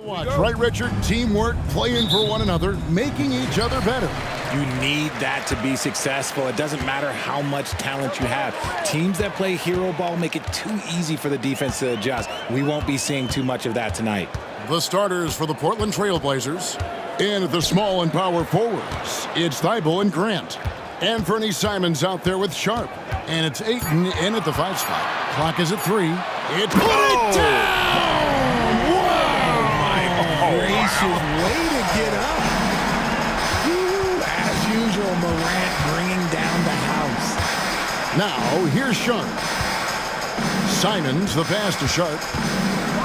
Watch, right, Richard? Teamwork, playing for one another, making each other better. You need that to be successful. It doesn't matter how much talent you have. Teams that play hero ball make it too easy for the defense to adjust. We won't be seeing too much of that tonight. The starters for the Portland Trailblazers. In at the small and power forwards, it's Thibault and Grant. And Fernie Simons out there with Sharp. And it's Ayton in at the 5 spot. Clock is at 3. It's put it down! Oh, my gracious, way to get up. As usual, Morant bringing down the house. Now, here's Sharp. Simons, the pass to Sharp.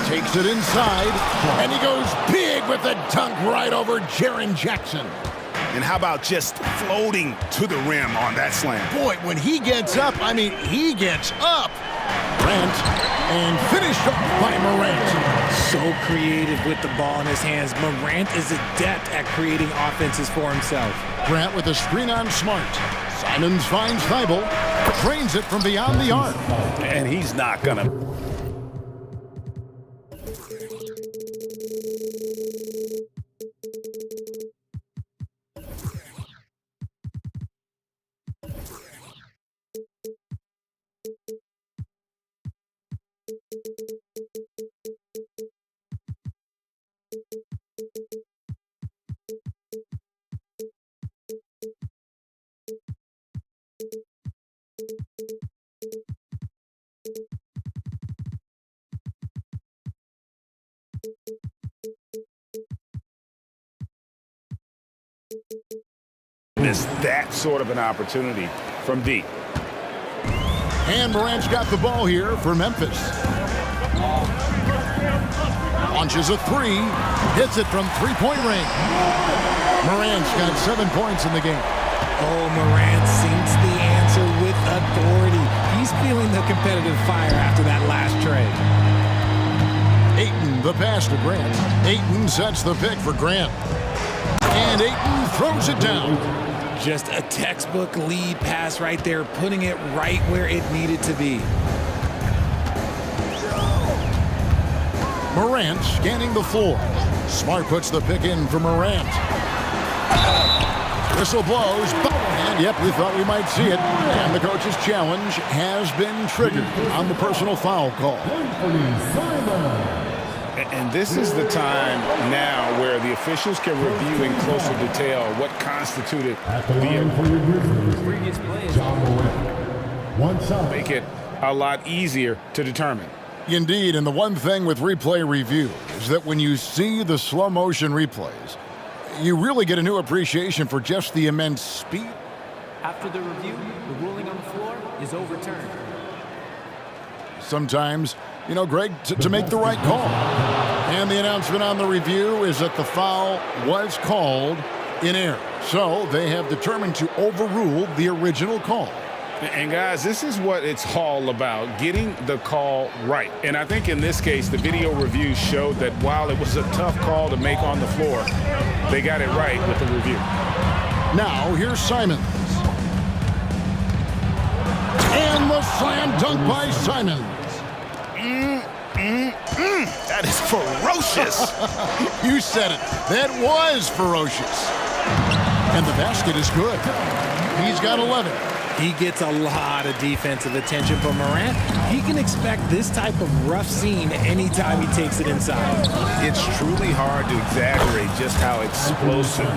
Takes it inside, and he goes big with the dunk right over Jaren Jackson. And how about just floating to the rim on that slam? Boy, when he gets up, I mean, he gets up. Grant, and finished up by Morant. So creative with the ball in his hands. Morant is adept at creating offenses for himself. Grant with a screen on Smart. Simons finds Thibault, trains it from beyond the arc. And he's not gonna. It's that sort of an opportunity from deep. And Morant's got the ball here for Memphis. Launches a 3, hits it from three-point range. Morant's got 7 points in the game. Oh, Morant sinks the answer with authority. He's feeling the competitive fire after that last trade. Ayton, the pass to Grant. Ayton sets the pick for Grant. And Ayton throws it down. Just a textbook lead pass right there, putting it right where it needed to be. Morant scanning the floor. Smart puts the pick in for Morant. Whistle blows, and yep, we thought we might see it. And the coach's challenge has been triggered on the personal foul call. And this is the time now where the officials can review in closer detail what constituted the previous play. Make it a lot easier to determine. Indeed, and the one thing with replay review is that when you see the slow motion replays, you really get a new appreciation for just the immense speed. After the review, the ruling on the floor is overturned. Sometimes, you know, Greg, to make the right call. And the announcement on the review is that the foul was called in error. So they have determined to overrule the original call. And guys, this is what it's all about, getting the call right. And I think in this case, the video review showed that while it was a tough call to make on the floor, they got it right with the review. Now, here's Simons. And the slam dunk by Simons. That is ferocious. You said it. That was ferocious. And the basket is good. He's got 11. He gets a lot of defensive attention from Morant. He can expect this type of rough scene anytime he takes it inside. It's truly hard to exaggerate just how explosive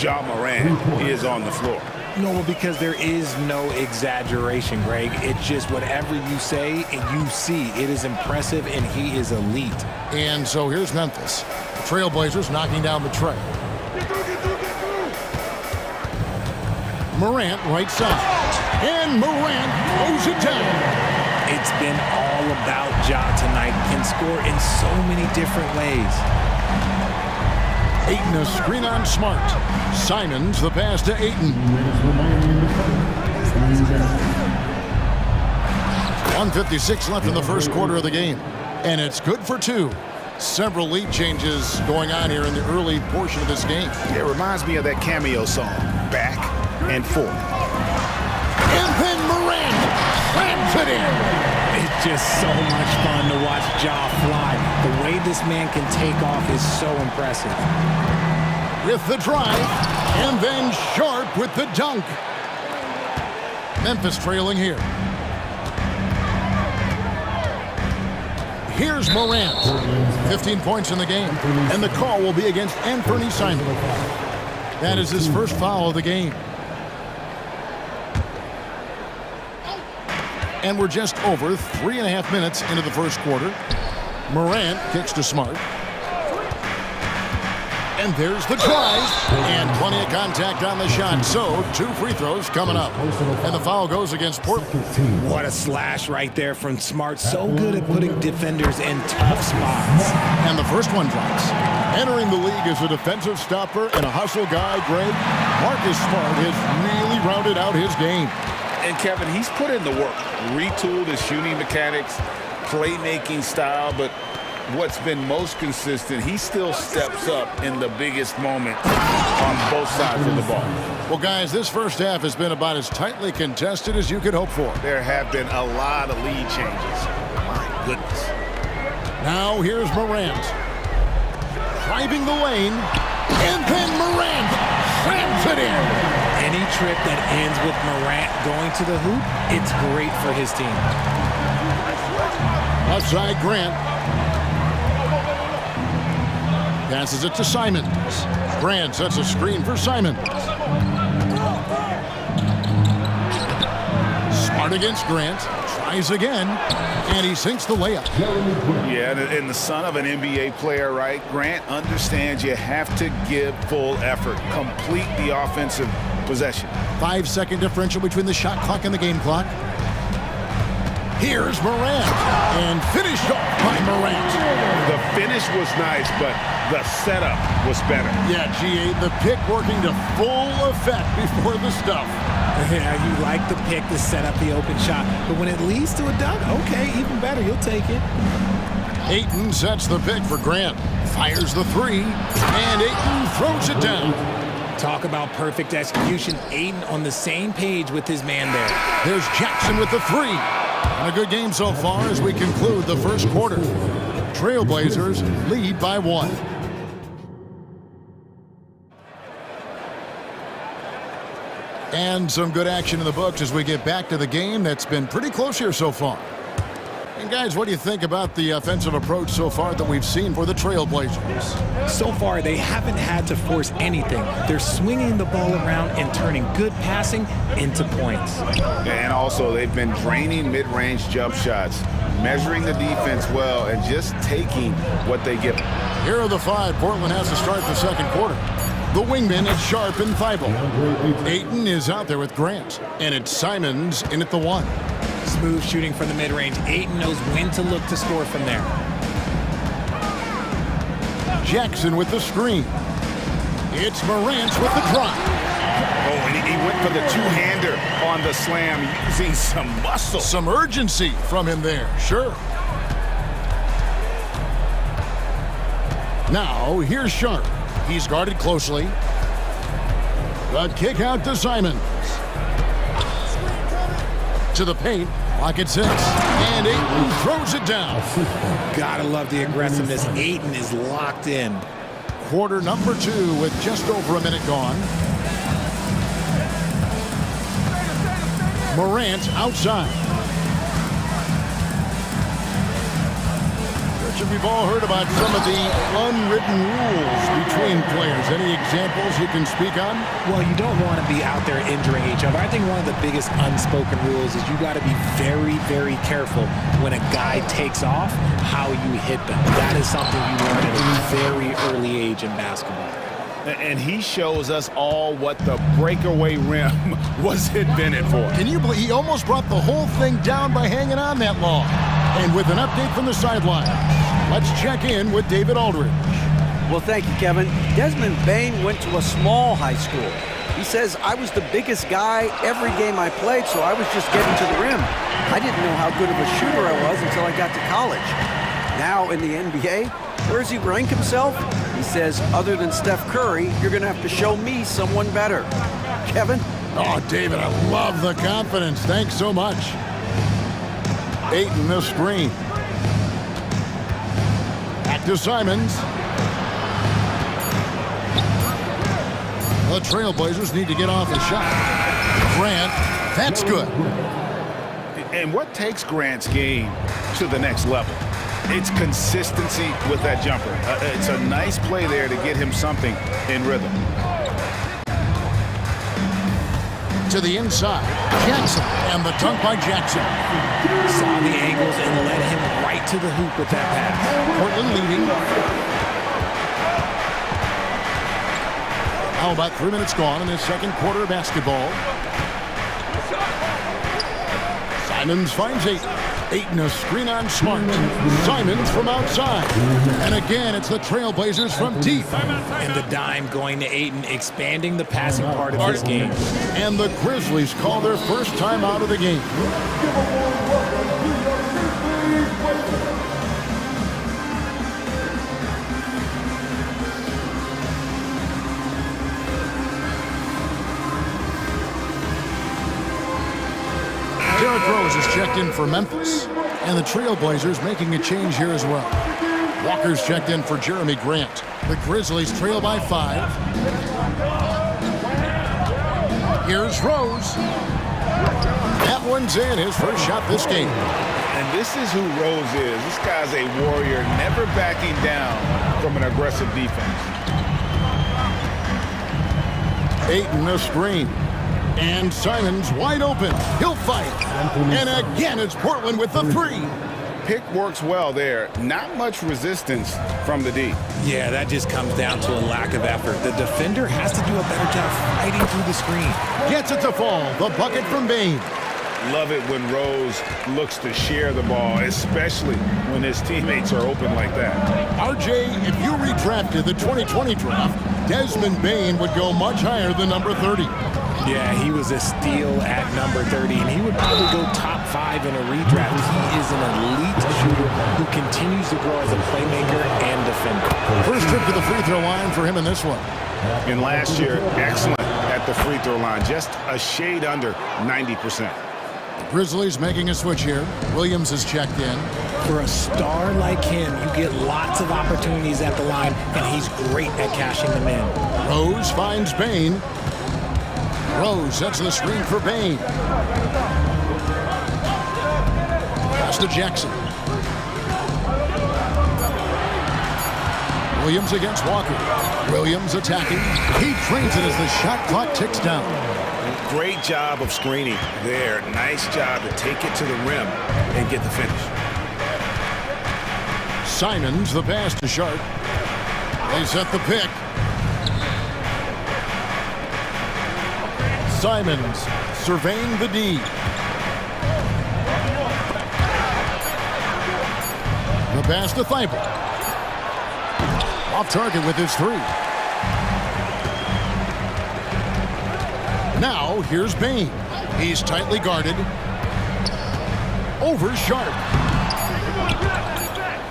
Ja Morant is on the floor. No, because there is no exaggeration, Greg. It's just whatever you say and you see. It is impressive, and he is elite. And so here's Memphis. The Trailblazers knocking down the tray. Morant right side. And Morant throws it down. It's been all about Ja tonight. Can score in so many different ways. Ayton a screen on Smart. Simons the pass to Ayton. 1:56 left in the first quarter of the game. And it's good for 2. Several lead changes going on here in the early portion of this game. It reminds me of that cameo song, Back and Forth. And then Morant slams it in. It just so much fun to watch Ja fly. The way this man can take off is so impressive. With the drive, and then Sharp with the dunk. Memphis trailing here. Here's Morant. 15 points in the game, and the call will be against Anthony Simon. That is his first foul of the game. And we're just over 3.5 minutes into the first quarter. Morant kicks to Smart. And there's the drive. And plenty of contact on the shot. So, 2 free throws coming up. And the foul goes against Portland. What a slash right there from Smart. So good at putting defenders in tough spots. And the first one drops. Entering the league as a defensive stopper and a hustle guy, Greg, Marcus Smart has really rounded out his game. And Kevin, he's put in the work, retooled his shooting mechanics, playmaking style, but what's been most consistent, he still steps up in the biggest moment on both sides of the ball. Well, guys, this first half has been about as tightly contested as you could hope for. There have been a lot of lead changes. My goodness. Now here's Morant. Driving the lane, and then Morant slams it in. Any trip that ends with Morant going to the hoop, it's great for his team. Left side, Grant. Passes it to Simons. Grant sets a screen for Simons. Smart against Grant. Tries again. And he sinks the layup. Yeah, and the son of an NBA player, right? Grant understands you have to give full effort. Complete the offensive possession. 5-second differential between the shot clock and the game clock. Here's Morant. And finished off by Morant. The finish was nice, but the setup was better. Yeah, GA, the pick working to full effect before the stuff. Yeah, you like the pick to set up the open shot, but when it leads to a dunk, okay, even better, you'll take it. Ayton sets the pick for Grant. Fires the 3, and Ayton throws it down. Talk about perfect execution. Ayton on the same page with his man there. There's Jackson with the 3. And a good game so far as we conclude the first quarter. Trailblazers lead by 1. And some good action in the books as we get back to the game that's been pretty close here so far. And guys, what do you think about the offensive approach so far that we've seen for the Trailblazers? So far, they haven't had to force anything. They're swinging the ball around and turning good passing into points. And also, they've been draining mid-range jump shots, measuring the defense well, and just taking what they give. Here are the 5 Portland has to start the second quarter. The wingmen at Sharp and Thibault. Ayton is out there with Grant, and it's Simons in at the 1. Smooth shooting from the mid-range. Ayton knows when to look to score from there. Jackson with the screen. It's Morant with the drive. Oh, and he went for the two-hander on the slam, using some muscle. Some urgency from him there, sure. Now, here's Sharp. He's guarded closely. The kick out to Simons. To the paint, pocket 6, and Ayton throws it down. Gotta love the aggressiveness. Ayton is locked in. Quarter number 2 with just over a minute gone. Morant outside. We've all heard about some of the unwritten rules between players. Any examples you can speak on? Well, you don't want to be out there injuring each other. I think one of the biggest unspoken rules is you got to be very, very careful when a guy takes off, how you hit them. That is something you learn at a very early age in basketball. And he shows us all what the breakaway rim was invented for. Can you believe he almost brought the whole thing down by hanging on that long? And with an update from the sideline, let's check in with David Aldridge. Well, thank you, Kevin. Desmond Bain went to a small high school. He says, I was the biggest guy every game I played, so I was just getting to the rim. I didn't know how good of a shooter I was until I got to college. Now in the NBA, where does he rank himself? He says, other than Steph Curry, you're going to have to show me someone better. Kevin? Oh, David, I love the confidence. Thanks so much. Ayton the screen. Back to Simons. The Trailblazers need to get off the shot. Grant, that's good. And what takes Grant's game to the next level? It's consistency with that jumper. It's a nice play there to get him something in rhythm. To the inside, Jackson, and the dunk by Jackson. Saw the angles and led him right to the hoop with that pass. Portland leading. Now about 3 minutes gone in this second quarter of basketball. Simons finds Ayton. Ayton a screen on Smart. Simons from outside. And again, it's the Trailblazers from deep. And the dime going to Ayton, expanding the passing part of his game. And the Grizzlies call their first time out of the game. Derrick Rose is checked in for Memphis, and the Trailblazers making a change here as well. Walker's checked in for Jeremy Grant. The Grizzlies trail by 5. Here's Rose. That one's in, his first shot this game. And this is who Rose is. This guy's a warrior, never backing down from an aggressive defense. Ayton the screen. And Simons wide open. He'll fight. And again, it's Portland with the 3. Pick works well there. Not much resistance from the D. Yeah, that just comes down to a lack of effort. The defender has to do a better job fighting through the screen. Gets it to fall. The bucket from Bane. Love it when Rose looks to share the ball, especially when his teammates are open like that. RJ, if you redrafted the 2020 draft, Desmond Bane would go much higher than number 30. Yeah, he was a steal at number 30, and he would probably go top 5 in a redraft. He is an elite shooter who continues to grow as a playmaker and defender. First trip to the free throw line for him in this one. And last year, excellent at the free throw line, just a shade under 90%. The Grizzlies making a switch here. Williams is checked in. For a star like him, you get lots of opportunities at the line, and he's great at cashing them in. Rose finds Bane. Rose sets the screen for Bane. Pass to Jackson. Williams against Walker. Williams attacking. He trains it as the shot clock ticks down. Great job of screening there. Nice job to take it to the rim and get the finish. Simons, the pass to Sharp. They set the pick. Simons surveying the D. The pass to Thibault. Off target with his 3. Now here's Bane. He's tightly guarded. Over Sharp.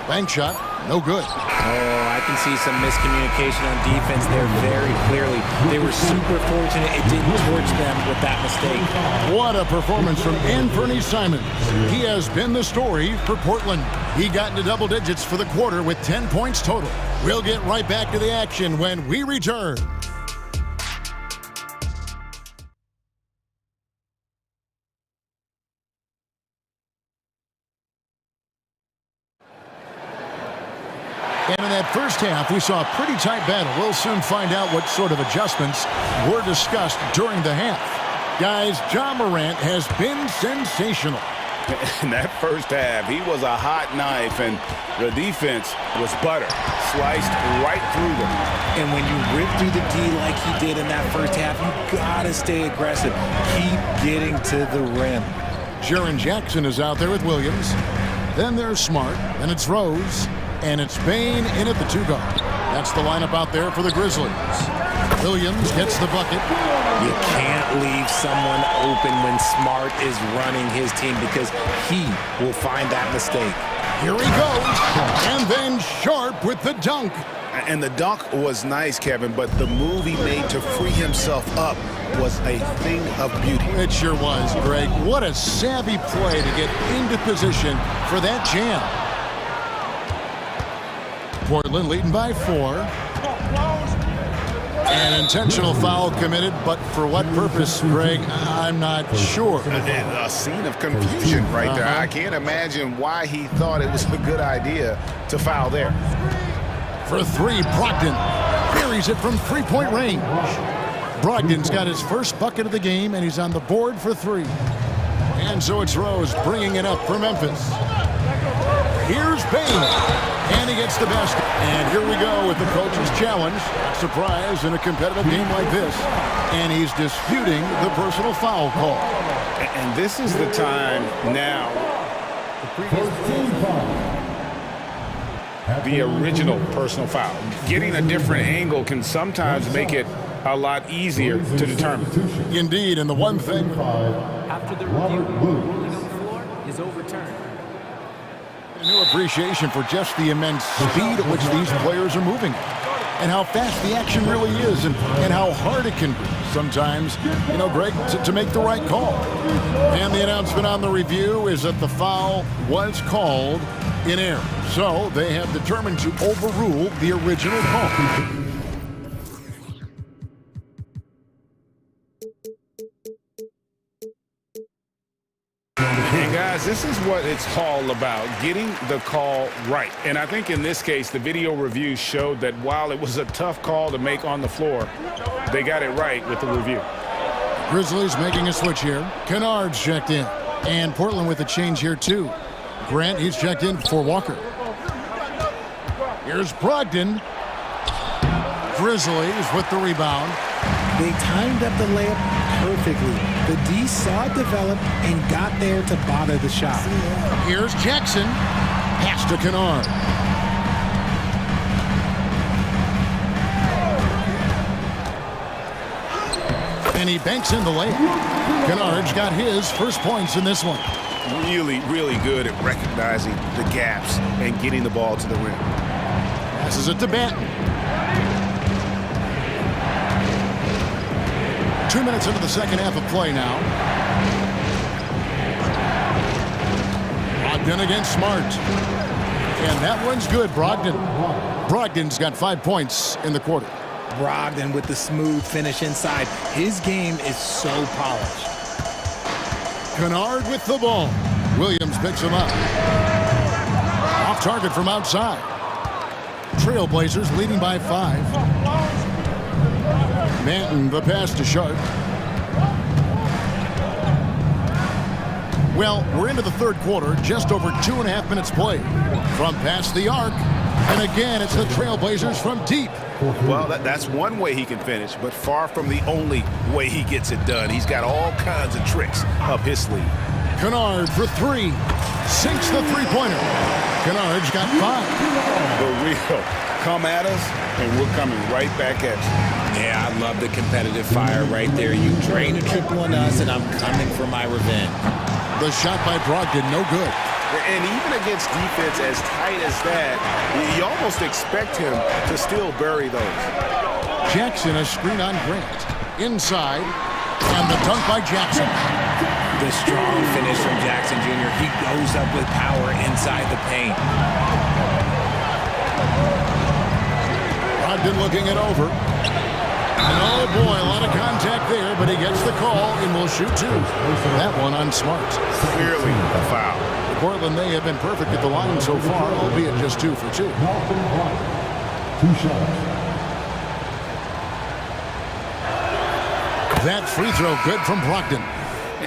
Bank shot, no good. Oh, I can see some miscommunication on defense there very clearly. They were super fortunate it didn't torch them with that mistake. What a performance from Anthony Simons. He has been the story for Portland. He got into double digits for the quarter with 10 points total. We'll get right back to the action when we return. And in that first half, we saw a pretty tight battle. We'll soon find out what sort of adjustments were discussed during the half. Guys, Ja Morant has been sensational. In that first half, he was a hot knife, and the defense was butter. Sliced right through them. And when you rip through the D like he did in that first half, you gotta stay aggressive. Keep getting to the rim. Jaren Jackson is out there with Williams. Then there's Smart. Then it's Rose. And it's Bane in at the 2-guard. That's the lineup out there for the Grizzlies. Williams gets the bucket. You can't leave someone open when Smart is running his team because he will find that mistake. Here he goes. And then Sharp with the dunk. And the dunk was nice, Kevin, but the move he made to free himself up was a thing of beauty. It sure was, Greg. What a savvy play to get into position for that jam. Portland leading by 4. An intentional foul committed, but for what purpose, Greg, I'm not sure. A scene of confusion right there. I can't imagine why he thought it was a good idea to foul there. For 3, Brogdon buries it from three-point range. Brogdon's got his first bucket of the game, and he's on the board for 3. And so it's Rose bringing it up for Memphis. Here's Bain, and he gets the basket. And here we go with the coach's challenge. Surprise in a competitive game like this. And he's disputing the personal foul call. And this is the time now. The original personal foul. Getting a different angle can sometimes make it a lot easier to determine. Indeed, and the one thing... After the review, the ruling on the floor is overturned. A new appreciation for just the immense speed at which these players are moving. And how fast the action really is, and how hard it can be sometimes, you know, Greg, to make the right call. And the announcement on the review is that the foul was called in error. So they have determined to overrule the original call. And guys, this is what it's all about, getting the call right. And I think in this case, the video review showed that while it was a tough call to make on the floor, they got it right with the review. Grizzlies making a switch here. Kennard's checked in. And Portland with a change here too. Grant, he's checked in for Walker. Here's Brogdon. Grizzlies with the rebound. They timed up the layup perfectly. The D saw it develop and got there to bother the shot. Here's Jackson. Pass to Kennard. And he banks in the layup. Kennard's got his first points in this one. Really, really good at recognizing the gaps and getting the ball to the rim. Passes it to Banton. 2 minutes into the second half of play now. Brogdon against Smart. And that one's good, Brogdon. Brogdon's got 5 points in the quarter. Brogdon with the smooth finish inside. His game is so polished. Kennard with the ball. Williams picks him up. Off target from outside. Trailblazers leading by 5. Banton, the pass to Sharp. Well, we're into the third quarter, just over 2.5 minutes played. From past the arc, and again, it's the Trailblazers from deep. Well, that's one way he can finish, but far from the only way he gets it done. He's got all kinds of tricks up his sleeve. Kennard for 3. Sinks the three-pointer. Kennard's got 5. The real come at us, and we're coming right back at you. Yeah, I love the competitive fire right there. You drain a triple on us, and I'm coming for my revenge. The shot by Brogdon, no good. And even against defense as tight as that, you almost expect him to still bury those. Jackson, a screen on Grant. Inside, and the dunk by Jackson. The strong finish from Jackson Jr. He goes up with power inside the paint. Brogdon looking it over. And oh boy, a lot of contact there, but he gets the call and will shoot 2. That one on Smart. Clearly a foul. Portland, they have been perfect at the line so far, albeit just 2 for 2. 2 shots. That free throw good from Brogdon.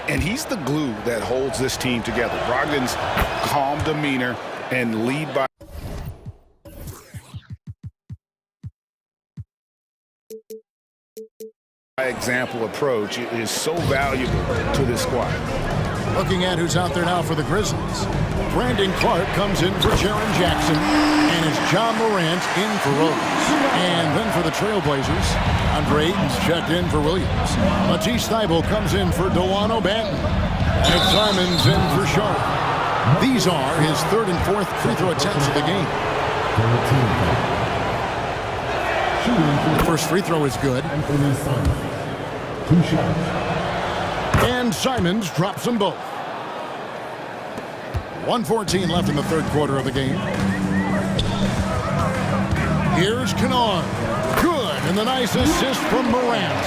And he's the glue that holds this team together. Brogdon's calm demeanor and lead by example approach is so valuable to this squad. Looking at who's out there now for the Grizzlies. Brandon Clark comes in for Jaren Jackson, and it's John Morant in for Rose. And then for the Trailblazers, Andre Ayton's checked in for Williams. Matisse Thybulle comes in for Delano Banton. And Simon's in for Sharp. These are his 3rd and 4th free throw attempts of the game. The first free throw is good. And Simons drops them both. 1:14 left in the third quarter of the game. Here's Kennard. Good, and the nice assist from Morant.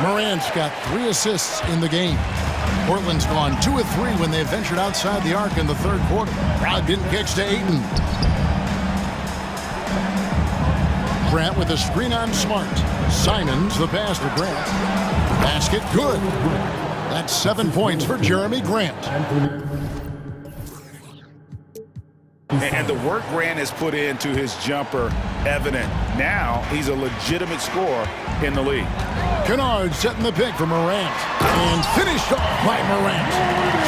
Morant's got 3 assists in the game. Portland's gone 2 of 3 when they ventured outside the arc in the third quarter. Brogdon kicks to Ayton. Grant with a screen on Smart. Simons the pass to Grant. Basket good. That's 7 points for Jeremy Grant. And the work Grant has put into his jumper evident. Now he's a legitimate scorer in the league. Kennard setting the pick for Morant. And finished off by Morant.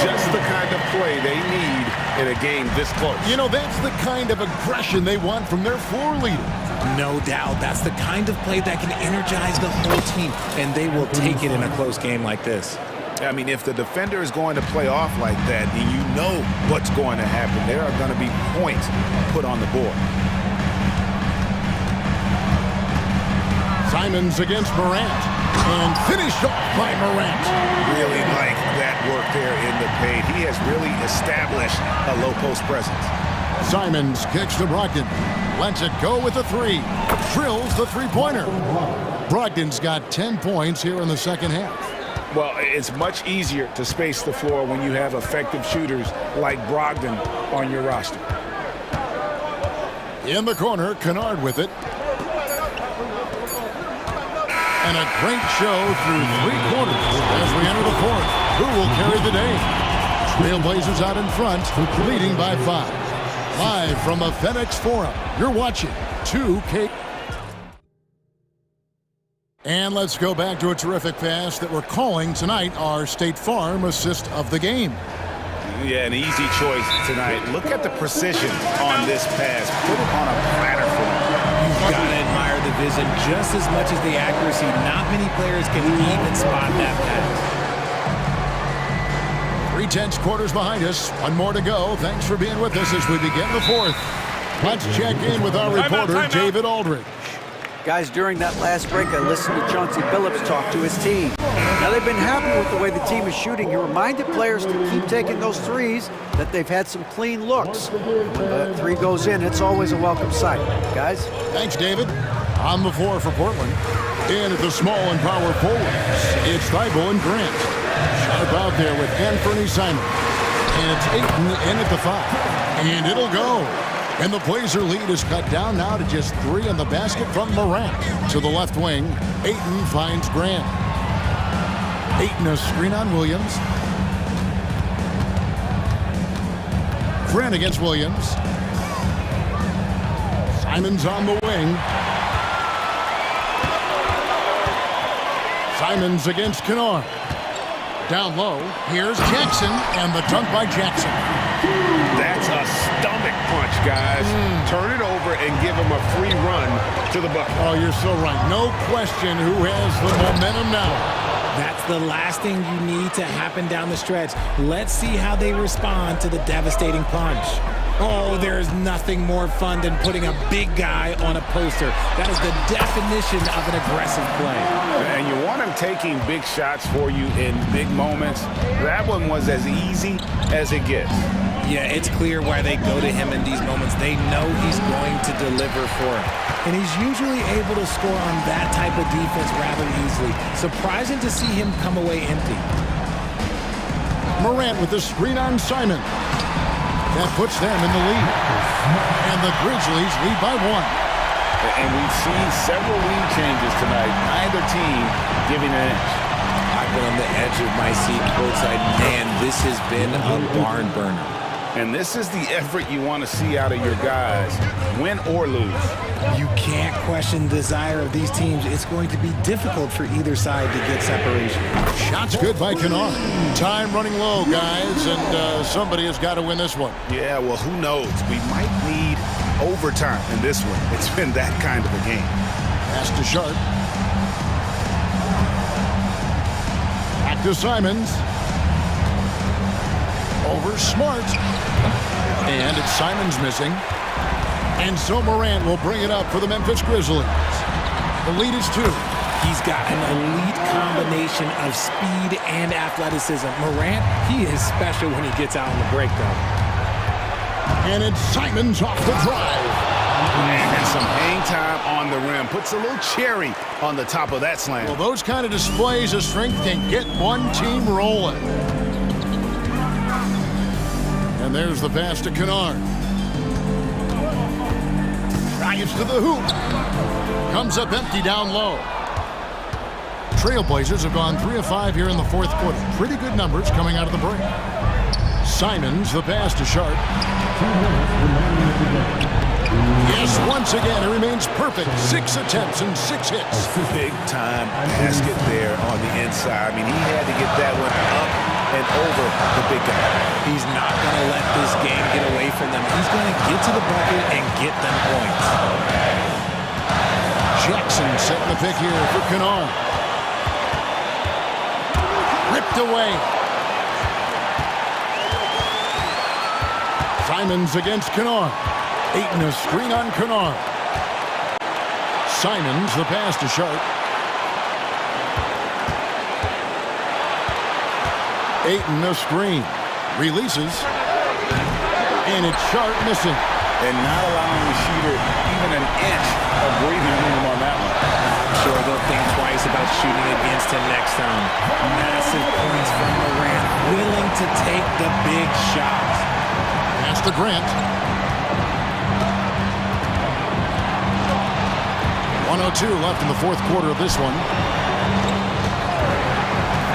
Just the kind of play they need in a game this close. You know, that's the kind of aggression they want from their floor leader. No doubt. That's the kind of play that can energize the whole team, and they will take it in a close game like this. I mean, if the defender is going to play off like that, and you know what's going to happen, there are going to be points put on the board. Simons against Morant. And finished off by Morant. Really like that work there in the paint. He has really established a low post presence. Simons kicks to Brogdon. Lets it go with a 3. Drills the three-pointer. Brogdon's got 10 points here in the second half. Well, it's much easier to space the floor when you have effective shooters like Brogdon on your roster. In the corner, Kennard with it. And a great show through 3 quarters as we enter the fourth. Who will carry the day? Trailblazers out in front, leading by 5. Live from the FedEx Forum, you're watching 2K. And let's go back to a terrific pass that we're calling tonight our State Farm assist of the game. Yeah, an easy choice tonight. Look at the precision on this pass. Put it on a platter for him. You've got to admire the vision just as much as the accuracy. Not many players can even spot that pass. 3/10 quarters behind us. One more to go. Thanks for being with us as we begin the fourth. Let's check in with our reporter, David Aldridge. Guys, during that last break, I listened to Chauncey Billups talk to his team. Now, they've been happy with the way the team is shooting. He reminded players to keep taking those threes, that they've had some clean looks. When the 3 goes in, it's always a welcome sight. Guys? Thanks, David. On the floor for Portland. In at the small and power forwards, it's Thibault and Grant. Sharp out there with Anthony Simons. And it's Ayton in at the 5. And it'll go. And the Blazer lead is cut down now to just 3 on the basket from Morant. To the left wing, Ayton finds Grant. Ayton a screen on Williams. Grant against Williams. Simons on the wing. Simons against Kennard. Down low, here's Jackson, and the dunk by Jackson. That's a stomach punch, guys. Turn it over and give him a free run to the bucket. Oh, you're so right. No question who has the momentum now. That's the last thing you need to happen down the stretch. Let's see how they respond to the devastating punch. Oh, there's nothing more fun than putting a big guy on a poster. That is the definition of an aggressive play. And you want him taking big shots for you in big moments. That one was as easy as it gets. Yeah, it's clear why they go to him in these moments. They know he's going to deliver for him. And he's usually able to score on that type of defense rather easily. Surprising to see him come away empty. Morant with the screen on Simon. That puts them in the lead. And the Grizzlies lead by 1. And we've seen several lead changes tonight. Neither team giving an edge. I've been on the edge of my seat courtside. Man, this has been a barn burner. And this is the effort you want to see out of your guys, win or lose. You can't question the desire of these teams. It's going to be difficult for either side to get separation. Shots good by Kennard. Time running low, guys, and somebody has got to win this one. Yeah, well, who knows? We might need overtime in this one. It's been that kind of a game. Pass to Sharp. Back to Simons. Over Smart. And it's Simons missing. And so Morant will bring it up for the Memphis Grizzlies. The lead is 2. He's got an elite combination of speed and athleticism. Morant, he is special when he gets out on the break, though. And it's Simons off the drive. And some hang time on the rim. Puts a little cherry on the top of that slam. Well, those kind of displays of strength can get one team rolling. And there's the pass to Kennard. Drives to the hoop. Comes up empty down low. Trailblazers have gone 3 of 5 here in the fourth quarter. Pretty good numbers coming out of the break. Simons, the pass to Sharp. Yes, once again, it remains perfect. 6 attempts and 6 hits. Big-time basket there on the inside. I mean, he had to get that one up and over the big guy. He's not going to let this game get away from them. He's going to get to the bucket and get them points. Jackson setting the pick here for Kennard. Ripped away. Simons against Kennard. Ayton a screen on Kennard. Simons the pass to Sharp. Ayton a screen. Releases. And it's Sharp missing. And not allowing the shooter even an inch of breathing room on that one. I'm sure they'll think twice about shooting against him next time. Massive points from Morant, willing to take the big shots. Pass to Grant. 1:02 left in the fourth quarter of this one.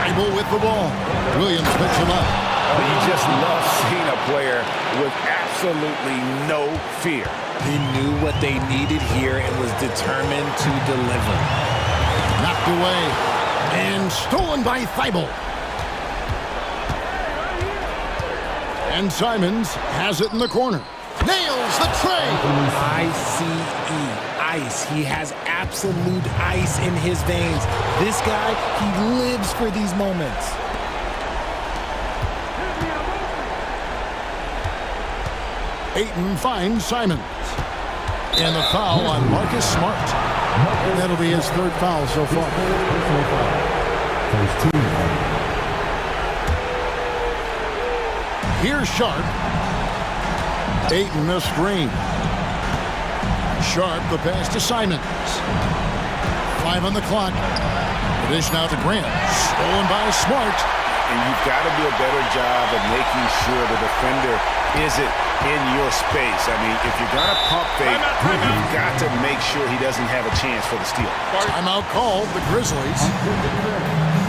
Thibault with the ball. Williams picks him up. Oh, you just love seeing a player with absolutely no fear. He knew what they needed here and was determined to deliver. Knocked away and stolen by Thibault. And Simons has it in the corner. Nails the tray. I-C-E, ice. He has absolute ice in his veins. This guy, he lives for these moments. Ayton finds Simons. And the foul on Marcus Smart. And that'll be his 3rd foul so far. Here's Sharp. Ayton a screen. Sharp the pass to Simons. 5 on the clock. The dish now to Grant. Stolen by Smart. And you've got to do a better job of making sure the defender isn't in your space. I mean, if you're going to pump fake, you've got to make sure he doesn't have a chance for the steal. Timeout called, the Grizzlies.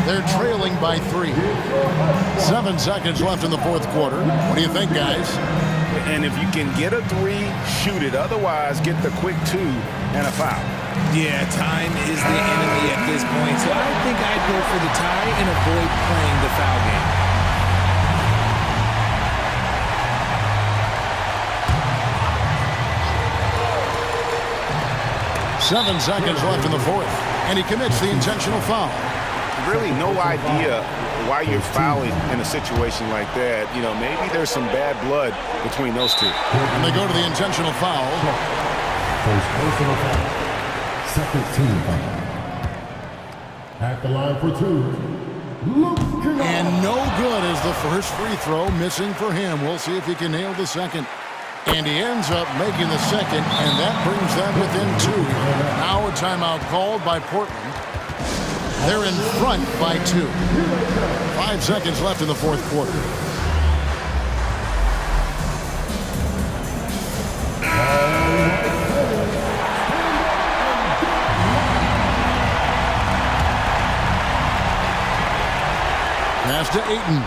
They're trailing by 3. 7 seconds left in the fourth quarter. What do you think, guys? And if you can get a 3, shoot it. Otherwise, get the quick 2 and a foul. Yeah, time is the enemy at this point, so I think I'd go for the tie and avoid playing the foul game. Seven seconds left in the fourth, and he commits the intentional foul. Really no idea why you're fouling in a situation like that. You know, maybe there's some bad blood between those two. And they go to the intentional foul. First personal foul. Second team foul. At the line for 2. And no good as the first free throw missing for him. We'll see if he can nail the second. And he ends up making the second, and that brings them within 2. Now a timeout called by Portland. They're in front by 2. 5 seconds left in the fourth quarter. Pass to Ayton.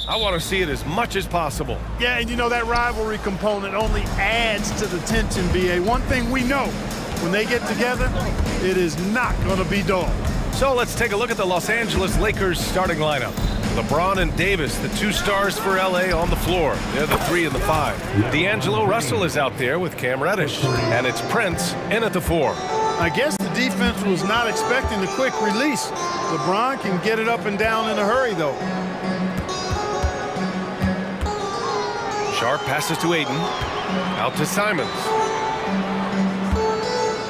I want to see it as much as possible. Yeah, and you know, that rivalry component only adds to the tension, B.A. One thing we know, when they get together, it is not going to be dull. So let's take a look at the Los Angeles Lakers starting lineup. LeBron and Davis, the 2 stars for LA on the floor. They're the 3 and the 5. D'Angelo Russell is out there with Cam Reddish. And it's Prince in at the 4. I guess the defense was not expecting the quick release. LeBron can get it up and down in a hurry, though. Sharp passes to Ayton. Out to Simons.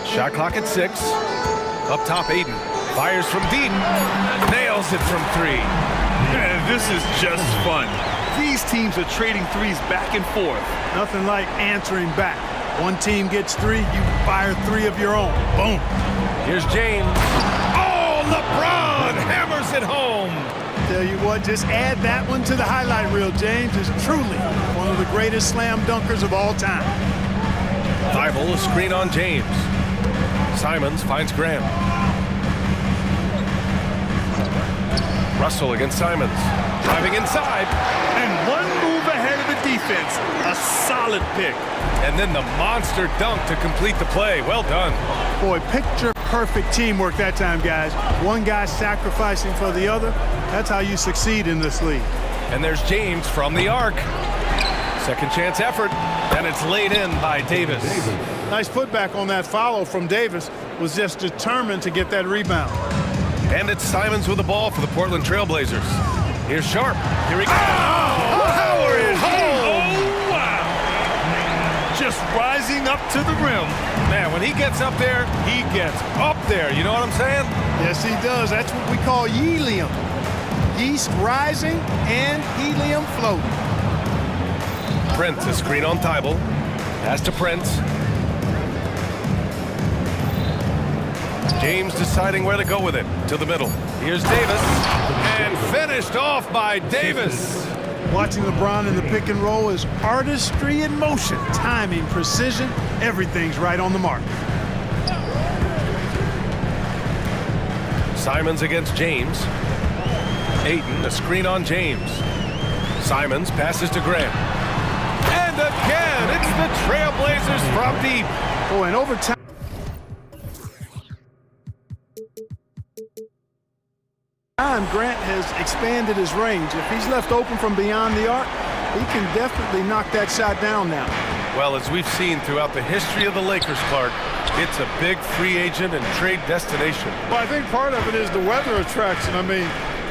Shot clock at 6. Up top, Ayton. Fires from deep. Nails it from 3. Man, this is just fun. These teams are trading threes back and forth. Nothing like answering back. One team gets 3, you fire 3 of your own. Boom. Here's James. Oh, LeBron hammers it home. Tell you what, just add that one to the highlight reel. James is truly one of the greatest slam dunkers of all time. Thibault, a screen on James. Simons finds Graham. Russell against Simons. Driving inside. And one move ahead of the defense. A solid pick. And then the monster dunk to complete the play. Well done. Boy, picture perfect teamwork that time, guys. One guy sacrificing for the other. That's how you succeed in this league. And there's James from the arc. Second chance effort. And it's laid in by Davis. Nice putback on that follow from Davis. Was just determined to get that rebound. And it's Simons with the ball for the Portland Trailblazers. Here's Sharp. Here he goes. Power is home. Oh, wow. Just rising up to the rim. Man, when he gets up there, he gets up there. You know what I'm saying? Yes, he does. That's what we call helium. Yeast rising and helium floating. Prince, a screen on Thibault. Pass to Prince. James deciding where to go with it. To the middle. Here's Davis. And finished off by Davis. Watching LeBron in the pick and roll is artistry in motion. Timing, precision, everything's right on the mark. Simons against James. Ayton, a screen on James. Simons passes to Graham. And again, it's the Trailblazers from deep. Oh, and overtime. Grant has expanded his range. If he's left open from beyond the arc, he can definitely knock that shot down now. Well, as we've seen throughout the history of the Lakers, Clark, it's a big free agent and trade destination. Well, I think part of it is the weather attraction. I mean,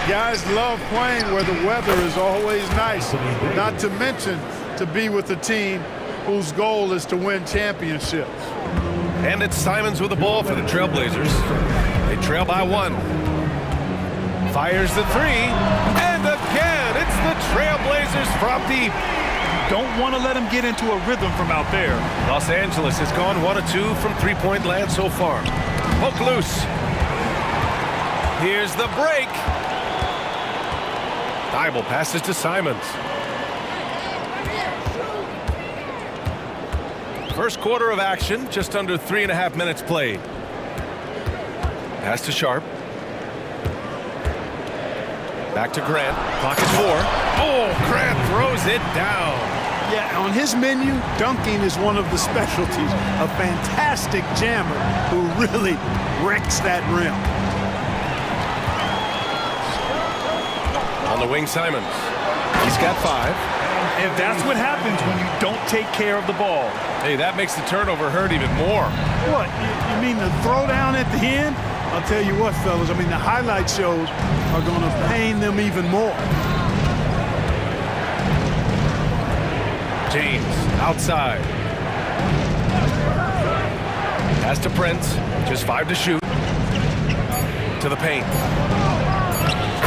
guys love playing where the weather is always nice, not to mention to be with a team whose goal is to win championships. And it's Simons with the ball for the Trailblazers. They trail by 1. Fires the 3, and again, it's the Trailblazers from deep. Don't want to let him get into a rhythm from out there. Los Angeles has gone 1 of 2 from three-point land so far. Poke loose. Here's the break. Thibault passes to Simons. First quarter of action, just under 3.5 minutes played. Pass to Sharp. Back to Grant. Clock is 4. Oh, Grant throws it down. Yeah, on his menu, dunking is one of the specialties. A fantastic jammer who really wrecks that rim. On the wing, Simons. He's got 5. And that's what happens when you don't take care of the ball. Hey, that makes the turnover hurt even more. What, you mean the throwdown at the end? I'll tell you what, fellas, I mean, the highlight shows are going to pain them even more. James, outside. Pass to Prince, just 5 to shoot. To the paint.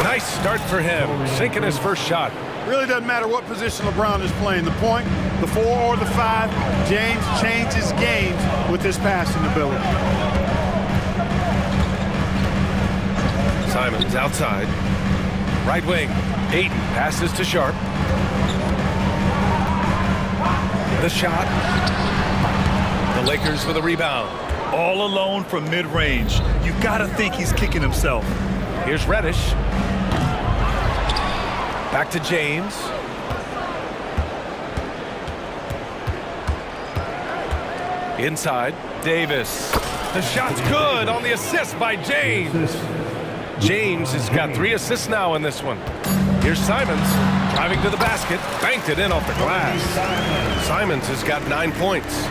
Nice start for him, sinking his first shot. Really doesn't matter what position LeBron is playing, the point, the 4 or the 5, James changes games with his passing ability. Simons outside. Right wing. Ayton passes to Sharp. The shot. The Lakers for the rebound. All alone from mid-range. You gotta think he's kicking himself. Here's Reddish. Back to James. Inside, Davis. The shot's good on the assist by James. James has got 3 assists now in this one. Here's Simons driving to the basket, banked it in off the glass. Simons has got 9 points.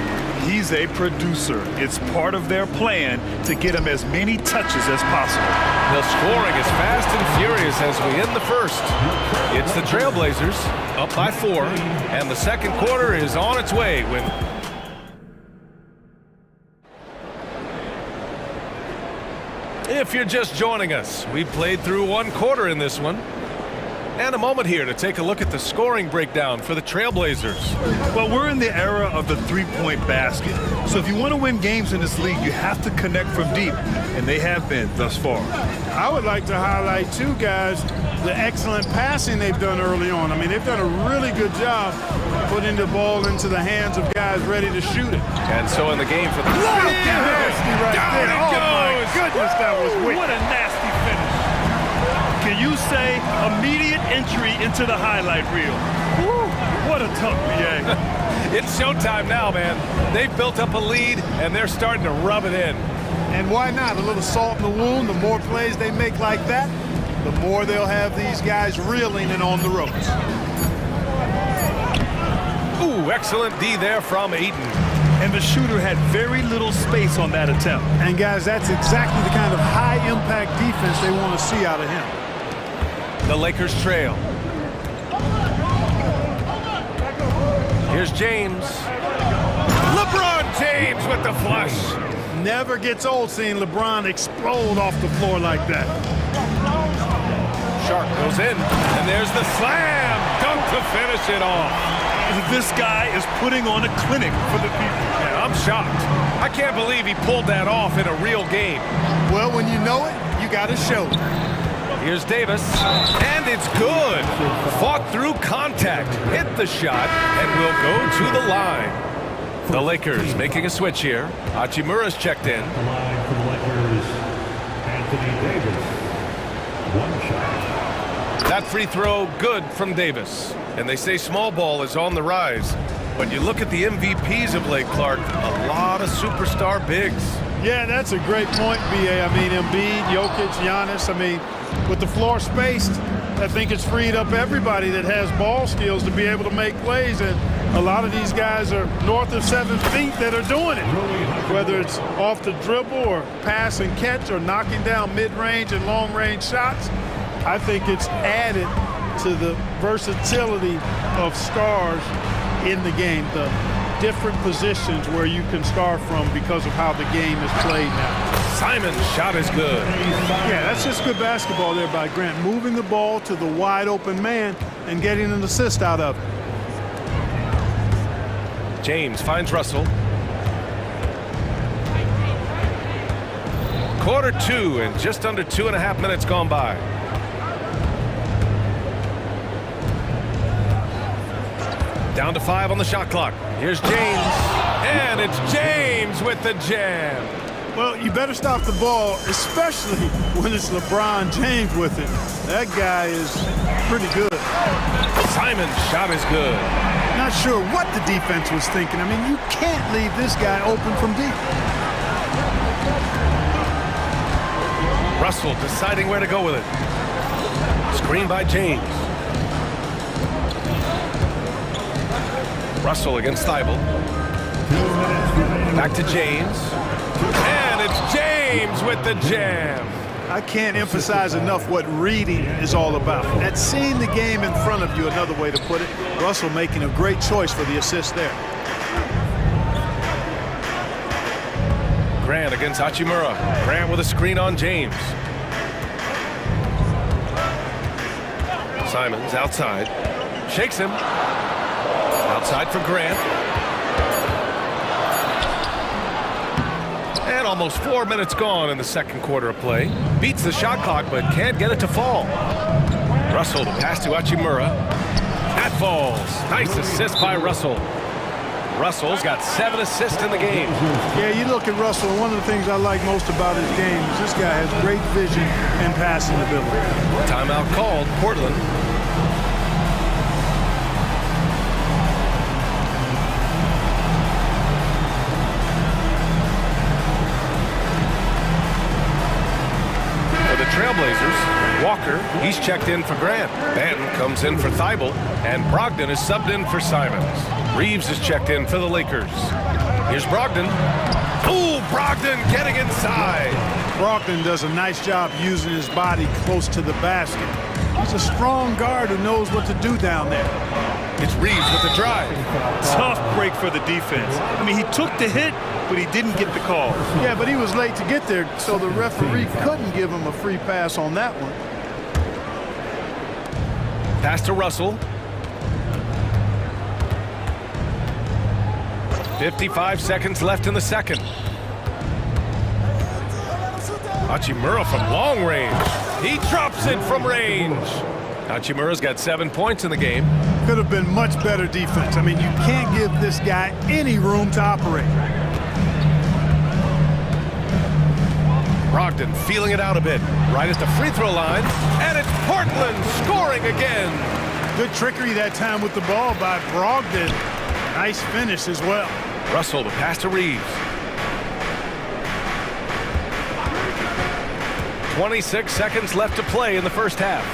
He's a producer. It's part of their plan to get him as many touches as possible. The scoring is fast and furious as we end the first. It's the Trailblazers up by 4, and the second quarter is on its way when if you're just joining us, we played through 1 quarter in this one. And a moment here to take a look at the scoring breakdown for the Trailblazers. Well, we're in the era of the three-point basket. So if you want to win games in this league, you have to connect from deep, and they have been thus far. I would like to highlight, too, guys, the excellent passing they've done early on. I mean, they've done a really good job putting the ball into the hands of guys ready to shoot it. And so in the game for the Nasty right down there. it Oh, goes. my goodness, that was wicked. What a nasty finish. Can you say immediate entry into the highlight reel? Woo, what a tough BA. It's showtime now, man. They've built up a lead, and they're starting to rub it in. And why not? A little salt in the wound. The more plays they make like that, the more they'll have these guys reeling and on the ropes. Ooh, excellent D there from Ayton. And the shooter had very little space on that attempt. And guys, that's exactly the kind of high-impact defense they want to see out of him. The Lakers trail. Here's James. LeBron James with the flush. Never gets old seeing LeBron explode off the floor like that. Sharp goes in, and there's the slam dunk to finish it off. This guy is putting on a clinic for the people. Yeah, I'm shocked. I can't believe he pulled that off in a real game. Well, when you know it, you got to show it. Here's Davis, and it's good. Fought through contact, hit the shot, and will go to the line. The Lakers making a switch here. Hachimura's checked in. The line for the Lakers, Anthony Davis. 1 shot. That free throw good from Davis. And they say small ball is on the rise. When you look at the MVPs of Lake Clark, a lot of superstar bigs. Yeah, that's a great point, B.A. I mean, Embiid, Jokic, Giannis. I mean, with the floor spaced, I think it's freed up everybody that has ball skills to be able to make plays. And a lot of these guys are north of 7 feet that are doing it. Whether it's off the dribble or pass and catch or knocking down mid-range and long-range shots, I think it's added to the versatility of stars in the game, the different positions where you can star from because of how the game is played now. Simon's shot is good. Yeah, that's just good basketball there by Grant, moving the ball to the wide open man and getting an assist out of it. James finds Russell. Quarter 2 and just under 2.5 minutes gone by. Down to 5 on the shot clock. Here's James. And it's James with the jam. Well, you better stop the ball, especially when it's LeBron James with it. That guy is pretty good. Simon's shot is good. Not sure what the defense was thinking. I mean, you can't leave this guy open from deep. Russell deciding where to go with it. Screen by James. Russell against Thibault. Back to James. And it's James with the jam. I can't emphasize enough what reading is all about. That's seeing the game in front of you, another way to put it. Russell making a great choice for the assist there. Grant against Hachimura. Grant with a screen on James. Simons outside. Shakes him. Outside for Grant. And almost 4 minutes gone in the second quarter of play. Beats the shot clock, but can't get it to fall. Russell to pass to Hachimura. That falls. Nice assist by Russell. Russell's got 7 assists in the game. Yeah, you look at Russell, and one of the things I like most about his game is this guy has great vision and passing ability. Timeout called. Portland. He's checked in for Grant. Banton comes in for Thibault, and Brogdon is subbed in for Simons. Reeves is checked in for the Lakers. Here's Brogdon. Ooh, Brogdon getting inside. Brogdon does a nice job using his body close to the basket. He's a strong guard who knows what to do down there. It's Reeves with the drive. Tough break for the defense. I mean, he took the hit, but he didn't get the call. Yeah, but he was late to get there, so the referee couldn't give him a free pass on that one. Pass to Russell. 55 seconds left in the second. Hachimura from long range. He drops it from range. Hachimura's got 7 points in the game. Could have been much better defense. I mean, you can't give this guy any room to operate. Brogdon feeling it out a bit. Right at the free throw line. And it's Portland scoring again. Good trickery that time with the ball by Brogdon. Nice finish as well. Russell, the pass to Reeves. 26 seconds left to play in the first half.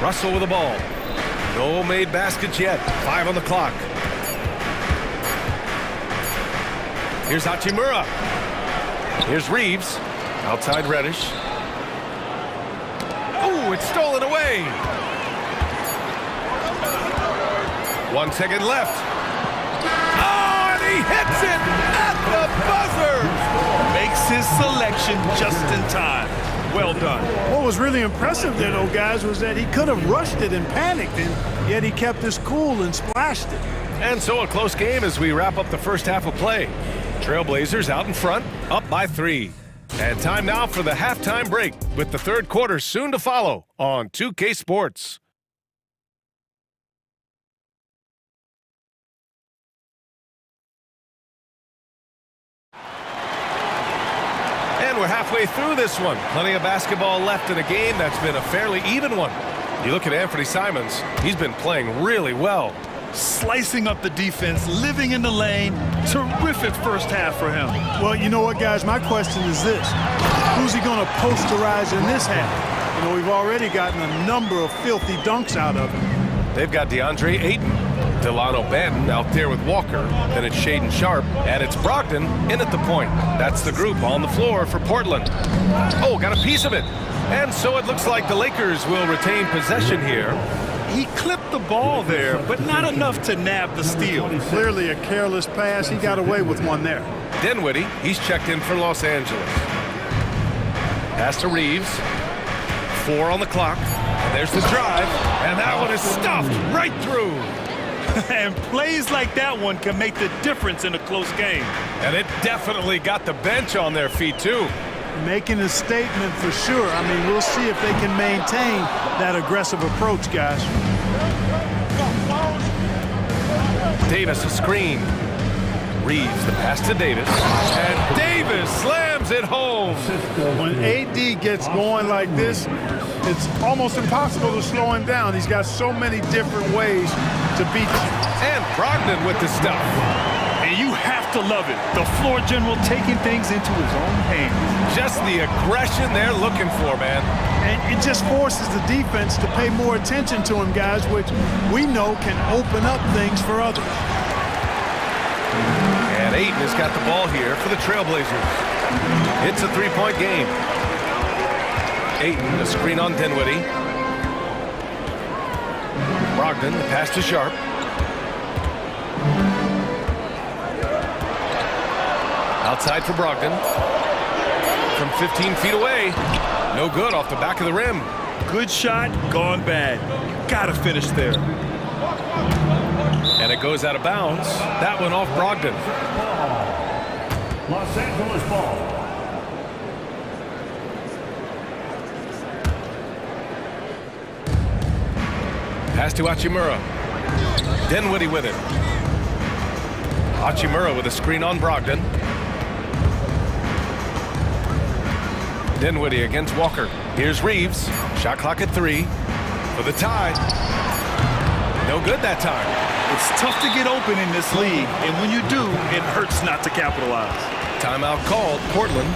Russell with the ball. No made baskets yet. 5 on the clock. Here's Hachimura. Here's Reeves. Outside Reddish. Oh, it's stolen away. 1 second left. Oh, and he hits it at the buzzer. Makes his selection just in time. Well done. What was really impressive there, though, guys, was that he could have rushed it and panicked, and yet he kept his cool and splashed it. And so a close game as we wrap up the first half of play. Trailblazers out in front, up by 3. And time now for the halftime break, with the third quarter soon to follow on 2K Sports. And we're halfway through this one. Plenty of basketball left in a game that's been a fairly even one. You look at Anthony Simons, he's been playing really well. Slicing up the defense, living in the lane. Terrific first half for him. Well, you know what, guys? My question is this. Who's he going to posterize in this half? You know, we've already gotten a number of filthy dunks out of him. They've got DeAndre Ayton, Delano Banton out there with Walker. Then it's Shaedon Sharpe, and it's Brogdon in at the point. That's the group on the floor for Portland. Oh, got a piece of it. And so it looks like the Lakers will retain possession here. He clipped the ball there, but not enough to nab the steal. Clearly a careless pass. He got away with one there. Dinwiddie, he's checked in for Los Angeles. Pass to Reeves. 4 on the clock. There's the drive, and that one is stuffed right through. And plays like that one can make the difference in a close game. And it definitely got the bench on their feet, too. Making a statement for sure. I mean, we'll see if they can maintain that aggressive approach, guys. Davis a screen. Reeves the pass to Davis. And Davis slams it home. When AD gets going like this, it's almost impossible to slow him down. He's got so many different ways to beat you. And Brogdon with the stuff. And you have to love it. The floor general taking things into his own hands. Just the aggression they're looking for, man. And it just forces the defense to pay more attention to him, guys, which we know can open up things for others. And Ayton has got the ball here for the Trailblazers. It's a 3-point game. Ayton, a screen on Dinwiddie. Brogdon, the pass to Sharpe. Outside for Brogdon. From 15 feet away. No good off the back of the rim. Good shot, gone bad. Gotta finish there. And it goes out of bounds. That one off Brogdon. Los Angeles ball. Pass to Hachimura. Dinwiddie with it. Hachimura with a screen on Brogdon. Dinwiddie against Walker. Here's Reeves. Shot clock at 3 for the tie. No good that time. It's tough to get open in this league, and when you do, it hurts not to capitalize. Timeout called, Portland.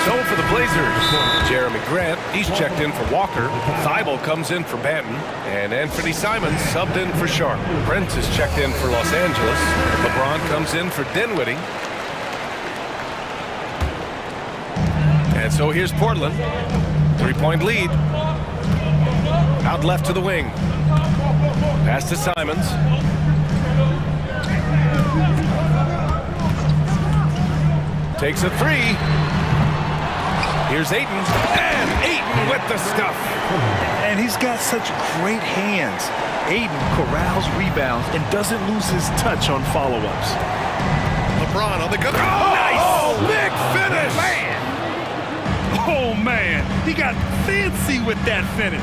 So for the Blazers, Jeremy Grant, he's checked in for Walker. Thibault comes in for Banton. And Anthony Simons subbed in for Sharp. Prince is checked in for Los Angeles. LeBron comes in for Dinwiddie. And so here's Portland. 3-point lead. Out left to the wing. Pass to Simons. Takes a three. Here's Ayton, and Ayton with the stuff. And he's got such great hands. Ayton corrals rebounds and doesn't lose his touch on follow-ups. LeBron on the go. Oh, nice! Oh, big finish! Man! Oh, man. He got fancy with that finish.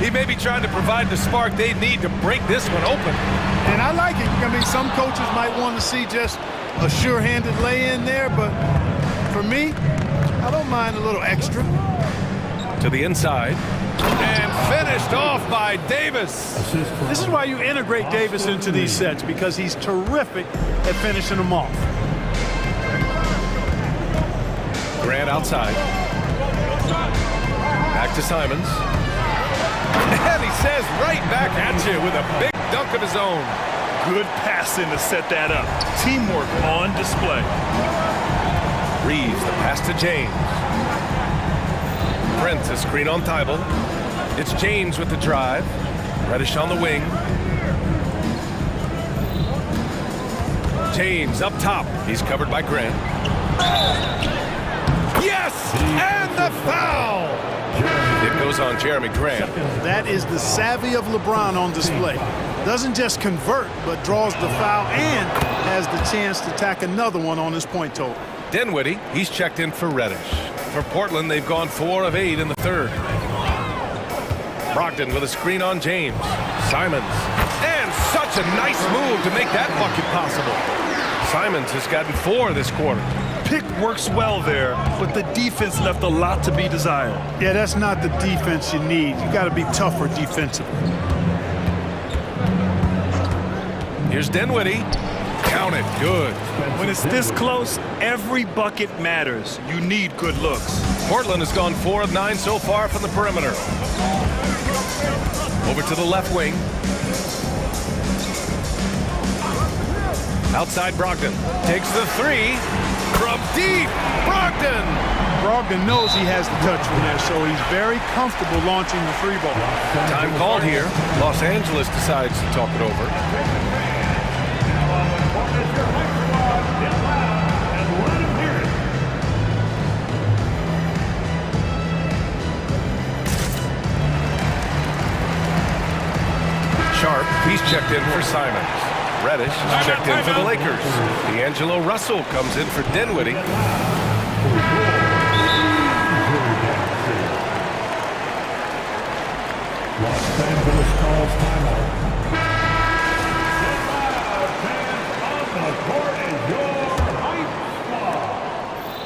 He may be trying to provide the spark they need to break this one open. And I like it. I mean, some coaches might want to see just a sure-handed lay-in there, but for me, I don't mind a little extra. To the inside. And finished off by Davis. This is why you integrate Davis into these sets, because he's terrific at finishing them off. Grant outside. Back to Simons. And he says right back at you with a big dunk of his own. Good passing to set that up. Teamwork on display. Reeves, the pass to James. Prince, a screen on Thibault. It's James with the drive. Reddish on the wing. James up top. He's covered by Grant. Yes! And the foul! It goes on Jeremy Grant. That is the savvy of LeBron on display. Doesn't just convert, but draws the foul and has the chance to tack another one on his point total. Dinwiddie, he's checked in for Reddish. For Portland, they've gone 4 of 8 in the third. Brogdon with a screen on James. Simons. And such a nice move to make that bucket possible. Simons has gotten 4 this quarter. Pick works well there, but the defense left a lot to be desired. Yeah, that's not the defense you need. You got to be tougher defensively. Here's Dinwiddie. Count it. Good. When it's this close, every bucket matters. You need good looks. Portland has gone 4 of 9 so far from the perimeter. Over to the left wing. Outside Brogdon. Takes the 3 from deep. Brogdon! Brogdon knows he has the touch from there, so he's very comfortable launching the 3 ball. Time called here. Los Angeles decides to talk it over. Sharp, he's checked in for Simons. Reddish is checked in for the Lakers. D'Angelo Russell comes in for Dinwiddie. Los Angeles calls timeout.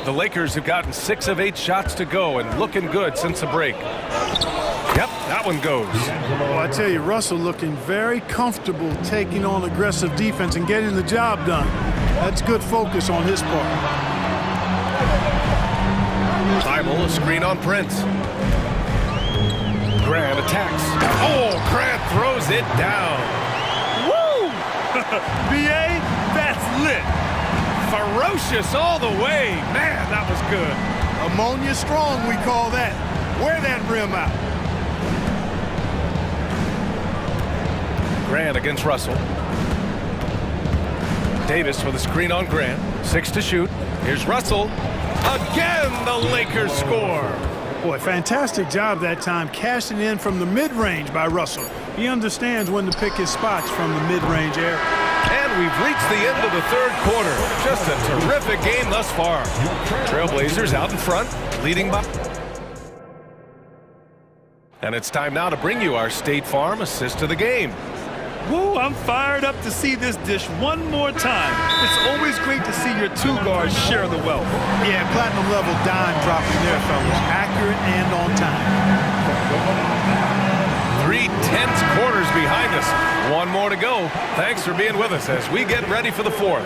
The Lakers have gotten 6 of 8 shots to go and looking good since the break. Yep, that one goes. Well, I tell you, Russell looking very comfortable taking on aggressive defense and getting the job done. That's good focus on his part. Thibault, a screen on Prince. Grant attacks. Oh, Grant throws it down. Woo! BA, that's lit. Ferocious all the way. Man, that was good. Ammonia strong, we call that. Wear that rim out. Grant against Russell. Davis with a screen on Grant. 6 to shoot. Here's Russell. Again, the Lakers score. Boy, fantastic job that time cashing in from the mid-range by Russell. He understands when to pick his spots from the mid-range area. And we've reached the end of the third quarter. Just a terrific game thus far. Trailblazers out in front, leading by. And it's time now to bring you our State Farm assist of the game. Woo, I'm fired up to see this dish one more time. It's always great to see your 2 guards share the wealth. Yeah, platinum level dime dropping there, fellas. Accurate and on time. 3 tense quarters behind us. One more to go. Thanks for being with us as we get ready for the fourth.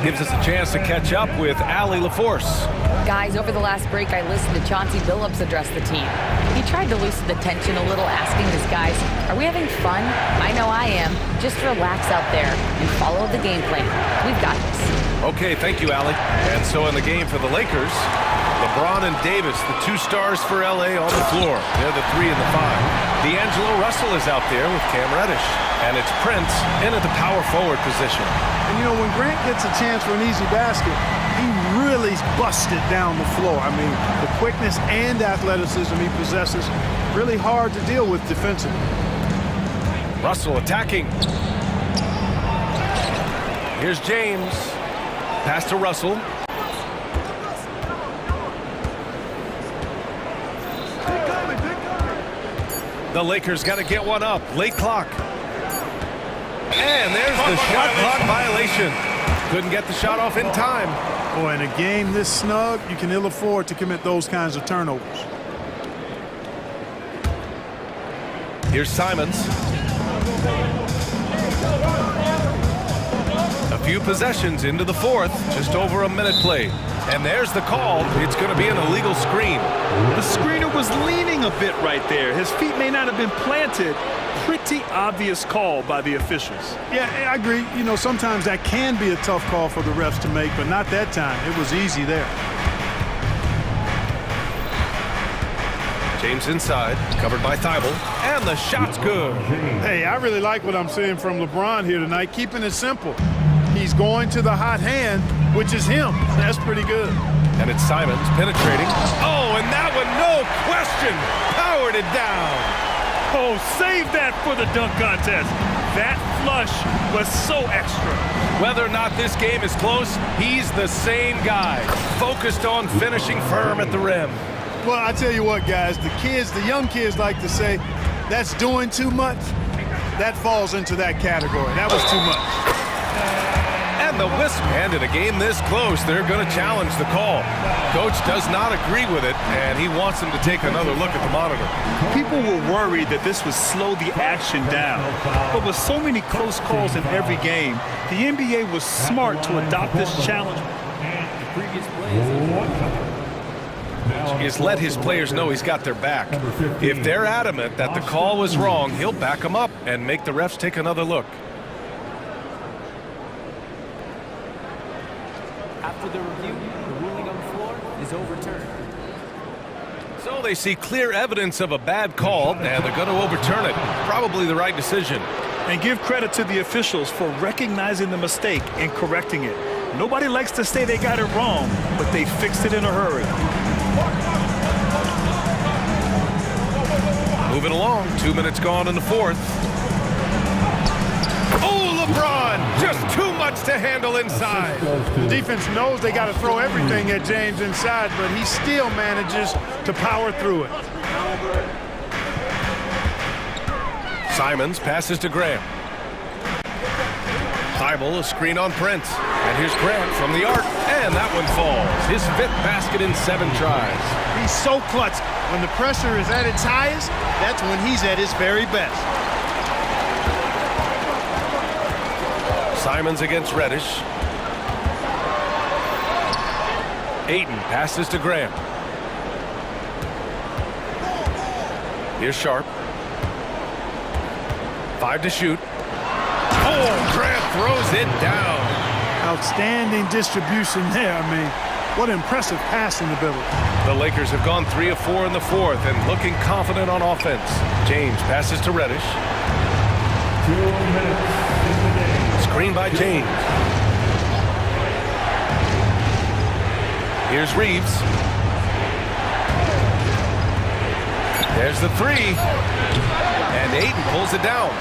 Gives us a chance to catch up with Allie LaForce. Guys, over the last break, I listened to Chauncey Billups address the team. He tried to loosen the tension a little, asking his guys, are we having fun? I know I am. Just relax out there and follow the game plan. We've got this. Okay, thank you, Allie. And so in the game for the Lakers, LeBron and Davis, the two stars for LA on the floor. They're the 3 and the 5. D'Angelo Russell is out there with Cam Reddish. And it's Prince in at the power forward position. And you know, when Grant gets a chance for an easy basket, he really busts it down the floor. I mean, the quickness and athleticism he possesses, really hard to deal with defensively. Russell attacking. Here's James. Pass to Russell. The Lakers got to get one up. Late clock. And there's the shot clock violation. Couldn't get the shot off in time. Boy, in a game this snug, you can ill afford to commit those kinds of turnovers. Here's Simons. A few possessions into the fourth, just over a minute played. And there's the call. It's going to be an illegal screen. The screener was leaning a bit right there. His feet may not have been planted. Pretty obvious call by the officials. Yeah, I agree. You know, sometimes that can be a tough call for the refs to make, but not that time. It was easy there. James inside, covered by Thibault, and the shot's good. Hey, I really like what I'm seeing from LeBron here tonight, keeping it simple. He's going to the hot hand, which is him. That's pretty good. And it's Simons penetrating. Oh, and that one, no question, powered it down. Oh, save that for the dunk contest. That flush was so extra. Whether or not this game is close, he's the same guy, focused on finishing firm at the rim. Well, I tell you what, guys, the young kids like to say, that's doing too much. That falls into that category. That was too much. And the whistle. And in a game this close, they're going to challenge the call. Coach does not agree with it, and he wants them to take another look at the monitor. People were worried that this would slow the action down. But with so many close calls in every game, the NBA was smart to adopt this challenge. The previous play is Is let his players know he's got their back. If they're adamant that the call was wrong, he'll back them up and make the refs take another look. After the review, the ruling on the floor is overturned. So they see clear evidence of a bad call, and they're going to overturn it. Probably the right decision. And give credit to the officials for recognizing the mistake and correcting it. Nobody likes to say they got it wrong, but they fixed it in a hurry. Moving along, 2 minutes gone in the fourth. Oh, LeBron, just too much to handle inside. The defense knows they got to throw everything at James inside, but he still manages to power through it. Simons passes to Graham. Thibault, a screen on Prince. And here's Grant from the arc, and that one falls. His 5th basket in 7 tries. He's so clutch. When the pressure is at its highest, that's when he's at his very best. Simons against Reddish. Ayton passes to Graham. Here's Sharp. 5 to shoot. Oh, Grant throws it down. Outstanding distribution there. I mean, what impressive passing ability. The Lakers have gone 3 of 4 in the fourth and looking confident on offense. James passes to Reddish. 2 minutes in the game. Screen by James. Here's Reeves. There's the 3. And Ayton pulls it down.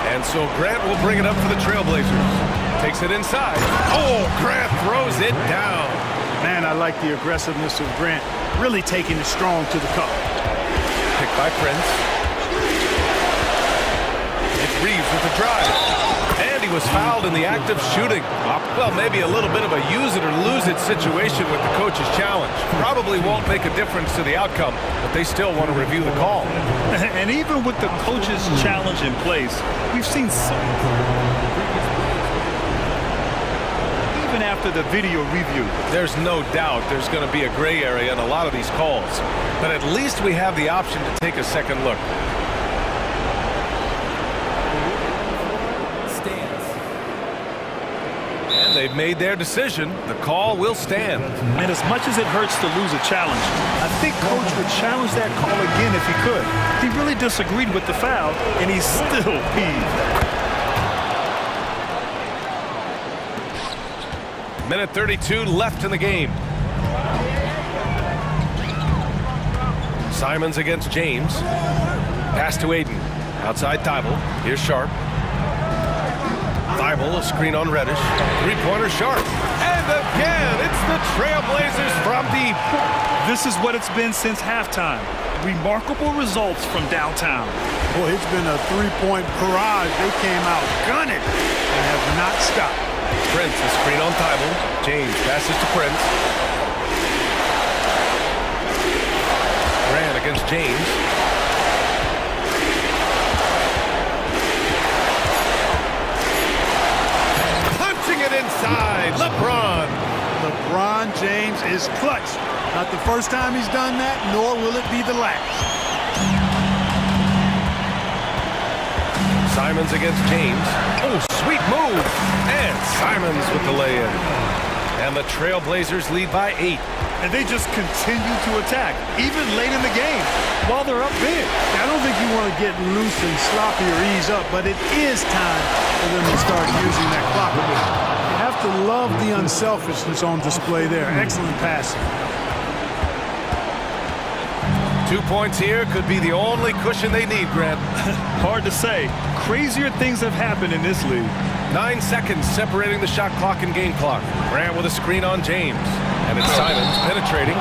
And so Grant will bring it up for the Trailblazers. Takes it inside. Oh, Grant throws it down. Man, I like the aggressiveness of Grant. Really taking it strong to the cup. Picked by Prince. It's Reeves with the drive. And he he was fouled in the act of shooting. Well, maybe a little bit of a use it or lose it situation with the coach's challenge. Probably won't make a difference to the outcome, but they still want to review the call. And even with the coach's challenge in place, we've seen even after the video review. There's no doubt there's going to be a gray area in a lot of these calls, but at least we have the option to take a second look. And they've made their decision. The call will stand. And as much as it hurts to lose a challenge, I think Coach would challenge that call again if he could. He really disagreed with the foul, and he's still peeved. Minute 32 left in the game. Simons against James. Pass to Aiden. Outside Thibault. Here's Sharp. Thibault, a screen on Reddish. Three-pointer Sharp. And again, it's the Trailblazers from deep. This is what it's been since halftime. Remarkable results from downtown. Boy, it's been a three-point barrage. They came out gunning and have not stopped. Prince, a screen on Thibault. James passes to Prince. Grant against James. Punching it inside, LeBron. LeBron James is clutch. Not the first time he's done that, nor will it be the last. Simons against James. Oh, sweet move. And Simons with the lay-in. And the Trailblazers lead by 8. And they just continue to attack, even late in the game, while they're up big. I don't think you want to get loose and sloppy or ease up, but it is time for them to start using that clock a bit. You have to love the unselfishness on display there. Excellent passing. 2 points here could be the only cushion they need, Grant. Hard to say. Crazier things have happened in this league. 9 seconds separating the shot clock and game clock. Grant with a screen on James. And it's Simons penetrating.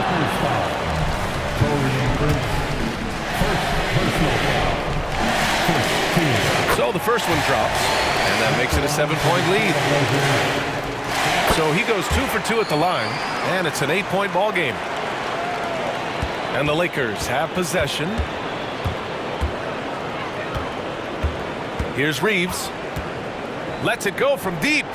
So the first one drops, and that makes it a 7-point lead. So he goes 2 for 2 at the line, and it's an 8-point ball game. And the Lakers have possession. Here's Reeves. Lets it go from deep.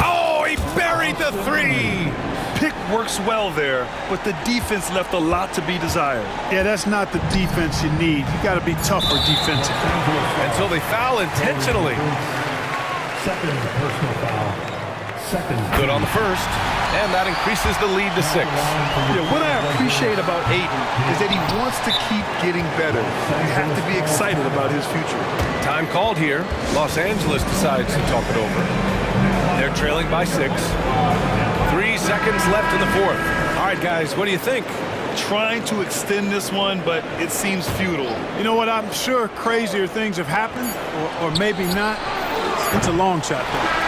Oh, he buried the three. Pick works well there, but the defense left a lot to be desired. Yeah, that's not the defense you need. You got to be tougher defensively. And so they foul intentionally. Second personal foul. Good on the first, and that increases the lead to 6. Yeah, what I appreciate about Aiden is that he wants to keep getting better. You have to be excited about his future. Time called here. Los Angeles decides to talk it over. They're trailing by 6. 3 seconds left in the fourth. All right, guys, what do you think? Trying to extend this one, but it seems futile. You know what? I'm sure crazier things have happened, or maybe not. It's a long shot, though.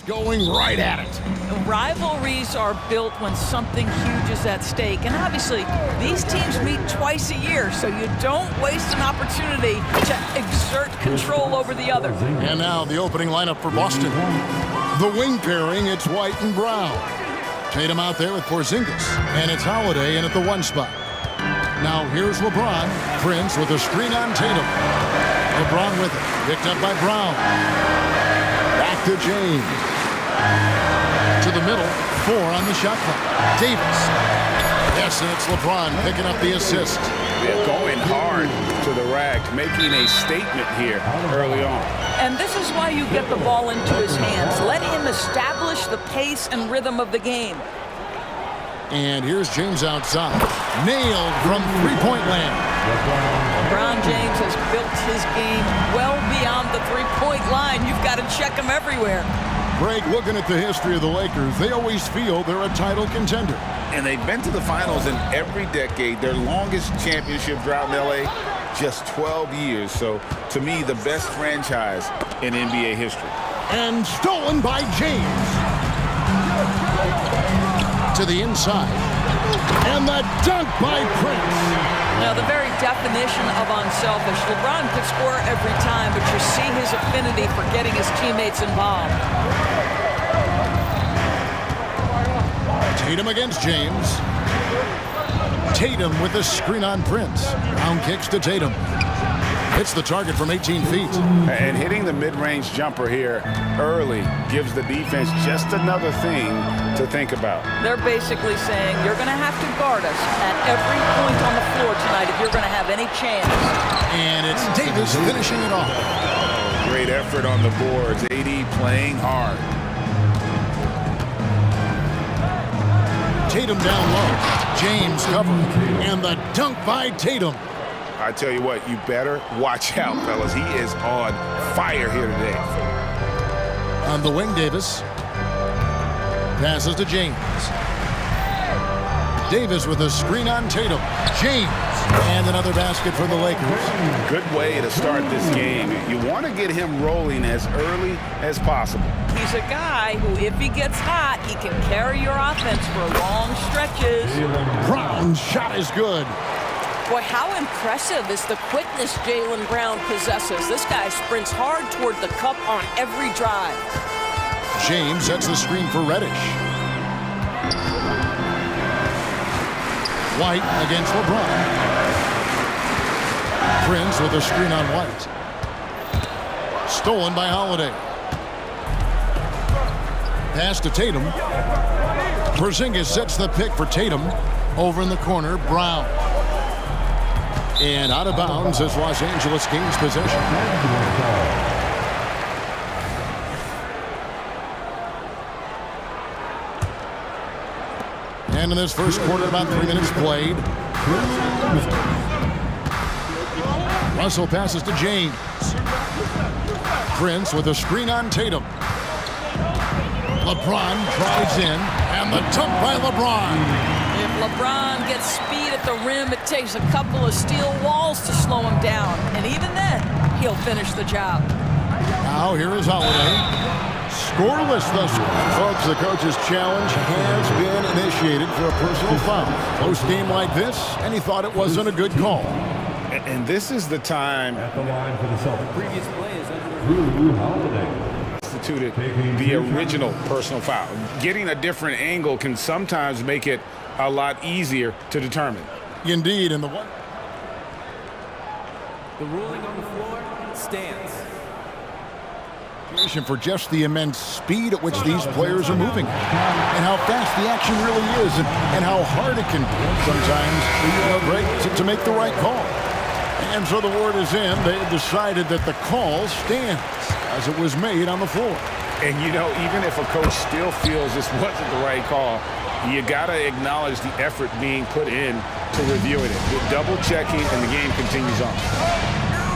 Going right at it. Rivalries are built when something huge is at stake. And obviously, these teams meet twice a year, so you don't waste an opportunity to exert control over the other. And now the opening lineup for Boston. The wing pairing, it's White and Brown. Tatum out there with Porzingis. And it's Holiday in at the 1 spot. Now here's LeBron. Prince with a screen on Tatum. LeBron with it. Picked up by Brown. Back to James. To the middle. 4 on the shot clock. Davis. Yes, and it's LeBron picking up the assist. They're going hard to the rack, making a statement here early on. And this is why you get the ball into his hands. Let him establish the pace and rhythm of the game. And here's James outside. Nailed from three-point land. LeBron James has built his game well beyond the three-point line. You've got to check him everywhere. Greg, looking at the history of the Lakers, they always feel they're a title contender. And they've been to the finals in every decade. Their longest championship drought in LA, just 12 years. So, to me, the best franchise in NBA history. And stolen by James. To the inside. And the dunk by Prince. Now, the very definition of unselfish. LeBron could score every time, but you see his affinity for getting his teammates involved. Tatum against James. Tatum with a screen on Prince. Brown kicks to Tatum. Hits the target from 18 feet. And hitting the mid-range jumper here early gives the defense just another thing to think about. They're basically saying you're going to have to guard us at every point on the floor tonight if you're going to have any chance. And it's Davis finishing it off. Great effort on the boards. AD playing hard. Tatum down low. James covering. And the dunk by Tatum. I tell you what, you better watch out, fellas. He is on fire here today. On the wing, Davis. Passes to James. Davis with a screen on Tatum. James. And another basket for the Lakers. Good way to start this game. You want to get him rolling as early as possible. He's a guy who, if he gets hot, he can carry your offense for long stretches. Brown's shot is good. Boy, how impressive is the quickness Jaylen Brown possesses. This guy sprints hard toward the cup on every drive. James sets the screen for Reddish. White against LeBron. Prince with a screen on White. Stolen by Holiday. Pass to Tatum. Porzingis sets the pick for Tatum. Over in the corner, Brown. And out of bounds as Los Angeles gains possession. And in this first quarter, about 3 minutes played. Russell passes to James. Prince with a screen on Tatum. LeBron drives in, and the dunk by LeBron. If LeBron gets speed at the rim, it takes a couple of steel walls to slow him down. And even then, he'll finish the job. Now here is Holiday. Scoreless thus far. Folks, the coach's challenge has been initiated for a personal foul. Close game like this, and he thought it wasn't a good call. And this is the time. At the line for the Celtics. Previous play is under Drew Holiday. Instituted the original personal foul. Getting a different angle can sometimes make it a lot easier to determine. Indeed, and the one. The ruling on the floor stands. For just the immense speed at which these players are moving and how fast the action really is and how hard it can be sometimes, Greg, to make the right call. And so the word is in. They have decided that the call stands as it was made on the floor. And, even if a coach still feels this wasn't the right call, you got to acknowledge the effort being put in to reviewing it. With double checking, and the game continues on.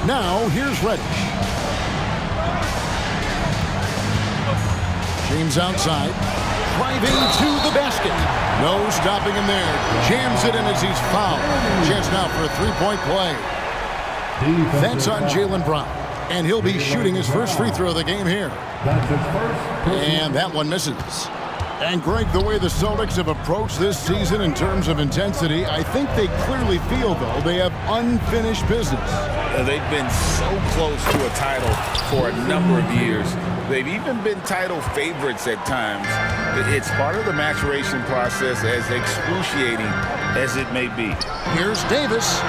Now, here's Reddish. James outside, driving to the basket. No stopping him there. Jams it in as he's fouled. Chance now for a three-point play. That's on Jaylen Brown. And he'll be shooting his first free throw of the game here. That's his first. And that one misses. And Greg, the way the Celtics have approached this season in terms of intensity, I think they clearly feel, though, they have unfinished business. They've been so close to a title for a number of years. They've even been title favorites at times. It's part of the maturation process, as excruciating as it may be. Here's Davis.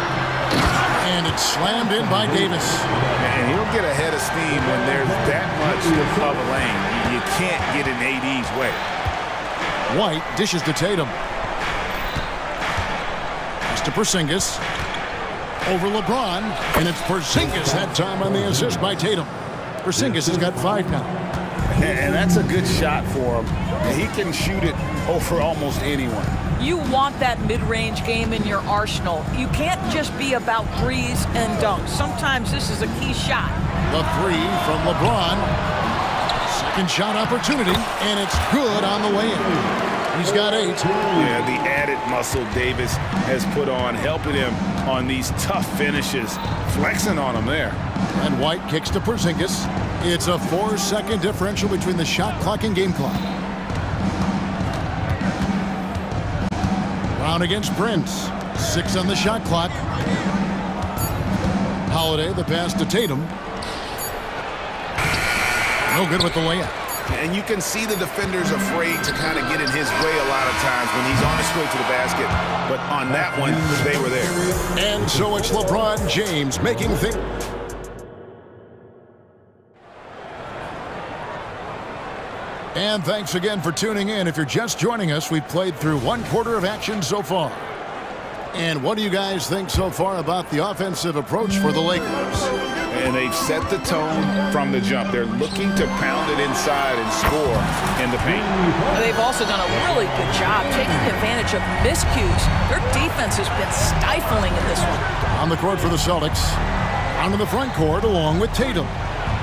And it's slammed in by Davis. And he'll get ahead of steam when there's that much of a lane. You can't get in AD's way. White dishes to Tatum. Pass to Porzingis. Over LeBron. And it's Porzingis that time on the assist by Tatum. Porzingis has got 5 now. And that's a good shot for him. He can shoot it over almost anyone. You want that mid-range game in your arsenal. You can't just be about threes and dunks. Sometimes this is a key shot. The 3 from LeBron. Second shot opportunity, and it's good on the way in. He's got 8. Yeah, the added muscle Davis has put on, helping him on these tough finishes, flexing on him there. And White kicks to Porzingis. It's a 4-second differential between the shot clock and game clock. Brown against Prince. 6 on the shot clock. Holiday, the pass to Tatum. No good with the layup. And you can see the defender's afraid to kind of get in his way a lot of times when he's on his way to the basket. But on that one, they were there. And so it's LeBron James making things. And thanks again for tuning in. If you're just joining us, we've played through 1 quarter of action so far. And what do you guys think so far about the offensive approach for the Lakers? And they've set the tone from the jump. They're looking to pound it inside and score in the paint. They've also done a really good job taking advantage of miscues. Their defense has been stifling in this one. On the court for the Celtics. Onto the front court along with Tatum.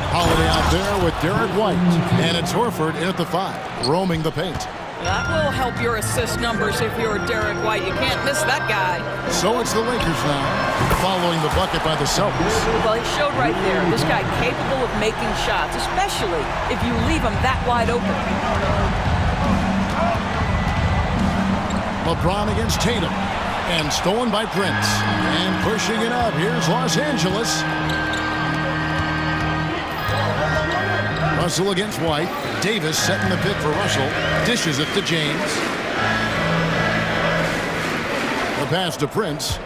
Holiday out there with Derek White. And it's Horford in at the 5, roaming the paint. That will help your assist numbers if you're Derek White. You can't miss that guy. So it's the Lakers now, following the bucket by the Celtics. Well, he showed right there. This guy capable of making shots, especially if you leave him that wide open. LeBron against Tatum. And stolen by Prince. And pushing it up. Here's Los Angeles. Russell against White. Davis setting the pick for Russell. Dishes it to James. The pass to Prince.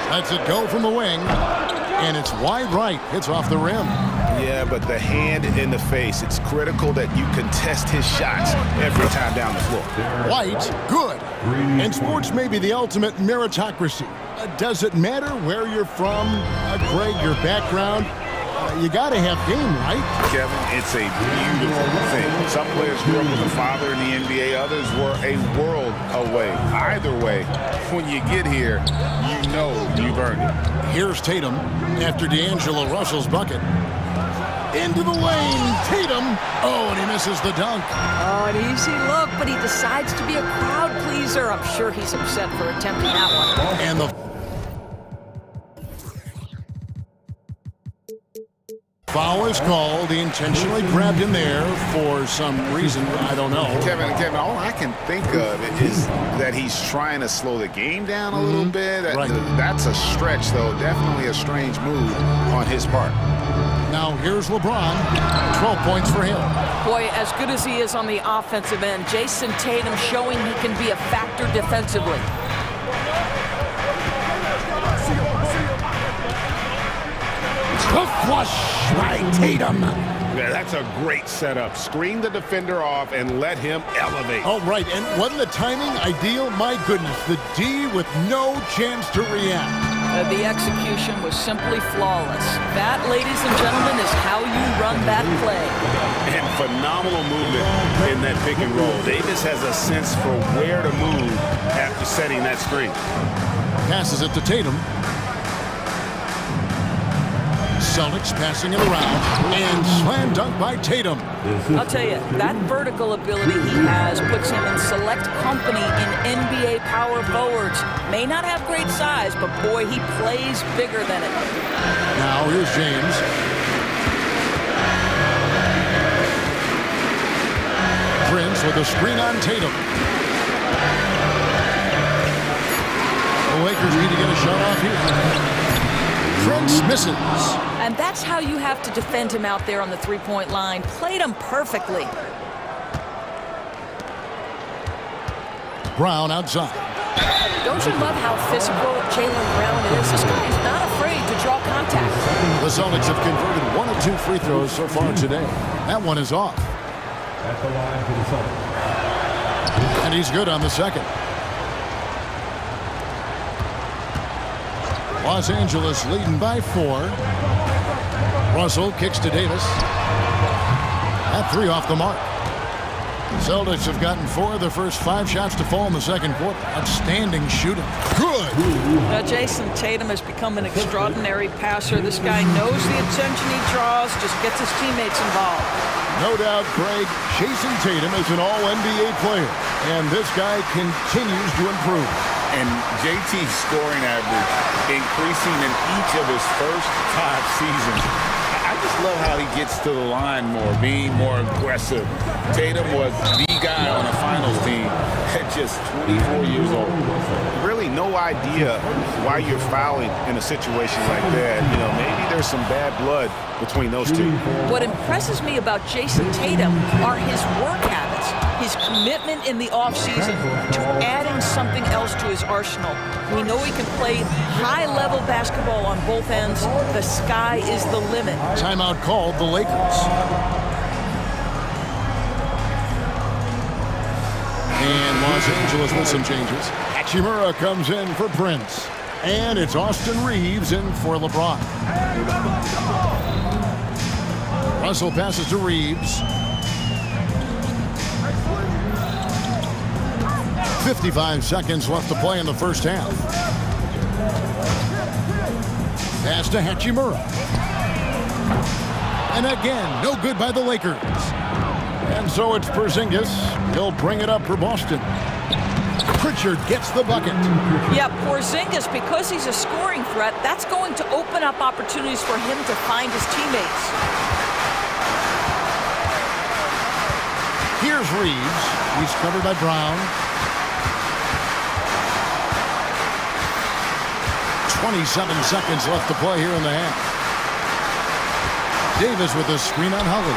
Lets it go from the wing. And it's wide right. It's off the rim. Yeah, but the hand in the face. It's critical that you contest his shots every time down the floor. White, good. And sports may be the ultimate meritocracy. Does it matter where you're from, Greg, your background? You got to have game, right? Kevin, it's a beautiful thing. Some players grew up with a father in the NBA. Others were a world away. Either way, when you get here, you know you've earned it. Here's Tatum after D'Angelo Russell's bucket. Into the lane, Tatum. Oh, and he misses the dunk. Oh, an easy look, but he decides to be a crowd pleaser. I'm sure he's upset for attempting that one. And the foul is called. He intentionally grabbed him there for some reason. I don't know. Kevin, all I can think of is that he's trying to slow the game down a little bit. Right. That's a stretch, though. Definitely a strange move on his part. Now here's LeBron. 12 points for him. Boy, as good as he is on the offensive end, Jason Tatum showing he can be a factor defensively. The flush by Tatum. Yeah, that's a great setup. Screen the defender off and let him elevate. Oh, right. And wasn't the timing ideal? My goodness, the D with no chance to react. The execution was simply flawless. That, ladies and gentlemen, is how you run that play. And phenomenal movement in that pick and roll. Davis has a sense for where to move after setting that screen. Passes it to Tatum. Celtics passing it around, and slam dunk by Tatum. I'll tell you, that vertical ability he has puts him in select company in NBA power forwards. May not have great size, but boy, he plays bigger than it. Now here's James. Prince with a screen on Tatum. The Lakers need to get a shot off here. Prince misses. And that's how you have to defend him out there on the three-point line. Played him perfectly. Brown outside. Don't you love how physical Jaylen Brown is? This guy is not afraid to draw contact. The Celtics have converted 1 of 2 free throws so far today. That one is off. At the line for the Celtics. And he's good on the second. Los Angeles leading by 4. Russell kicks to Davis. That 3 off the mark. Celtics have gotten 4 of their first 5 shots to fall in the second quarter. Outstanding shooting. Good. Now, Jason Tatum has become an extraordinary passer. This guy knows the attention he draws, just gets his teammates involved. No doubt, Craig, Jason Tatum is an all-NBA player, and this guy continues to improve. And JT's scoring average increasing in each of his first 5 seasons. I just love how he gets to the line more, being more aggressive. Tatum was the guy on the finals team at just 24 years old. Really no idea why you're fouling in a situation like that. You know, maybe there's some bad blood between those two. What impresses me about Jason Tatum are his work habits, his commitment in the offseason to adding something else to his arsenal. We know he can play high-level basketball on both ends. The sky is the limit. Timeout called the Lakers. And Los Angeles with some changes. Hachimura comes in for Prince. And it's Austin Reeves in for LeBron. Russell passes to Reeves. 55 seconds left to play in the first half. Pass to Hachimura. And again, no good by the Lakers. And so it's Porzingis. He'll bring it up for Boston. Pritchard gets the bucket. Yeah, Porzingis, because he's a scoring threat, that's going to open up opportunities for him to find his teammates. Here's Reeves. He's covered by Brown. 27 seconds left to play here in the half. Davis with a screen on Holly.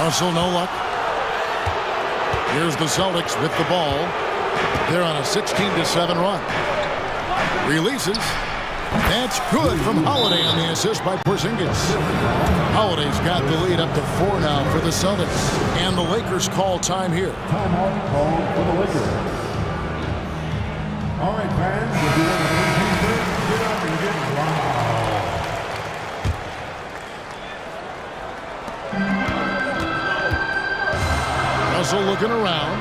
Russell, no luck. Here's the Celtics with the ball. They're on a 16-7 run. Releases. That's good from Holiday on the assist by Porzingis. Holiday's got the lead up to 4 now for the Celtics. And the Lakers call time here. Timeout called for the Lakers. All right, fans, if you want to get up and get loud. Russell looking around.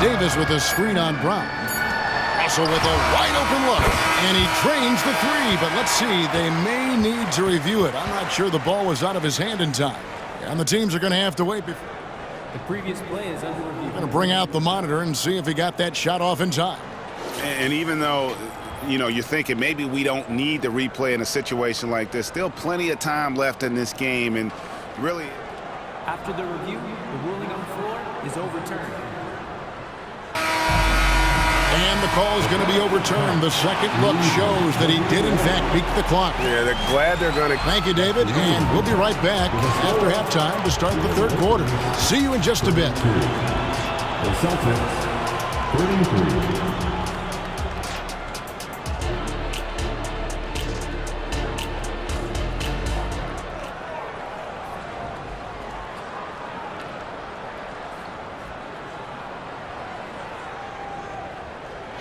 Davis with a screen on Brown. Russell with a wide open look. And he drains the 3, but let's see. They may need to review it. I'm not sure the ball was out of his hand in time. And the teams are going to have to wait before. The previous play is under review. Going to bring out the monitor and see if he got that shot off in time. And even though, you know, you're thinking maybe we don't need the replay in a situation like this, still plenty of time left in this game. And really, after the review, the ruling on the floor is overturned. And the call is going to be overturned. The second look shows that he did, in fact, beat the clock. Yeah, they're glad they're going to. Thank you, David. And we'll be right back after halftime to start the third quarter. See you in just a bit. The Celtics, 33.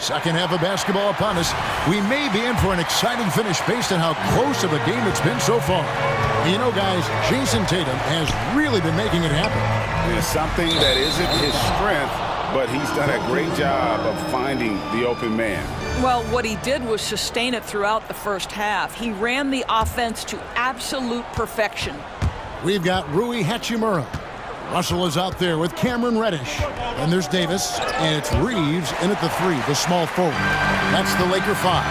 Second half of basketball upon us. We may be in for an exciting finish based on how close of a game it's been so far. You know, guys, Jason Tatum has really been making it happen. It's something that isn't his strength, but he's done a great job of finding the open man. Well, what he did was sustain it throughout the first half. He ran the offense to absolute perfection. We've got Rui Hachimura. Russell is out there with Cameron Reddish. And there's Davis, and it's Reeves in at the 3, the small forward. That's the Laker 5.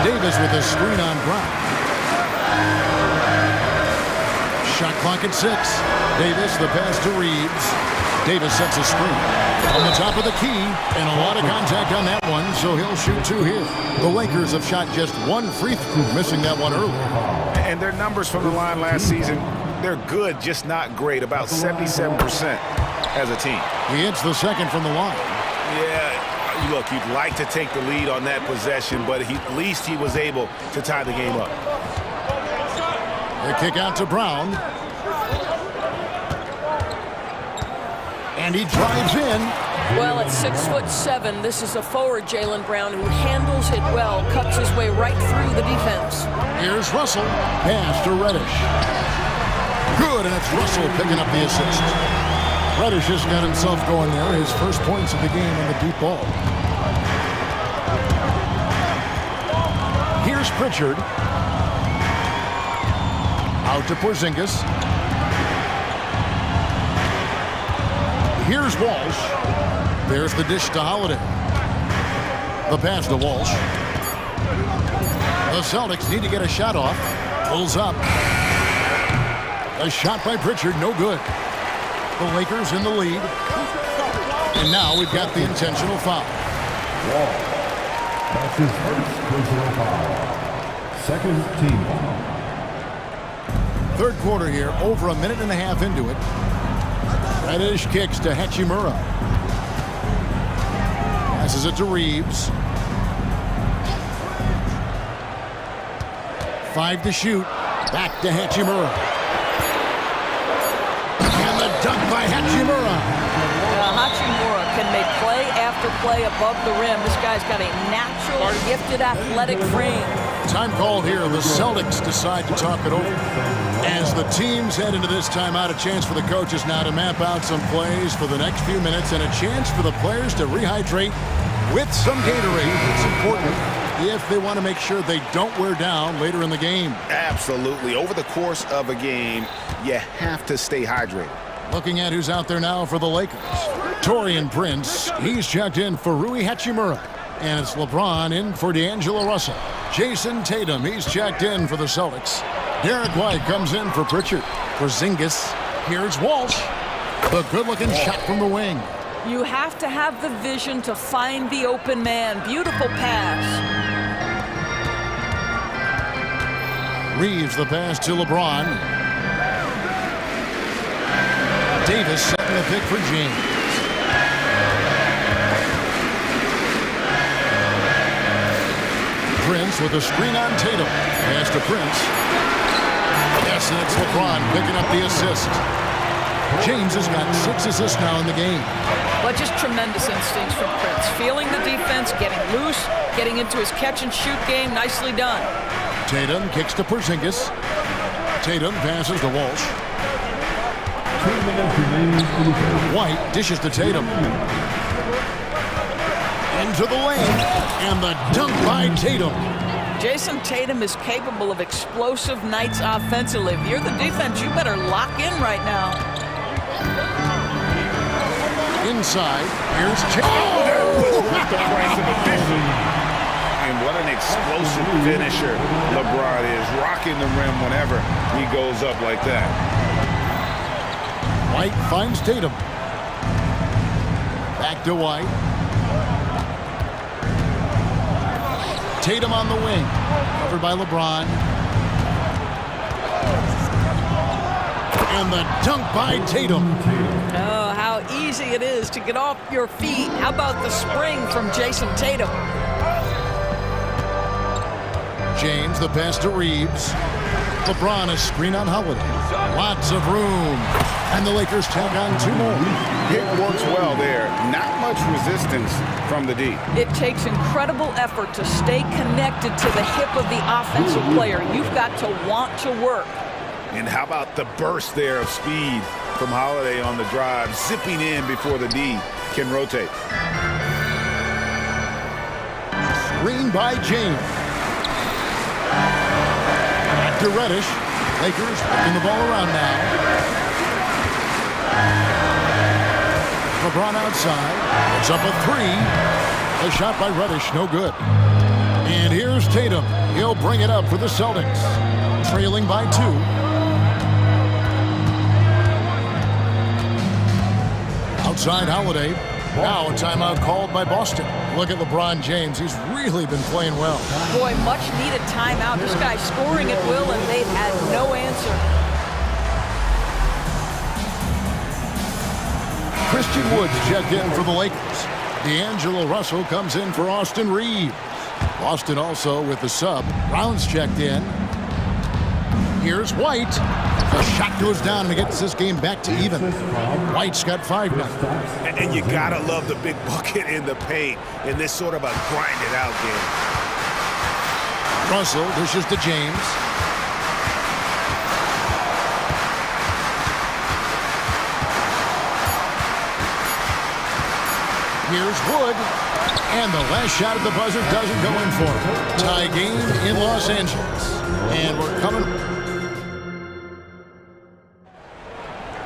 Davis with a screen on Brown. Shot clock at 6. Davis, the pass to Reeves. Davis sets a screen on the top of the key, and a lot of contact on that one, so he'll shoot 2 here. The Lakers have shot just 1 free throw, missing that one early. And their numbers from the line last season, they're good, just not great, about 77% as a team. He hits the second from the line. Yeah, look, you'd like to take the lead on that possession, but at least he was able to tie the game up. The kick out to Brown. And he drives in. Well, at 6'7", this is a forward, Jaylen Brown, who handles it well, cuts his way right through the defense. Here's Russell. Pass to Reddish. Good, and it's Russell picking up the assist. Reddish has got himself going there. His first points of the game on the deep ball. Here's Pritchard. Out to Porzingis. Here's Walsh. There's the dish to Holiday. The pass to Walsh. The Celtics need to get a shot off. Pulls up. A shot by Pritchard, no good. The Lakers in the lead. And now we've got the intentional foul. That's his first personal foul. Second team foul. Third quarter here, over a minute and a half into it. Reddish kicks to Hachimura. Passes it to Reeves. 5 to shoot. Back to Hachimura. And the dunk by Hachimura. Hachimura can make play after play above the rim. This guy's got a natural, gifted athletic frame. Time called here. The Celtics decide to talk it over. As the teams head into this timeout, a chance for the coaches now to map out some plays for the next few minutes and a chance for the players to rehydrate with some Gatorade. It's important if they want to make sure they don't wear down later in the game. Absolutely. Over the course of a game, you have to stay hydrated. Looking at who's out there now for the Lakers. Taurean Prince, he's checked in for Rui Hachimura. And it's LeBron in for D'Angelo Russell. Jason Tatum, he's checked in for the Celtics. Derek White comes in for Pritchard. Porzingis, here's Walsh. The good-looking shot from the wing. You have to have the vision to find the open man. Beautiful pass. Reeves the pass to LeBron. Davis setting the pick for James. Prince with a screen on Tatum. Pass to Prince. Yes, and it's LeBron picking up the assist. James has got 6 assists now in the game. But just tremendous instincts from Prince. Feeling the defense, getting loose, getting into his catch-and-shoot game. Nicely done. Tatum kicks to Porzingis. Tatum passes to Walsh. 2 minutes remaining in the game. White dishes to Tatum. Into the lane. And the dunk by Tatum. Jason Tatum is capable of explosive nights offensively. If you're the defense, you better lock in right now. Inside, here's the price of admission. And what an explosive finisher LeBron is, rocking the rim whenever he goes up like that. White finds Tatum. Back to White. Tatum on the wing, covered by LeBron. And the dunk by Tatum. Oh, how easy it is to get off your feet. How about the spring from Jason Tatum? James, the pass to Reeves. LeBron, a screen on Holiday. Lots of room. And the Lakers take on 2 more. It works well there. Not much resistance from the D. It takes incredible effort to stay connected to the hip of the offensive player. You've got to want to work. And how about the burst there of speed from Holiday on the drive, zipping in before the D can rotate. Screen by James. Back to Reddish. Lakers working the ball around now. LeBron outside. It's up a three. A shot by Reddish, no good. And here's Tatum. He'll bring it up for the Celtics. Trailing by 2. Outside Holiday. Now a timeout called by Boston. Look at LeBron James. He's really been playing well. Boy, much needed timeout. This guy's scoring at will, and they've had no answer. Christian Woods checked in for the Lakers. D'Angelo Russell comes in for Austin Reeves. Boston also with the sub. Brown's checked in. Here's White. The shot goes down and gets this game back to even. White's got 5 now. And you gotta love the big bucket in the paint in this sort of a grinded out game. Russell dishes to James. Here's Wood. And the last shot at the buzzer doesn't go in for him. Tie game in Los Angeles. And we're coming.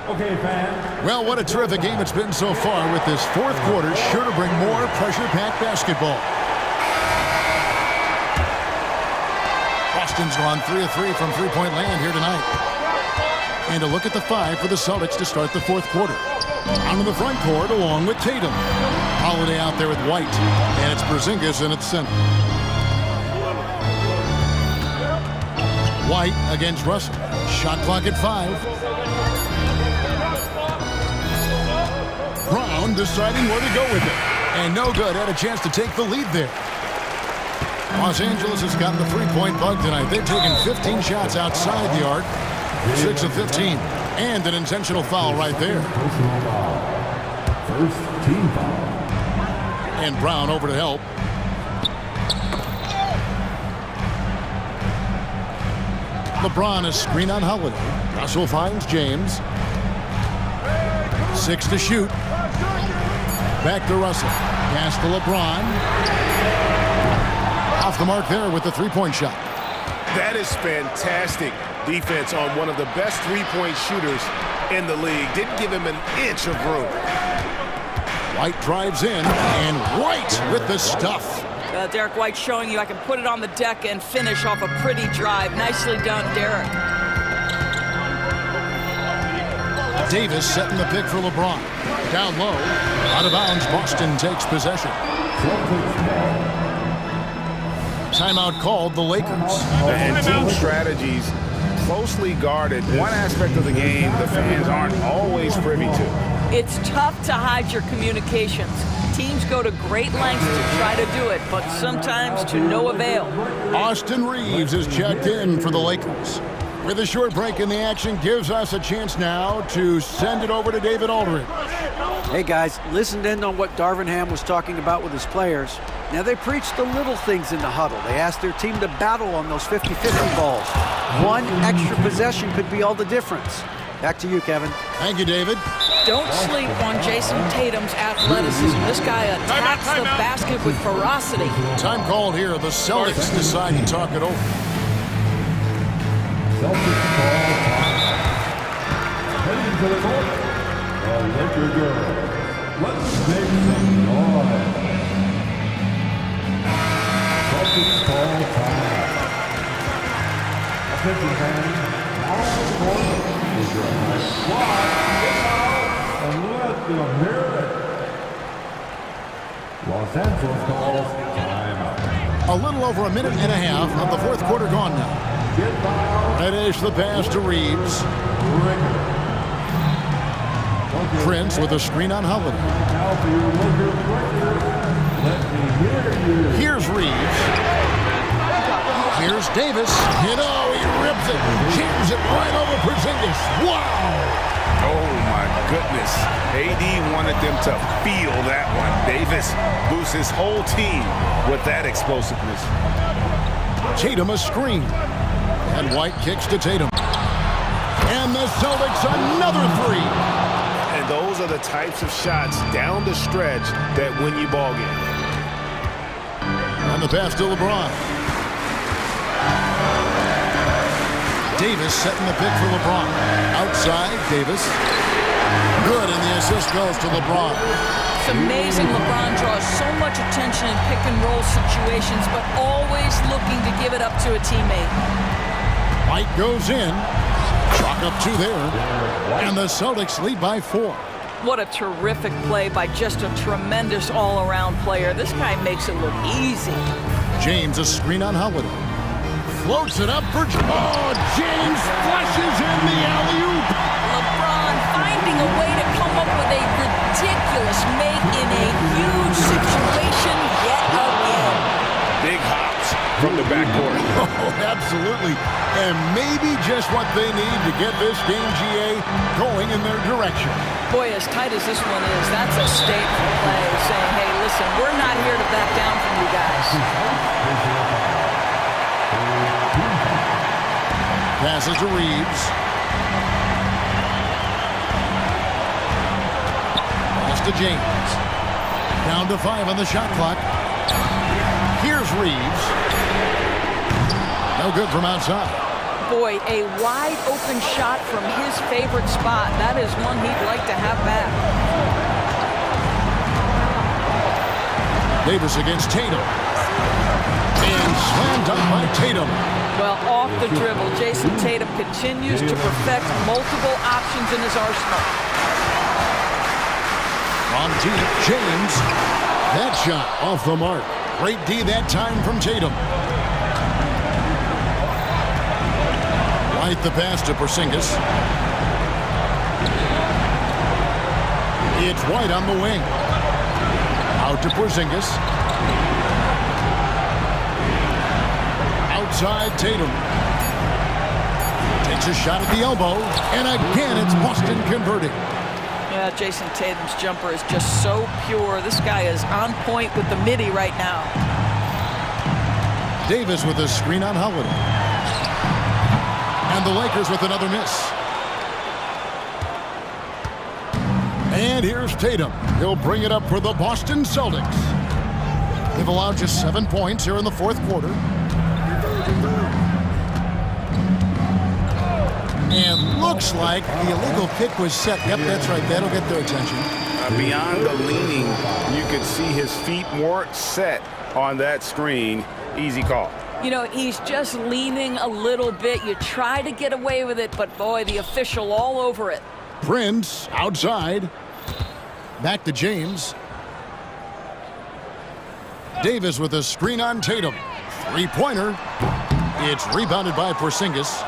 Okay, fans. Well, what a terrific game it's been so far, with this fourth quarter sure to bring more pressure-packed basketball. Boston's gone 3 of 3 from three-point land here tonight. And a look at the 5 for the Celtics to start the fourth quarter. Out in the front court along with Tatum. Holiday out there with White. And it's Porzingis in its center. White against Russell. Shot clock at 5. Brown deciding where to go with it. And no good. Had a chance to take the lead there. Los Angeles has gotten the three-point bug tonight. They've taken 15 shots outside the arc. 6 of 15. And an intentional foul right there. First team foul. And Brown over to help. LeBron is screen on Holiday. Russell finds James. 6 to shoot. Back to Russell. Pass to LeBron. Off the mark there with the three-point shot. That is fantastic defense on one of the best three-point shooters in the league. Didn't give him an inch of room. White drives in, and White with the stuff. Derek White showing you I can put it on the deck and finish off a pretty drive. Nicely done, Derek. Davis setting the pick for LeBron. Down low, out of bounds, Boston takes possession. Timeout called the Lakers. And team strategies closely guarded. One aspect of the game the fans aren't always privy to. It's tough to hide your communications. Teams go to great lengths to try to do it, but sometimes to no avail. Austin Reeves is checked in for the Lakers. With a short break in the action, gives us a chance now to send it over to David Aldridge. Hey guys, listened in on what Darvingham was talking about with his players. Now they preached the little things in the huddle. They asked their team to battle on those 50-50 balls. One extra possession could be all the difference. Back to you, Kevin. Thank you, David. Don't sleep on Jason Tatum's athleticism. This guy attacks the basket with ferocity. Time called here. The Celtics decide to talk it over. Celtics ball time. Heading to the court. The Laker girls. Let's make some noise. Celtics ball time. Attention fans. Now on the court is your high squad. And let them hear it. Los Angeles calls timeout. A little over a minute and a half of the fourth quarter gone now. Reddish the pass to Reeves. Prince with a screen on Holiday. Here's Reeves. Here's Davis. You know, he rips it. Jams it right over Porzingis. Wow! Oh, my goodness. AD wanted them to feel that one. Davis boosts his whole team with that explosiveness. Tatum a screen. And White kicks to Tatum. And the Celtics another three. And those are the types of shots down the stretch that win you ball games. And the pass to LeBron. Davis setting the pick for LeBron. Outside, Davis. Good, and the assist goes to LeBron. It's amazing LeBron draws so much attention in pick-and-roll situations, but always looking to give it up to a teammate. White goes in. Chalk up 2 there. And the Celtics lead by 4. What a terrific play by just a tremendous all-around player. This guy makes it look easy. James, a screen on Holiday. Floats it up for... Oh, James flushes in the alley-oop. LeBron finding a way to come up with a ridiculous make in a huge situation yet again. Big hops from the backcourt. Oh, absolutely. And maybe just what they need to get this game, GA, going in their direction. Boy, as tight as this one is, that's a statement play saying, hey, listen, we're not here to back down from you guys. Passes to Reeves. Pass to James. Down to 5 on the shot clock. Here's Reeves. No good from outside. Boy, a wide open shot from his favorite spot. That is one he'd like to have back. Davis against Tatum. And slammed up by Tatum. Well, off the dribble, Jason Tatum continues to perfect multiple options in his arsenal. On deep, James. That shot off the mark. Great D that time from Tatum. White the pass to Porzingis. It's White on the wing. Out to Porzingis. Outside Tatum. Takes a shot at the elbow. And again, it's Boston converting. Yeah, Jason Tatum's jumper is just so pure. This guy is on point with the midi right now. Davis with a screen on Holiday. And the Lakers with another miss. And here's Tatum. He'll bring it up for the Boston Celtics. They've allowed just 7 points here in the fourth quarter. And looks like the illegal kick was set. Yep, that's right. That'll get their attention. Beyond the leaning, you could see his feet weren't set on that screen. Easy call. You know, he's just leaning a little bit. You try to get away with it, but boy, the official all over it. Prince outside. Back to James. Davis with a screen on Tatum. Three-pointer. It's rebounded by Porzingis.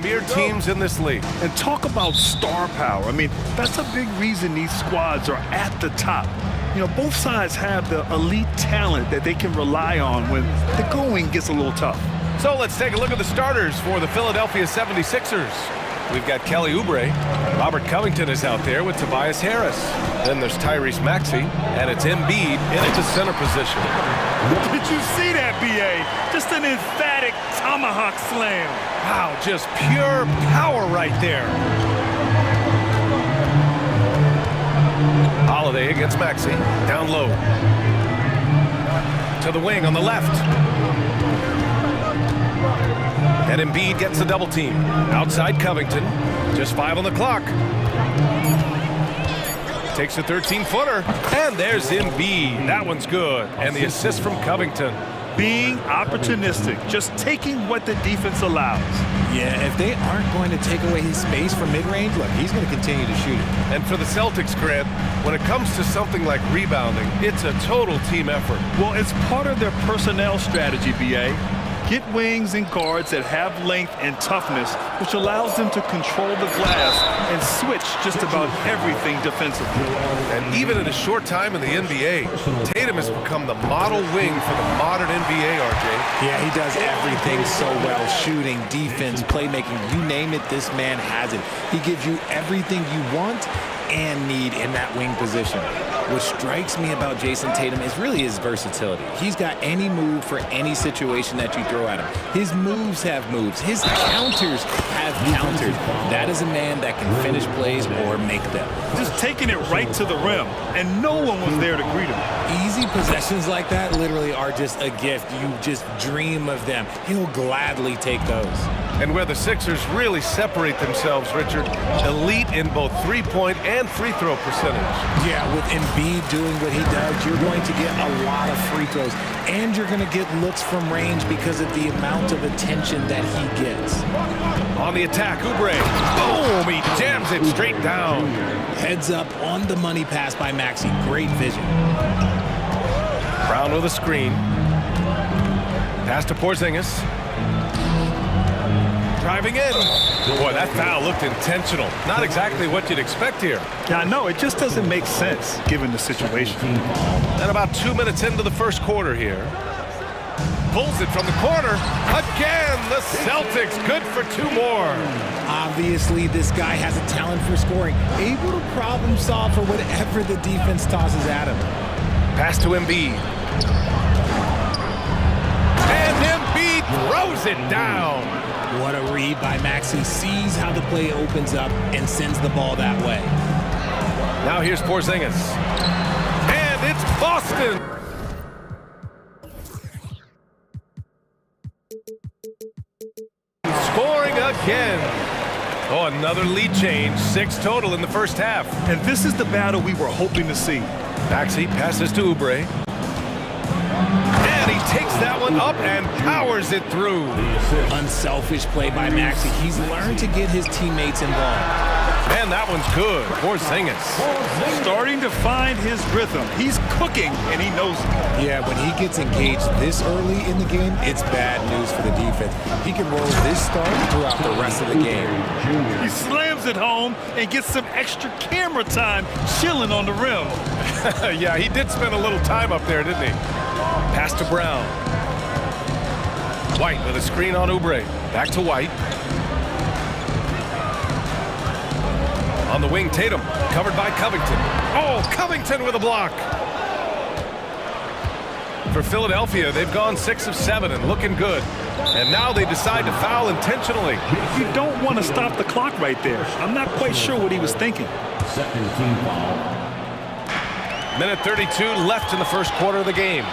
premier teams in this league. And talk about star power. I mean, that's a big reason these squads are at the top. You know, both sides have the elite talent that they can rely on when the going gets a little tough. So let's take a look at the starters for the Philadelphia 76ers. We've got Kelly Oubre. Robert Covington is out there with Tobias Harris. Then there's Tyrese Maxey, and it's Embiid in at the center position. Did you see that, B.A.? Just an emphatic tomahawk slam. Wow, just pure power right there. Holiday against Maxey, down low. To the wing on the left. And Embiid gets the double team. Outside Covington, just 5 on the clock. Takes a 13-footer, and there's Embiid. That one's good, and the assist from Covington. Being opportunistic, just taking what the defense allows. Yeah, if they aren't going to take away his space from mid-range, look, he's going to continue to shoot it. And for the Celtics, Grant, when it comes to something like rebounding, it's a total team effort. Well, it's part of their personnel strategy, B.A. Get wings and guards that have length and toughness, which allows them to control the glass and switch just about everything defensively. And even in a short time in the NBA, Tatum has become the model wing for the modern NBA, RJ. Yeah, he does everything so well. Shooting, defense, playmaking, you name it, this man has it. He gives you everything you want and need in that wing position. What strikes me about Jason Tatum is really his versatility. He's got any move for any situation that you throw at him. His moves have moves. His counters have counters. That is a man that can finish plays or make them. Just taking it right to the rim, and no one was there to greet him. Easy possessions like that literally are just a gift. You just dream of them. He'll gladly take those. And where the Sixers really separate themselves, Richard, elite in both three-point and free-throw percentage. Yeah, with Embiid doing what he does, you're going to get a lot of free throws. And you're going to get looks from range because of the amount of attention that he gets. On the attack, Oubre. Boom! He jams it straight down. Heads up on the money pass by Maxey. Great vision. Brown with a screen. Pass to Porzingis. Driving in. Boy, that foul looked intentional. Not exactly what you'd expect here. Yeah, no, it just doesn't make sense given the situation. And about 2 minutes into the first quarter here. Pulls it from the corner. Again, the Celtics good for 2 more. Obviously, this guy has a talent for scoring. Able to problem solve for whatever the defense tosses at him. Pass to Embiid. And Embiid throws it down. What a read by Maxey. Sees how the play opens up and sends the ball that way. Now here's Porzingis. And it's Boston. Scoring again. Oh, another lead change. 6 total in the first half. And this is the battle we were hoping to see. Maxey passes to Oubre. And he takes that one up and powers it through. Unselfish play by Maxey. He's learned to get his teammates involved. And that one's good. Porzingis. Starting to find his rhythm. He's cooking, and he knows it. Yeah, when he gets engaged this early in the game, it's bad news for the defense. He can roll this start throughout the rest of the game. He slams it home and gets some extra camera time chilling on the rim. Yeah, he did spend a little time up there, didn't he? Pass to Brown. White with a screen on Oubre. Back to White. On the wing, Tatum, covered by Covington. Oh, Covington with a block. For Philadelphia, they've gone 6 of 7 and looking good. And now they decide to foul intentionally. You don't want to stop the clock right there. I'm not quite sure what he was thinking. Second team foul. Minute 32 left in the first quarter of the game.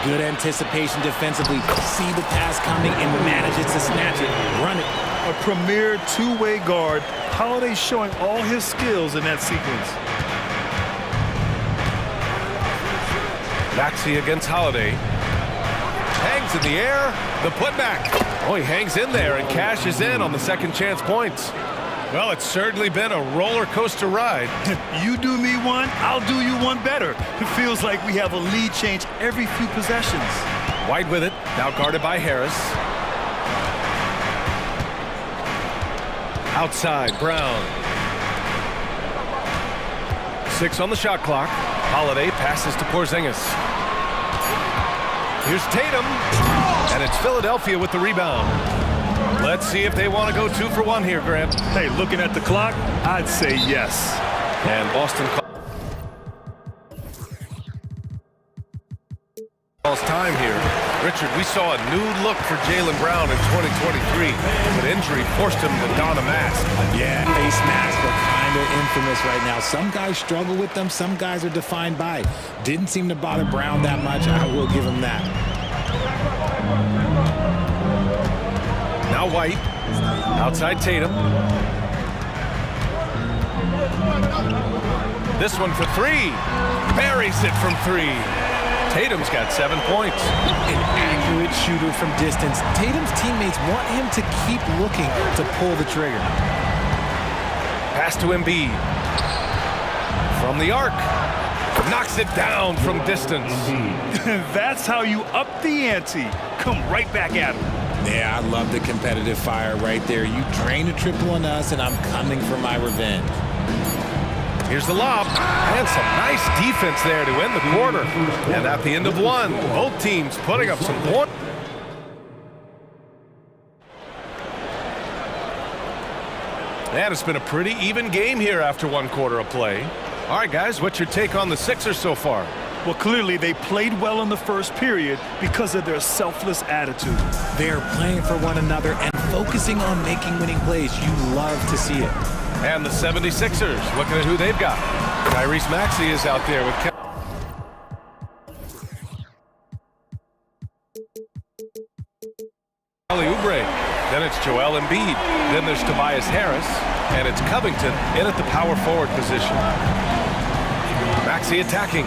Good anticipation defensively. See the pass coming and manages to snatch it. Run it. A premier two-way guard. Holiday showing all his skills in that sequence. Maxey against Holiday. Hangs in the air. The putback. Oh, he hangs in there and cashes in on the second chance points. Well, it's certainly been a roller coaster ride. You do me one, I'll do you one better. It feels like we have a lead change every few possessions. White with it, now guarded by Harris. Outside, Brown. 6 on the shot clock. Holiday passes to Porzingis. Here's Tatum. And it's Philadelphia with the rebound. Let's see if they want to go 2 for 1 here, Grant. Hey, looking at the clock, I'd say yes. And Boston calls time here. Richard, we saw a new look for Jaylen Brown in 2023, but injury forced him to don a mask. Yeah, face masks are kind of infamous right now. Some guys struggle with them, some guys are defined by it. Didn't seem to bother Brown that much. I will give him that. Now White, outside Tatum. This one for 3. Buries it from 3. Tatum's got 7 points. An accurate shooter from distance. Tatum's teammates want him to keep looking to pull the trigger. Pass to Embiid. From the arc. Knocks it down from distance. That's how you up the ante. Come right back at him. Yeah, I love the competitive fire right there. You drain a triple on us, and I'm coming for my revenge. Here's the lob, and some nice defense there to end the quarter. And at the end of 1, both teams putting up some points. And it's been a pretty even game here after 1 quarter of play. All right, guys, what's your take on the Sixers so far? Well, clearly they played well in the first period because of their selfless attitude. They're playing for one another and focusing on making winning plays. You love to see it. And the 76ers, looking at who they've got. Tyrese Maxey is out there with Kelly Oubre. Then it's Joel Embiid. Then there's Tobias Harris. And it's Covington in at the power forward position. Maxey attacking.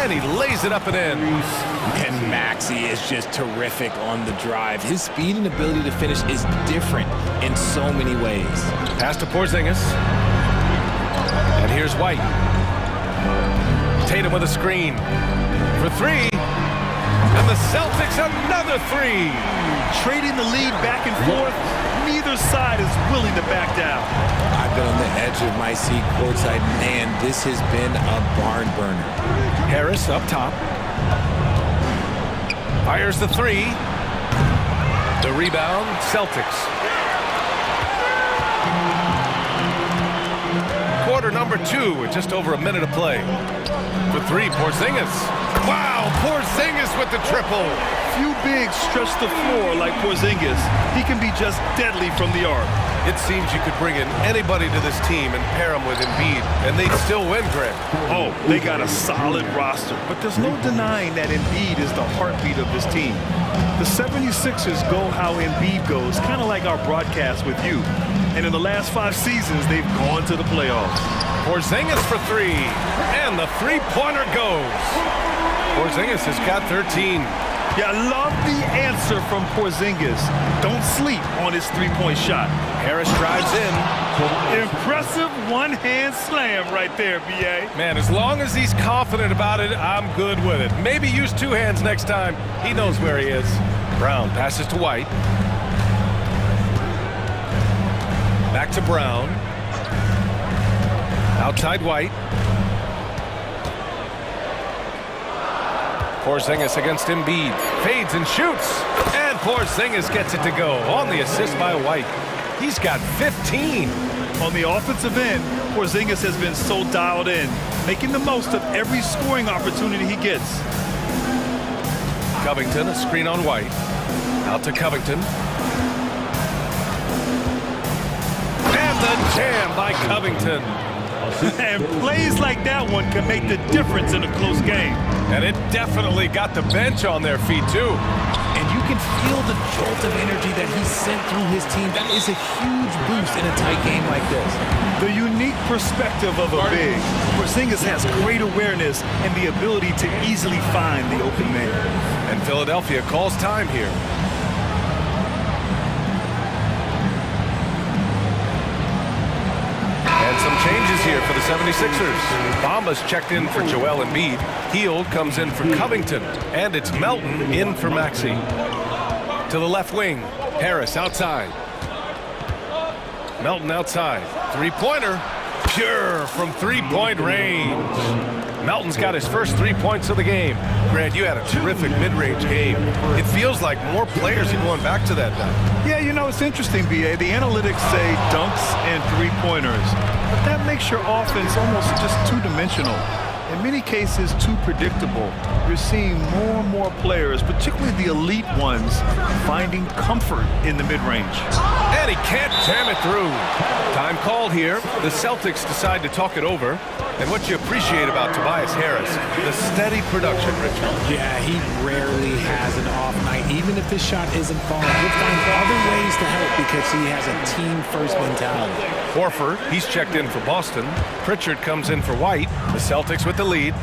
And he lays it up and in. And Maxey is just terrific on the drive. His speed and ability to finish is different in so many ways. Pass to Porzingis. And here's White. Tatum with a screen. For 3. And the Celtics another 3. Trading the lead back and forth. Neither side is willing to back down. I've been on the edge of my seat courtside. Man, this has been a barn burner. Harris up top. Fires the 3. The rebound, Celtics. Quarter number 2 with just over a minute of play. For 3, Porzingis. Wow, Porzingis with the triple. Few bigs stretch the floor like Porzingis. He can be just deadly from the arc. It seems you could bring in anybody to this team and pair them with Embiid, and they'd still win, Grant. Oh, they got a solid roster, but there's no denying that Embiid is the heartbeat of this team. The 76ers go how Embiid goes, kind of like our broadcast with you. And in the last 5 seasons, they've gone to the playoffs. Porzingis for 3, and the three-pointer goes. Porzingis has got 13. Yeah, I love the answer from Porzingis. Don't sleep on his three-point shot. Harris drives in. Impressive one-hand slam right there, B.A. Man, as long as he's confident about it, I'm good with it. Maybe use 2 hands next time. He knows where he is. Brown passes to White. Back to Brown. Outside White. Porzingis against Embiid. Fades and shoots. And Porzingis gets it to go on the assist by White. He's got 15. On the offensive end, Porzingis has been so dialed in, making the most of every scoring opportunity he gets. Covington, a screen on White. Out to Covington. And the jam by Covington. And plays like that one can make the difference in a close game. And it definitely got the bench on their feet, too. And you can feel the jolt of energy that he sent through his team. That is a huge boost in a tight game like this. The unique perspective of a big. Porzingis has great awareness and the ability to easily find the open man. And Philadelphia calls time here. And some changes here for the 76ers. Bamba's checked in for Joel Embiid. Hield comes in for Covington. And it's Melton in for Maxey. To the left wing, Harris outside. Melton outside. Three-pointer. Pure from three-point range. Melton's got his first 3 points of the game. Grant, you had a terrific mid-range game. It feels like more players are going back to that now. Yeah, you know, it's interesting, B.A. The analytics say dunks and three-pointers, but that makes your offense almost just two-dimensional. In many cases, too predictable. You're seeing more and more players, particularly the elite ones, finding comfort in the mid-range. And he can't jam it through. Time called here. The Celtics decide to talk it over. And what you appreciate about Tobias Harris, the steady production, Richard. Yeah, he rarely has an off night. Even if this shot isn't falling, he'll find other ways to help because he has a team-first mentality. Horford, he's checked in for Boston. Pritchard comes in for White. The Celtics with the lead.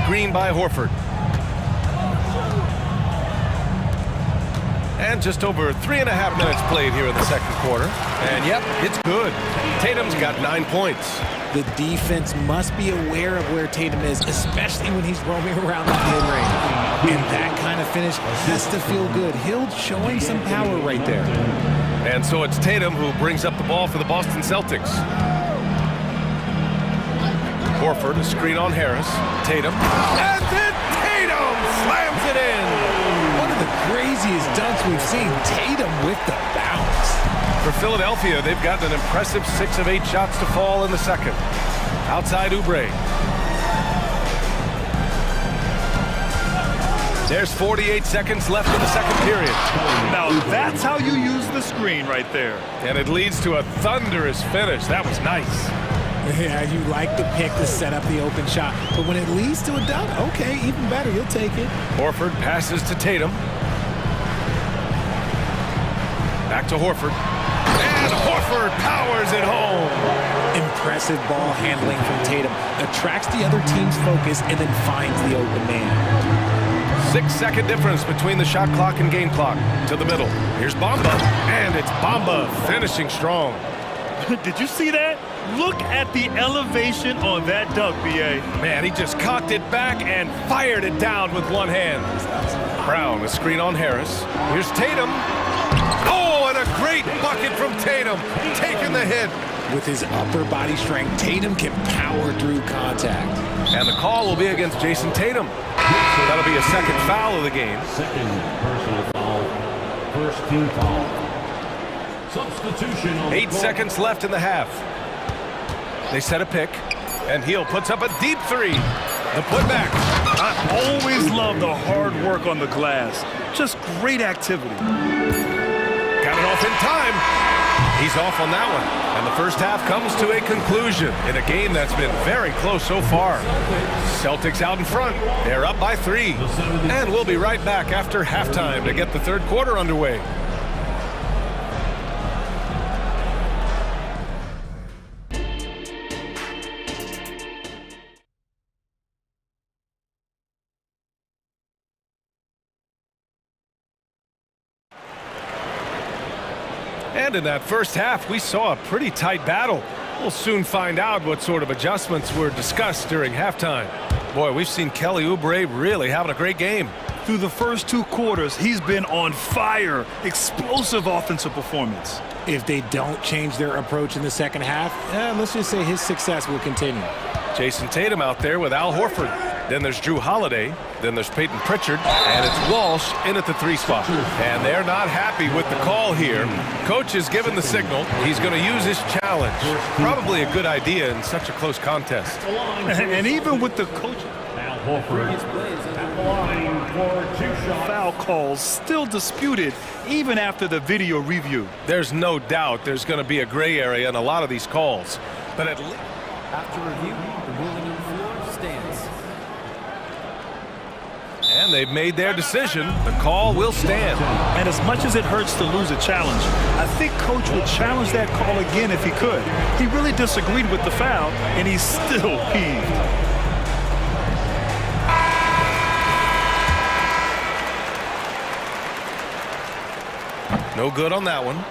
Screen by Horford. And just over 3.5 minutes played here in the second quarter. And yep, it's good. Tatum's got 9 points. The defense must be aware of where Tatum is, especially when he's roaming around the mid-range. And that kind of finish has to feel good. Hill showing some power right there. And so it's Tatum who brings up the ball for the Boston Celtics. Horford, a screen on Harris. Tatum. And then Tatum slams it in. One of the craziest dunks we've seen. Tatum with the bounce. For Philadelphia, they've gotten an impressive 6 of 8 shots to fall in the second. Outside Oubre. There's 48 seconds left in the second period. Now that's how you use the screen right there. And it leads to a thunderous finish. That was nice. Yeah, you like the pick to set up the open shot. But when it leads to a dunk, okay, even better, you'll take it. Horford passes to Tatum. Back to Horford. And Horford powers it home. Impressive ball handling from Tatum. Attracts the other team's focus and then finds the open man. 6-second difference between the shot clock and game clock. To the middle. Here's Bamba. And it's Bamba finishing strong. Did you see that? Look at the elevation on that dunk, B.A. Man, he just cocked it back and fired it down with one hand. Brown, a screen on Harris. Here's Tatum. Oh, and a great bucket from Tatum, taking the hit. With his upper body strength, Tatum can power through contact. And the call will be against Jason Tatum. That'll be a second foul of the game. Second personal foul. First team foul. Substitution on 8 seconds left in the half. They set a pick, and Hill puts up a deep three. The putback. I always love the hard work on the glass. Just great activity. Got it off in time. He's off on that one. And the first half comes to a conclusion in a game that's been very close so far. Celtics out in front. They're up by 3. And we'll be right back after halftime to get the third quarter underway. And in that first half, we saw a pretty tight battle. We'll soon find out what sort of adjustments were discussed during halftime. Boy, we've seen Kelly Oubre really having a great game. Through the first 2 quarters, he's been on fire. Explosive offensive performance. If they don't change their approach in the second half, let's just say his success will continue. Jason Tatum out there with Al Horford. Then there's Drew Holiday. Then there's Peyton Pritchard. And it's Walsh in at the 3 spot. And they're not happy with the call here. Coach has given the signal. He's going to use his challenge. Probably a good idea in such a close contest. And even with the coach, Al Horford at the line for 2 shots. Foul calls still disputed even after the video review. There's no doubt there's going to be a gray area in a lot of these calls. But at least After review, the ruling on the floor stands. And they've made their decision. The call will stand. And as much as it hurts to lose a challenge, I think Coach would challenge that call again if he could. He really disagreed with the foul, and he's still peeved. No good on that one.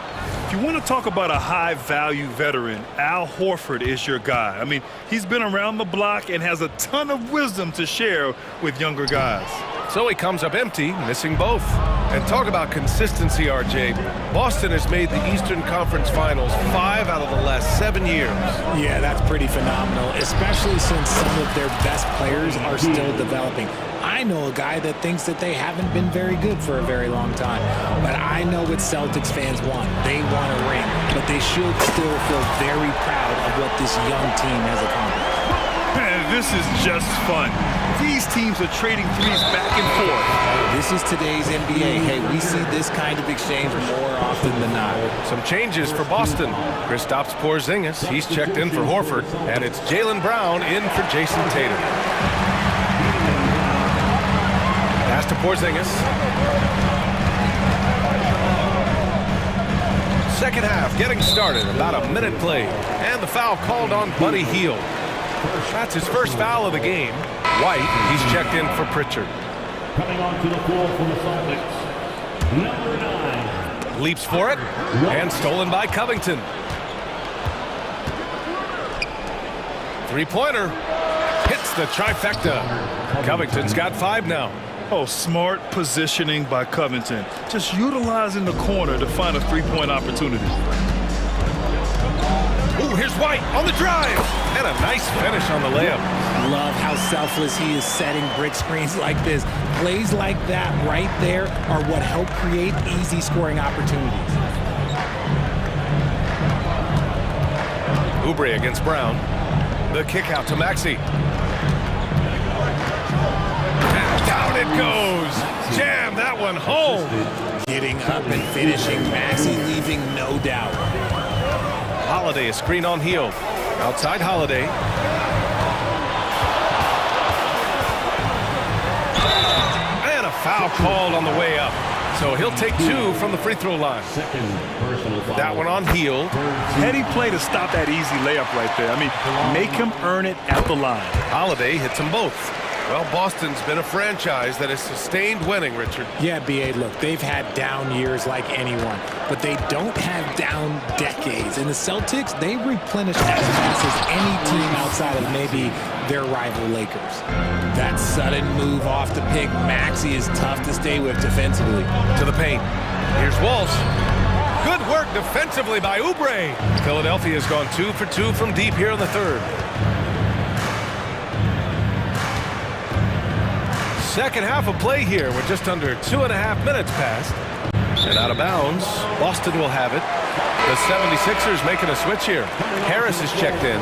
If you want to talk about a high-value veteran, Al Horford is your guy. I mean, he's been around the block and has a ton of wisdom to share with younger guys. So he comes up empty, missing both. And talk about consistency, RJ. Boston has made the Eastern Conference Finals 5 out of the last 7 years. Yeah, that's pretty phenomenal, especially since some of their best players are still developing. I know a guy that thinks that they haven't been very good for a very long time. But I know what Celtics fans want. They want a ring. But they should still feel very proud of what this young team has accomplished. Man, this is just fun. These teams are trading threes back and forth. This is today's NBA. Hey, we see this kind of exchange more often than not. Some changes for Boston. Kristaps Porzingis, he's checked in for Horford. And it's Jaylen Brown in for Jason Tatum. Pass to Porzingis. Second half getting started, about a minute played. And the foul called on Buddy Hield. That's his first foul of the game. White, he's checked in for Pritchard. Coming onto the floor for the Celtics, number 9. Leaps for it, and stolen by Covington. Three-pointer, hits the trifecta. Covington's got 5 now. Oh, smart positioning by Covington. Just utilizing the corner to find a three-point opportunity. Ooh, here's White on the drive. And a nice finish on the layup. Love how selfless he is setting brick screens like this. Plays like that right there are what help create easy scoring opportunities. Oubre against Brown. The kick out to Maxey. And down it goes. Jam that one home. Getting up and finishing. Maxey leaving no doubt. Holiday, a screen on Hield. Outside Holiday. And a foul called on the way up. So he'll take 2 from the free throw line. That one on Hield. Heady play to stop that easy layup right there. I mean, make him earn it at the line. Holiday hits them both. Well, Boston's been a franchise that has sustained winning, Richard. Yeah, B.A., look, they've had down years like anyone, but they don't have down decades. And the Celtics, they replenish as fast as any team outside of maybe their rival Lakers. That sudden move off the pick, Maxey, is tough to stay with defensively. To the paint. Here's Walsh. Good work defensively by Oubre. Philadelphia's gone 2 for 2 from deep here in the third. Second half of play here with just under 2.5 minutes passed. And out of bounds, Boston will have it. The 76ers making a switch here. Harris is checked in.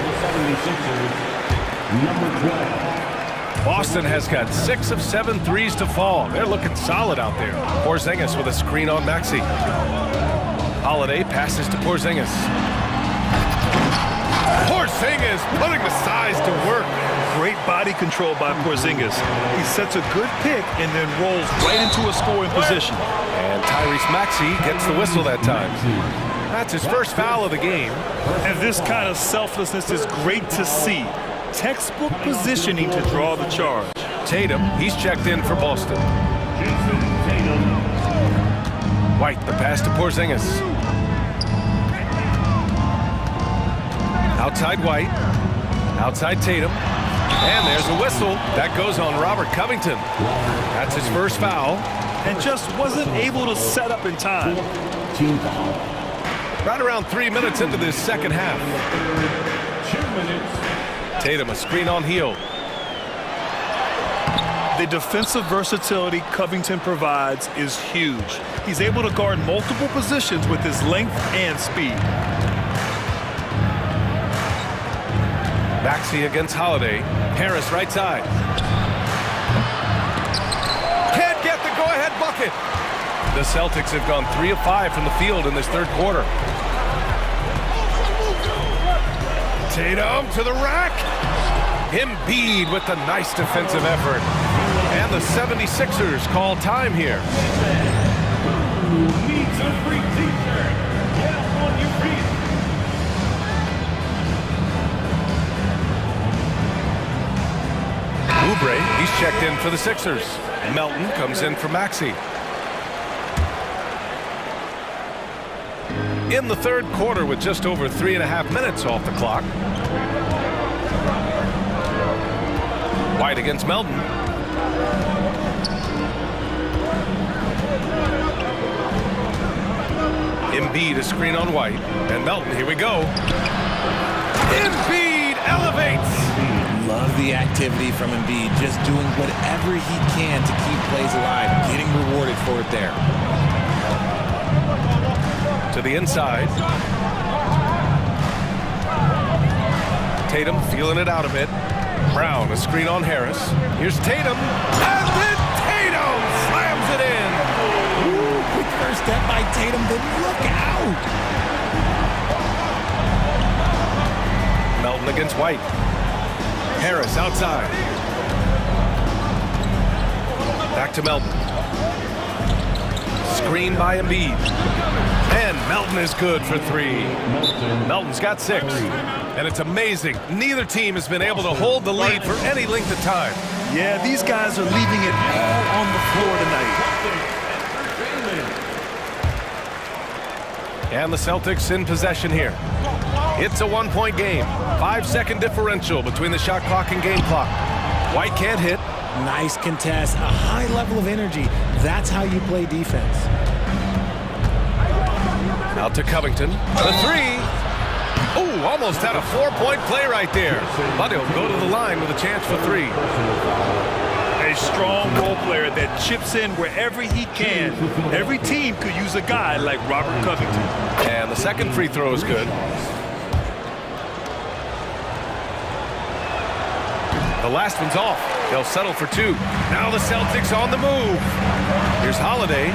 Boston has got 6 of 7 threes to fall. They're looking solid out there. Porzingis with a screen on Maxey. Holiday passes to Porzingis. Porzingis putting the size to work. Great body control by Porzingis. He sets a good pick and then rolls right into a scoring position. And Tyrese Maxey gets the whistle that time. That's his first foul of the game. And this kind of selflessness is great to see. Textbook positioning to draw the charge. Tatum, he's checked in for Boston. White, the pass to Porzingis. Outside White. Outside Tatum. And there's a whistle. That goes on Robert Covington. That's his first foul. And just wasn't able to set up in time. Right around 3 minutes into this second half. 2 minutes. Tatum, a screen on Hield. The defensive versatility Covington provides is huge. He's able to guard multiple positions with his length and speed. Maxey against Holiday. Harris right side. Can't get the go-ahead bucket. The Celtics have gone 3 of 5 from the field in this third quarter. Tatum to the rack. Embiid with the nice defensive effort. And the 76ers call time here. Needs a free t-shirt. Get up on your feet. Oubre, he's checked in for the Sixers. Melton comes in for Maxey. In the third quarter with just over 3.5 minutes off the clock. White against Melton. Embiid, a screen on White. And Melton, here we go. Embiid elevates. Love the activity from Embiid, just doing whatever he can to keep plays alive, getting rewarded for it there. To the inside. Tatum feeling it out a bit. Brown, a screen on Harris. Here's Tatum, and then Tatum slams it in. Ooh, quick first step by Tatum, but look out. Melton against White. Harris outside. Back to Melton. Screen by Embiid. And Melton is good for three. Melton's got 6. And it's amazing. Neither team has been able to hold the lead for any length of time. Yeah, these guys are leaving it all on the floor tonight. And the Celtics in possession here. It's a 1-point game. 5-second differential between the shot clock and game clock. White can't hit. Nice contest, a high level of energy. That's how you play defense. Out to Covington. The 3. Ooh, almost had a 4-point play right there. But he'll go to the line with a chance for 3. A strong role player that chips in wherever he can. Every team could use a guy like Robert Covington. And the second free throw is good. The last one's off. They'll settle for 2. Now the Celtics on the move. Here's Holiday.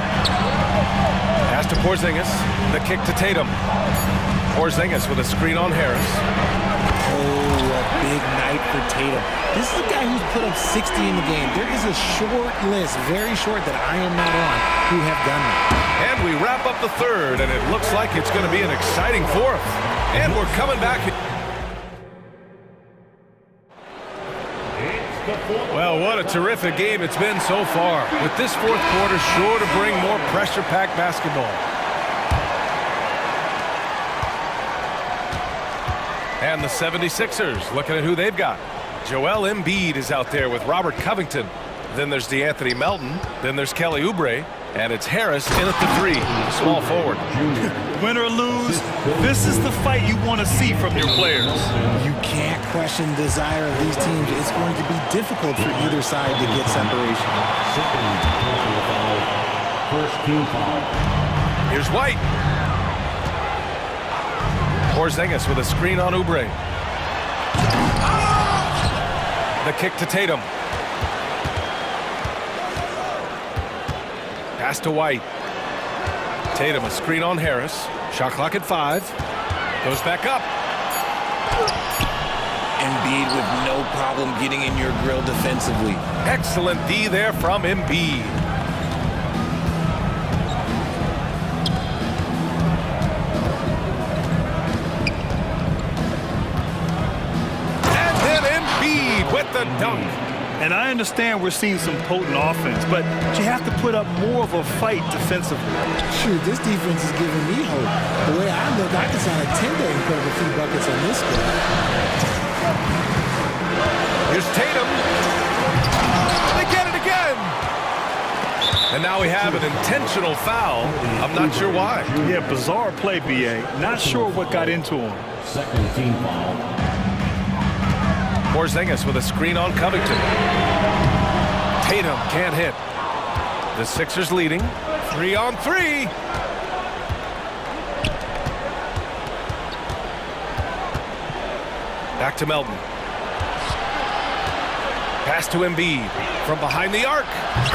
Pass to Porzingis. The kick to Tatum. Porzingis with a screen on Harris. Oh, a big night for Tatum. This is a guy who's put up 60 in the game. There is a short list, very short, that I am not on, who have done that. And we wrap up the third, and it looks like it's going to be an exciting fourth. And we're coming back. Well, what a terrific game it's been so far. With this fourth quarter sure to bring more pressure-packed basketball. And the 76ers, looking at who they've got. Joel Embiid is out there with Robert Covington. Then there's DeAnthony Melton. Then there's Kelly Oubre. And it's Harris in at the 3, small forward. Win or lose, this is the fight you want to see from your players. You can't question the desire of these teams. It's going to be difficult for either side to get separation. First team foul. Here's White. Porzingis with a screen on Oubre. The kick to Tatum. Pass to White. Tatum, a screen on Harris. Shot clock at 5. Goes back up. Embiid with no problem getting in your grill defensively. Excellent D there from Embiid. And then Embiid with the dunk. And I understand we're seeing some potent offense, but you have to put up more of a fight defensively. Shoot, this defense is giving me hope. The way I look, I can sign a 10-day and put up a few buckets on this squad. Here's Tatum. They get it again. And now we have an intentional foul. I'm not sure why. Yeah, bizarre play, BA. Not sure what got into him. Second team foul. Porzingis with a screen on Covington. Tatum can't hit. The Sixers leading. 3 on 3. Back to Melton. Pass to Embiid from behind the arc.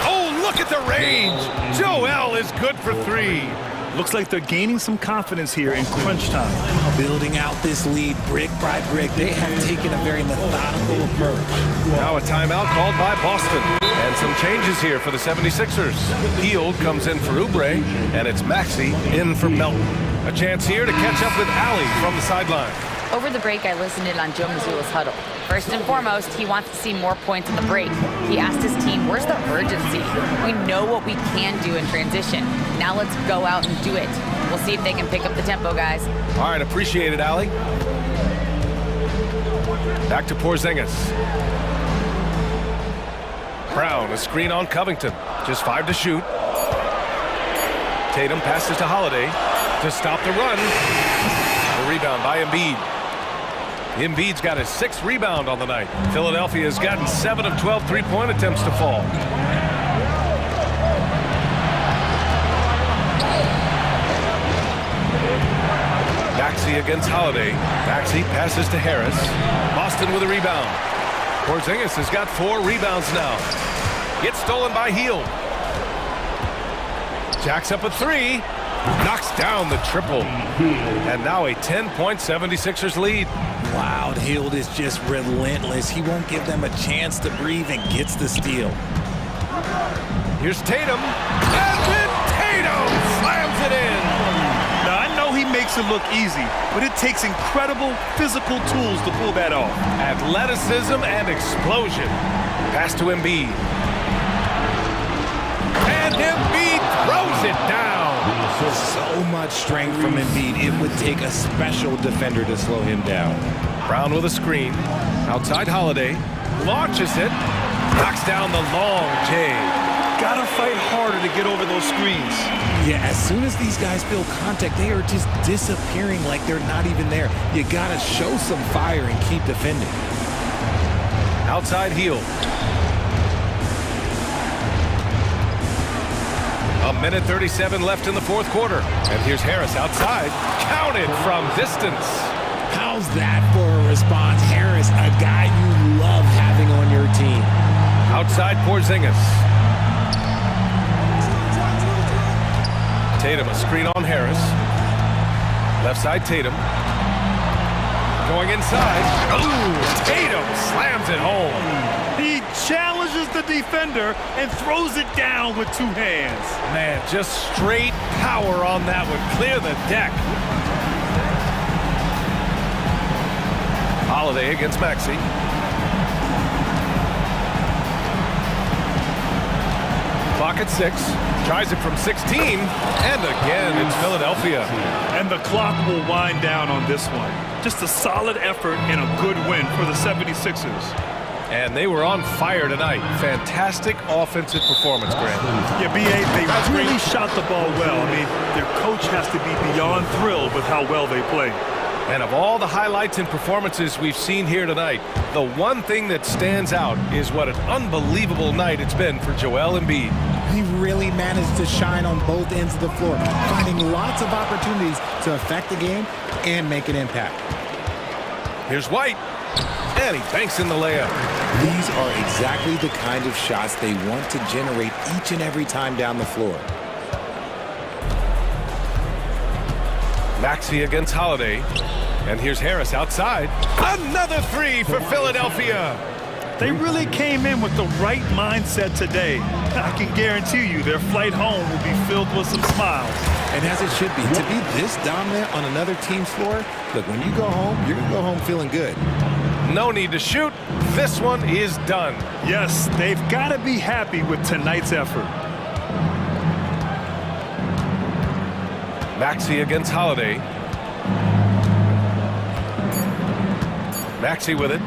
Oh, look at the range. Joel is good for 3. Looks like they're gaining some confidence here in crunch time. Building out this lead brick by brick. They have taken a very methodical approach. Now a timeout called by Boston. And some changes here for the 76ers. Hield comes in for Oubre, and it's Maxey in for Melton. A chance here to catch up with Allie from the sideline. Over the break, I listened in on Joe Mazzulla's huddle. First and foremost, he wants to see more points in the break. He asked his team, where's the urgency? We know what we can do in transition. Now let's go out and do it. We'll see if they can pick up the tempo, guys. All right, appreciate it, Allie. Back to Porzingis. Brown, a screen on Covington. Just 5 to shoot. Tatum passes to Holiday. to stop the run. The rebound by Embiid. Embiid's got his 6th rebound on the night. Philadelphia has gotten 7 of 12 three-point attempts to fall. Maxey against Holiday. Maxey passes to Harris. Boston with a rebound. Porzingis has got 4 rebounds now. Gets stolen by Hield. Jacks up a 3. Knocks down the triple. And now a 10-point 76ers lead. Wow, Hield is just relentless. He won't give them a chance to breathe and gets the steal. Here's Tatum. And then Tatum slams it in. Now, I know he makes it look easy, but it takes incredible physical tools to pull that off. Athleticism and explosion. Pass to Embiid. And Embiid throws it down. So much strength from Embiid. It would take a special defender to slow him down. Brown with a screen. Outside Holiday. Launches it. Knocks down the long J. Gotta fight harder to get over those screens. Yeah, as soon as these guys feel contact, they are just disappearing like they're not even there. You gotta show some fire and keep defending. Outside Hield. A minute 37 left in the 4th quarter. And here's Harris outside. Counted from distance. How's that for a response? Harris, a guy you love having on your team. Outside Porzingis. Tatum, a screen on Harris. Left side Tatum. Going inside. Ooh, Tatum slams it home. He challenges the defender and throws it down with 2 hands. Man, just straight power on that one. Clear the deck. Holiday against Maxey. Clock at 6. Tries it from 16. And again, it's Philadelphia. And the clock will wind down on this one. Just a solid effort and a good win for the 76ers. And they were on fire tonight. Fantastic offensive performance, Grant. Yeah, B.A., they really shot the ball well. I mean, their coach has to be beyond thrilled with how well they played. And of all the highlights and performances we've seen here tonight, the one thing that stands out is what an unbelievable night it's been for Joel Embiid. He really managed to shine on both ends of the floor, finding lots of opportunities to affect the game and make an impact. Here's White. And he banks in the layup. These are exactly the kind of shots they want to generate each and every time down the floor. Maxey against Holiday. And here's Harris outside. Another 3 for Philadelphia. They really came in with the right mindset today. I can guarantee you their flight home will be filled with some smiles. And as it should be, to be this dominant on another team's floor, look, when you go home, you're going to go home feeling good. No need to shoot. This one is done. Yes, they've got to be happy with tonight's effort. Maxey against Holiday. Maxey with it.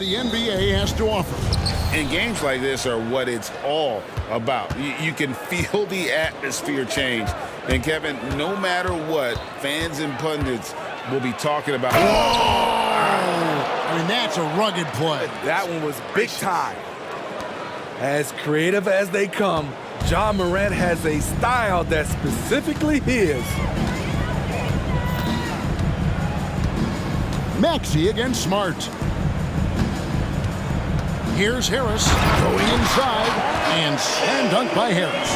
the NBA has to offer. And games like this are what it's all about. You can feel the atmosphere change. And, Kevin, no matter what, fans and pundits will be talking about. I mean, that's a rugged play. That one was big time. As creative as they come, Ja Morant has a style that's specifically his. Maxey against Smart. Here's Harris going inside and slam dunk by Harris.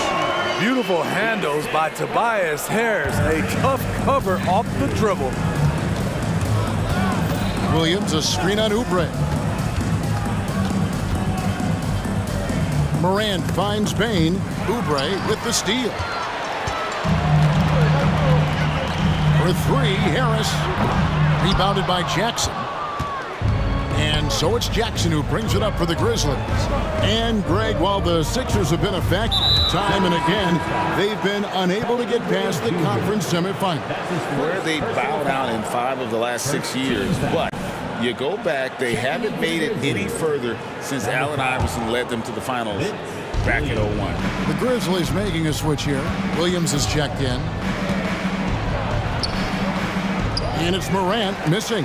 Beautiful handles by Tobias Harris. A tough cover off the dribble. Williams a screen on Oubre. Morant finds Bain. Oubre with the steal. For three, Harris. Rebounded by Jackson. And so it's Jackson who brings it up for the Grizzlies. And, Greg, while the Sixers have been effective time and again, they've been unable to get past the conference semifinals. Where they bowed out in 5 of the last 6 years. But you go back, they haven't made it any further since Allen Iverson led them to the finals back in 01. The Grizzlies making a switch here. Williams is checked in. And it's Morant missing.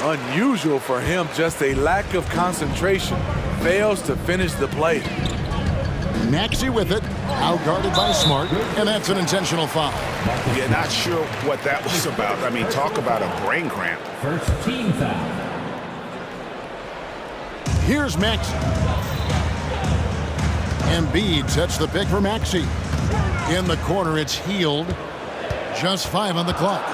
Unusual for him, just a lack of concentration. Fails to finish the play. Maxey with it, outguarded by Smart, and that's an intentional foul. Yeah, not sure what that was about. I mean, talk about a brain cramp. First team foul. Here's Maxey. Embiid sets the pick for Maxey. In the corner, it's Hield. Just 5 on the clock.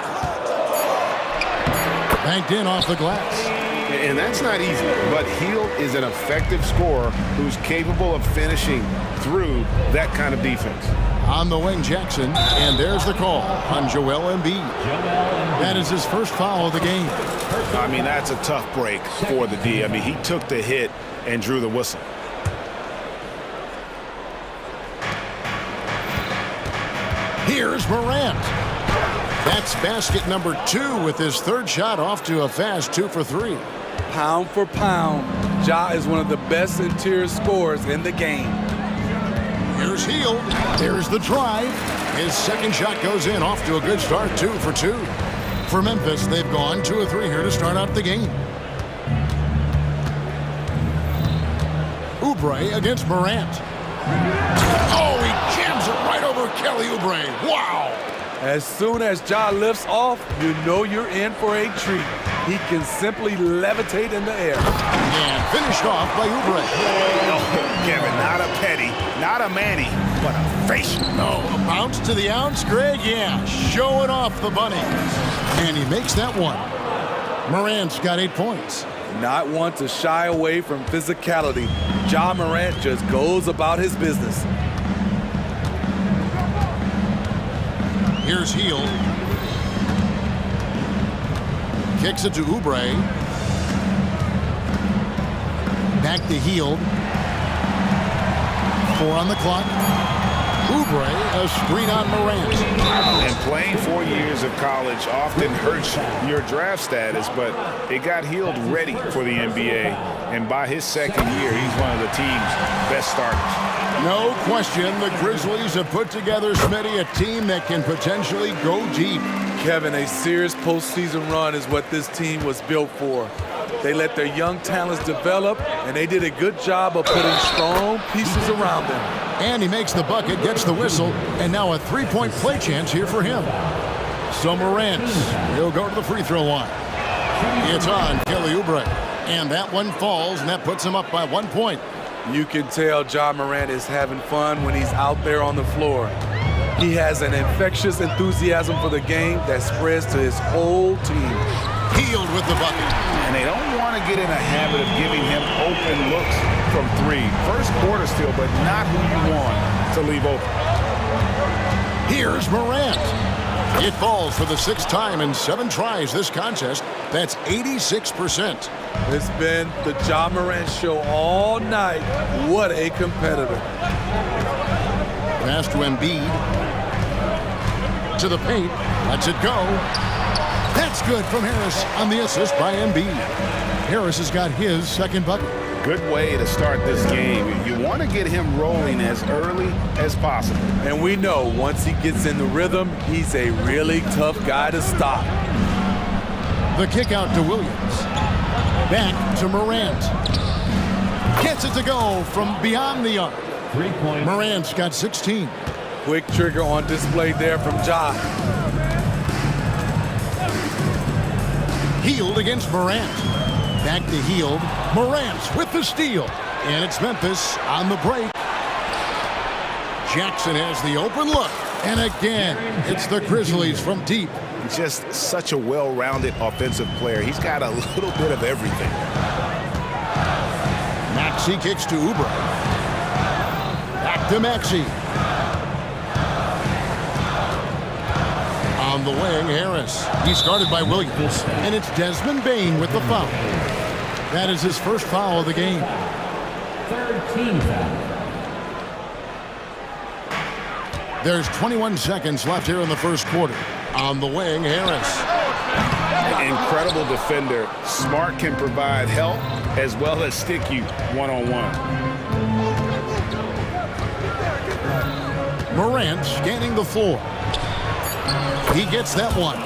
Banked in off the glass. And that's not easy, but Hield is an effective scorer who's capable of finishing through that kind of defense. On the wing, Jackson, and there's the call on Joel Embiid. That is his first foul of the game. I mean, that's a tough break for the D. I mean, he took the hit and drew the whistle. Here's Morant. That's basket number 2 with his third shot off to a fast 2 for 3. Pound for pound, Ja is one of the best interior scorers in the game. Here's Hield. There's the drive. His second shot goes in, off to a good start, 2 for 2. For Memphis, they've gone 2 of 3 here to start out the game. Oubre against Morant. Oh, he jams it right over Kelly Oubre. Wow! As soon as Ja lifts off, you know you're in for a treat. He can simply levitate in the air. And finished off by Oubre. No, Kevin, not a petty, not a Manny, but a facial. No, a bounce to the ounce, Greg. Yeah, showing off the bunny. And he makes that one. Morant's got 8 points. Not one to shy away from physicality. Ja Morant just goes about his business. Here's Hield. Kicks it to Oubre. Back to Hield. 4 on the clock. Oubre, a screen on Morant. And playing 4 years of college often hurts your draft status, but it got Hield ready for the NBA. And by his second year, he's one of the team's best starters. No question, the Grizzlies have put together, Smitty, a team that can potentially go deep. Kevin, a serious postseason run is what this team was built for. They let their young talents develop, and they did a good job of putting strong pieces around them. And he makes the bucket, gets the whistle, and now a 3-point play chance here for him. So Morant, he'll go to the free throw line. It's on Kelly Oubre, and that one falls, and that puts him up by 1 point. You can tell Ja Morant is having fun when he's out there on the floor. He has an infectious enthusiasm for the game that spreads to his whole team. Hield with the bucket. And they don't want to get in a habit of giving him open looks from 3. First quarter still, but not who you want to leave open. Here's Morant. It falls for the 6th time in 7 tries this contest. That's 86%. It's been the Ja Morant show all night. What a competitor. Pass to Embiid. To the paint. Lets it go. That's good from Harris on the assist by Embiid. Harris has got his second bucket. Good way to start this game. You want to get him rolling as early as possible. And we know once he gets in the rhythm, he's a really tough guy to stop. The kick out to Williams. Back to Morant. Gets it to go from beyond the arc. Morant's got 16. Quick trigger on display there from Ja. Hield against Morant. Back to Hield. Morant with the steal. And it's Memphis on the break. Jackson has the open look. And again, it's the Grizzlies from deep. Just such a well-rounded offensive player. He's got a little bit of everything. Maxey kicks to Oubre. Back to Maxey. On the wing, Harris. He's guarded by Williams. And it's Desmond Bane with the foul. That is his first foul of the game. Third team foul. There's 21 seconds left here in the first quarter. On the wing, Harris. Incredible defender. Smart can provide help as well as stick you one-on-one. Morant scanning the floor. He gets that one.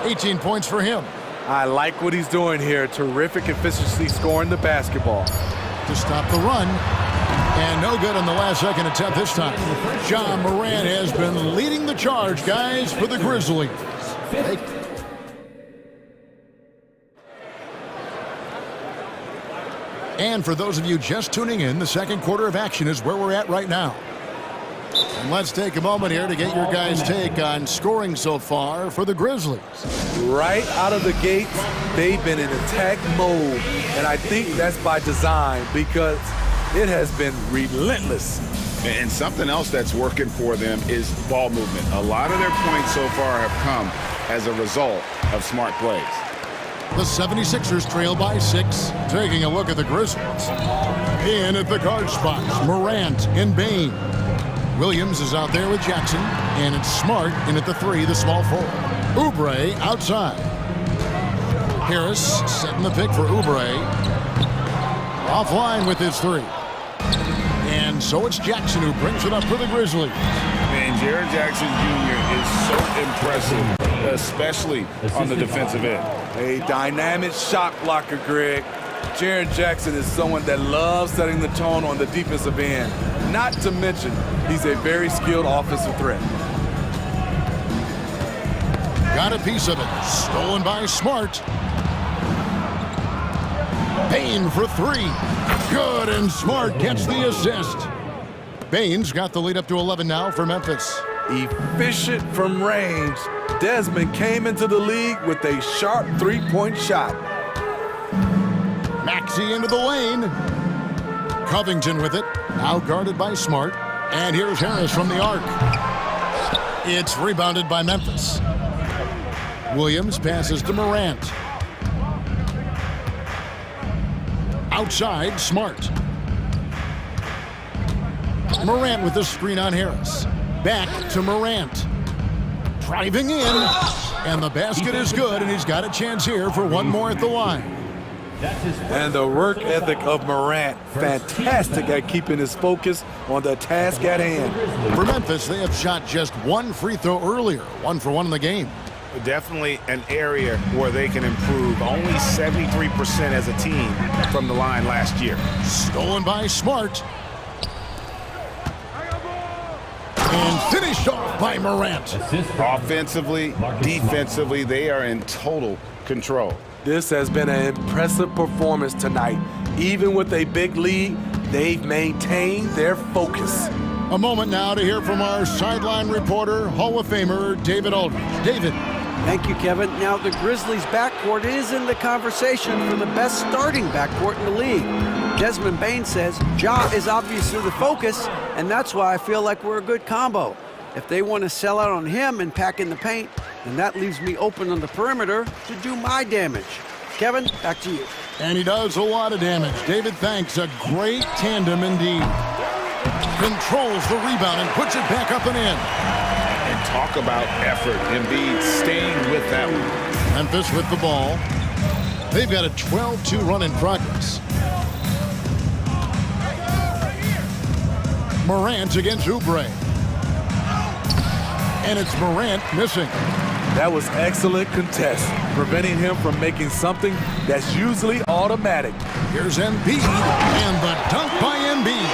18 points for him. I like what he's doing here. Terrific efficiency scoring the basketball. To stop the run. And no good on the last second attempt this time. John Morant has been leading the charge, guys, for the Grizzlies. And for those of you just tuning in, the second quarter of action is where we're at right now. And let's take a moment here to get your guys' take on scoring so far for the Grizzlies. Right out of the gate, they've been in attack mode. And I think that's by design because it has been relentless. And something else that's working for them is ball movement. A lot of their points so far have come as a result of smart plays. The 76ers trail by 6. Taking a look at the Grizzlies. In at the guard spots, Morant and Bane. Williams is out there with Jackson, and it's Smart in at the 3, the small forward. Oubre outside. Harris setting the pick for Oubre. Offline with his 3. And so it's Jackson who brings it up for the Grizzlies. Man, Jared Jackson Jr. is so impressive, especially on the defensive end. A dynamic shot blocker, Greg. Jared Jackson is someone that loves setting the tone on the defensive end. Not to mention, he's a very skilled offensive threat. Got a piece of it. Stolen by Smart. Bane for 3. Good, and Smart gets the assist. Bane's got the lead up to 11 now for Memphis. Efficient from range. Desmond came into the league with a sharp three-point shot. Maxey into the lane. Covington with it. Now guarded by Smart. And here's Harris from the arc. It's rebounded by Memphis. Williams passes to Morant. Outside, Smart. Morant with the screen on Harris. Back to Morant. Driving in. And the basket is good, and he's got a chance here for one more at the line. And the work ethic of Morant, fantastic at keeping his focus on the task at hand. For Memphis, they have shot just one free throw earlier, 1 for 1 in the game. Definitely an area where they can improve. Only 73% as a team from the line last year. Stolen by Smart. And finished off by Morant. Offensively, defensively, they are in total control. This has been an impressive performance tonight. Even with a big lead, they've maintained their focus. A moment now to hear from our sideline reporter, Hall of Famer David Aldridge. David. Thank you, Kevin. Now, the Grizzlies' backcourt is in the conversation for the best starting backcourt in the league. Desmond Bane says Ja is obviously the focus, and that's why I feel like we're a good combo. If they want to sell out on him and pack in the paint, then that leaves me open on the perimeter to do my damage. Kevin, back to you. And he does a lot of damage. David, thanks. A great tandem indeed. Controls the rebound and puts it back up and in. And talk about effort. Embiid staying with that one. Memphis with the ball. They've got a 12-2 run in progress. Morant against Oubre. And it's Morant missing. That was excellent contest, preventing him from making something that's usually automatic. Here's Embiid, and the dunk by Embiid.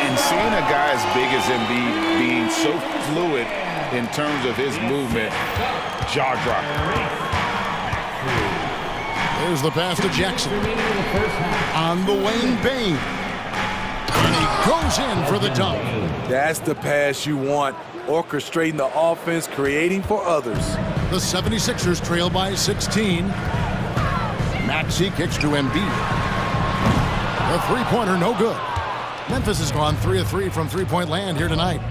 And seeing a guy as big as Embiid being so fluid in terms of his movement, jaw-dropping. There's the pass to Jackson. On the wing, Bane. And he goes in for the dunk. That's the pass you want, orchestrating the offense, creating for others. The 76ers trail by 16. Maxey kicks to Embiid. The three-pointer, no good. Memphis has gone 3 of 3 from three-point land here tonight.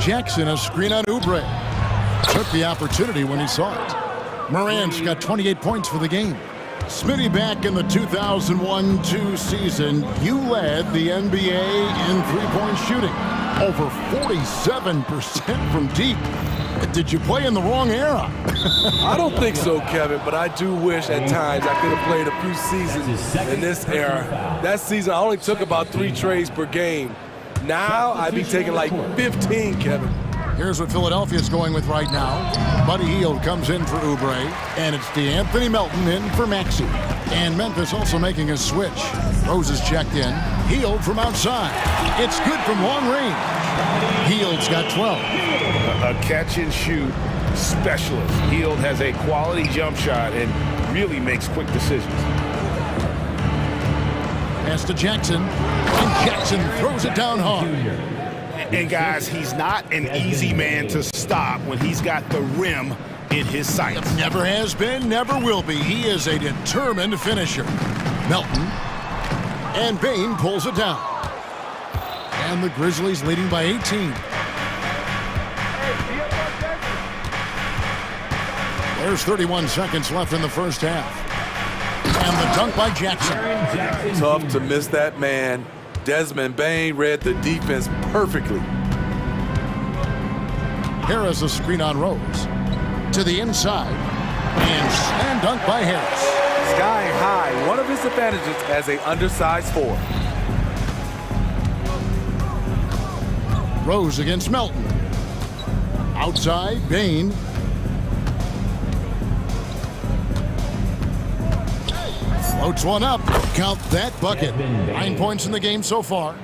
Jackson, a screen on Oubre. Took the opportunity when he saw it. Morant's got 28 points for the game. Smitty, back in the 2001-2 season, you led the NBA in three-point shooting. Over 47% from deep. Did you play in the wrong era? I don't think so, Kevin, but I do wish at times I could have played a few seasons in this era. That season, I only took about 3 trades per game. Now, I'd be taking like 15, Kevin. Here's what Philadelphia's going with right now. Buddy Hield comes in for Oubre, and it's D'Anthony Melton in for Maxey. And Memphis also making a switch. Rose is checked in. Hield from outside. It's good from long range. Hield's got 12. A catch-and-shoot specialist. Hield has a quality jump shot and really makes quick decisions. Pass to Jackson. And Jackson throws it down hard. And guys, he's not an easy man to stop when he's got the rim in his sights. Never has been, never will be. He is a determined finisher. Melton. And Bane pulls it down. And the Grizzlies leading by 18. There's 31 seconds left in the first half. And the dunk by Jackson. Tough to miss that man. Desmond Bane read the defense perfectly. Harris a screen on Rose. To the inside. And slam dunk by Harris. Sky high, one of his advantages as an undersized forward. Rose against Melton. Outside, Bane. Floats one up. Count that bucket. 9 points in the game so far.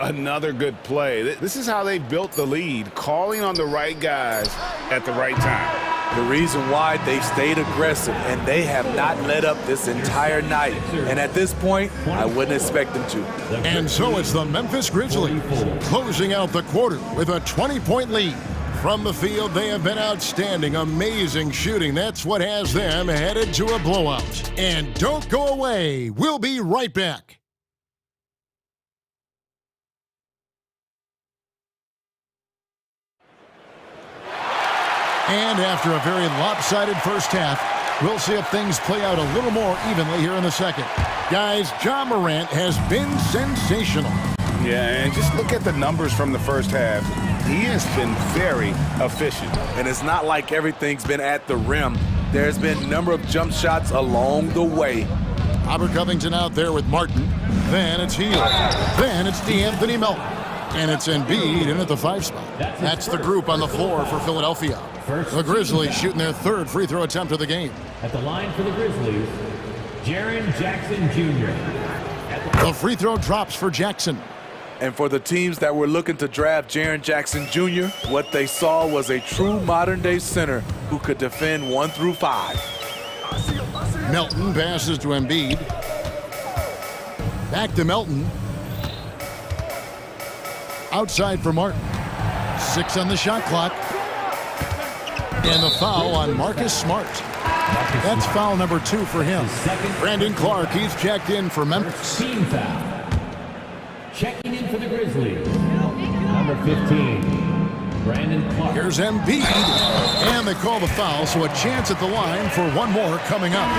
Another good play. This is how they built the lead, calling on the right guys at the right time. The reason why they've stayed aggressive, and they have not let up this entire night. And at this point, I wouldn't expect them to. And so it's the Memphis Grizzlies closing out the quarter with a 20-point lead. From the field, they have been outstanding, amazing shooting. That's what has them headed to a blowout. And don't go away. We'll be right back. And after a very lopsided first half, we'll see if things play out a little more evenly here in the second. Guys, Ja Morant has been sensational. Yeah, and just look at the numbers from the first half. He has been very efficient. And it's not like everything's been at the rim. There's been a number of jump shots along the way. Robert Covington out there with Martin. Then it's Hield. Then it's D'Anthony Melton. And it's Embiid in at the 5 spot. That's the group on the floor for Philadelphia. The Grizzlies shooting their 3rd free throw attempt of the game. At the line for the Grizzlies, Jaren Jackson Jr. The free throw drops for Jackson. And for the teams that were looking to draft Jaren Jackson Jr., what they saw was a true modern-day center who could defend 1 through 5. Melton passes to Embiid. Back to Melton. Outside for Martin. 6 on the shot clock. And the foul on Marcus Smart. That's foul number 2 for him. Brandon Clark, he's checked in for Memphis. Team foul. Checking in for the Grizzlies, number 15, Brandon Clark. Here's Embiid, and they call the foul, so a chance at the line for one more coming up.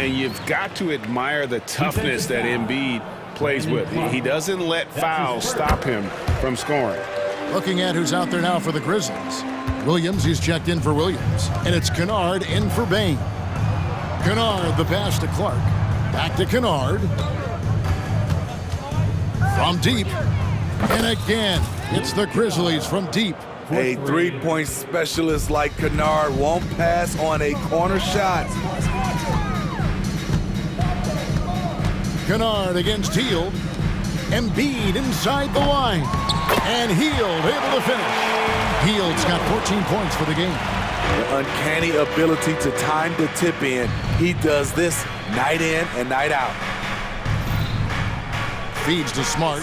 And you've got to admire the toughness that Embiid plays with. He doesn't let fouls stop him from scoring. Looking at who's out there now for the Grizzlies. Williams, he's checked in for Williams. And it's Kennard in for Bain. Kennard, the pass to Clark. Back to Kennard. From deep. And again, it's the Grizzlies from deep. A three-point specialist like Kennard won't pass on a corner shot. Kennard against Hield. Embiid inside the line. And Hield able to finish. Hield's got 14 points for the game. The uncanny ability to time the tip in. He does this night in and night out. Feeds to Smart.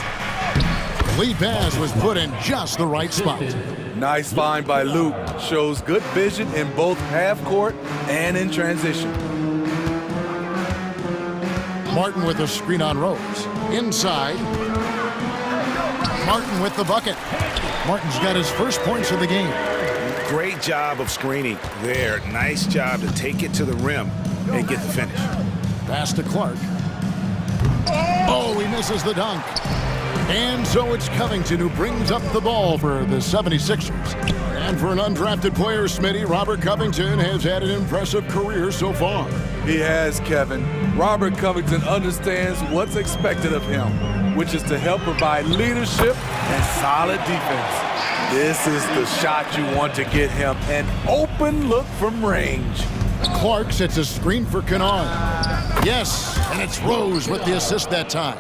The lead pass was put in just the right spot. Nice find by Luke. Shows good vision in both half court and in transition. Martin with a screen on Rose. Inside. Martin with the bucket. Martin's got his first points of the game. Great job of screening there. Nice job to take it to the rim and get the finish. Pass to Clark. Oh, he misses the dunk. And so it's Covington who brings up the ball for the 76ers. And for an undrafted player, Smitty, Robert Covington has had an impressive career so far. He has, Kevin. Robert Covington understands what's expected of him, which is to help provide leadership and solid defense. This is the shot you want to get him, an open look from range. Clark sets a screen for Kennard. Yes, and it's Rose with the assist that time.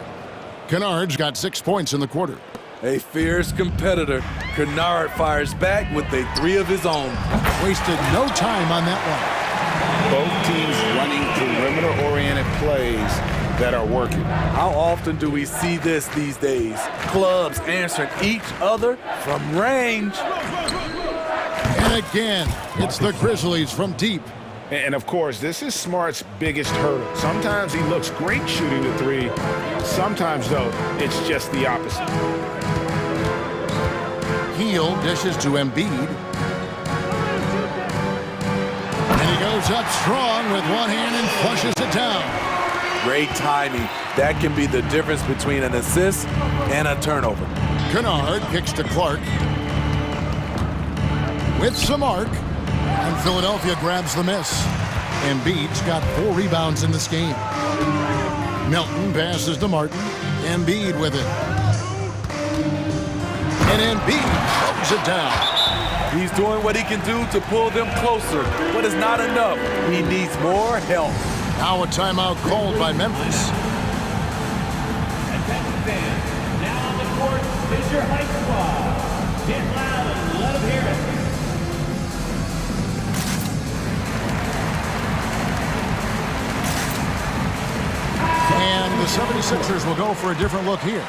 Kennard's got 6 points in the quarter. A fierce competitor. Kennard fires back with a three of his own. Wasted no time on that one. Both teams running perimeter-oriented plays that are working. How often do we see this these days? Clubs answering each other from range. And again, it's the Grizzlies from deep. And of course, this is Smart's biggest hurdle. Sometimes he looks great shooting the three. Sometimes, though, it's just the opposite. Hield dishes to Embiid. And he goes up strong with one hand and flushes it down. Great timing. That can be the difference between an assist and a turnover. Kennard kicks to Clark. With some arc. And Philadelphia grabs the miss. Embiid's got 4 rebounds in this game. Melton passes to Martin. Embiid with it. And Embiid throws it down. He's doing what he can do to pull them closer, but it's not enough. He needs more help. Now a timeout called by Memphis. Now on the court is your high squad. Get loud and let them hear it. And the 76ers will go for a different look here.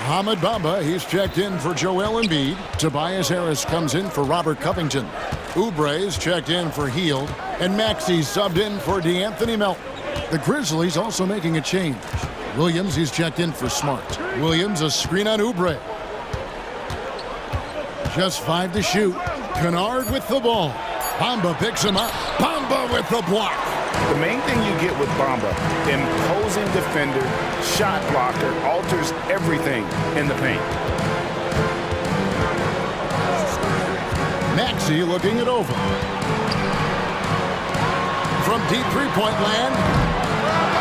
Mohamed Bamba, he's checked in for Joel Embiid. Tobias Harris comes in for Robert Covington. Oubre's checked in for Hield. And Maxi's subbed in for DeAnthony Melton. The Grizzlies also making a change. Williams, he's checked in for Smart. Williams, a screen on Oubre. Just 5 to shoot. Kennard with the ball. Bamba picks him up. Bamba with the block. The main thing you get with Bamba, imposing defender, shot blocker, alters everything in the paint. Maxey looking it over. From deep three-point land.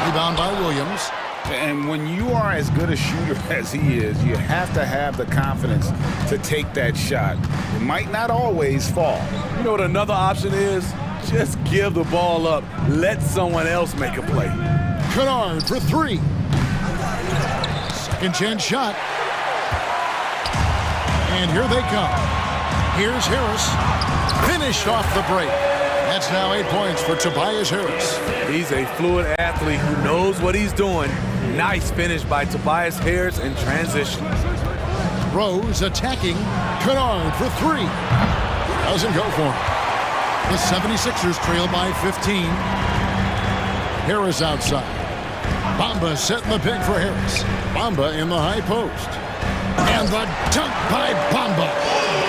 Rebound by Williams. And when you are as good a shooter as he is, you have to have the confidence to take that shot. It might not always fall. You know what another option is? Just give the ball up. Let someone else make a play. Kennard for 3. Second chance shot. And here they come. Here's Harris. Finished off the break. That's now 8 points for Tobias Harris. He's a fluid athlete who knows what he's doing. Nice finish by Tobias Harris in transition. Rose attacking. Kennard for 3. Doesn't go for him. The 76ers trail by 15. Harris outside. Bamba setting the pick for Harris. Bamba in the high post. And the dunk by Bamba.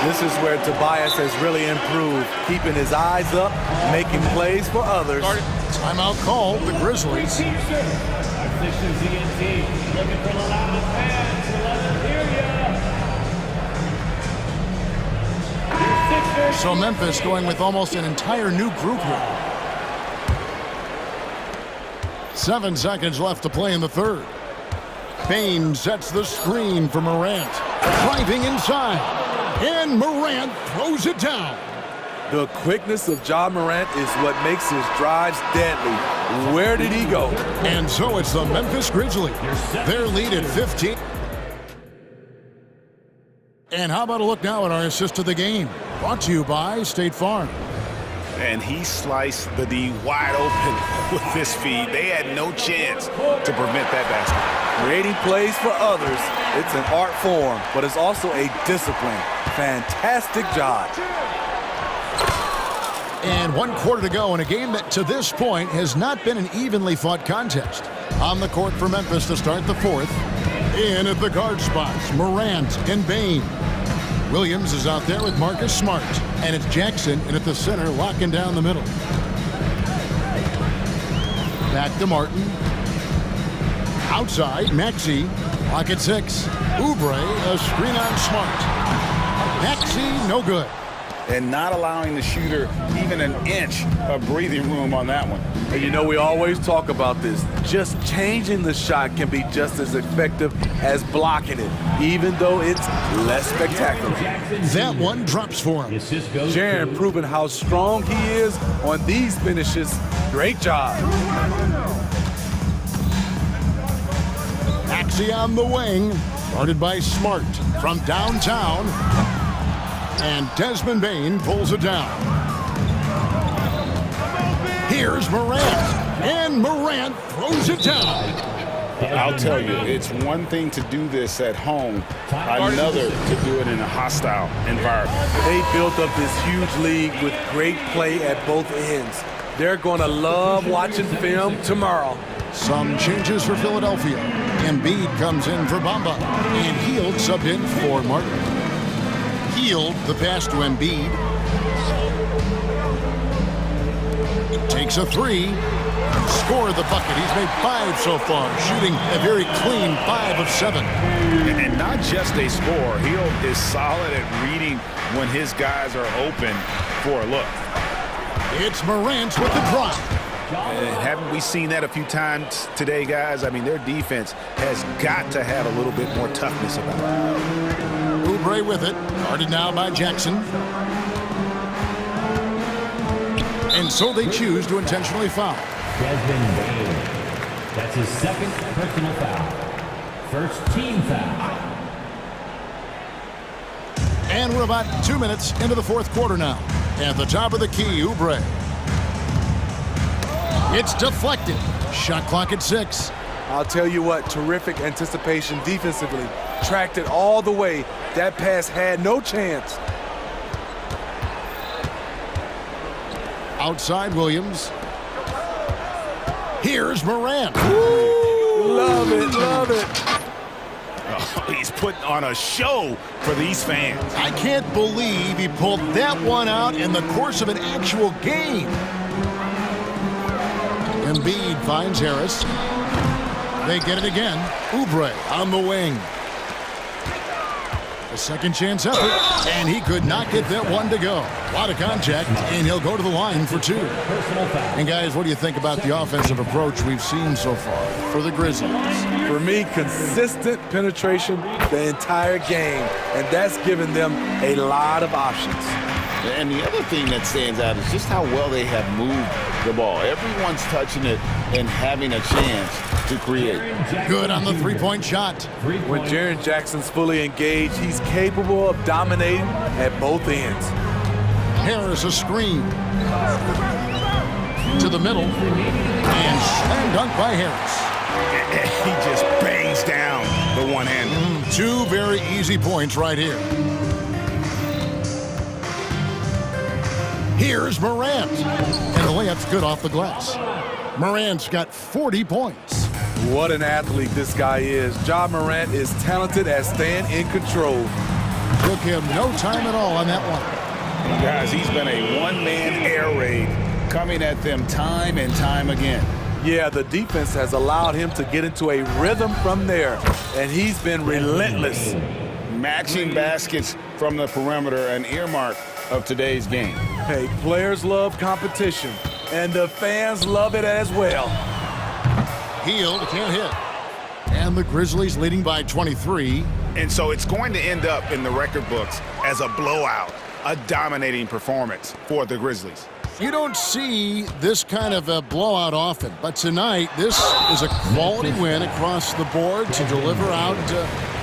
This is where Tobias has really improved, keeping his eyes up, making plays for others. Timeout called, the Grizzlies. Looking for the loudest fans to let them hear ya. Your So Memphis going with almost an entire new group here. 7 seconds left to play in the third. Bane sets the screen for Morant. Driving inside. And Morant throws it down. The quickness of Ja Morant is what makes his drives deadly. Where did he go? And so it's the Memphis Grizzlies. Their lead at 15. And how about a look now at our assist of the game? Brought to you by State Farm. And he sliced the D wide open with this feed. They had no chance to prevent that basket. Creating plays for others, it's an art form, but it's also a discipline. Fantastic job. And 1 quarter to go in a game that to this point has not been an evenly fought contest. On the court for Memphis to start the fourth. In at the guard spots, Morant and Bane. Williams is out there with Marcus Smart. And it's Jackson in at the center, locking down the middle. Back to Martin. Outside, Maxey. Lock at 6. Oubre, a screen on Smart. Maxey, no good. And not allowing the shooter even an inch of breathing room on that one. And you know, we always talk about this. Just changing the shot can be just as effective as blocking it, even though it's less spectacular. That one drops for him. Jaren proving how strong he is on these finishes. Great job. Maxey on the wing, guarded by Smart from downtown. And Desmond Bane pulls it down. Here's Morant. And Morant throws it down. I'll tell you, it's one thing to do this at home, another to do it in a hostile environment. They built up this huge league with great play at both ends. They're going to love watching film tomorrow. Some changes for Philadelphia. Embiid comes in for Bamba. And Hield subbed in for Martin. Hield the pass to Embiid. Takes a 3. Score the bucket. He's made 5 so far, shooting a very clean 5 of 7. And not just a score. Hield is solid at reading when his guys are open for a look. It's Morant with the drop. And haven't we seen that a few times today, guys? I mean, their defense has got to have a little bit more toughness about it. Oubre with it, guarded now by Jackson. And so they choose to intentionally foul. Desmond Bane. That's his second personal foul. First team foul. And we're about 2 minutes into the fourth quarter now. At the top of the key, Oubre. It's deflected. Shot clock at 6. I'll tell you what, terrific anticipation defensively. Tracked it all the way. That pass had no chance. Outside Williams. Here's Morant. Woo! Love it, love it. Oh, he's putting on a show for these fans. I can't believe he pulled that one out in the course of an actual game. Embiid finds Harris. They get it again. Oubre on the wing. A second chance effort, and he could not get that one to go. A lot of contact, and he'll go to the line for 2. And guys, what do you think about the offensive approach we've seen so far for the Grizzlies? For me, consistent penetration the entire game, and that's given them a lot of options. And the other thing that stands out is just how well they have moved the ball. Everyone's touching it and having a chance to create. Good on the three-point shot. When Jaren Jackson's fully engaged, he's capable of dominating at both ends. Harris a screen. To the middle. And slam dunk by Harris. He just bangs down the one-hander. 2 very easy points right here. Here's Morant. And the layup's good off the glass. Morant's got 40 points. What an athlete this guy is. Ja Morant is talented at staying in control. Took him no time at all on that one. Guys, he's been a one-man air raid coming at them time and time again. Yeah, the defense has allowed him to get into a rhythm from there, and he's been relentless. Matching baskets from the perimeter, an earmark of today's game. Hey, players love competition, and the fans love it as well. Heel, can't hit. And the Grizzlies leading by 23. And so it's going to end up in the record books as a blowout, a dominating performance for the Grizzlies. You don't see this kind of a blowout often, but tonight this is a quality win across the board to deliver out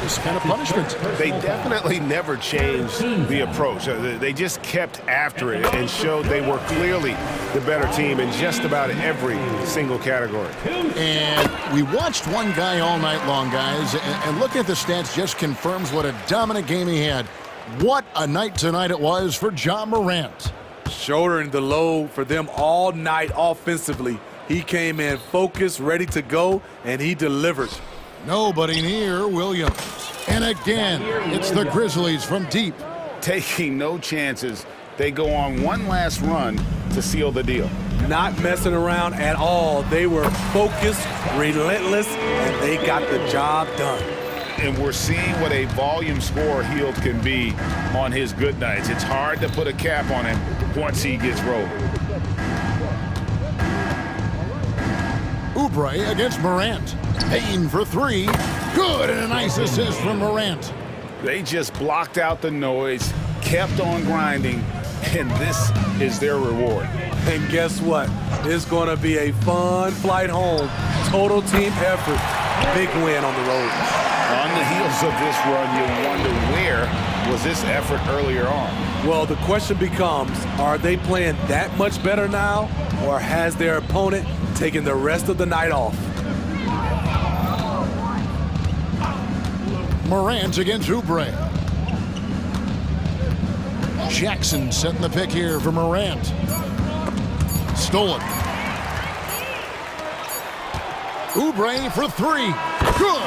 this kind of punishment. They definitely never changed the approach. They just kept after it and showed they were clearly the better team in just about every single category. And we watched one guy all night long, guys, and looking at the stats just confirms what a dominant game he had. What a night tonight it was for Ja Morant. Shouldering the load for them all night offensively. He came in focused, ready to go, and he delivered. Nobody near Williams. And again, it's the Grizzlies from deep. Taking no chances, they go on one last run to seal the deal. Not messing around at all. They were focused, relentless, and they got the job done. And we're seeing what a volume scorer Hield can be on his good nights. It's hard to put a cap on him once he gets rolling. Oubre against Morant. Payne for three. Good, and a nice assist from Morant. They just blocked out the noise, kept on grinding, and this is their reward. And guess what? It's going to be a fun flight home. Total team effort. Big win on the road. On the heels of this run, you wonder where was this effort earlier on? Well, the question becomes, are they playing that much better now, or has their opponent taken the rest of the night off? Morant against Oubre. Jackson setting the pick here for Morant. Stolen. Oubre for three. Good.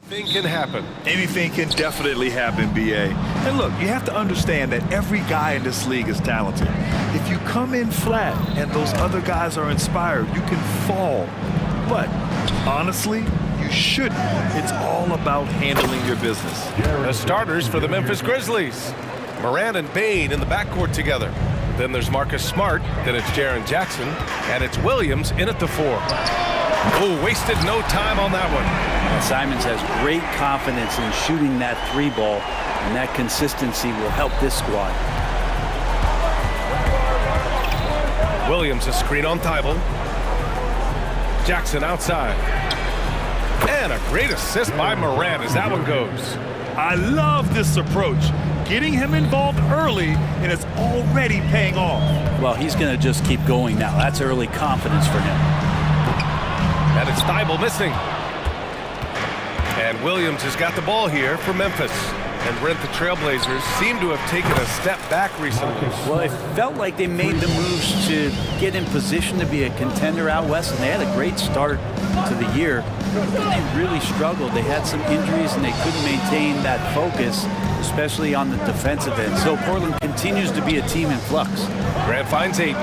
Anything can happen. Anything can definitely happen, BA. And look, you have to understand that every guy in this league is talented. If you come in flat and those other guys are inspired, you can fall. But honestly, you shouldn't. It's all about handling your business. The starters for the Memphis Grizzlies. Moran and Bain in the backcourt together. Then there's Marcus Smart, then it's Jaren Jackson, and it's Williams in at the 4. Oh, wasted no time on that one. And Simons has great confidence in shooting that 3 ball, and that consistency will help this squad. Williams a screen on Thibault. Jackson outside. And a great assist by Moran as that one goes. I love this approach. Getting him involved early, and it's already paying off. Well, he's going to just keep going now. That's early confidence for him. And it's Thibault missing. And Williams has got the ball here for Memphis. And Brent, the Trailblazers seem to have taken a step back recently. Well, it felt like they made the moves to get in position to be a contender out west, and they had a great start to the year. Then they really struggled. They had some injuries, and they couldn't maintain that focus, especially on the defensive end. So Portland continues to be a team in flux. Grant finds Ayton.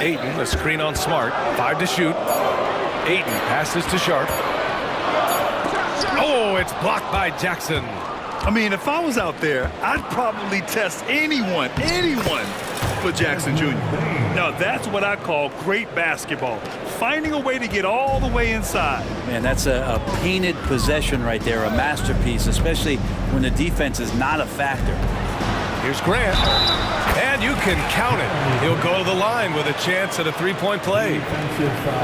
Ayton, a screen on Smart. 5 to shoot. Ayton passes to Sharp. Oh, it's blocked by Jackson. I mean, if I was out there, I'd probably test anyone for Jackson Jr. Now, that's what I call great basketball. Finding a way to get all the way inside. Man, that's a painted possession right there, a masterpiece, especially when the defense is not a factor. Here's Grant, and you can count it. He'll go to the line with a chance at a 3-point play.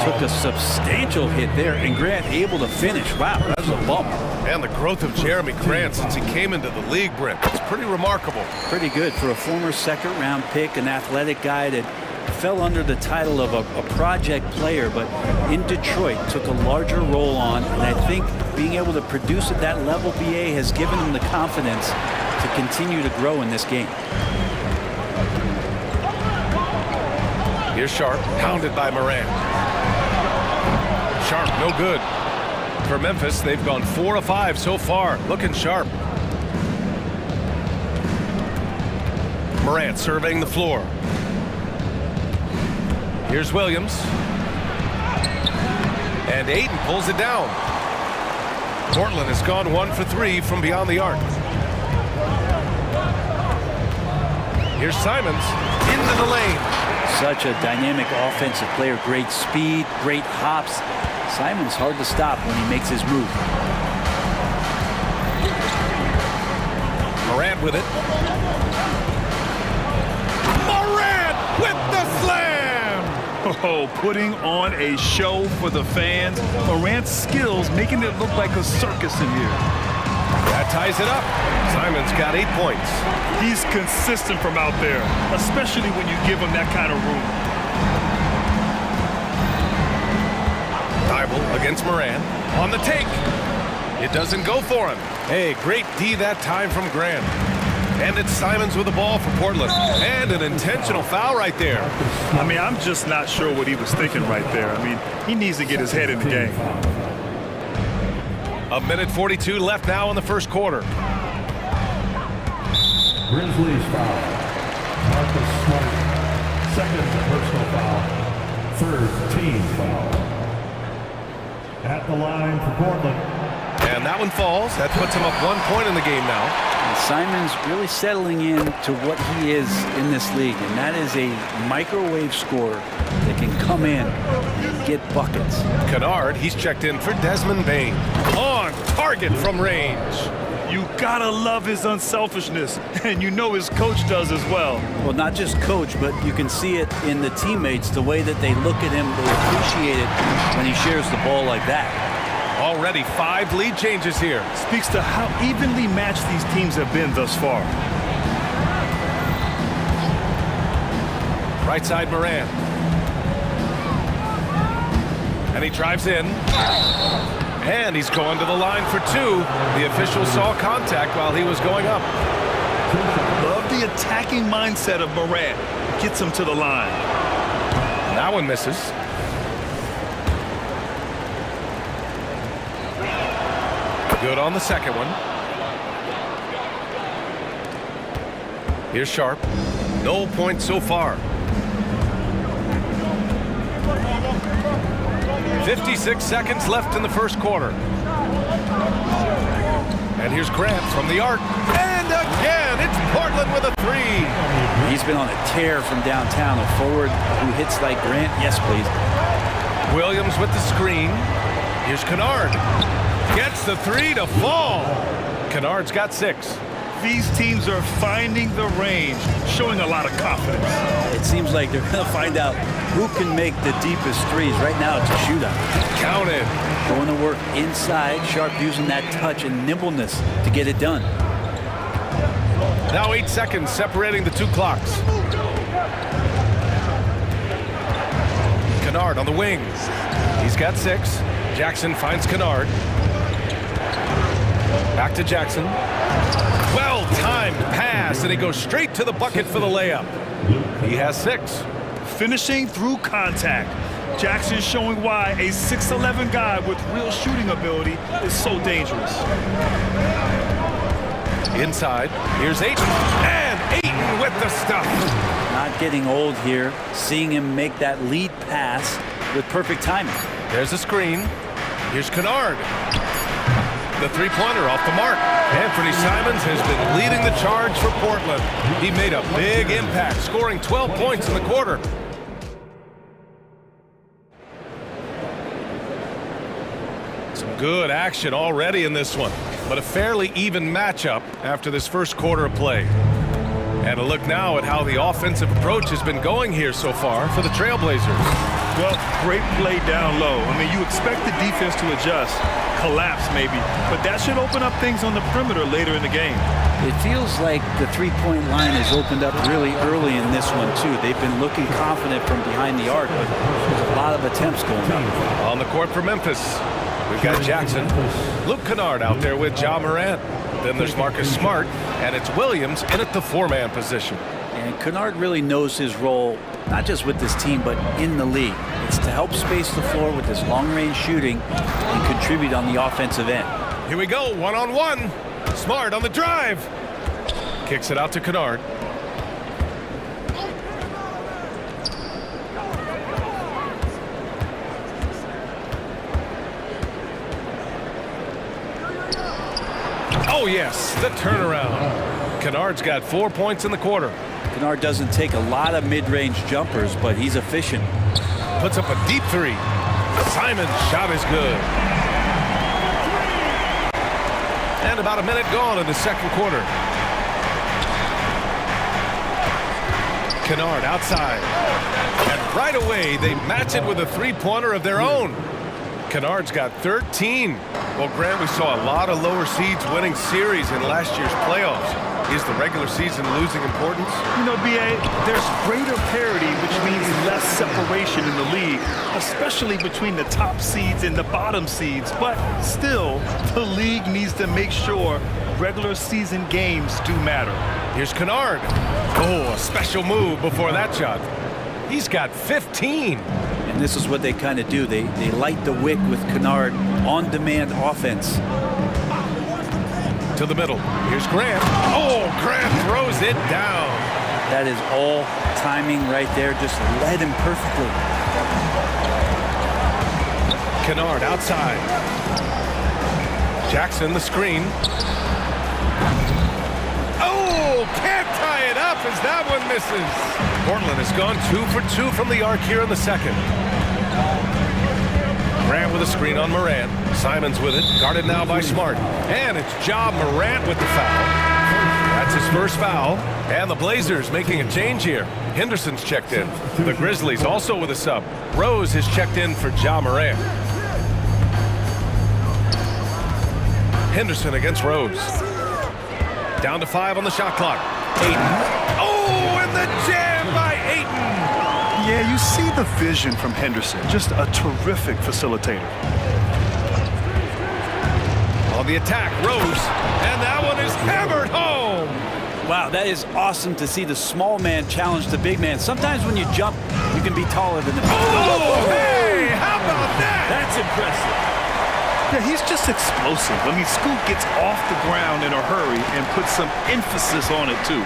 Took a substantial hit there, and Grant able to finish. Wow, that was a bump. And the growth of Jeremy Grant since he came into the league, Brent, it's pretty remarkable. Pretty good for a former second-round pick, an athletic guy that fell under the title of a project player, but in Detroit took a larger role on, and I think being able to produce at that level, BA, has given him the confidence to continue to grow in this game. Here's Sharp, pounded by Moran. Sharp, no good. For Memphis, they've gone 4 of 5 so far, looking sharp. Morant surveying the floor. Here's Williams. And Ayton pulls it down. Portland has gone 1 for 3 from beyond the arc. Here's Simons into the lane. Such a dynamic offensive player, great speed, great hops. Simons hard to stop when he makes his move. Morant with it. Morant with the slam! Oh, putting on a show for the fans. Morant's skills making it look like a circus in here. That ties it up. Simons got 8 points. He's consistent from out there, especially when you give him that kind of room. Thibault against Moran on the take. It doesn't go for him. Hey, great D that time from Grant. And it's Simons with the ball for Portland. And an intentional foul right there. I mean, I'm just not sure what he was thinking right there. I mean, he needs to get his head in the game. 1:42 left now in the first quarter. Grizzlies foul. Marcus Smart. Second personal foul. Third team foul. At the line for Portland. And that one falls. That puts him up 1 point in the game now. And Simons really settling in to what he is in this league, and that is a microwave scorer that can come in and get buckets. Kennard, he's checked in for Desmond Bain. On target from range. You gotta love his unselfishness, and you know his coach does as well. Well, not just coach, but you can see it in the teammates, the way that they look at him, they appreciate it when he shares the ball like that. Already 5 lead changes here. Speaks to how evenly matched these teams have been thus far. Right side Moran. And he drives in. And he's going to the line for 2. The official saw contact while he was going up. Love the attacking mindset of Moran. Gets him to the line. That one misses. Good on the second one. Here's Sharp. No points so far. 56 seconds left in the first quarter. And here's Grant from the arc. And again, it's Portland with a three. He's been on a tear from downtown. A forward who hits like Grant. Yes, please. Williams with the screen. Here's Kennard. Gets the three to fall. Kennard's got 6. These teams are finding the range, showing a lot of confidence. It seems like they're going to find out who can make the deepest threes. Right now, it's a shootout. Counted. Going to work inside. Sharp using that touch and nimbleness to get it done. Now 8 seconds separating the 2 clocks. Kennard on the wing. He's got 6. Jackson finds Kennard. Back to Jackson. Well-timed pass, and he goes straight to the bucket for the layup. He has 6. Finishing through contact. Jackson showing why a 6'11" guy with real shooting ability is so dangerous. Inside, here's Ayton, and Ayton with the stuff. Not getting old here. Seeing him make that lead pass with perfect timing. There's a screen. Here's Kennard. The three-pointer off the mark. Anthony Simons has been leading the charge for Portland. He made a big impact, scoring 12 points in the quarter. Some good action already in this one, but a fairly even matchup after this first quarter of play. And a look now at how the offensive approach has been going here so far for the Trailblazers. Well, great play down low. I mean, you expect the defense to adjust, collapse maybe, but that should open up things on the perimeter later in the game. It feels like the three-point line has opened up really early in this one, too. They've been looking confident from behind the arc, but there's a lot of attempts going up. On the court for Memphis, we've got Jackson. Luke Kennard out there with Ja Morant. Then there's Marcus Smart, and it's Williams in at the 4-man position. And Kennard really knows his role, not just with this team, but in the league. It's to help space the floor with his long-range shooting and contribute on the offensive end. Here we go, one-on-one. Smart on the drive. Kicks it out to Kennard. Oh, yes, the turnaround. Kennard's got 4 points in the quarter. Kennard doesn't take a lot of mid-range jumpers, but he's efficient. Puts up a deep three. Simon's shot is good. And about a minute gone in the second quarter. Kennard outside. And right away, they match it with a three-pointer of their own. Kennard's got 13. Well, Grant, we saw a lot of lower seeds winning series in last year's playoffs. Is the regular season losing importance? You know, B.A., there's greater parity, which means less separation in the league, especially between the top seeds and the bottom seeds. But still, the league needs to make sure regular season games do matter. Here's Kennard. Oh, a special move before that shot. He's got 15. And this is what they kind of do. They light the wick with Kennard on-demand offense. To the middle. Here's Grant. Oh, Grant throws it down. That is all timing right there. Just led him perfectly. Kennard outside. Jackson the screen. Oh, can't tie it up as that one misses. Portland has gone 2 for 2 from the arc here in the second. Grant with a screen on Morant. Simons with it, guarded now by Smart. And it's Ja Morant with the foul. That's his first foul. And the Blazers making a change here. Henderson's checked in. The Grizzlies also with a sub. Rose has checked in for Ja Morant. Henderson against Rose. Down to 5 on the shot clock. Ayton. Oh, and the jam by Ayton. Yeah, you see the vision from Henderson. Just a terrific facilitator. On the attack, Rose. And that one is hammered home. Wow, that is awesome to see the small man challenge the big man. Sometimes when you jump, you can be taller than the big man. Oh, hey, how about that? That's impressive. Yeah, he's just explosive. I mean, Scoot gets off the ground in a hurry and puts some emphasis on it, too.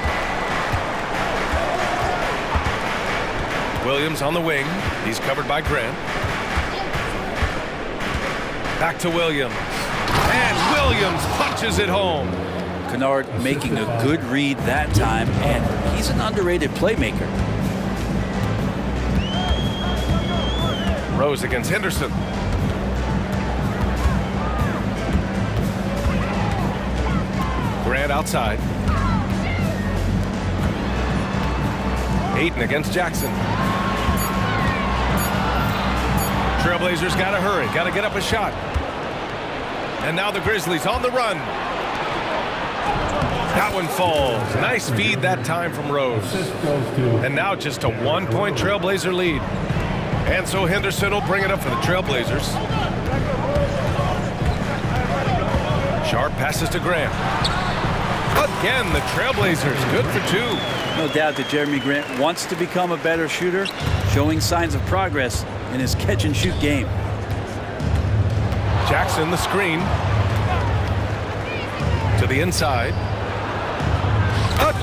Williams on the wing. He's covered by Grant. Back to Williams. And Williams punches it home. Kennard making a good read that time, and he's an underrated playmaker. Rose against Henderson. Grant outside. Ayton against Jackson. Trailblazers got to hurry, got to get up a shot. And now the Grizzlies on the run. That one falls. Nice feed that time from Rose. And now just a 1-point Trailblazer lead. And so Henderson will bring it up for the Trailblazers. Sharp passes to Grant. Again, the Trailblazers good for 2. No doubt that Jeremy Grant wants to become a better shooter, showing signs of progress in his catch-and-shoot game. Jackson, the screen. To the inside.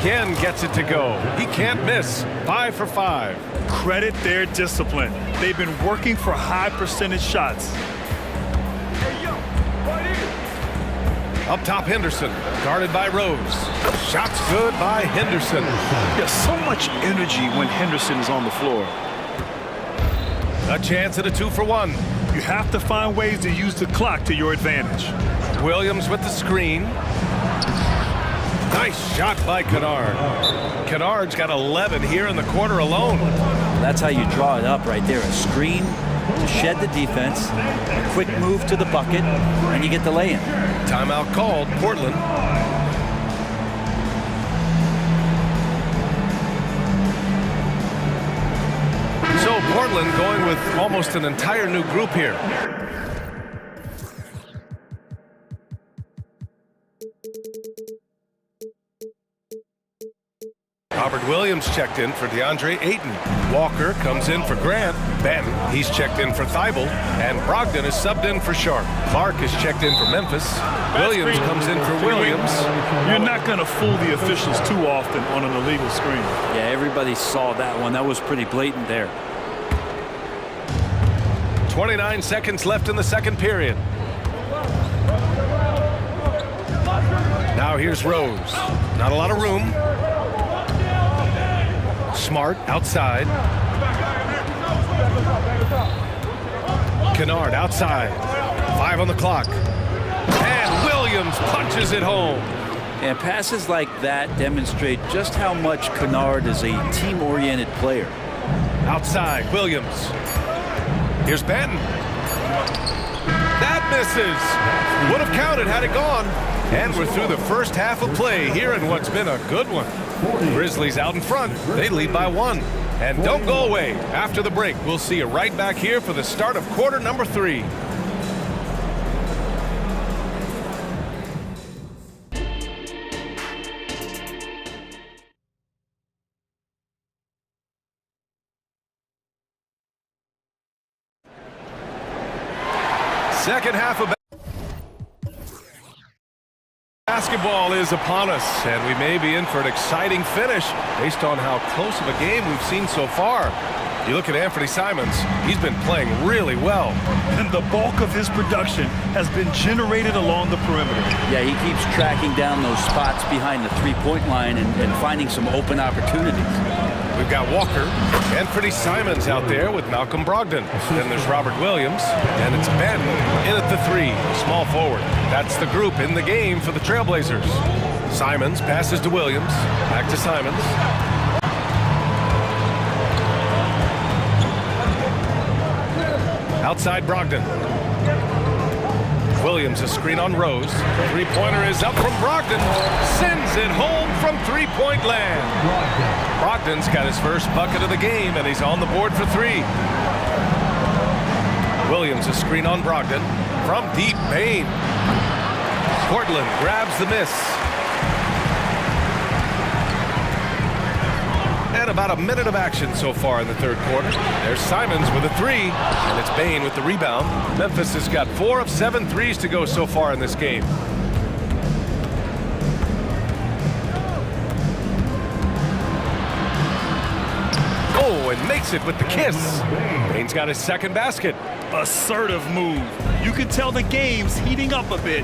Again gets it to go. He can't miss. 5 for 5. Credit their discipline. They've been working for high percentage shots. Up top, Henderson, guarded by Rose. Shots good by Henderson. There's so much energy when Henderson is on the floor. A chance at a 2 for 1. You have to find ways to use the clock to your advantage. Williams with the screen. Nice shot by Kennard. Kennard's got 11 here in the quarter alone. That's how you draw it up right there. A screen to shed the defense, a quick move to the bucket, and you get the lay-in. Timeout called, Portland. So Portland going with almost an entire new group here. Robert Williams checked in for DeAndre Ayton. Walker comes in for Grant. Benton, he's checked in for Thibault. And Brogdon is subbed in for Sharp. Clark is checked in for Memphis. Williams comes in for Williams. You're not going to fool the officials too often on an illegal screen. Yeah, everybody saw that one. That was pretty blatant there. 29 seconds left in the second period. Now here's Rose. Not a lot of room. Smart outside. Kennard outside. 5 on the clock. And Williams punches it home. And passes like that demonstrate just how much Kennard is a team-oriented player. Outside, Williams. Here's Benton. That misses. Would have counted had it gone. And we're through the first half of play here in what's been a good one. Grizzlies out in front. They lead by 1. And don't go away. After the break, we'll see you right back here for the start of quarter number 3. Second half of basketball is upon us, and we may be in for an exciting finish based on how close of a game we've seen so far. You look at Anthony Simons, he's been playing really well. And the bulk of his production has been generated along the perimeter. Yeah, he keeps tracking down those spots behind the three-point line and finding some open opportunities. We've got Walker, Anthony Simons out there with Malcolm Brogdon. Then there's Robert Williams, and it's Ben in at the 3, small forward. That's the group in the game for the Trailblazers. Simons passes to Williams, back to Simons. Outside Brogdon. Williams a screen on Rose. Three-pointer is up from Brogdon. Sends it home from three-point land. Brogdon's got his first bucket of the game, and he's on the board for 3. Williams a screen on Brogdon. From deep, Payne. Portland grabs the miss. And been about a minute of action so far in the third quarter. There's Simons with a three, and it's Bain with the rebound. Memphis has got 4 of 7 threes to go so far in this game. Oh, and makes it with the kiss. Bain's got his second basket. Assertive move. You can tell the game's heating up a bit.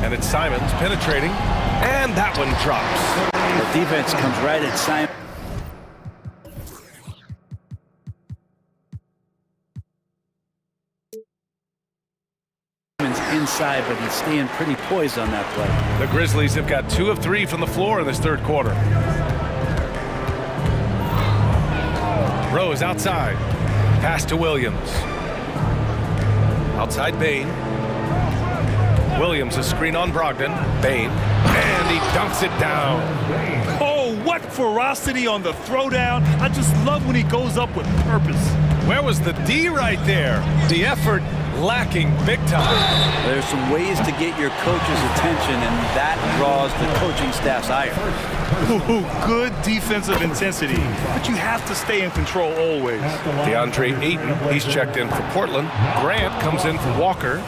And it's Simons penetrating, and that one drops. The defense comes right at Simons. Inside, but he's staying pretty poised on that play. The Grizzlies have got 2 of 3 from the floor in this third quarter. Rose outside. Pass to Williams. Outside Bain. Williams a screen on Brogdon. Bain. And he dunks it down. Oh, what ferocity on the throwdown. I just love when he goes up with purpose. Where was the D right there? The effort lacking big time. There's some ways to get your coach's attention, and that draws the coaching staff's ire. Ooh, good defensive intensity, but you have to stay in control always. DeAndre Ayton, he's checked in for Portland. Grant comes in for Walker.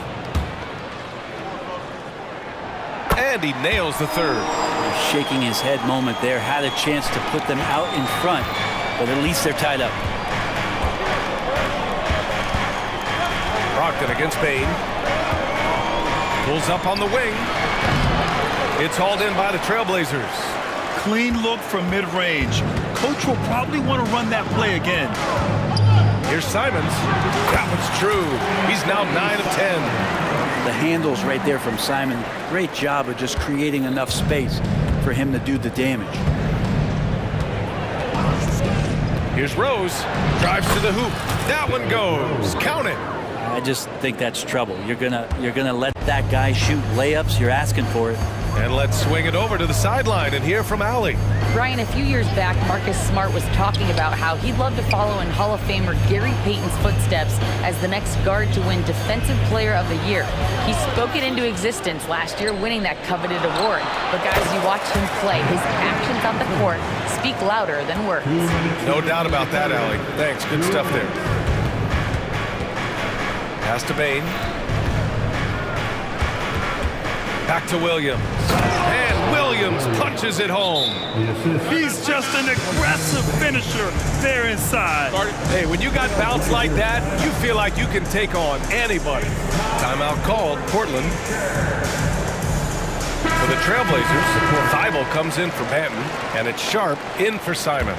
And he nails the third. Shaking his head moment there, had a chance to put them out in front, but at least they're tied up. Brogdon against Bain. Pulls up on the wing. It's hauled in by the Trailblazers. Clean look from mid-range. Coach will probably want to run that play again. Here's Simons. That one's true. He's now 9 of 10. The handles right there from Simon. Great job of just creating enough space for him to do the damage. Here's Rose. Drives to the hoop. That one goes. Count it. I just think that's trouble. You're gonna let that guy shoot layups. You're asking for it. And let's swing it over to the sideline and hear from Allie. Brian, a few years back, Marcus Smart was talking about how he'd love to follow in Hall of Famer Gary Payton's footsteps as the next guard to win Defensive Player of the Year. He spoke it into existence last year, winning that coveted award. But guys, you watched him play. His actions on the court speak louder than words. No doubt about that, Allie. Thanks. Good stuff there. Pass to Bain. Back to Williams. And Williams punches it home. He's just an aggressive finisher there inside. Hey, when you got bounce like that, you feel like you can take on anybody. Timeout called, Portland. For the Trailblazers, Thibault comes in for Banton, and it's Sharp in for Simons.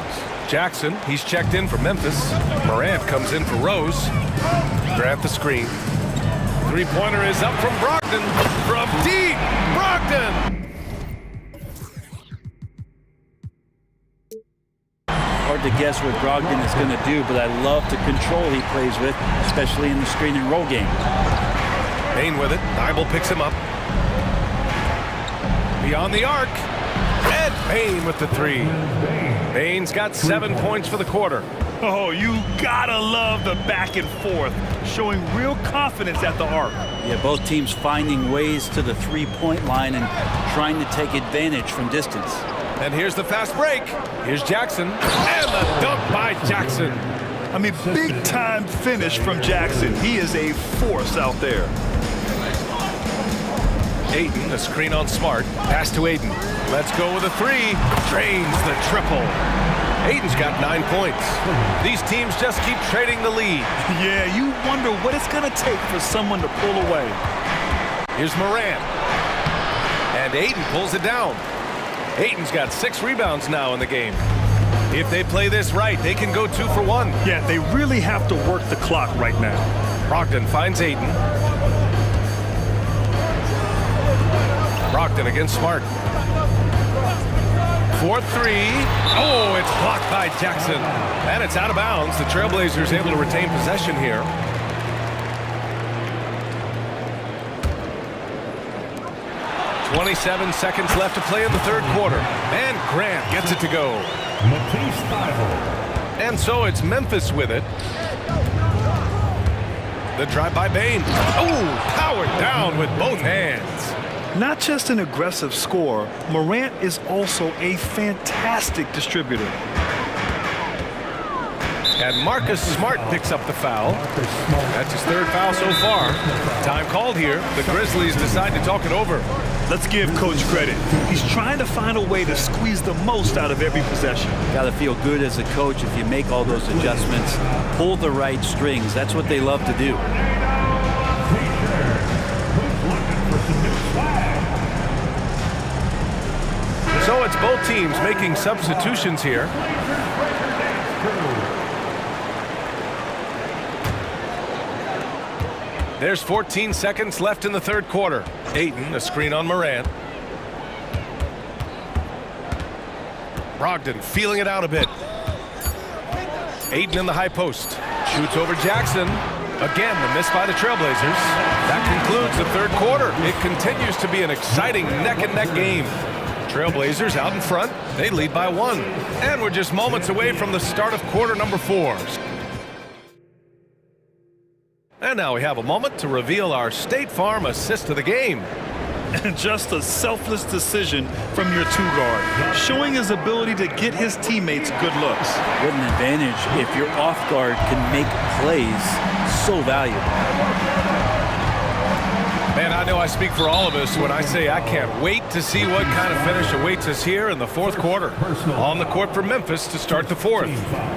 Jackson, he's checked in for Memphis. Morant comes in for Rose. Grant the screen. Three-pointer is up from Brogdon. From deep, Brogdon! Hard to guess what Brogdon is going to do, but I love the control he plays with, especially in the screen and roll game. Bain with it. Thibault picks him up. Beyond the arc. And Bain with the three. Bain's got 7 points for the quarter. Oh, you gotta love the back and forth, showing real confidence at the arc. Yeah, both teams finding ways to the three-point line and trying to take advantage from distance. And here's the fast break. Here's Jackson. And the dunk by Jackson. I mean, big-time finish from Jackson. He is a force out there. Ayton, a screen on Smart. Pass to Ayton. Let's go with a three. Drains the triple. Ayton's got 9 points. These teams just keep trading the lead. Yeah, you wonder what it's going to take for someone to pull away. Here's Morant. And Ayton pulls it down. Ayton's got 6 rebounds now in the game. If they play this right, they can go 2 for 1. Yeah, they really have to work the clock right now. Brogdon finds Ayton. Brogdon against Smart. 4-3. Oh, it's blocked by Jackson. And it's out of bounds. The Trailblazers able to retain possession here. "27 seconds left to play in the third quarter. And Grant gets it to go. And so it's Memphis with it. The drive by Bain. Oh, powered down with both hands. Not just an aggressive scorer, Morant is also a fantastic distributor. And Marcus Smart picks up the foul. That's his third foul so far. Time called here. The Grizzlies decide to talk it over. Let's give Coach credit. He's trying to find a way to squeeze the most out of every possession. Got to feel good as a coach if you make all those adjustments, pull the right strings. That's what they love to do. So it's both teams making substitutions here. There's 14 seconds left in the third quarter. Ayton, a screen on Morant. Brogdon feeling it out a bit. Ayton in the high post. Shoots over Jackson. Again, the miss by the Trailblazers. That concludes the third quarter. It continues to be an exciting neck-and-neck game. Trailblazers out in front. They lead by 1. And we're just moments away from the start of quarter number 4. And now we have a moment to reveal our State Farm assist of the game. And just a selfless decision from your two-guard, showing his ability to get his teammates good looks. What an advantage if your off-guard can make plays so valuable. Man, I know I speak for all of us when I say I can't wait to see what kind of finish awaits us here in the fourth quarter. On the court for Memphis to start the fourth.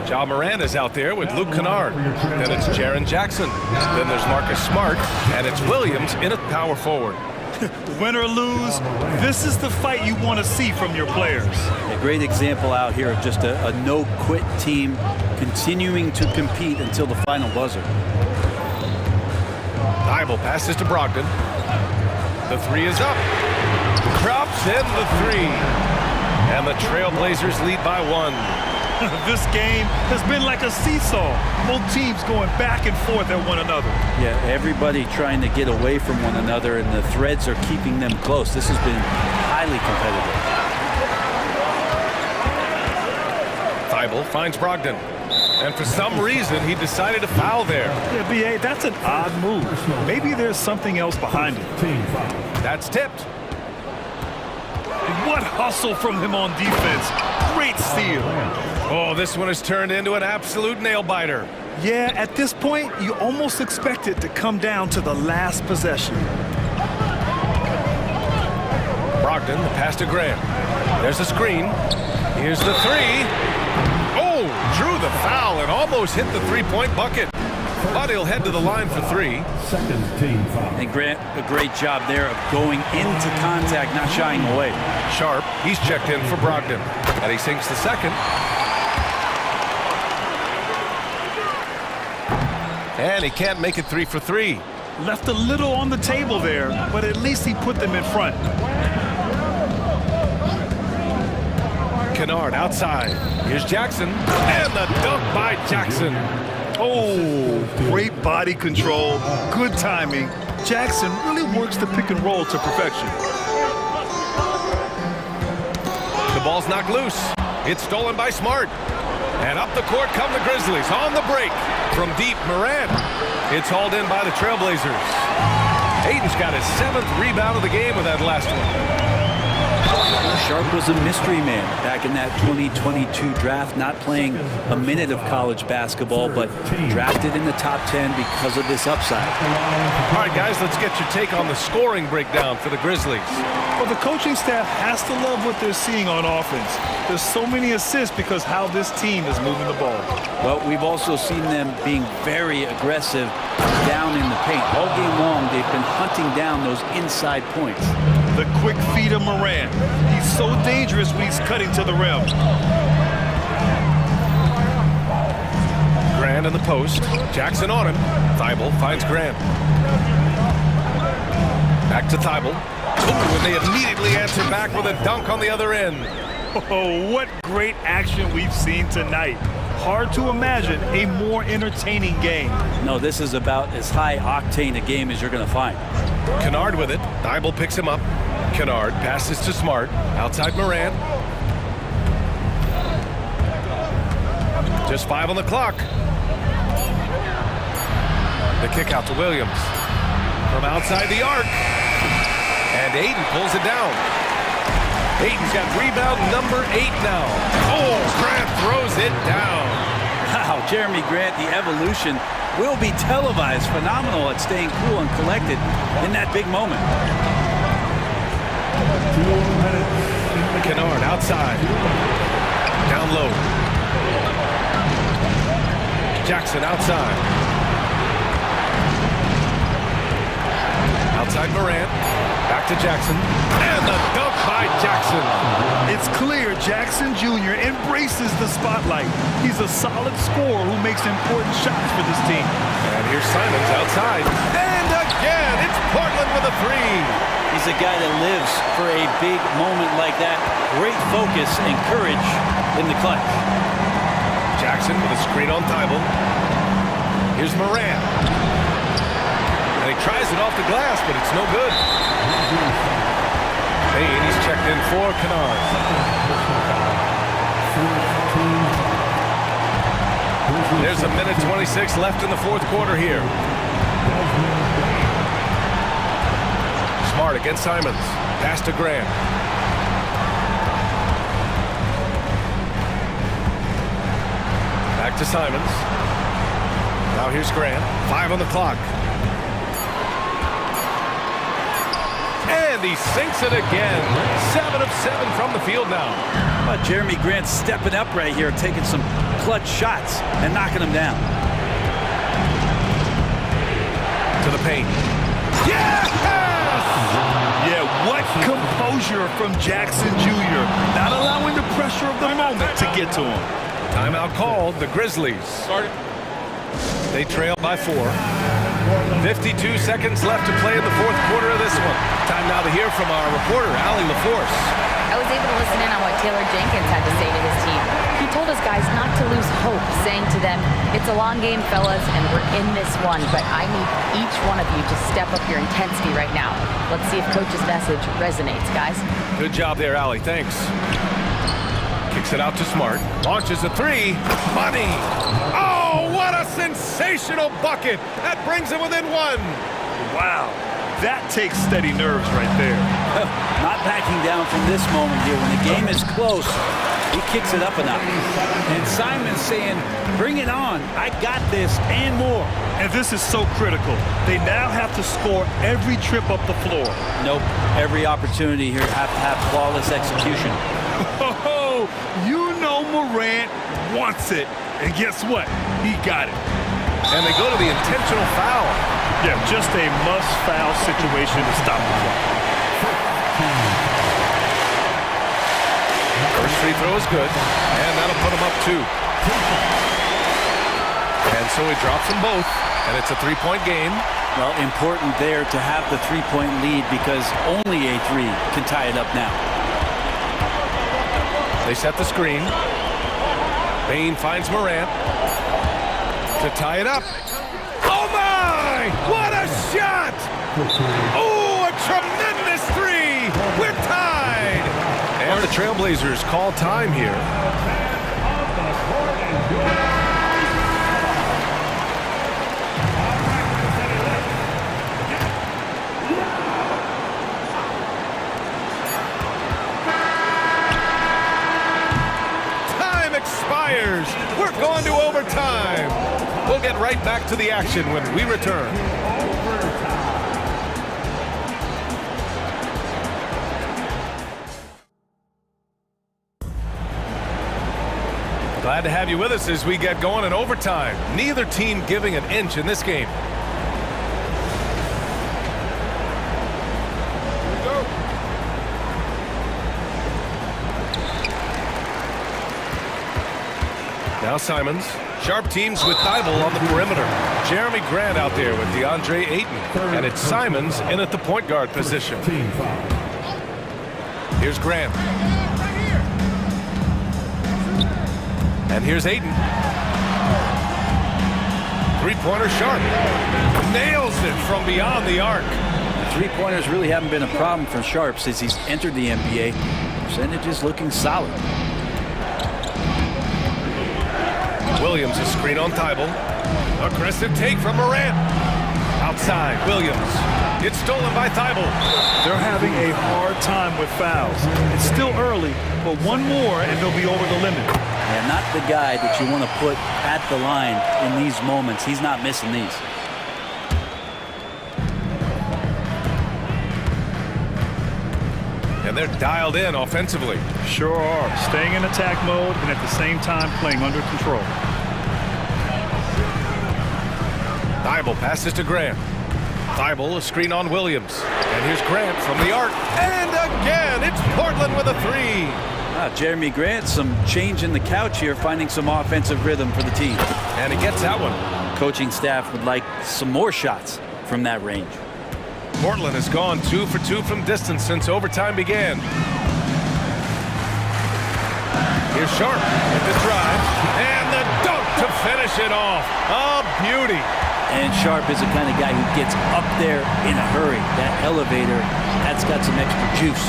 Ja Morant is out there with Luke Kennard. Then it's Jaren Jackson. Then there's Marcus Smart. And it's Williams in at power forward. Win or lose, this is the fight you want to see from your players. A great example out here of just a no-quit team continuing to compete until the final buzzer. Thibault passes to Brogdon. The three is up. Drops in the three. And the Trailblazers lead by 1. This game has been like a seesaw. Both teams going back and forth at one another. Yeah, everybody trying to get away from one another, and the threads are keeping them close. This has been highly competitive. Thibault finds Brogdon. And for some reason, he decided to foul there. Yeah, B.A., that's an odd move. Maybe there's something else behind it. That's tipped. What hustle from him on defense. Great steal. Oh, this one has turned into an absolute nail-biter. Yeah, at this point, you almost expect it to come down to the last possession. Brogdon, the pass to Graham. There's a screen. Here's the three. Oh, drew the foul and almost hit the three-point bucket. But he'll head to the line for 3. And Grant, a great job there of going into contact, not shying away. Sharp, he's checked in for Brogdon. And he sinks the second. And he can't make it 3 for 3. Left a little on the table there, but at least he put them in front. Kennard outside. Here's Jackson. And the dunk by Jackson. Oh, great body control, good timing. Jackson really works the pick and roll to perfection. The ball's knocked loose. It's stolen by Smart. And up the court come the Grizzlies on the break. From deep, Morant. It's hauled in by the Trailblazers. Ayton's got his 7th rebound of the game with that last one. Sharp was a mystery man back in that 2022 draft, not playing a minute of college basketball, but drafted in the top 10 because of this upside. All right, guys, let's get your take on the scoring breakdown for the Grizzlies. Well, the coaching staff has to love what they're seeing on offense. There's so many assists because how this team is moving the ball. Well, we've also seen them being very aggressive down in the paint. All game long, they've been hunting down those inside points. The quick feed of Morant. He's so dangerous when he's cutting to the rim. Grant in the post. Jackson on him. Thibault finds Grant. Back to Thibault. Oh, and they immediately answer back with a dunk on the other end. Oh, what great action we've seen tonight. Hard to imagine a more entertaining game. No, this is about as high-octane a game as you're going to find. Kennard with it. Thibault picks him up. Kennard passes to Smart. Outside Morant. Just 5 on the clock. The kick out to Williams. From outside the arc. And Aiden pulls it down. Aiden's got rebound number 8 now. Oh, Grant throws it down. Wow, Jeremy Grant, the evolution will be televised. Phenomenal at staying cool and collected in that big moment. Kennard outside. Down low. Jackson outside. Outside Morant. Back to Jackson. And the dunk by Jackson. It's clear Jackson Jr. embraces the spotlight. He's a solid scorer who makes important shots for this team. And here's Simons outside. And again, it's Portland with a 3. He's a guy that lives for a big moment like that. Great focus and courage in the clutch. Jackson with a screen on Thibault. Here's Morant. And he tries it off the glass, but it's no good. Payne, he's checked in for Kennard. There's a minute 26 left in the fourth quarter here. Smart against Simons. Pass to Grant. Back to Simons. Now here's Grant. 5 on the clock. And he sinks it again. 7 of 7 from the field now. Jeremy Grant stepping up right here, taking some clutch shots and knocking them down. To the paint. Yes! Yeah, what composure from Jackson Jr. Not allowing the pressure of the moment to get to him. Timeout called. The Grizzlies. They trail by 4. 52 seconds left to play in the fourth quarter of this one. Time now to hear from our reporter, Allie LaForce. I was able to listen in on what Taylor Jenkins had to say to his team. He told his guys not to lose hope, saying to them, it's a long game, fellas, and we're in this one, but I need each one of you to step up your intensity right now. Let's see if Coach's message resonates, guys. Good job there, Allie. Thanks. Kicks it out to Smart. Launches a 3. Money! Oh, what a sensational bucket! That brings him within 1. Wow. That takes steady nerves right there. Not backing down from this moment here. When the game is close, he kicks it up a notch. And Simon's saying, bring it on. I got this and more. And this is so critical. They now have to score every trip up the floor. Nope. Every opportunity here have to have flawless execution. Oh, you know Morant wants it. And guess what? He got it. And they go to the intentional foul. Yeah, just a must-foul situation to stop the clock. First free throw is good, and that'll put him up 2. And so he drops them both, and it's a 3-point game. Well, important there to have the 3-point lead because only a 3 can tie it up now. They set the screen. Bain finds Morant to tie it up. Oh my! What a shot! Oh, a tremendous 3! We're tied! And the Trailblazers call time here. Time expires. We're going to overtime. We'll get right back to the action when we return. Glad to have you with us as we get going in overtime. Neither team giving an inch in this game. Now Simons. Sharp teams with Thibault on the perimeter. Jeremy Grant out there with DeAndre Ayton. And it's Simons in at the point guard position. Here's Grant. And here's Ayton. Three-pointer Sharp. Nails it from beyond the arc. Three-pointers really haven't been a problem for Sharp since he's entered the NBA. Percentages looking solid. Williams, a screen on Thibault. Aggressive take from Morant. Outside, Williams. It's stolen by Thibault. They're having a hard time with fouls. It's still early, but one more and they'll be over the limit. And not the guy that you want to put at the line in these moments. He's not missing these. And they're dialed in offensively. Sure are. Staying in attack mode and at the same time playing under control. Thibault passes to Grant. Thibault, a screen on Williams. And here's Grant from the arc. And again, it's Portland with a three. Jeremy Grant, some change in the couch here, finding some offensive rhythm for the team. And he gets that one. Coaching staff would like some more shots from that range. Portland has gone 2 for 2 from distance since overtime began. Here's Sharp with the drive. And the dunk to finish it off. A beauty. And Sharp is the kind of guy who gets up there in a hurry. That elevator, that's got some extra juice.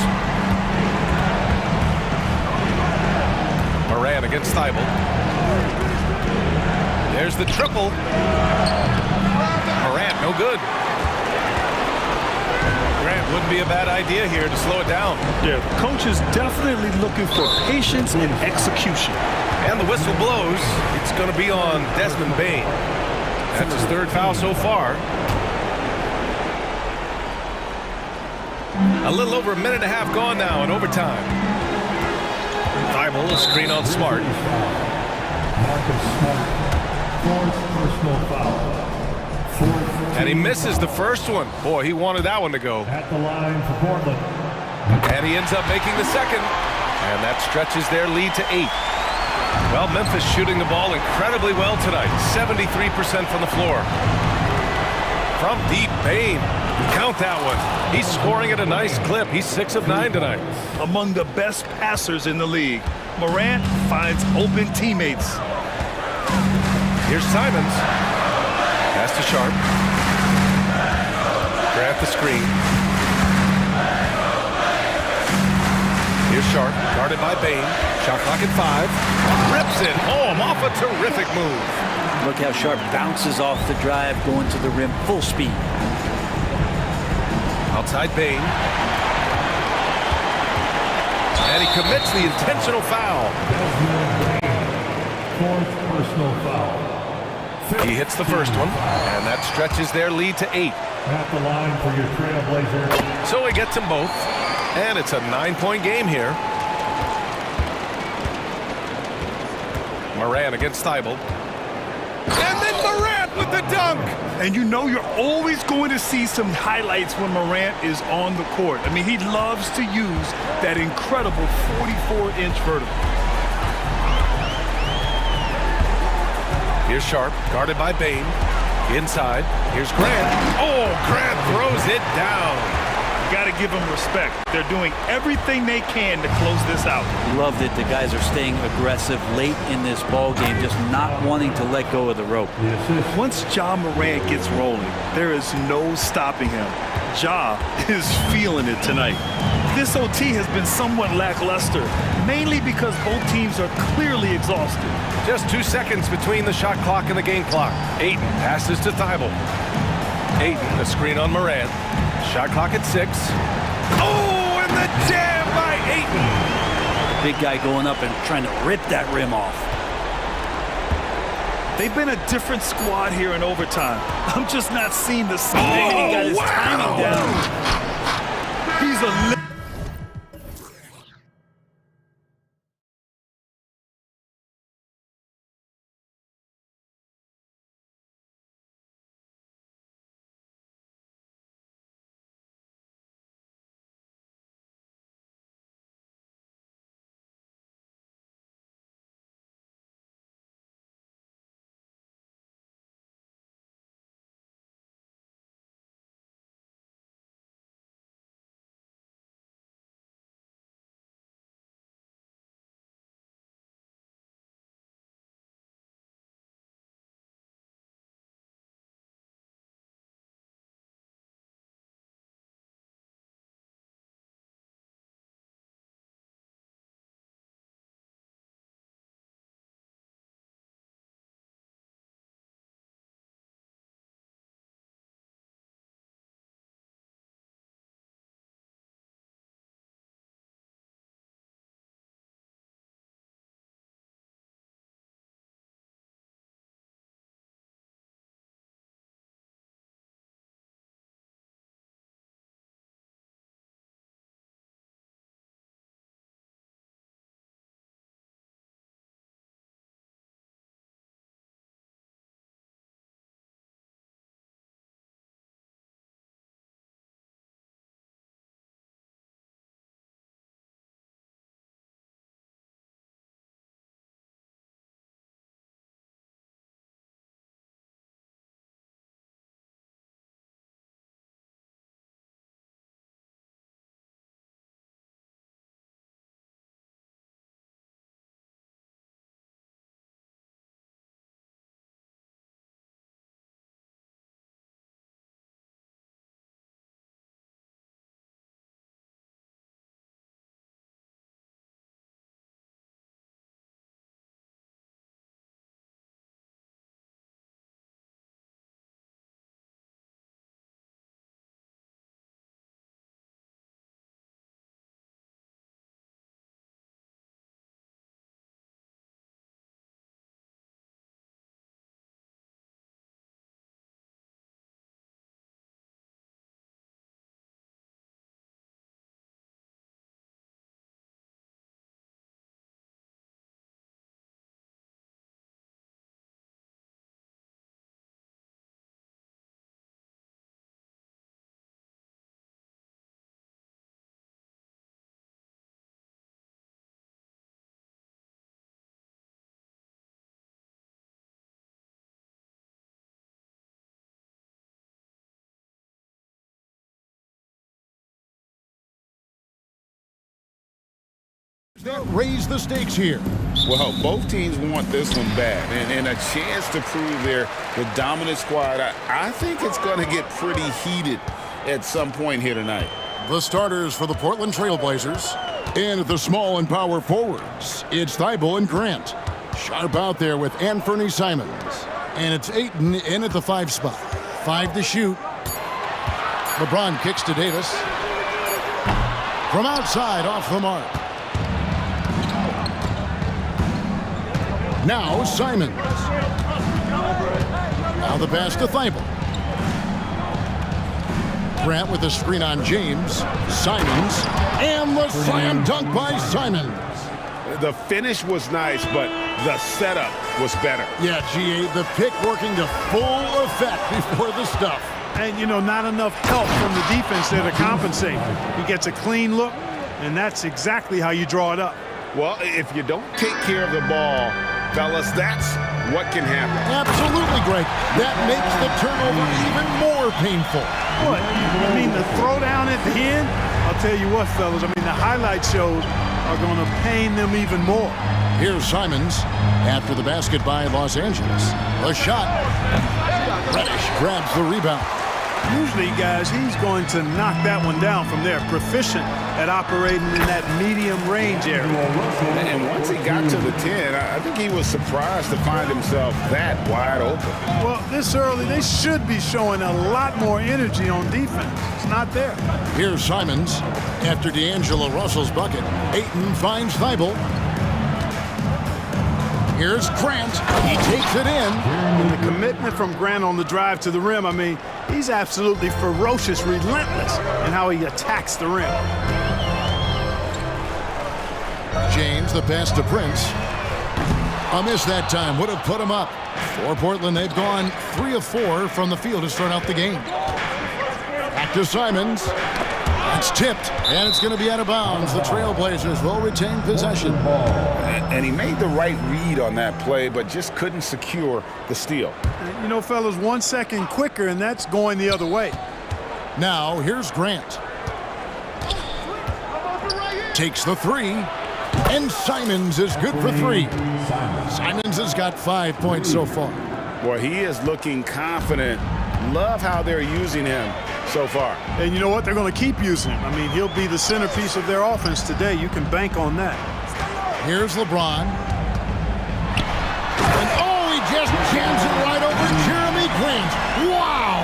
Moran against Thibault. There's the triple. Moran, no good. Grant wouldn't be a bad idea here to slow it down. Yeah, the coach is definitely looking for patience and execution. And the whistle blows. It's going to be on Desmond Bane. That's his third foul so far. A little over a minute and a half gone now in overtime. Thibault, a screen on Smart. Marcus Smart, fourth personal foul. And he misses the first one. Boy, he wanted that one to go. At the line for Portland. And he ends up making the second. And that stretches their lead to 8. Well, Memphis shooting the ball incredibly well tonight. 73% from the floor. From deep, Bane. Count that one. He's scoring at a nice clip. He's 6 of 9 tonight. Among the best passers in the league, Morant finds open teammates. Here's Simons. Pass to Sharp. Grant the screen. Here's Sharp, guarded by Bane. Shot clock at 5. Rips it home off a terrific move. Look how Sharp bounces off the drive, going to the rim full speed. Outside Bane. And he commits the intentional foul. Fourth personal foul. He hits the first one, and that stretches their lead to 8. At the line for your Trailblazers. So he gets them both, and it's a 9-point game here. Moran against Thibault. And then Morant with the dunk. And you know you're always going to see some highlights when Morant is on the court. I mean, he loves to use that incredible 44-inch vertical. Here's Sharp, guarded by Bane. Inside, here's Grant. Oh, Grant throws it down. Got to give them respect. They're doing everything they can to close this out. Love that the guys are staying aggressive late in this ball game, just not wanting to let go of the rope. Once Ja Morant gets rolling, there is no stopping him. Ja is feeling it tonight. This OT has been somewhat lackluster, mainly because both teams are clearly exhausted. Just 2 seconds between the shot clock and the game clock. Ayton passes to Thibault. Ayton, a screen on Moran. Shot clock at 6. Oh, and the jam by Ayton. Big guy going up and trying to rip that rim off. They've been a different squad here in overtime. I'm just not seeing the same. He got his timing down. He's a That raise the stakes here. Well, both teams want this one bad, and a chance to prove they're the dominant squad. I think it's going to get pretty heated at some point here tonight. The starters for the Portland Trailblazers. And the small and power forwards, it's Thibault and Grant. Sharp out there with Anthony Simons. And it's Ayton in at the 5 spot. 5 to shoot. LeBron kicks to Davis. From outside, off the mark. Now Simons. Now the pass to Thibault. Grant with a screen on James. Simons. And the slam dunk by Simons. The finish was nice, but the setup was better. Yeah, GA, the pick working to full effect before the stuff. And, you know, not enough help from the defense there to compensate. He gets a clean look, and that's exactly how you draw it up. Well, if you don't take care of the ball, fellas, that's what can happen. Absolutely, Greg. That makes the turnover even more painful. What? I mean, the throwdown at the end? I'll tell you what, fellas. I mean, the highlight shows are going to pain them even more. Here's Simons after the basket by Los Angeles. A shot. Reddish grabs the rebound. Usually, guys, he's going to knock that one down from there. Proficient at operating in that medium range area. And once he got to the 10, I think he was surprised to find himself that wide open. Well, this early, they should be showing a lot more energy on defense. It's not there. Here's Simons after D'Angelo Russell's bucket. Ayton finds Thibault. Here's Grant. He takes it in. And the commitment from Grant on the drive to the rim, I mean, he's absolutely ferocious, relentless in how he attacks the rim. James, the pass to Prince. A miss that time. Would have put him up. For Portland, they've gone 3 of 4 from the field to start out the game. Back to Simons. It's tipped, and it's going to be out of bounds. The Trailblazers will retain possession. And he made the right read on that play, but just couldn't secure the steal. You know, fellas, 1 second quicker, and that's going the other way. Now, here's Grant. Takes the 3, and Simons is good for 3. Simons has got 5 points so far. Well, he is looking confident. Love how they're using him so far. And you know what? They're going to keep using him. I mean, he'll be the centerpiece of their offense today. You can bank on that. Here's LeBron. And he just jams it right over Jeremy Grant. Wow!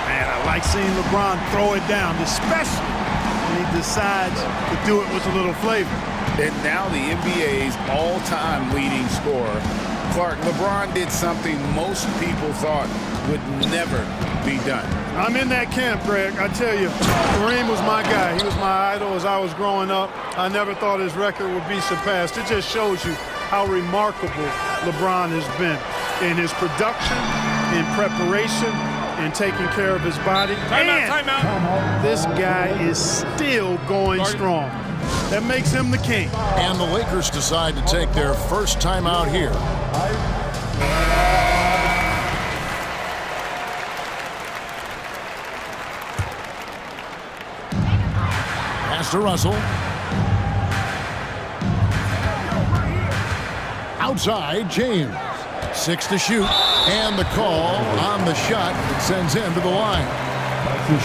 Man, I like seeing LeBron throw it down, especially when he decides to do it with a little flavor. And now the NBA's all-time leading scorer. Clark, LeBron did something most people thought would never be done. I'm in that camp, Greg. I tell you, Kareem was my guy. He was my idol as I was growing up. I never thought his record would be surpassed. It just shows you how remarkable LeBron has been in his production, in preparation, and taking care of his body. Timeout. This guy is still going strong. That makes him the king. And the Lakers decide to take their first timeout here. Pass to Russell. Outside, James. 6 to shoot. And the call on the shot that sends him to the line.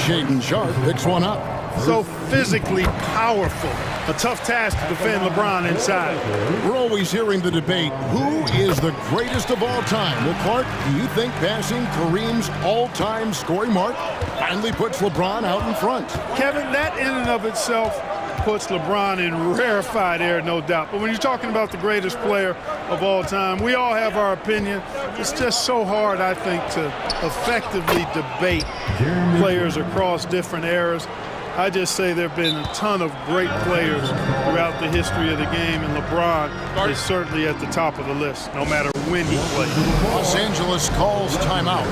Shaedon Sharpe picks one up. So physically powerful. A tough task to defend LeBron inside. We're always hearing the debate, who is the greatest of all time? Well, Clark, do you think passing Kareem's all-time scoring mark finally puts LeBron out in front? Kevin, that in and of itself puts LeBron in rarefied air, no doubt. But when you're talking about the greatest player of all time, we all have our opinion. It's just so hard, I think, to effectively debate players across different eras. I just say there have been a ton of great players throughout the history of the game, and LeBron is certainly at the top of the list, no matter when he plays. Los Angeles calls timeout.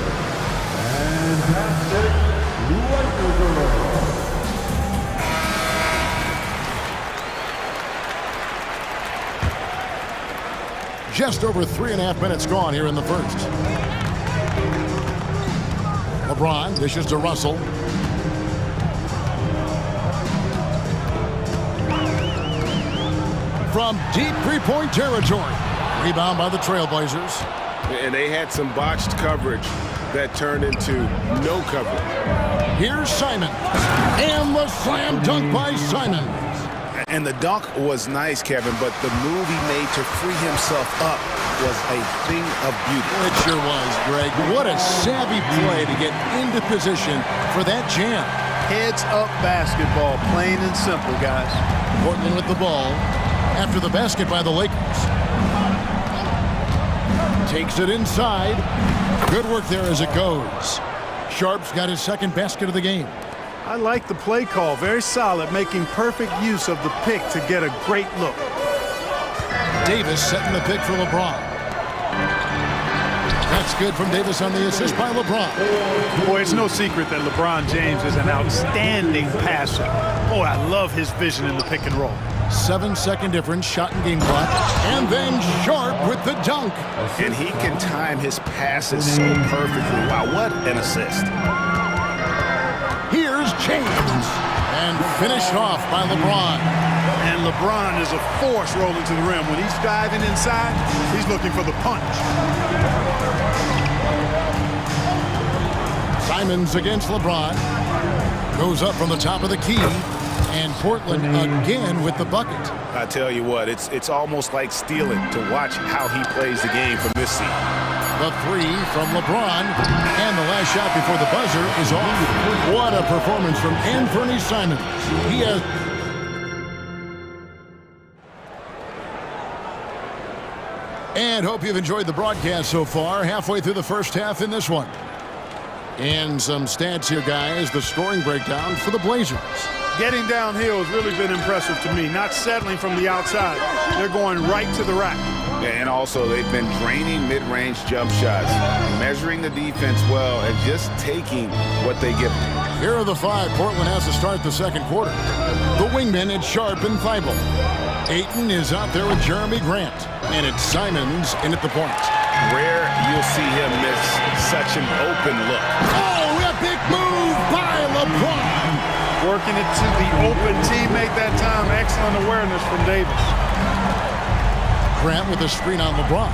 Just over 3.5 minutes gone here in the first. LeBron dishes to Russell. from deep three-point territory. Rebound by the Trailblazers. And they had some botched coverage that turned into no coverage. Here's Simons. And the slam dunk by Simons. And the dunk was nice, Kevin, but the move he made to free himself up was a thing of beauty. It sure was, Greg. What a savvy play to get into position for that jam. Heads up basketball, plain and simple, guys. Portland with the ball after the basket by the Lakers. Takes it inside. Good work there as it goes. Sharp's got his second basket of the game. I like the play call. Very solid, making perfect use of the pick to get a great look. Davis setting the pick for LeBron. That's good from Davis on the assist by LeBron. Boy, it's no secret that LeBron James is an outstanding passer. Boy, I love his vision in the pick and roll. 7-second difference, shot and game clock. And then Sharp with the dunk. And he can time his passes so perfectly. Wow, what an assist. Here's James. And finished off by LeBron. And LeBron is a force rolling to the rim. When he's diving inside, he's looking for the punch. Simons against LeBron. Goes up from the top of the key. And Portland again with the bucket. I tell you what, it's almost like stealing to watch how he plays the game from this seat. The three from LeBron. And the last shot before the buzzer is off. What a performance from Anthony Simons. He has... And hope you've enjoyed the broadcast so far. Halfway through the first half in this one. And some stats here, guys. The scoring breakdown for the Blazers. Getting downhill has really been impressive to me. Not settling from the outside. They're going right to the rack. And also, they've been draining mid-range jump shots, measuring the defense well, and just taking what they give them. Here are the five Portland has to start the second quarter. The wingmen, it's Sharp and Thibault. Ayton is out there with Jeremy Grant. And it's Simons in at the point. Rare you'll see him miss such an open look. Oh, a big move by LeBron. Working it to the open teammate that time. Excellent awareness from Davis. Grant with a screen on LeBron.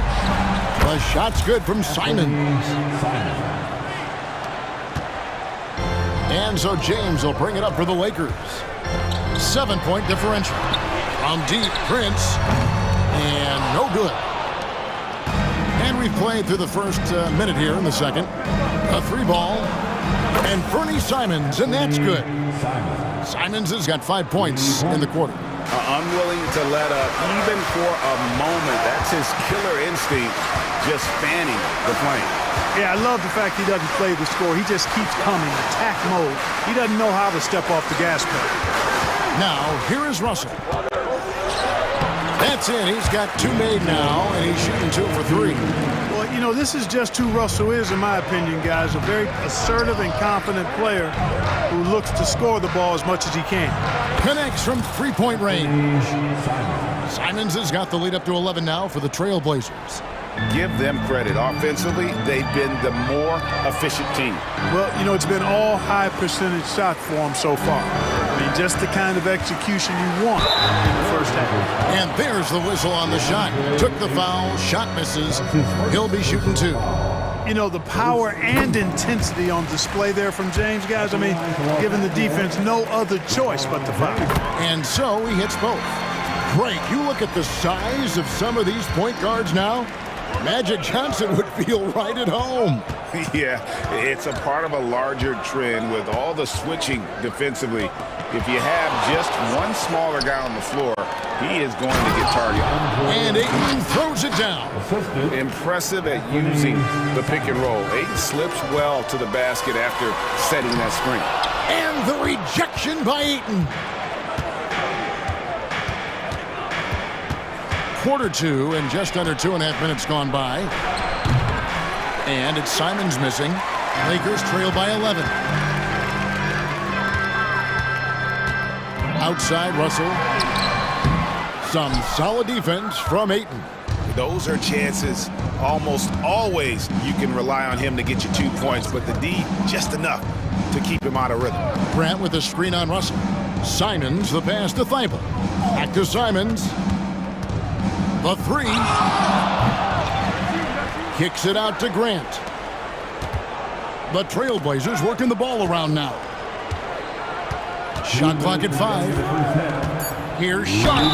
The shot's good from Simons. And so James will bring it up for the Lakers. 7-point differential. From deep, Prince. And no good. And we've played through the first minute here in the second. A three ball. And Fernie Simons, and that's good. Simons has got 5 points in the quarter. Unwilling to let up even for a moment. That's his killer instinct, just fanning the plane. Yeah, I love the fact he doesn't play the score. He just keeps coming, attack mode. He doesn't know how to step off the gas pedal. Now, here is Russell. That's it. He's got 2 made now, and he's shooting 2 for 3. Well, you know, this is just who Russell is, in my opinion, guys. A very assertive and confident player who looks to score the ball as much as he can. Connects from three-point range. Simons has got the lead up to 11 now for the Trailblazers. Give them credit. Offensively, they've been the more efficient team. Well, you know, it's been all high percentage shot for them so far. I mean, just the kind of execution you want in the first half. And there's the whistle on the shot. Took the foul, shot misses. He'll be shooting 2. You know, the power and intensity on display there from James, guys. I mean, giving the defense no other choice but to foul. And so he hits both. Great. You look at the size of some of these point guards now. Magic Johnson would feel right at home. Yeah, it's a part of a larger trend with all the switching defensively. If you have just one smaller guy on the floor, he is going to get targeted. And Ayton throws it down. Impressive at using the pick and roll. Ayton slips well to the basket after setting that screen. And the rejection by Ayton. Quarter 2 and just under 2.5 minutes gone by. And it's Simons missing. Lakers trail by 11. Outside Russell. Some solid defense from Ayton. Those are chances almost always you can rely on him to get you 2 points, but the D just enough to keep him out of rhythm. Grant with a screen on Russell. Simons the pass to Thibault. Back to Simons. The three. Kicks it out to Grant. The Trailblazers working the ball around now. Shot clock at 5. Here's Sharp.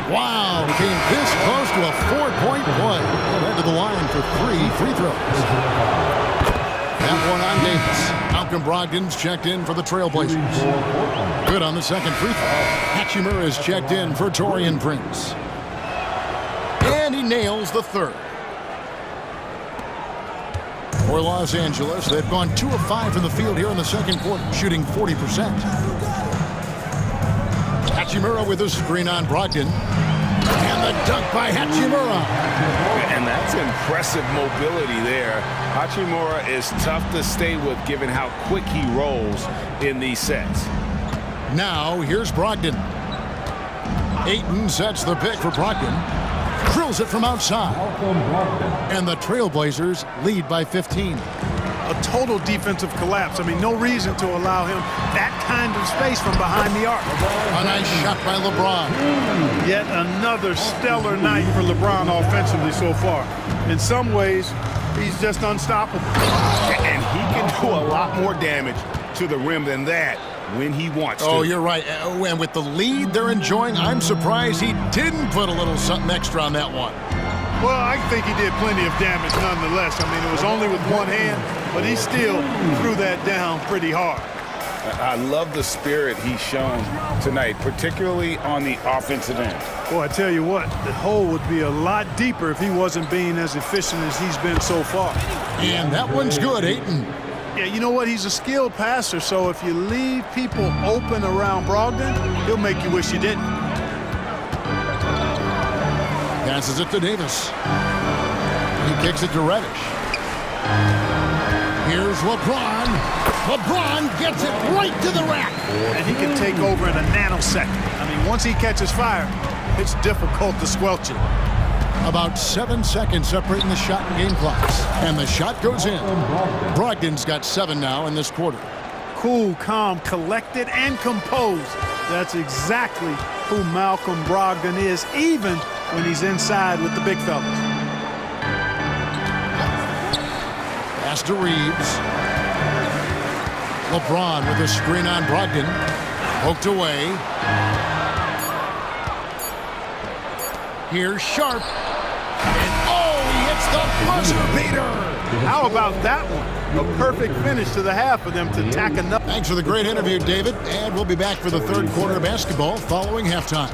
Wow, came this close to a 4-point play. Led to the line for 3 free throws. That one on Davis. Malcolm Brogdon's checked in for the Trailblazers. Good on the second free throw. Hachimura is checked in for Taurean Prince. And he nails the third. For Los Angeles, they've gone 2 of 5 from the field here in the second quarter, shooting 40%. Hachimura with a screen on Brogdon. And the dunk by Hachimura. And that's impressive mobility there. Hachimura is tough to stay with given how quick he rolls in these sets. Now, here's Brogdon. Ayton sets the pick for Brogdon. Drills it from outside. And the Trailblazers lead by 15. A total defensive collapse. I mean, no reason to allow him that kind of space from behind the arc. A nice shot by LeBron. Yet another stellar night for LeBron offensively so far. In some ways, he's just unstoppable. And he can do a lot more damage to the rim than that when he wants to. Oh, you're right. And with the lead they're enjoying, I'm surprised he didn't put a little something extra on that one. Well, I think he did plenty of damage nonetheless. I mean, it was only with one hand, but he still threw that down pretty hard. I love the spirit he's shown tonight, particularly on the offensive end. Boy, I tell you what, the hole would be a lot deeper if he wasn't being as efficient as he's been so far. And that one's good, Ayton. Yeah, you know what? He's a skilled passer, so if you leave people open around Brogdon, he'll make you wish you didn't. Passes it to Davis. He kicks it to Reddish. Here's LeBron. LeBron gets it right to the rack. And he can take over in a nanosecond. I mean, once he catches fire, it's difficult to squelch it. About 7 seconds separating the shot and game clocks. And the shot goes in. Brogdon's got 7 now in this quarter. Cool, calm, collected, and composed. That's exactly who Malcolm Brogdon is, even when he's inside with the big fellas. Pass to Reeves. LeBron with a screen on Brogdon. Poked away. Here's Sharp. And oh, he hits the buzzer beater. How about that one? A perfect finish to the half for them to tack another. Thanks for the great interview, David. And we'll be back for the third quarter of basketball following halftime.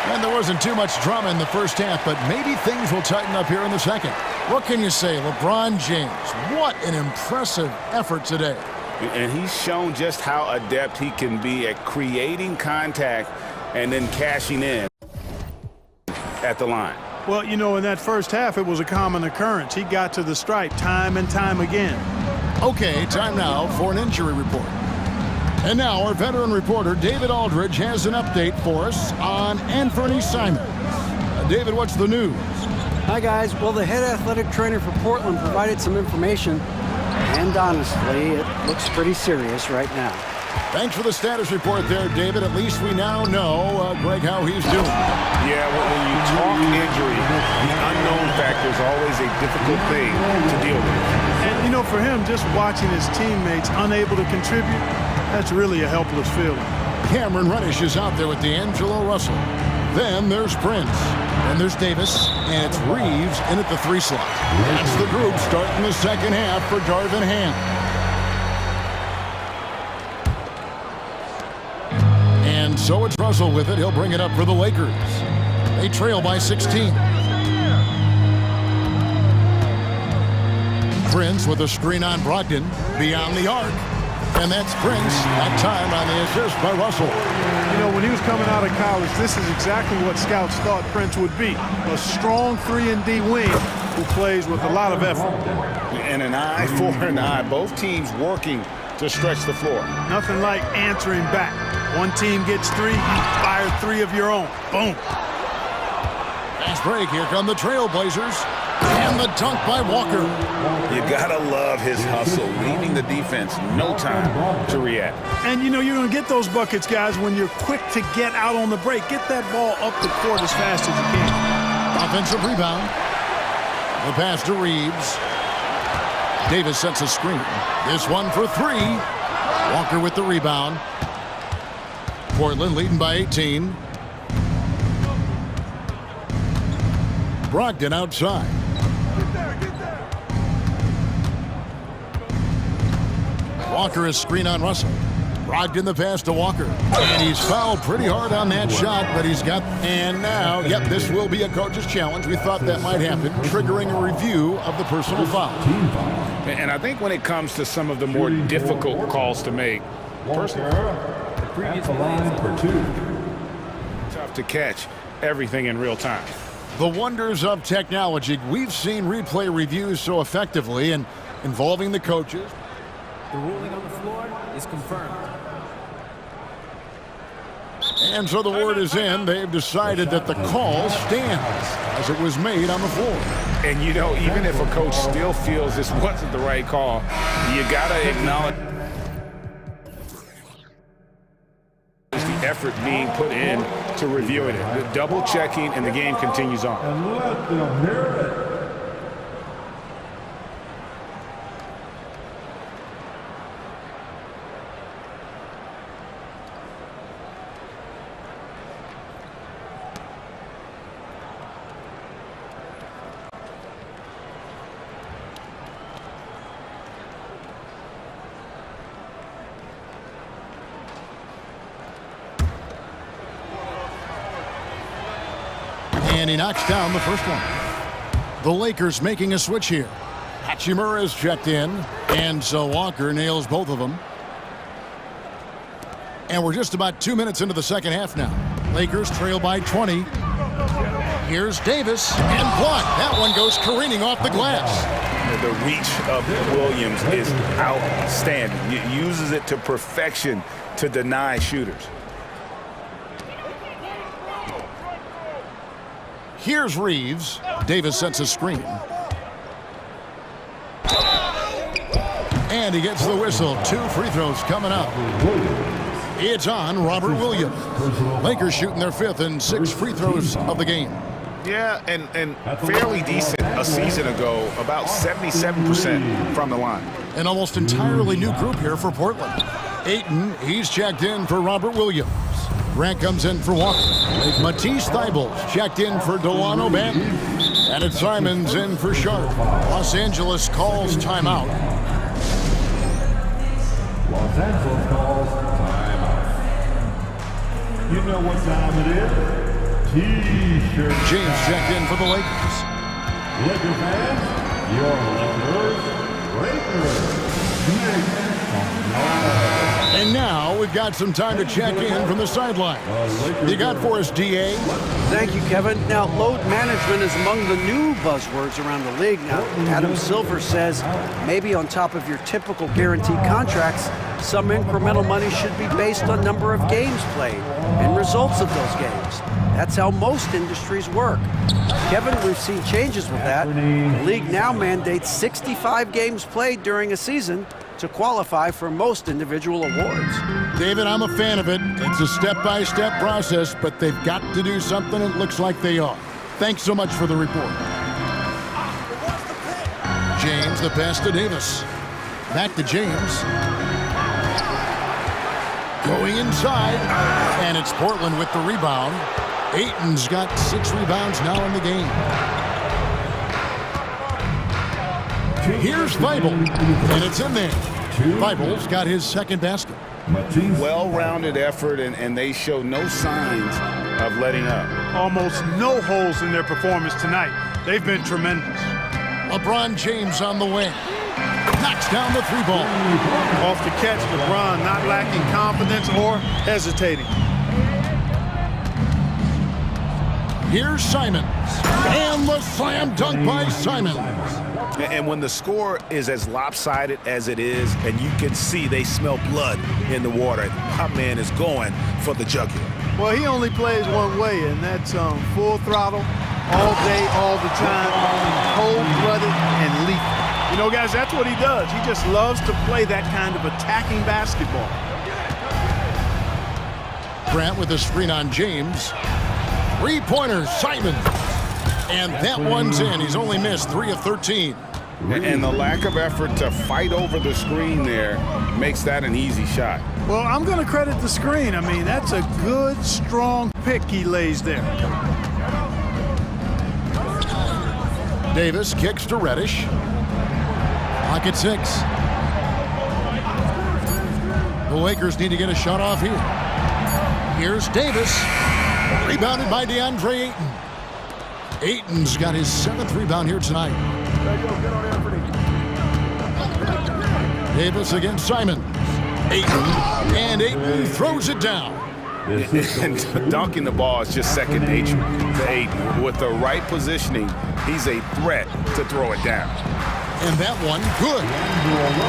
And there wasn't too much drama in the first half, but maybe things will tighten up here in the second. What can you say? LeBron James, what an impressive effort today. And he's shown just how adept he can be at creating contact and then cashing in at the line. Well, you know, in that first half, it was a common occurrence. He got to the stripe time and time again. Okay, time now for an injury report. And now our veteran reporter, David Aldridge, has an update for us on Anthony Simons. David, what's the news? Hi, guys. Well, the head athletic trainer for Portland provided some information, and honestly, it looks pretty serious right now. Thanks for the status report there, David. At least we now know, Greg, how he's doing. Yeah, well, when you talk injury, the unknown factor is always a difficult thing to deal with. And, you know, for him, just watching his teammates unable to contribute, that's really a helpless feeling. Cameron Reddish is out there with D'Angelo Russell. Then there's Prince. Then there's Davis. And it's Reeves in at the 3 slot. That's the group starting the second half for Darvin Ham. And so it's Russell with it. He'll bring it up for the Lakers. They trail by 16. Prince with a screen on Brogdon. Beyond the arc. And that's Prince, that time on the assist by Russell. You know, when he was coming out of college, this is exactly what scouts thought Prince would be. A strong 3-and-D wing who plays with a lot of effort. And an eye for an eye. Both teams working to to stretch the floor. Nothing like answering back. One team gets 3, you fire 3 of your own. Boom. Fast break. Here come the Trailblazers. And the dunk by Walker. You gotta love his hustle, leaving the defense no time to react. And you know you're going to get those buckets, guys, when you're quick to get out on the break. Get that ball up the court as fast as you can. Offensive rebound. The pass to Reeves. Davis sets a screen. This one for 3. Walker with the rebound. Portland leading by 18. Brogdon outside. Walker is screen on Russell. Brogdon the pass to Walker. And he's fouled pretty hard on that shot, but he's got... And now, yep, this will be a coach's challenge. We thought that might happen, triggering a review of the personal foul. And I think when it comes to some of the more difficult calls to make, personal tough to catch everything in real time. The wonders of technology. We've seen replay reviews so effectively and involving the coaches. The ruling on the floor is confirmed. And so the word is in. They've decided that the call stands as it was made on the floor. And you know, even if a coach still feels this wasn't the right call, you gotta acknowledge the effort being put in to reviewing it. The double checking, and the game continues on. And let them hear it. And he knocks down the first one. The Lakers making a switch here. Hachimura is checked in, and so Walker nails both of them. And we're just about 2 minutes into the second half now. Lakers trail by 20. Here's Davis, and blocked. That one goes careening off the glass. The reach of Williams is outstanding. He uses it to perfection to deny shooters. Here's Reeves. Davis sets a screen. And he gets the whistle. 2 free throws coming up. It's on Robert Williams. Lakers shooting their 5th and 6 free throws of the game. Yeah, and fairly decent a season ago, about 77% from the line. An almost entirely new group here for Portland. Ayton, he's checked in for Robert Williams. Grant comes in for Walker. Matisse Thybulle's checked in for Delano Banton. And it's Simons in for Sharp. Los Angeles calls timeout. Los Angeles calls timeout. You know what time it is? T-shirt. James checked in for the Lakers. Laker fans, your Lakers. And now we've got some time to check in from the sideline. You got for us, DA? Thank you, Kevin. Now, load management is among the new buzzwords around the league. Now, Adam Silver says maybe on top of your typical guaranteed contracts, some incremental money should be based on number of games played and results of those games. That's how most industries work. Kevin, we've seen changes with that. The league now mandates 65 games played during a season to qualify for most individual awards. David, I'm a fan of it. It's a step-by-step process, but they've got to do something. It looks like they are. Thanks so much for the report. James, the pass to Davis. Back to James. Going inside, and it's Portland with the rebound. Ayton's got 6 rebounds now in the game. Here's Thibault, and it's in there. Thibault's got his 2nd basket. Well-rounded effort, and they show no signs of letting up. Almost no holes in their performance tonight. They've been tremendous. LeBron James on the wing. Knocks down the 3-ball. Off the catch, LeBron not lacking confidence or hesitating. Here's Simons. And the slam dunk by Simons. And when the score is as lopsided as it is, and you can see they smell blood in the water, my man is going for the jugular. Well, he only plays one way, and that's full throttle, all day, all the time, cold-blooded and lethal. You know, guys, that's what he does. He just loves to play that kind of attacking basketball. Grant with a screen on James. Three-pointer, Simon. And that one's in. He's only missed 3 of 13. And the lack of effort to fight over the screen there makes that an easy shot. Well, I'm going to credit the screen. I mean, that's a good, strong pick he lays there. Davis kicks to Reddish. Pocket 6. The Lakers need to get a shot off here. Here's Davis. Rebounded by DeAndre Ayton. Ayton's got his 7th rebound here tonight. Davis against Simon. Ayton. And Ayton throws it down. And dunking the ball is just second nature to Ayton. With the right positioning, he's a threat to throw it down. And that one, good.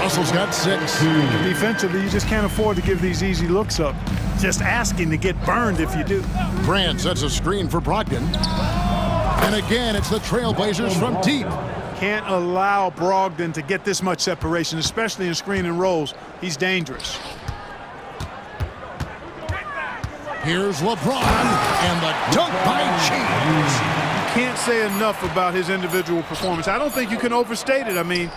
Russell's got 6. Defensively, you just can't afford to give these easy looks up. Just asking to get burned if you do. Brand sets a screen for Brogdon. And again, it's the Trailblazers from deep. Can't allow Brogdon to get this much separation, especially in screen and rolls. He's dangerous. Here's LeBron, and the dunk by James. You can't say enough about his individual performance. I don't think you can overstate it. I mean,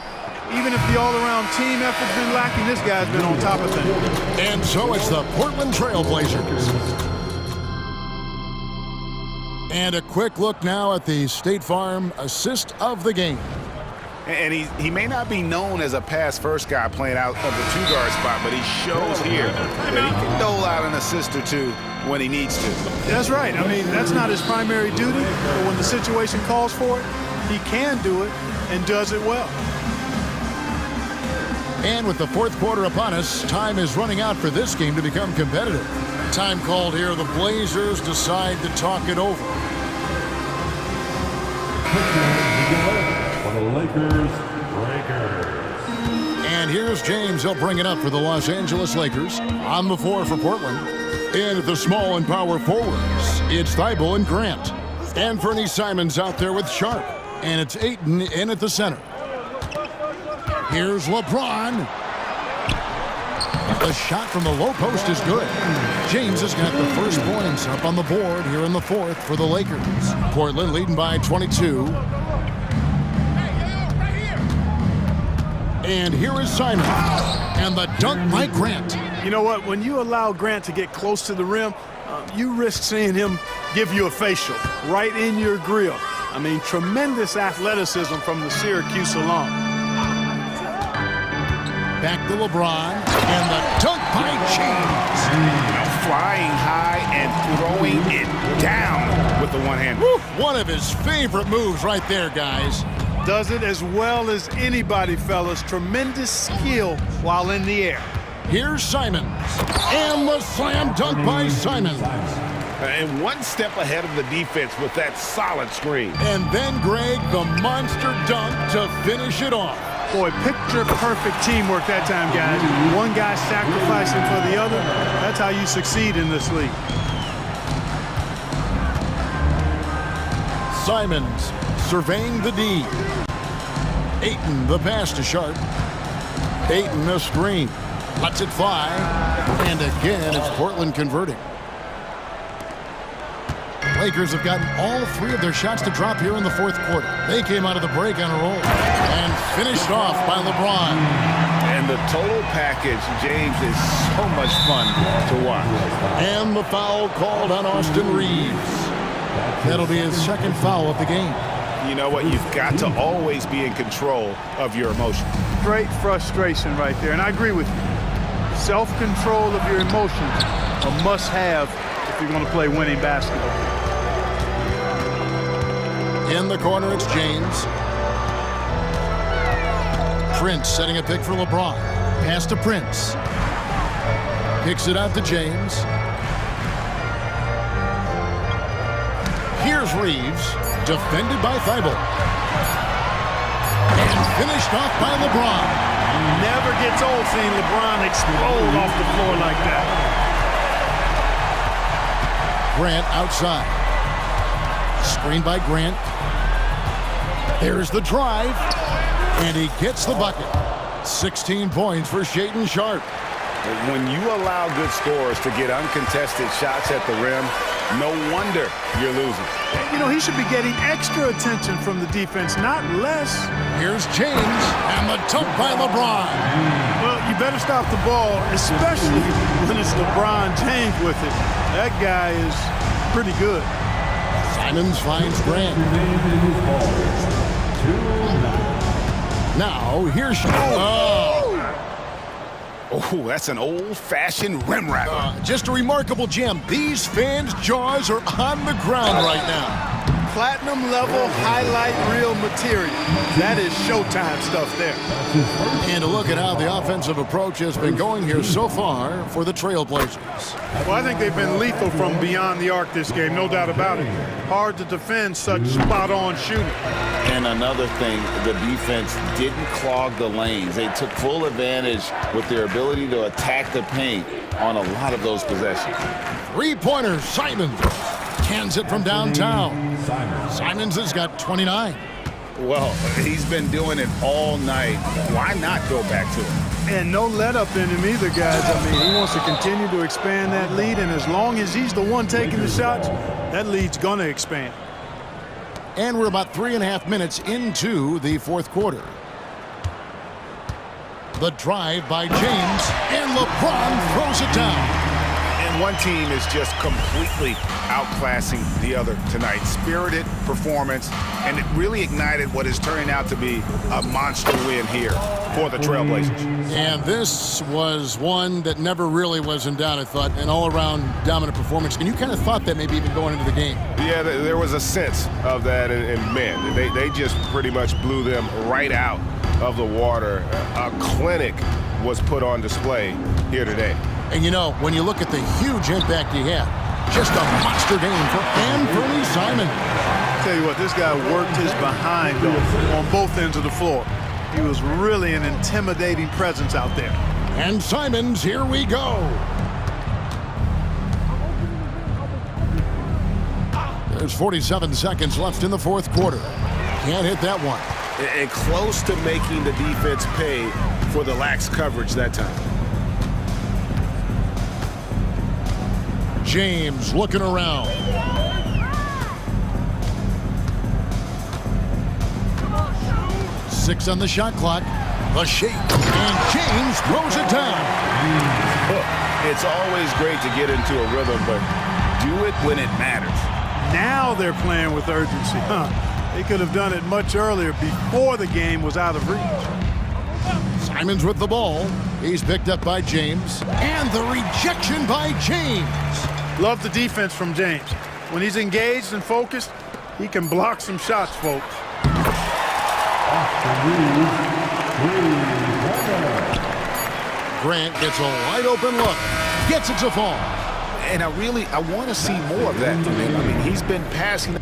even if the all-around team effort's been lacking, this guy's been on top of things. And so it's the Portland Trailblazers. And a quick look now at the State Farm assist of the game. And he may not be known as a pass-first guy playing out of the 2-guard spot, but he shows here that he can dole out an assist or two when he needs to. That's right. I mean, that's not his primary duty, but when the situation calls for it, he can do it and does it well. And with the 4th quarter upon us, time is running out for this game to become competitive. Time called here. The Blazers decide to talk it over. For the Lakers, And here's James. He'll bring it up for the Los Angeles Lakers. On the floor for Portland. And at the small and power forwards, it's Thibault and Grant. And Fernie Simon's out there with Sharp. And it's Ayton in at the center. Here's LeBron. The shot from the low post is good. James has got the first points up on the board here in the 4th for the Lakers. Portland leading by 22. And here is Simon. And the dunk by Grant. You know what? When you allow Grant to get close to the rim, you risk seeing him give you a facial right in your grill. I mean, tremendous athleticism from the Syracuse alum. Back to LeBron, and the dunk by James. Flying high and throwing it down with the one hand. One of his favorite moves right there, guys. Does it as well as anybody, fellas. Tremendous skill while in the air. Here's Simons, and the slam dunk by Simons. And one step ahead of the defense with that solid screen. And then, Greg, the monster dunk to finish it off. Boy, picture-perfect teamwork that time, guys. One guy sacrificing for the other. That's how you succeed in this league. Simons surveying the D. Ayton, the pass to Sharp. Ayton, the screen. Lets it fly. And again, it's Portland converting. Lakers have gotten all 3 of their shots to drop here in the 4th quarter. They came out of the break on a roll and finished off by LeBron. And the total package, James, is so much fun to watch. And the foul called on Austin Reeves. That'll be his 2nd foul of the game. You know what? You've got to always be in control of your emotions. Great frustration right there, and I agree with you. Self-control of your emotions, a must-have if you're going to play winning basketball. In the corner, it's James. Prince setting a pick for LeBron. Pass to Prince. Kicks it out to James. Here's Reeves, defended by Thibault. And finished off by LeBron. Never gets old seeing LeBron explode off the floor like that. Grant outside. Screen by Grant. There's the drive. And he gets the bucket. 16 points for Shaedon Sharpe. When you allow good scorers to get uncontested shots at the rim, no wonder you're losing. You know, he should be getting extra attention from the defense, not less. Here's James, and the dunk by LeBron. Well, you better stop the ball, especially when it's LeBron James with it. That guy is pretty good. Simons finds Grant. Now, here's... Oh, that's an old-fashioned rim rattler. Just a remarkable gem. These fans' jaws are on the ground right now. Platinum level highlight reel material. That is Showtime stuff there. And a look at how the offensive approach has been going here so far for the Trailblazers. Well, I think they've been lethal from beyond the arc this game, no doubt about it. Hard to defend such spot-on shooting. And another thing, the defense didn't clog the lanes. They took full advantage with their ability to attack the paint on a lot of those possessions. Three-pointer, Simons. Cans it from downtown. Simons has got 29. Well, he's been doing it all night. Why not go back to it? And no let-up in him either, guys. I mean, he wants to continue to expand that lead, and as long as he's the one taking the shots, that lead's going to expand. And we're about 3.5 minutes into the fourth quarter. The drive by James, and LeBron throws it down. And one team is just completely outclassing the other tonight. Spirited performance, and it really ignited what is turning out to be a monster win here for the Trailblazers. And this was one that never really was in doubt, I thought, an all-around dominant performance. And you kind of thought that maybe even going into the game. Yeah, there was a sense of that, and man, they just pretty much blew them right out of the water. A clinic was put on display here today. And you know, when you look at the huge impact he had, just a monster game for Anthony Simons. Tell you what, this guy worked his behind on both ends of the floor. He was really an intimidating presence out there. And Simons, here we go. There's 47 seconds left in the fourth quarter. Can't hit that one. And close to making the defense pay for the lax coverage that time. James looking around. Six on the shot clock. The shake. And James throws it down. It's always great to get into a rhythm, but do it when it matters. Now they're playing with urgency. They could have done it much earlier before the game was out of reach. Simons with the ball. He's picked up by James. And the rejection by James. Love the defense from James. When he's engaged and focused, he can block some shots, folks. Grant gets a wide open look. Gets it to fall. And I want to see more of that from him. I mean, he's been passing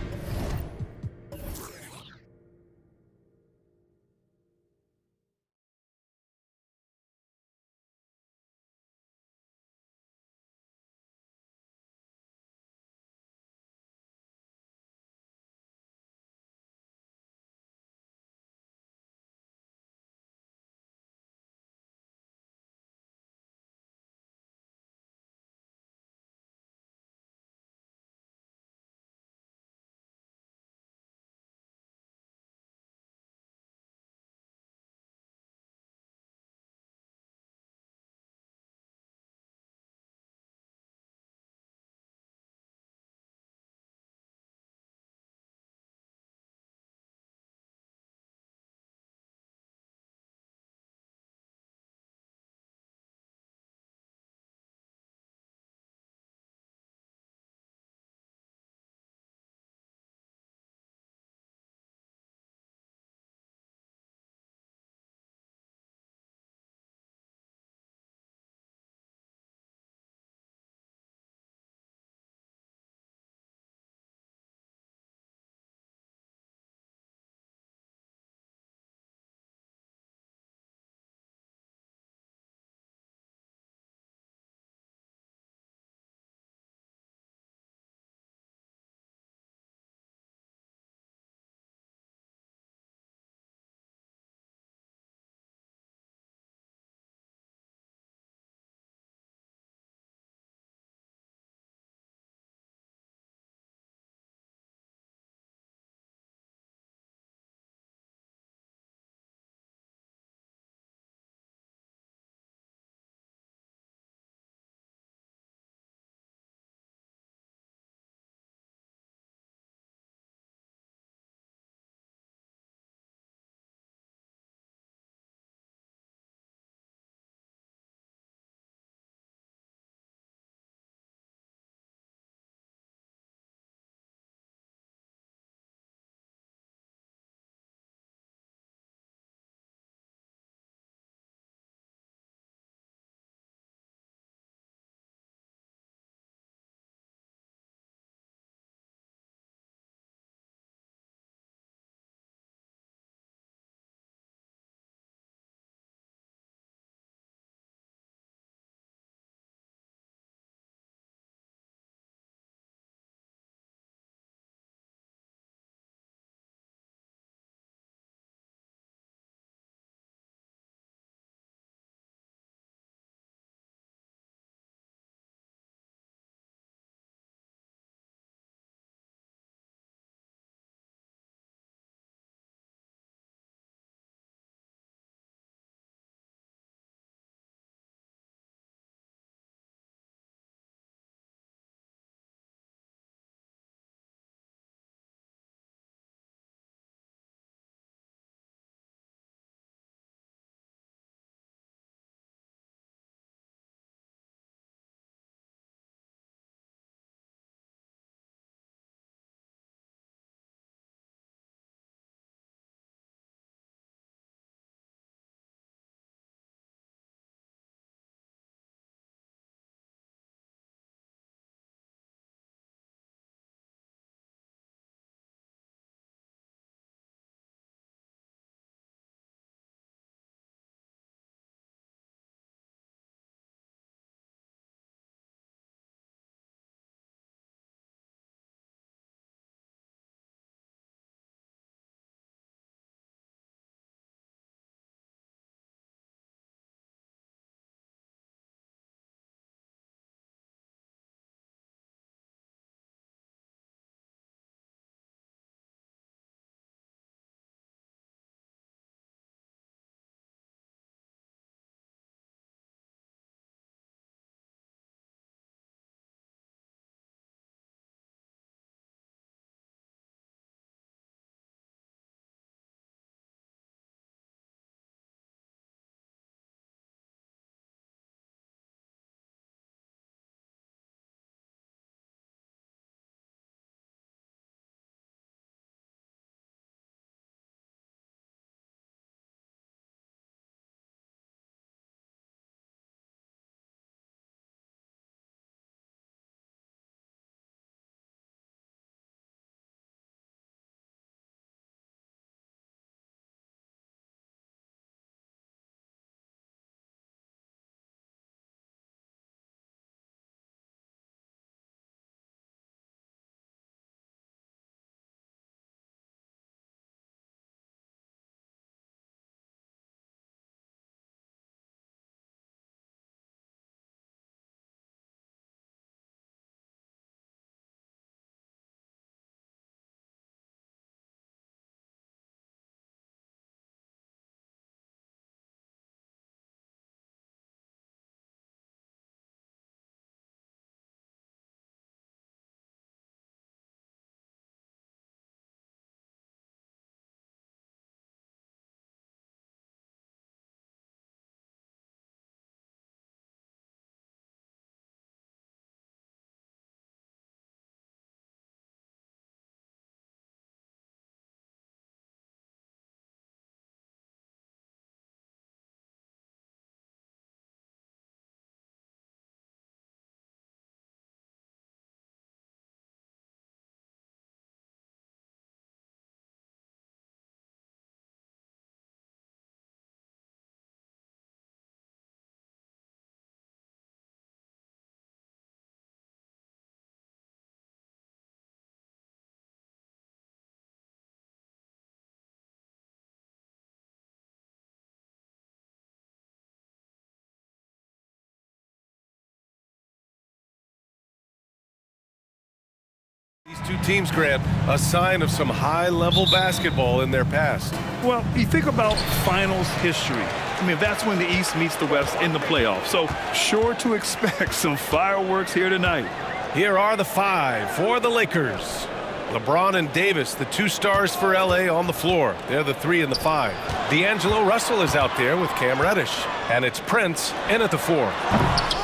two teams, Grant, a sign of some high-level basketball in their past. Well, you think about finals history. I mean, that's when the East meets the West in the playoffs. So sure to expect some fireworks here tonight. Here are the five for the Lakers. LeBron and Davis, the two stars for LA on the floor. They're the 3 and the 5. D'Angelo Russell is out there with Cam Reddish. And it's Prince in at the 4.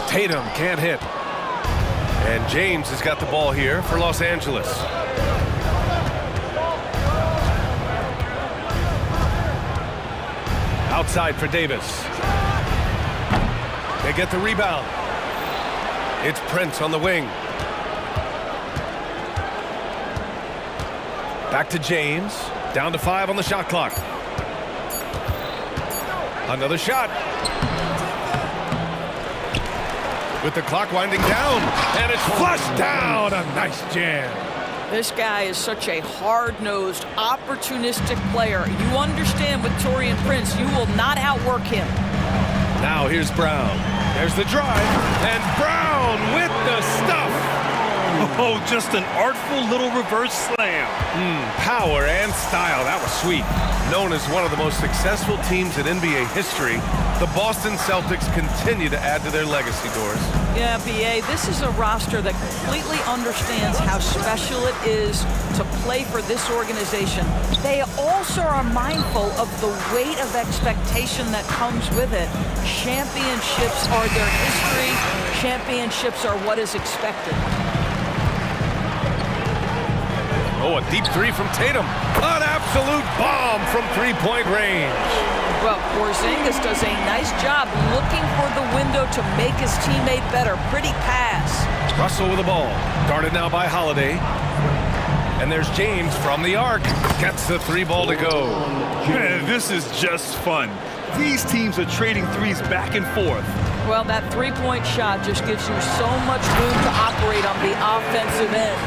Tatum can't hit. And James has got the ball here for Los Angeles. Outside for Davis. They get the rebound. It's Prince on the wing. Back to James. Down to 5 on the shot clock. Another shot. With the clock winding down. And it's flushed down. A nice jam. This guy is such a hard-nosed, opportunistic player. You understand with Taurean Prince, you will not outwork him. Now here's Brown. There's the drive. And Brown with the stuff. Oh, just an artful little reverse slam. Power and style. That was sweet. Known as one of the most successful teams in NBA history, the Boston Celtics continue to add to their legacy, Doris. Yeah, B.A., this is a roster that completely understands how special it is to play for this organization. They also are mindful of the weight of expectation that comes with it. Championships are their history. Championships are what is expected. Oh, a deep 3 from Tatum. An absolute bomb from three-point range. Well, Porzingis does a nice job looking for the window to make his teammate better. Pretty pass. Russell with the ball. Guarded now by Holiday. And there's James from the arc. Gets the 3 ball to go. Man, this is just fun. These teams are trading threes back and forth. Well, that three-point shot just gives you so much room to operate on the offensive end.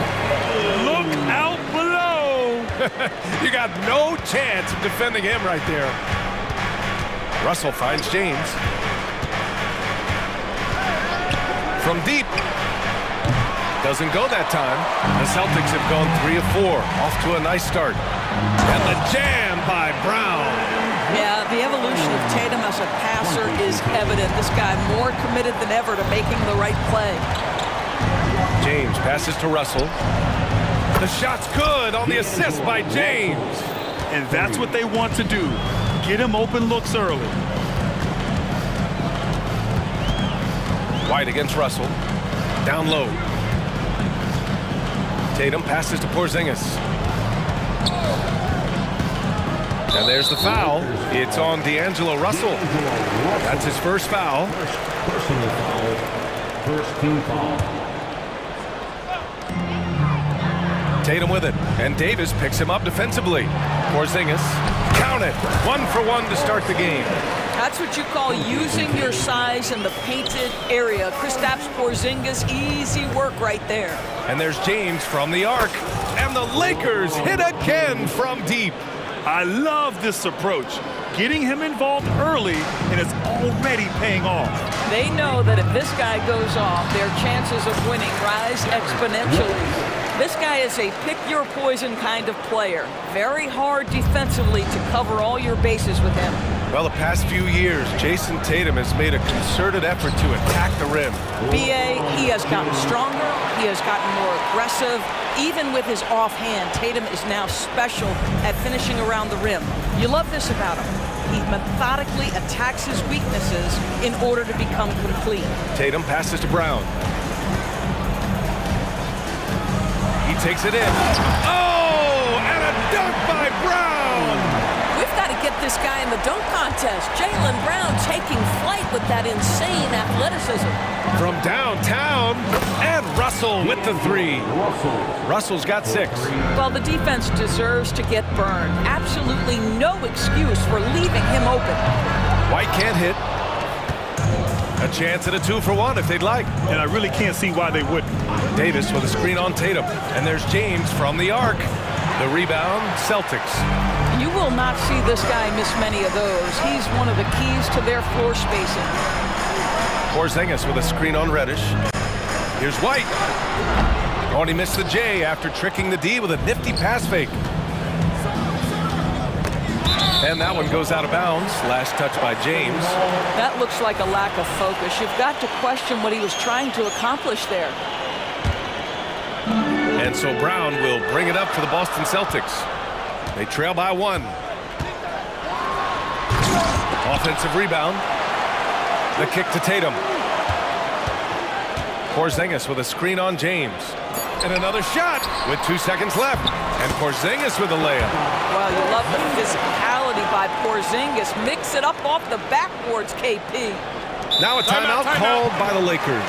Look out below! You got no chance of defending him right there. Russell finds James. From deep. Doesn't go that time. The Celtics have gone 3 of 4. Off to a nice start. And the jam by Brown. Yeah, the evolution of Tatum as a passer is evident. This guy more committed than ever to making the right play. James passes to Russell. The shot's good on the assist by James. And that's what they want to do. Get him open looks early. White against Russell. Down low. Tatum passes to Porzingis. And there's the foul. It's on D'Angelo Russell. That's his first foul. Personal foul. First team foul. Tatum with it. And Davis picks him up defensively. Porzingis. Count it. 1 for 1 to start the game. That's what you call using your size in the painted area. Kristaps Porzingis, easy work right there. And there's James from the arc. And the Lakers hit again from deep. I love this approach. Getting him involved early, and it's already paying off. They know that if this guy goes off, their chances of winning rise exponentially. This guy is a pick-your-poison kind of player. Very hard defensively to cover all your bases with him. Well, the past few years, Jason Tatum has made a concerted effort to attack the rim. B.A., he has gotten stronger. He has gotten more aggressive. Even with his offhand, Tatum is now special at finishing around the rim. You love this about him. He methodically attacks his weaknesses in order to become complete. Tatum passes to Brown. He takes it in. Oh, and a dunk by Brown! We've got to get this guy in the dunk contest. Jaylen Brown taking flight with that insane athleticism. From downtown, and Russell with the 3. Russell's got 6. Well, the defense deserves to get burned. Absolutely no excuse for leaving him open. White can't hit. A chance at a 2 for 1 if they'd like. And I really can't see why they wouldn't. Davis with a screen on Tatum. And there's James from the arc. The rebound, Celtics. You will not see this guy miss many of those. He's one of the keys to their floor spacing. Porzingis with a screen on Reddish. Here's White. Oh, and he missed the J after tricking the D with a nifty pass fake. And that one goes out of bounds. Last touch by James. That looks like a lack of focus. You've got to question what he was trying to accomplish there. And so Brown will bring it up for the Boston Celtics. They trail by 1. Offensive rebound. The kick to Tatum. Porzingis with a screen on James. And another shot with 2 seconds left. And Porzingis with a layup. Well, you love the physicality by Porzingis. Mix it up off the backboards, KP. Now a timeout called by the Lakers.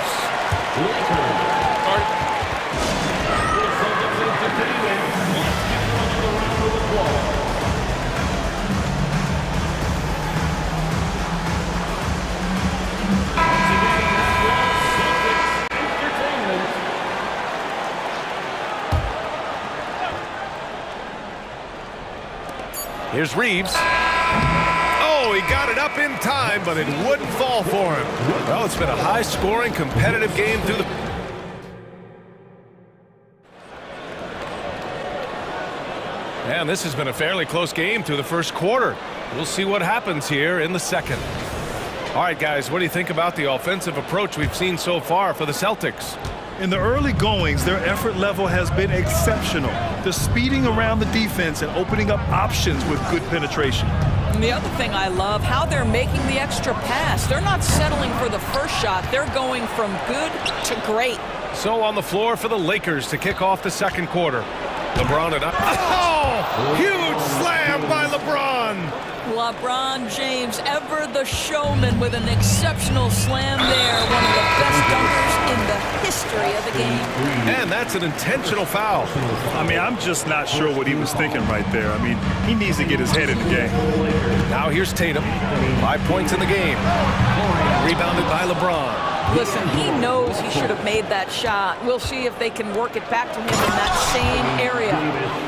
Here's Reeves. Oh, he got it up in time, but it wouldn't fall for him. Well, it's been a high-scoring, competitive game through the... And this has been a fairly close game through the first quarter. We'll see what happens here in the second. All right, guys, what do you think about the offensive approach we've seen so far for the Celtics? In the early goings, their effort level has been exceptional. They're speeding around the defense and opening up options with good penetration. And the other thing I love, how they're making the extra pass. They're not settling for the first shot. They're going from good to great. So on the floor for the Lakers to kick off the second quarter. LeBron and... Oh! Huge slam by LeBron! LeBron James, ever the showman, with an exceptional slam there. One of the best dunkers in the history of the game. And that's an intentional foul. I mean, I'm just not sure what he was thinking right there. I mean, he needs to get his head in the game. Now here's Tatum. 5 points in the game. Rebounded by LeBron. Listen, he knows he should have made that shot. We'll see if they can work it back to him in that same area.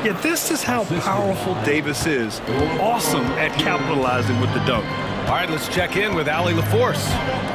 Yeah, this is how powerful Davis is. Awesome at capitalizing with the dunk. All right, let's check in with Allie LaForce.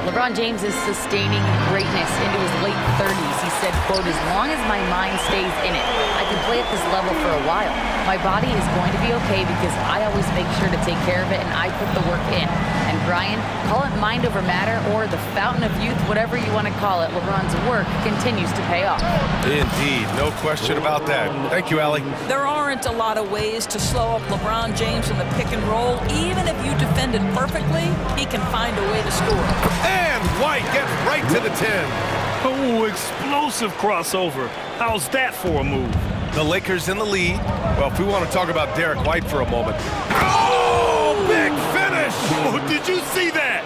LeBron James is sustaining greatness into his late 30s. He said, quote, "As long as my mind stays in it, I can play at this level for a while. My body is going to be okay because I always make sure to take care of it and I put the work in." And Brian, call it mind over matter or the fountain of youth, whatever you want to call it, LeBron's work continues to pay off. Indeed, no question about that. Thank you, Allie. There aren't a lot of ways to slow up LeBron James in the pick and roll. Even if you defend it perfectly, he can find a way to score. And White gets right to the 10. Oh, explosive crossover. How's that for a move? The Lakers in the lead. Well, if we want to talk about Derek White for a moment. Oh, big finish! Oh, did you see that?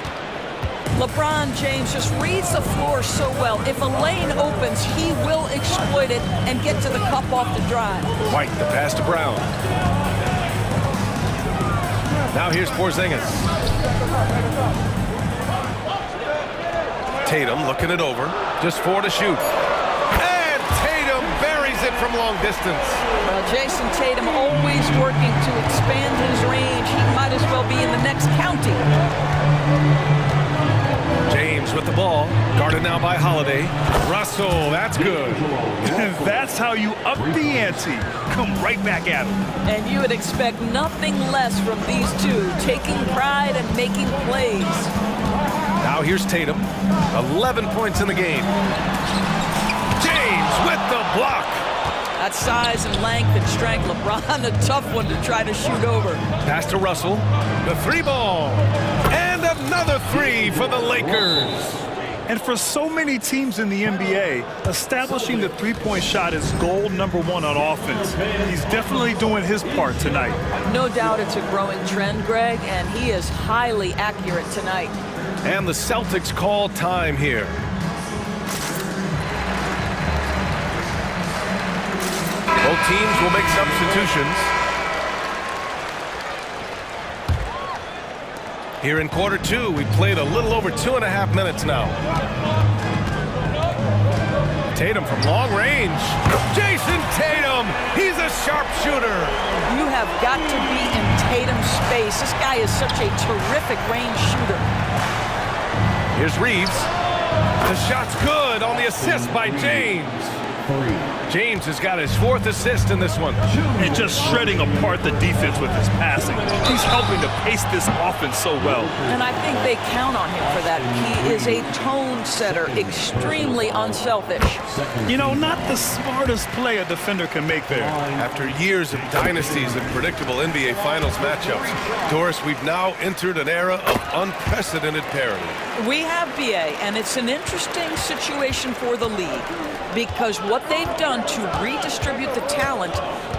LeBron James just reads the floor so well. If a lane opens, he will exploit it and get to the cup off the drive. White, the pass to Brown. Now here's Porzingis. Tatum looking it over. Just 4 to shoot. And Tatum buries it from long distance. Well, Jason Tatum always working to expand his range. He might as well be in the next county. James with the ball. Guarded now by Holiday. Russell, that's good. That's how you up the ante. Come right back at him. And you would expect nothing less from these two, taking pride and making plays. Now here's Tatum. 11 points in the game. James with the block. That size and length and strength, LeBron, a tough one to try to shoot over. Pass to Russell. The 3-ball. And another 3 for the Lakers. And for so many teams in the NBA, establishing the three-point shot is goal number 1 on offense. He's definitely doing his part tonight. No doubt it's a growing trend, Greg, and he is highly accurate tonight. And the Celtics call time here. Both teams will make substitutions. Here in quarter 2, we played a little over 2.5 minutes now. Tatum from long range. Jason Tatum, he's a sharpshooter. You have got to be in Tatum's space. This guy is such a terrific range shooter. Here's Reeves. The shot's good on the assist by James. James has got his 4th assist in this one. And just shredding apart the defense with his passing. He's helping to pace this offense so well. And I think they count on him for that. He is a tone setter, extremely unselfish. You know, not the smartest play a defender can make there. After years of dynasties and predictable NBA Finals matchups, Doris, we've now entered an era of unprecedented parity. We have, BA, and it's an interesting situation for the league because what they've done to redistribute the talent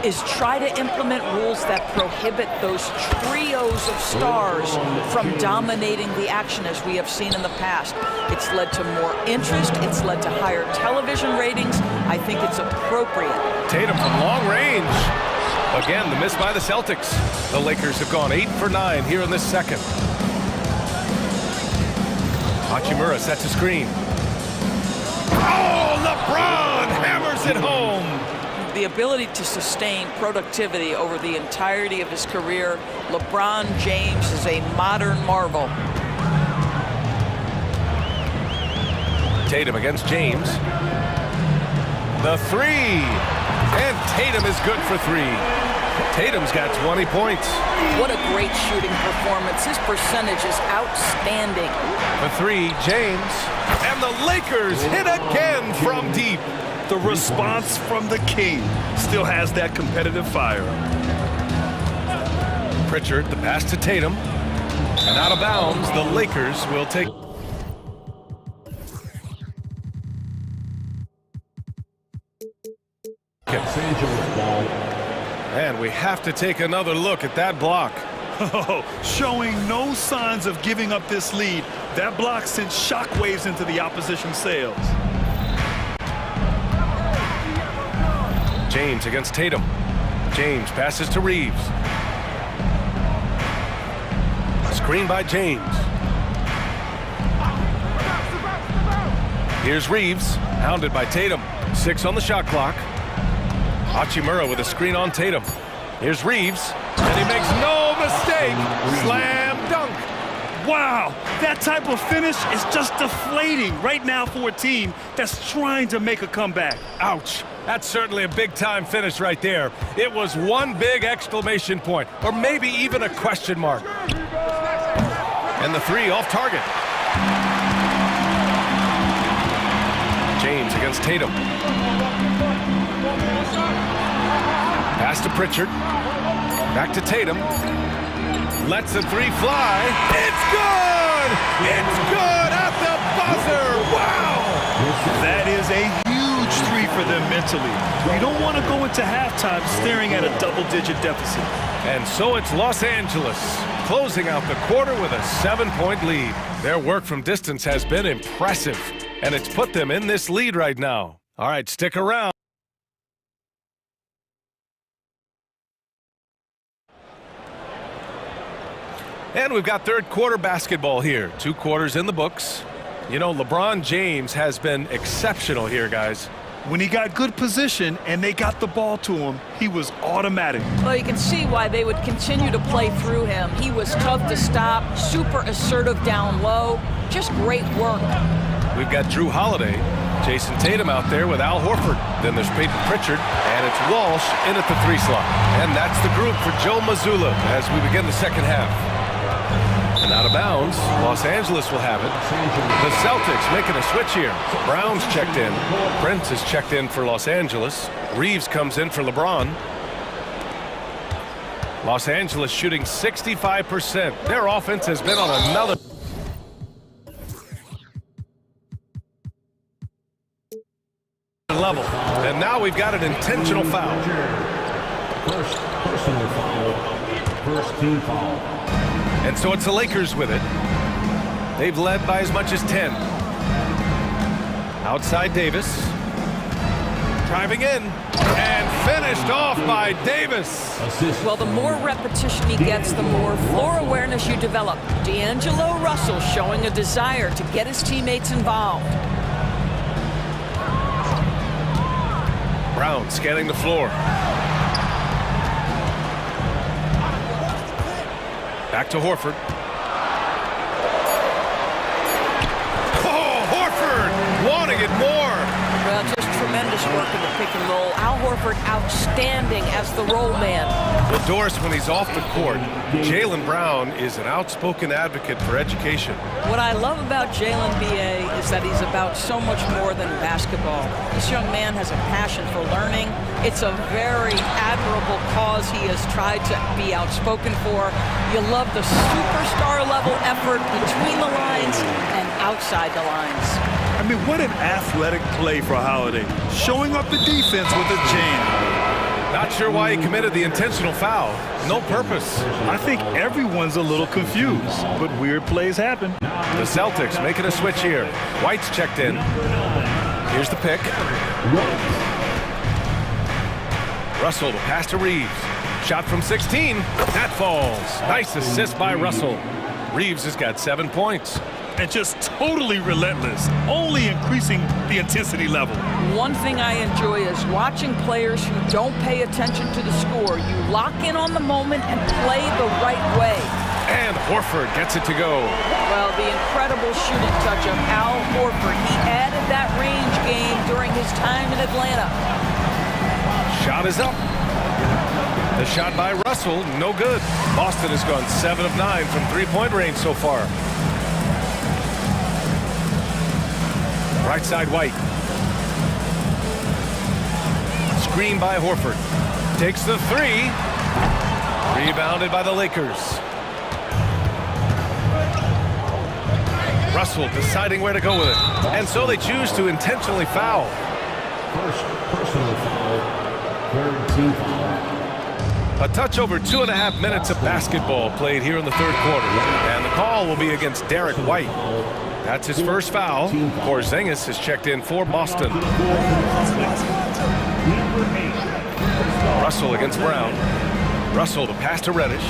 is try to implement rules that prohibit those trios of stars from dominating the action as we have seen in the past. It's led to more interest. It's led to higher television ratings. I think it's appropriate. Tatum from long range. Again, the miss by the Celtics. The Lakers have gone 8 for 9 here in this second. Hachimura sets a screen. Oh, LeBron hammers it home. The ability to sustain productivity over the entirety of his career, LeBron James is a modern marvel. Tatum against James. The 3. And Tatum is good for 3. Tatum's got 20 points. What a great shooting performance. His percentage is outstanding. The 3, James. And the Lakers hit again from deep. The response from the king still has that competitive fire. Pritchard, the pass to Tatum. And out of bounds, the Lakers will take... And we have to take another look at that block. Oh, showing no signs of giving up this lead. That block sent shockwaves into the opposition sails. James against Tatum. James passes to Reeves. Screen by James. Here's Reeves, hounded by Tatum. 6 on the shot clock. Hachimura with a screen on Tatum. Here's Reeves, and he makes no mistake. Slam dunk. Wow, that type of finish is just deflating right now for a team that's trying to make a comeback. Ouch. That's certainly a big-time finish right there. It was one big exclamation point, or maybe even a question mark. And the 3 off target. James against Tatum. Pass to Pritchard. Back to Tatum. Lets the 3 fly. It's good! It's good at the buzzer! Wow! That is a huge 3 for them mentally. You don't want to go into halftime staring at a double-digit deficit. And so it's Los Angeles closing out the quarter with a 7-point lead. Their work from distance has been impressive, and it's put them in this lead right now. All right, stick around. And we've got third quarter basketball here. 2 quarters in the books. You know, LeBron James has been exceptional here, guys. When he got good position and they got the ball to him, he was automatic. Well, you can see why they would continue to play through him. He was tough to stop, super assertive down low. Just great work. We've got Drew Holiday, Jason Tatum out there with Al Horford. Then there's Peyton Pritchard, and it's Walsh in at the 3 slot. And that's the group for Joe Mazzulla as we begin the second half. And out of bounds, Los Angeles will have it. The Celtics making a switch here. Brown's checked in. Prince is checked in for Los Angeles. Reeves comes in for LeBron. Los Angeles shooting 65%. Their offense has been on another level. And now we've got an intentional foul. First personal foul. First team foul. And so it's the Lakers with it. They've led by as much as 10. Outside Davis. Driving in. And finished off by Davis. Well, the more repetition he gets, the more floor awareness you develop. D'Angelo Russell showing a desire to get his teammates involved. Brown scanning the floor. Back to Horford. Oh, Horford wanting it more. Well, just tremendous tremendous work in the pick and roll. Al Horford outstanding as the roll man. Well, Doris, when he's off the court, Jaylen Brown is an outspoken advocate for education. What I love about Jaylen, B.A., is that he's about so much more than basketball. This young man has a passion for learning. It's a very admirable cause he has tried to be outspoken for. You love the superstar level effort between the lines and outside the lines. I mean, what an athletic play for Holiday. Showing up the defense with a jam. Not sure why he committed the intentional foul. No purpose. I think everyone's a little confused, but weird plays happen. The Celtics making a switch here. White's checked in. Here's the pick. Russell, the pass to Reeves. Shot from 16. That falls. Nice assist by Russell. Reeves has got 7 points. And just totally relentless, only increasing the intensity level. One thing I enjoy is watching players who don't pay attention to the score. You lock in on the moment and play the right way. And Horford gets it to go. Well, the incredible shooting touch of Al Horford. He added that range game during his time in Atlanta. Shot is up. The shot by Russell, no good. Boston has gone 7 of 9 from three-point range so far. Right side, White. Screen by Horford. Takes the three. Rebounded by the Lakers. Russell deciding where to go with it. And so they choose to intentionally foul. First personal foul. Third team foul. A touch over 2.5 minutes of basketball played here in the third quarter. And the call will be against Derek White. That's his first foul. Porzingis has checked in for Boston. Russell against Brown. Russell, the pass to Reddish.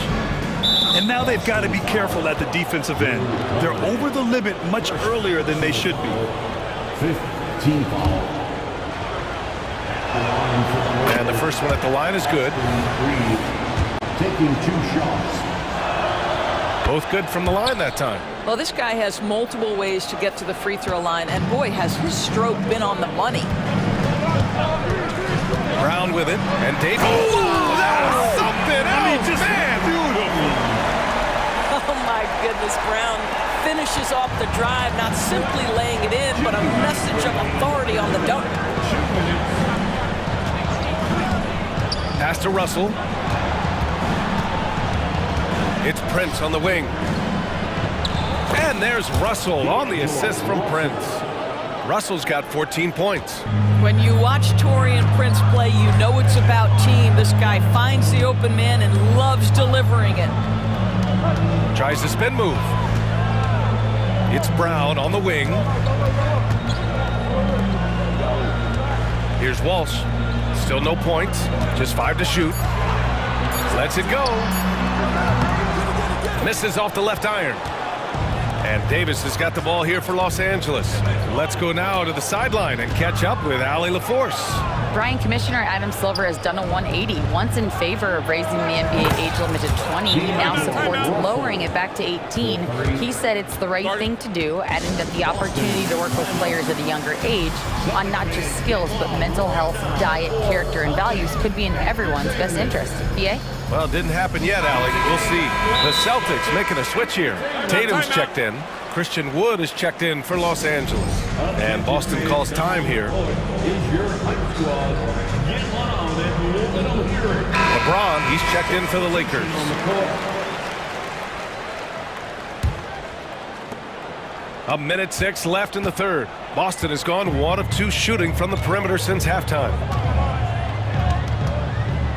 And now they've got to be careful at the defensive end. They're over the limit much earlier than they should be. 15 foul. And the first one at the line is good. Taking 2 shots. Both good from the line that time. Well, this guy has multiple ways to get to the free throw line, and boy, has his stroke been on the money. Brown with it, and Davis. Oh, that was something else, just man! Beautiful. Oh my goodness, Brown finishes off the drive, not simply laying it in, but a message of authority on the dunk. Pass to Russell. It's Prince on the wing. And there's Russell on the assist from Prince. Russell's got 14 points. When you watch Taurean Prince play, you know it's about team. This guy finds the open man and loves delivering it. Tries the spin move. It's Brown on the wing. Here's Walsh. Still no points. Just 5 to shoot. Lets it go. Misses off the left iron. And Davis has got the ball here for Los Angeles. Let's go now to the sideline and catch up with Allie LaForce. Brian, Commissioner Adam Silver has done a 180, once in favor of raising the NBA age limit to 20. He now supports lowering it back to 18. He said it's the right thing to do, adding that the opportunity to work with players at a younger age on not just skills, but mental health, diet, character, and values could be in everyone's best interest. BA? Well, it didn't happen yet, Allie. We'll see. The Celtics making a switch here. Tatum's checked in. Christian Wood is checked in for Los Angeles. And Boston calls time here. LeBron, he's checked in for the Lakers. A minute 6 left in the third. Boston has gone 1 of 2 shooting from the perimeter since halftime.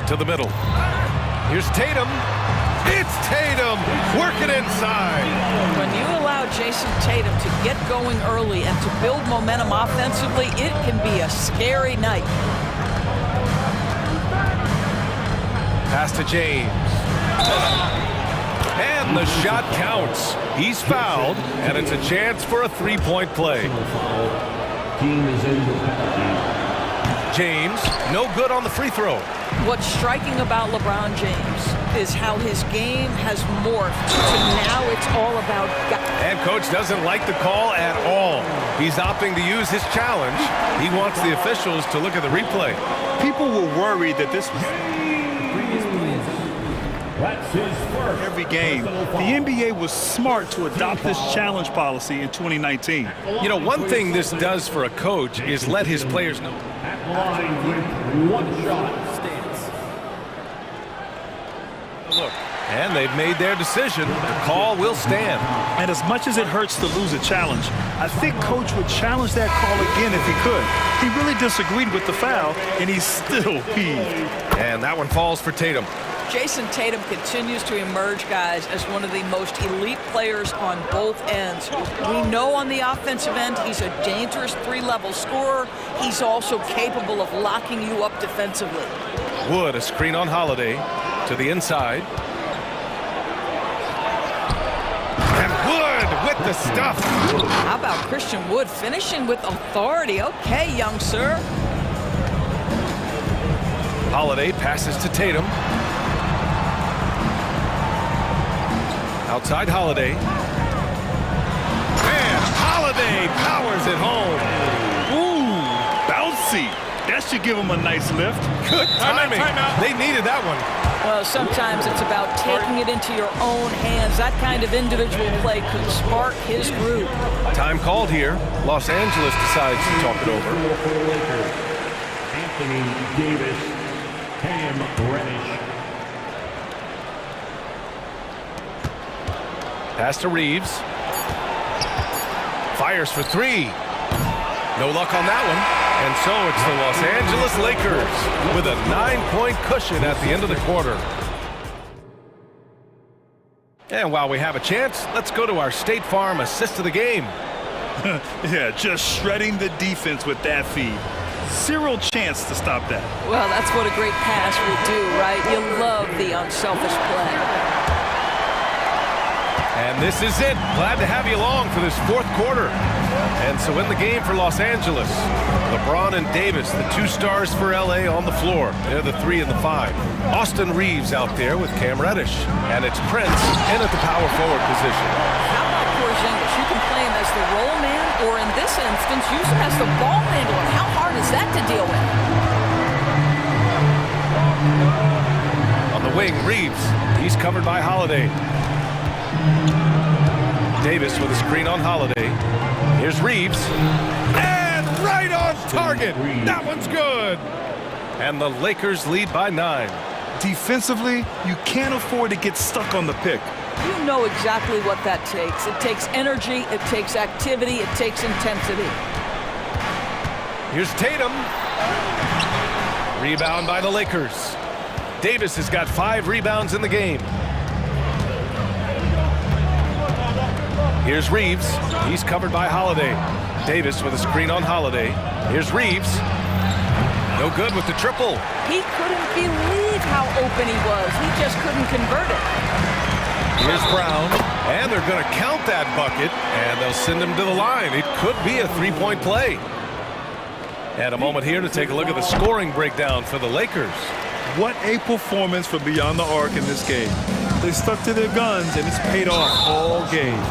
To the middle. Here's Tatum. It's Tatum working inside. When you allow Jason Tatum to get going early and to build momentum offensively, it can be a scary night. Pass to James. And the shot counts. He's fouled, and it's a chance for a three-point play. Team is in the James, no good on the free throw. What's striking about LeBron James is how his game has morphed to now it's all about... And coach doesn't like the call at all. He's opting to use his challenge. He wants the officials to look at the replay. People were worried that this was every game. The NBA was smart to adopt this challenge policy in 2019. You know, one thing this does for a coach is let his players know. One shot stands. Look, and they've made their decision. The call will stand. And as much as it hurts to lose a challenge, I think coach would challenge that call again if he could. He really disagreed with the foul, and he still heaved. And that one falls for Tatum. Jason Tatum continues to emerge, guys, as one of the most elite players on both ends. We know on the offensive end, he's a dangerous three-level scorer. He's also capable of locking you up defensively. Wood, a screen on Holiday to the inside. And Wood with the stuff. How about Christian Wood finishing with authority? Okay, young sir. Holiday passes to Tatum. Outside Holiday. And Holiday powers it home. Ooh, bouncy. That should give him a nice lift. Good timing. They needed that one. Well, sometimes it's about taking it into your own hands. That kind of individual play could spark his group. Time called here. Los Angeles decides to talk it over. Anthony Davis, Cam Reddish. Pass to Reeves. Fires for three. No luck on that one. And so it's the Los Angeles Lakers with a 9-point cushion at the end of the quarter. And while we have a chance, let's go to our State Farm assist of the game. Yeah, just shredding the defense with that feed. Zero chance to stop that. Well, that's what a great pass will do, right? You love the unselfish play. And this is it. Glad to have you along for this fourth quarter. And so in the game for Los Angeles, LeBron and Davis, the two stars for LA on the floor. They're the 3 and the 5. Austin Reeves out there with Cam Reddish. And it's Prince in at the power forward position. How about Porzingis? You can play him as the roll man, or in this instance, use him as the ball handler. How hard is that to deal with? On the wing, Reeves. He's covered by Holiday. Davis with a screen on Holiday. Here's Reeves. And right on target. That one's good. And the Lakers lead by 9. Defensively, you can't afford to get stuck on the pick. You know exactly what that takes. It takes energy, it takes activity, it takes intensity. Here's Tatum. Rebound by the Lakers. Davis has got 5 rebounds in the game. Here's Reeves. He's covered by Holiday. Davis with a screen on Holiday. Here's Reeves. No good with the triple. He couldn't believe how open he was. He just couldn't convert it. Here's Brown. And they're going to count that bucket. And they'll send him to the line. It could be a 3-point play. And a moment here to take a look at the scoring breakdown for the Lakers. What a performance from beyond the arc in this game. They stuck to their guns, and it's paid off all game.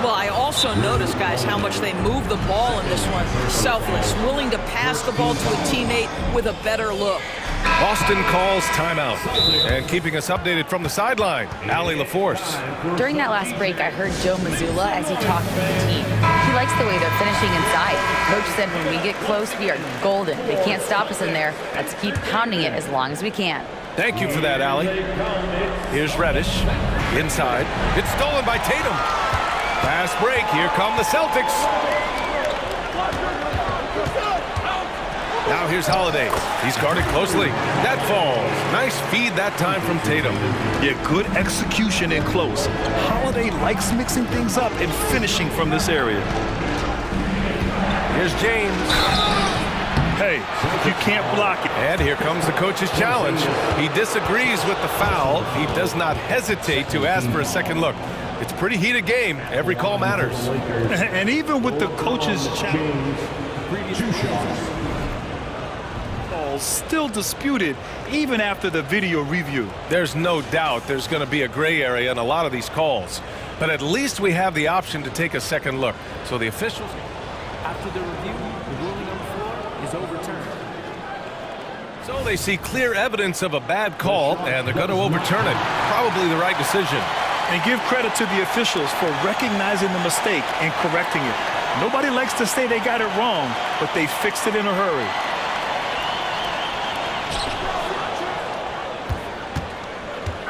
Well, I also noticed, guys, how much they moved the ball in this one. Selfless, willing to pass the ball to a teammate with a better look. Boston calls timeout. And keeping us updated from the sideline, Allie LaForce. During that last break, I heard Joe Mazzulla as he talked with the team. He likes the way they're finishing inside. Coach said when we get close, we are golden. They can't stop us in there. Let's keep pounding it as long as we can. Thank you for that, Allie. Here's Reddish. Inside. It's stolen by Tatum. Fast break. Here come the Celtics. Now here's Holiday. He's guarded closely. That falls. Nice feed that time from Tatum. Yeah, good execution in close. Holiday likes mixing things up and finishing from this area. Here's James. Hey, you can't block it. And here comes the coach's challenge. He disagrees with the foul. He does not hesitate to ask for a second look. It's a pretty heated game. Every call matters. And even with the coach's challenge, still disputed even after the video review. There's no doubt there's going to be a gray area in a lot of these calls. But at least we have the option to take a second look. So the officials... After the review, the ruling on the floor is overturned. So they see clear evidence of a bad call, and they're going to overturn it. Probably the right decision. And give credit to the officials for recognizing the mistake and correcting it. Nobody likes to say they got it wrong, but they fixed it in a hurry.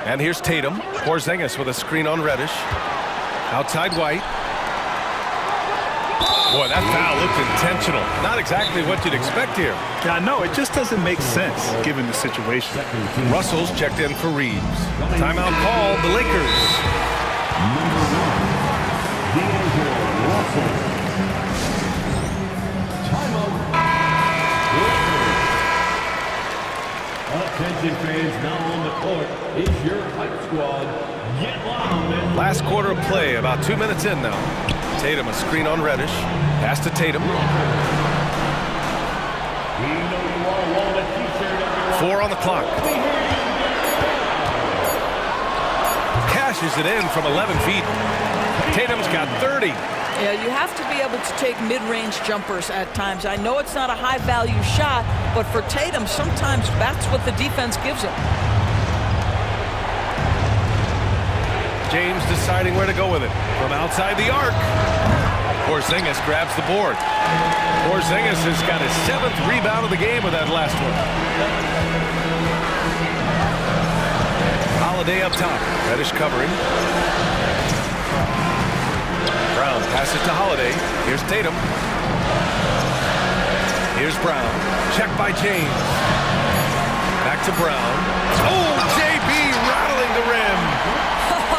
And here's Tatum. Porzingis with a screen on Reddish. Outside White. Boy, that foul looked intentional. Not exactly what you'd expect here. Yeah, I know. It just doesn't make sense given the situation. Russell's checked in for Reeves. Timeout called the Lakers. Attention fans, now on the court is your hype squad. Get loud. Last quarter of play, about 2 minutes in now. Tatum, a screen on Reddish. Pass to Tatum. 4 on the clock. Cashes it in from 11 feet. Tatum's got 30. Yeah, you have to be able to take mid-range jumpers at times. I know it's not a high-value shot, but for Tatum, sometimes that's what the defense gives him. James deciding where to go with it. From outside the arc. Porzingis grabs the board. Porzingis has got his 7th rebound of the game with that last one. Holiday up top. Reddish covering. Brown passes to Holiday. Here's Tatum. Here's Brown. Checked by James. Back to Brown. Oh, JB rattling the rim.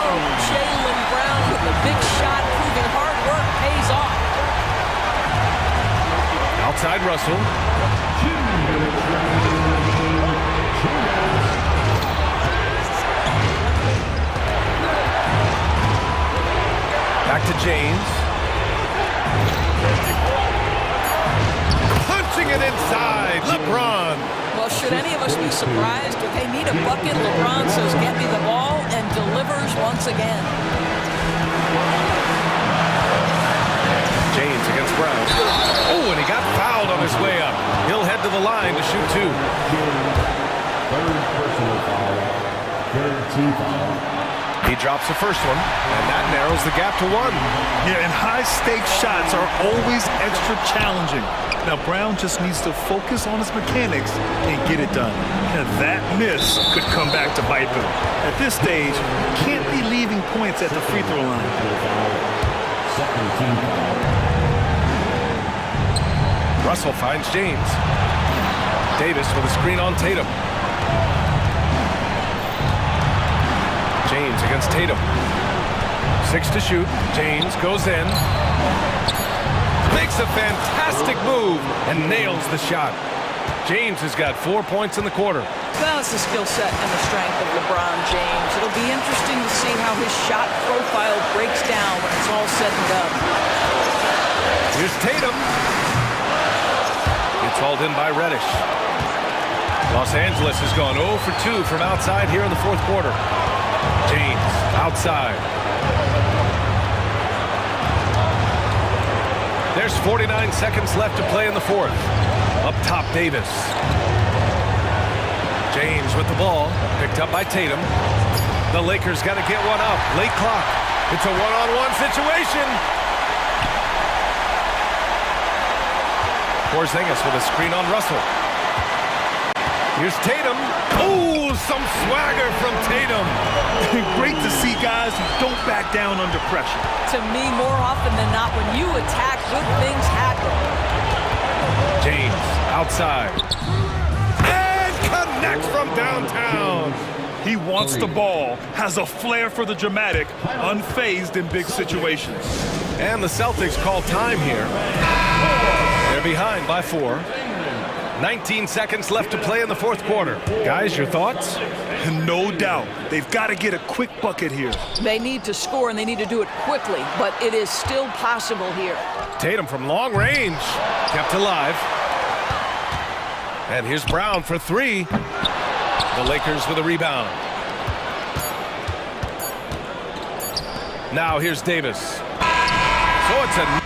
Oh, Jaylen Brown with a big shot, proving hard work pays off. Outside Russell. Back to James. Punching it inside. LeBron. Well, should any of us be surprised? If they need a bucket, LeBron says, get me the ball, and delivers once again. James against Brown. Oh, and he got fouled on his way up. He'll head to the line to shoot 2. Third personal foul. Third team foul. He drops the first one, and that narrows the gap to 1. Yeah, and high-stakes shots are always extra challenging. Now, Brown just needs to focus on his mechanics and get it done. And that miss could come back to bite them. At this stage, can't be leaving points at the free throw line. Second team foul. Russell finds James. Davis with a screen on Tatum. James against Tatum. 6 to shoot. James goes in. Makes a fantastic move and nails the shot. James has got 4 points in the quarter. Well, it's the skill set and the strength of LeBron James. It'll be interesting to see how his shot profile breaks down when it's all said and done. Here's Tatum. It's hauled in by Reddish. Los Angeles has gone 0 for 2 from outside here in the 4th quarter. James outside. There's 49 seconds left to play in the 4th. Up top, Davis. James with the ball. Picked up by Tatum. The Lakers got to get one up. Late clock. It's a one-on-one situation. Porzingis with a screen on Russell. Here's Tatum. Oh, some swagger from Tatum. Great to see guys who don't back down under pressure. To me, more often than not, when you attack, good things happen. James outside. And connects from downtown. He wants the ball, has a flair for the dramatic, unfazed in big situations. And the Celtics call time here. They're behind by 4. 19 seconds left to play in the 4th quarter. Guys, your thoughts? No doubt. They've got to get a quick bucket here. They need to score, and they need to do it quickly, but it is still possible here. Tatum from long range. Kept alive. And here's Brown for 3. The Lakers with a rebound. Now here's Davis. So it's a...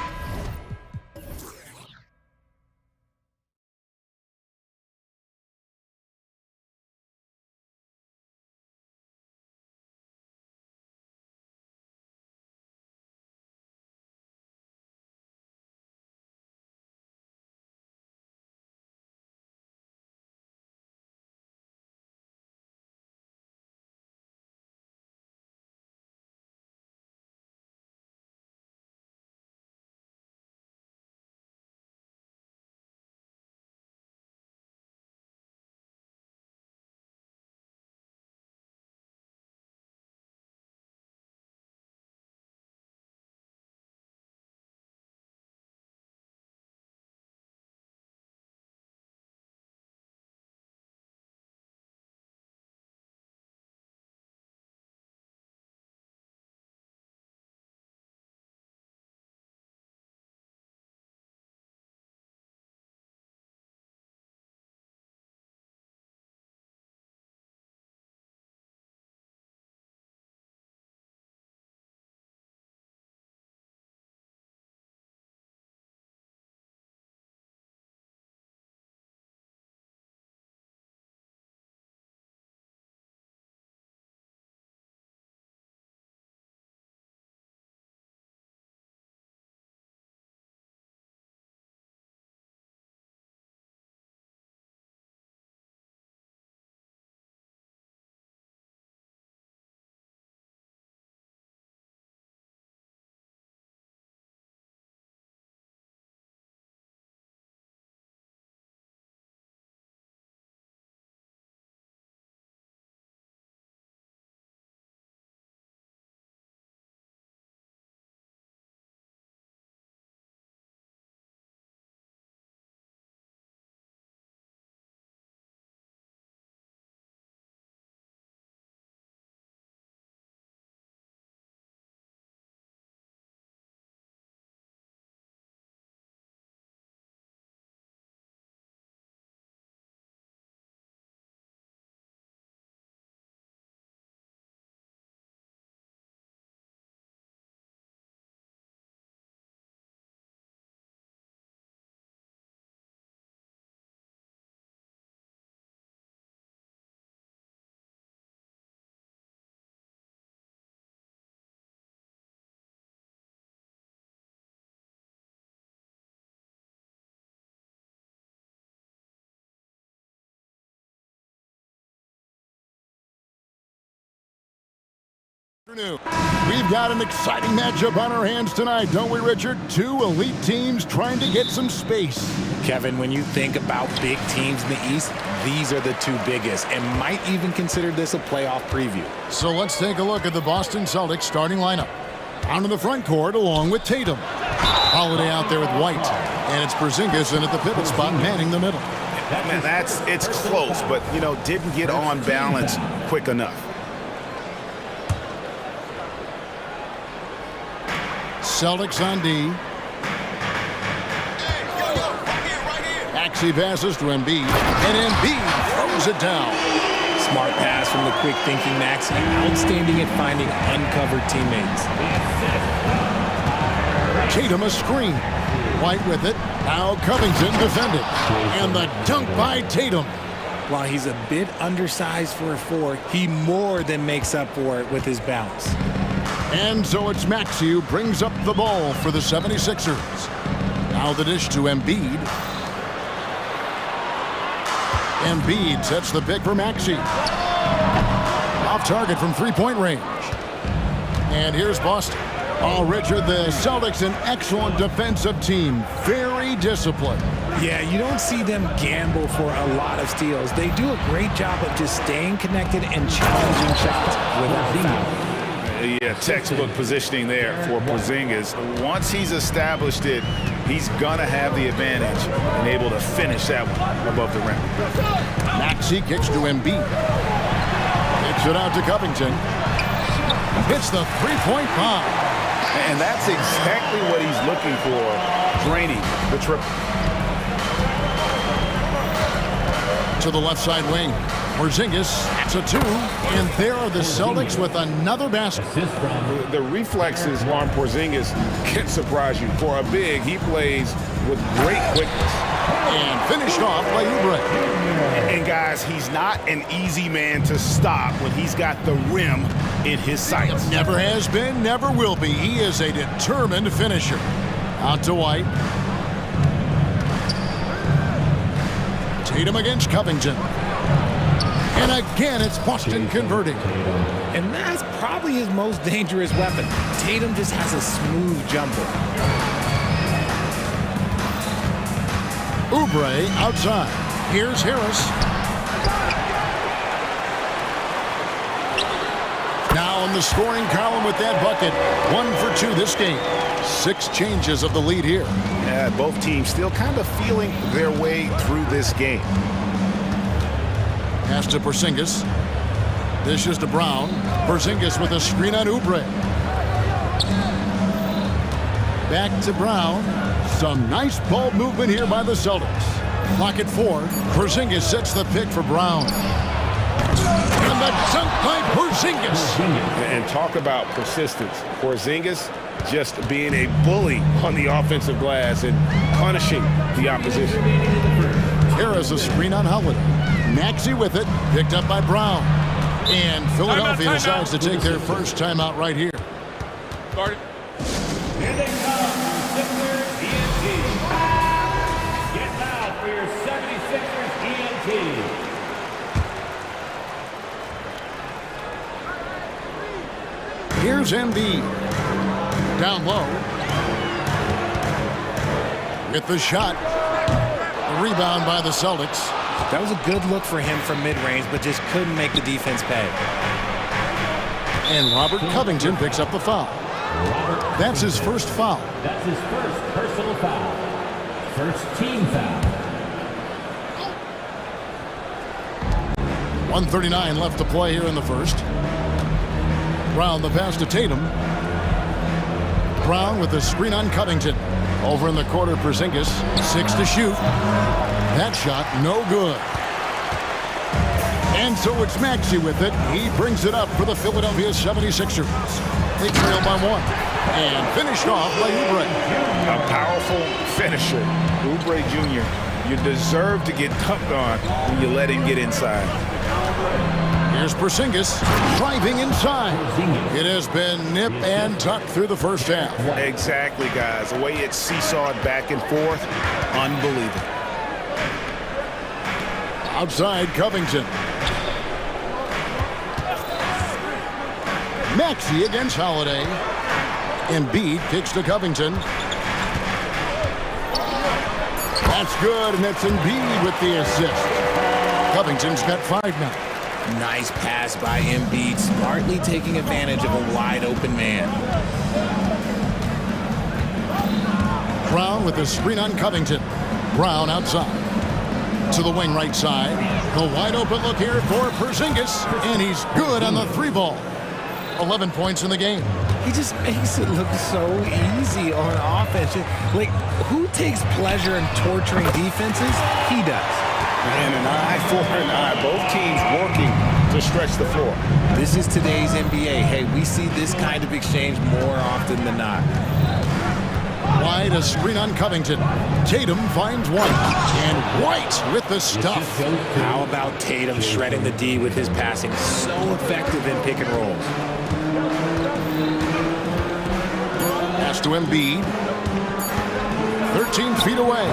We've got an exciting matchup on our hands tonight, don't we, Richard? Two elite teams trying to get some space. Kevin, when you think about big teams in the East, these are the two biggest, and might even consider this a playoff preview. So let's take a look at the Boston Celtics starting lineup. Onto the front court along with Tatum. Holiday out there with White, and it's Porzingis in at the pivot spot manning the middle. Man, it's close, but, you know, didn't get on balance quick enough. Celtics on D. Maxey passes to Embiid, and Embiid throws it down. Smart pass from the quick-thinking Maxey. Outstanding at finding uncovered teammates. Tatum a screen. White with it. Now Covington defended. And the dunk by Tatum. While he's a bit undersized for a 4, he more than makes up for it with his bounce. And so it's Maxey who brings up the ball for the 76ers. Now the dish to Embiid. Embiid sets the pick for Maxey. Off target from three-point range. And here's Boston. Oh, Richard, the Celtics, an excellent defensive team. Very disciplined. Yeah, you don't see them gamble for a lot of steals. They do a great job of just staying connected and challenging shots without foul. Yeah, textbook positioning there for Porzingis. Once he's established it, he's going to have the advantage and able to finish that one above the rim. Maxey kicks to Embiid. Kicks it out to Covington. Hits the three-point bomb. And that's exactly what he's looking for, draining the triple. to the left side wing. Porzingis, it's a 2, and there are the Celtics with another basket. The reflexes on Porzingis can surprise you. For a big, he plays with great quickness. And finished off by Oubre. And guys, he's not an easy man to stop when he's got the rim in his sights. Never has been, never will be. He is a determined finisher. Out to White. Tatum against Covington. And again, it's Boston converting. And that's probably his most dangerous weapon. Tatum just has a smooth jumper. Oubre outside. Here's Harris. Now in the scoring column with that bucket. 1 for 2 this game. 6 changes of the lead here. Yeah, both teams still kind of feeling their way through this game. Pass to Porzingis. Dishes to Brown. Porzingis with a screen on Oubre. Back to Brown. Some nice ball movement here by the Celtics. Clock at 4. Porzingis sets the pick for Brown. And the dunk by Porzingis. And talk about persistence. Porzingis just being a bully on the offensive glass and punishing the opposition. Harris a screen on Holiday. Maxey with it. Picked up by Brown. And Philadelphia decides to take their first timeout right here. Started. Here they come, Sixers ENT. Get loud for your 76ers ENT. Here's Embiid. Down low. With the shot. The rebound by the Celtics. That was a good look for him from mid-range, but just couldn't make the defense pay. And Robert Covington picks up the foul. That's his first foul. That's his first personal foul. First team foul. 1:39 left to play here in the first. Brown the pass to Tatum. Brown with the screen on Covington. Over in the corner, Porzingis. 6 to shoot. That shot, no good. And so it's Maxey with it. He brings it up for the Philadelphia 76ers. They trail by 1. And finished off by Oubre. A powerful finisher. Oubre Jr., you deserve to get dunked on when you let him get inside. Here's Porzingis driving inside. It has been nip and tuck through the first half. Exactly, guys. The way it's seesawed back and forth, unbelievable. Outside Covington. Maxey against Holiday. Embiid kicks to Covington. That's good, and that's Embiid with the assist. Covington's got 5 now. Nice pass by Embiid, smartly taking advantage of a wide-open man. Brown with the screen on Covington. Brown outside. To the wing right side. The wide-open look here for Porzingis, and he's good on the 3 ball. 11 points in the game. He just makes it look so easy on offense. Like, who takes pleasure in torturing defenses? He does. And an eye for an eye. Both teams working to stretch the floor. This is today's NBA. Hey, we see this kind of exchange more often than not. Wide, a screen on Covington. Tatum finds White. And White with the stuff. How about Tatum shredding the D with his passing? So effective in pick and rolls. Pass to Embiid. 13 feet away.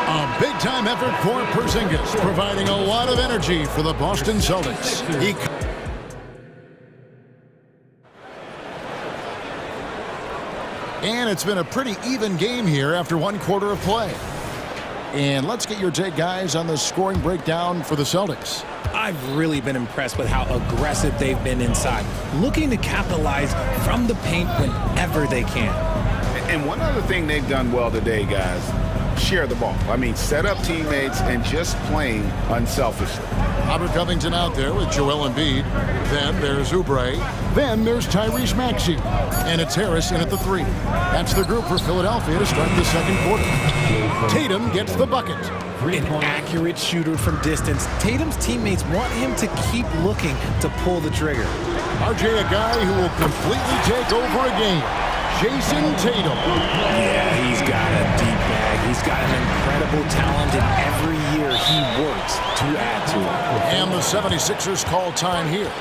A big-time effort for Porzingis, providing a lot of energy for the Boston Celtics. And it's been a pretty even game here after 1 quarter of play. And let's get your take, guys, on the scoring breakdown for the Celtics. I've really been impressed with how aggressive they've been inside, looking to capitalize from the paint whenever they can. And one other thing they've done well today, guys, share the ball. I mean, set up teammates and just playing unselfishly. Robert Covington out there with Joel Embiid. Then there's Oubre. Then there's Tyrese Maxey. And it's Harris in at the 3. That's the group for Philadelphia to start the second quarter. Tatum gets the bucket. An accurate shooter from distance. Tatum's teammates want him to keep looking to pull the trigger. RJ, a guy who will completely take over a game. Jason Tatum. Yeah, he's got a deep bag. He's got an incredible talent, and every year he works to add to it. And the 76ers call time here.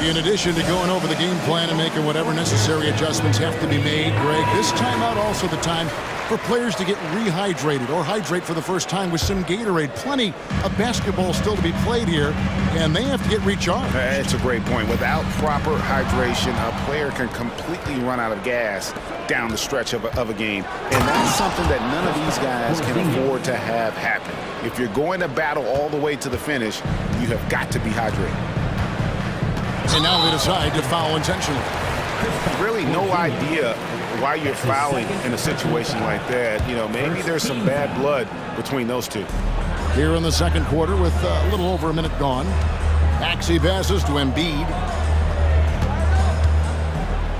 In addition to going over the game plan and making whatever necessary adjustments have to be made, Greg, this timeout also the time for players to get rehydrated or hydrate for the first time with some Gatorade. Plenty of basketball still to be played here, and they have to get recharged. That's a great point. Without proper hydration, a player can completely run out of gas down the stretch of a game. And that's something that none of these guys can afford to have happen. If you're going to battle all the way to the finish, you have got to be hydrated. And now they decide to foul intentionally. Really no idea why you're fouling in a situation like that. You know, maybe there's some bad blood between those two. Here in the second quarter with a little over a minute gone. Maxey passes to Embiid.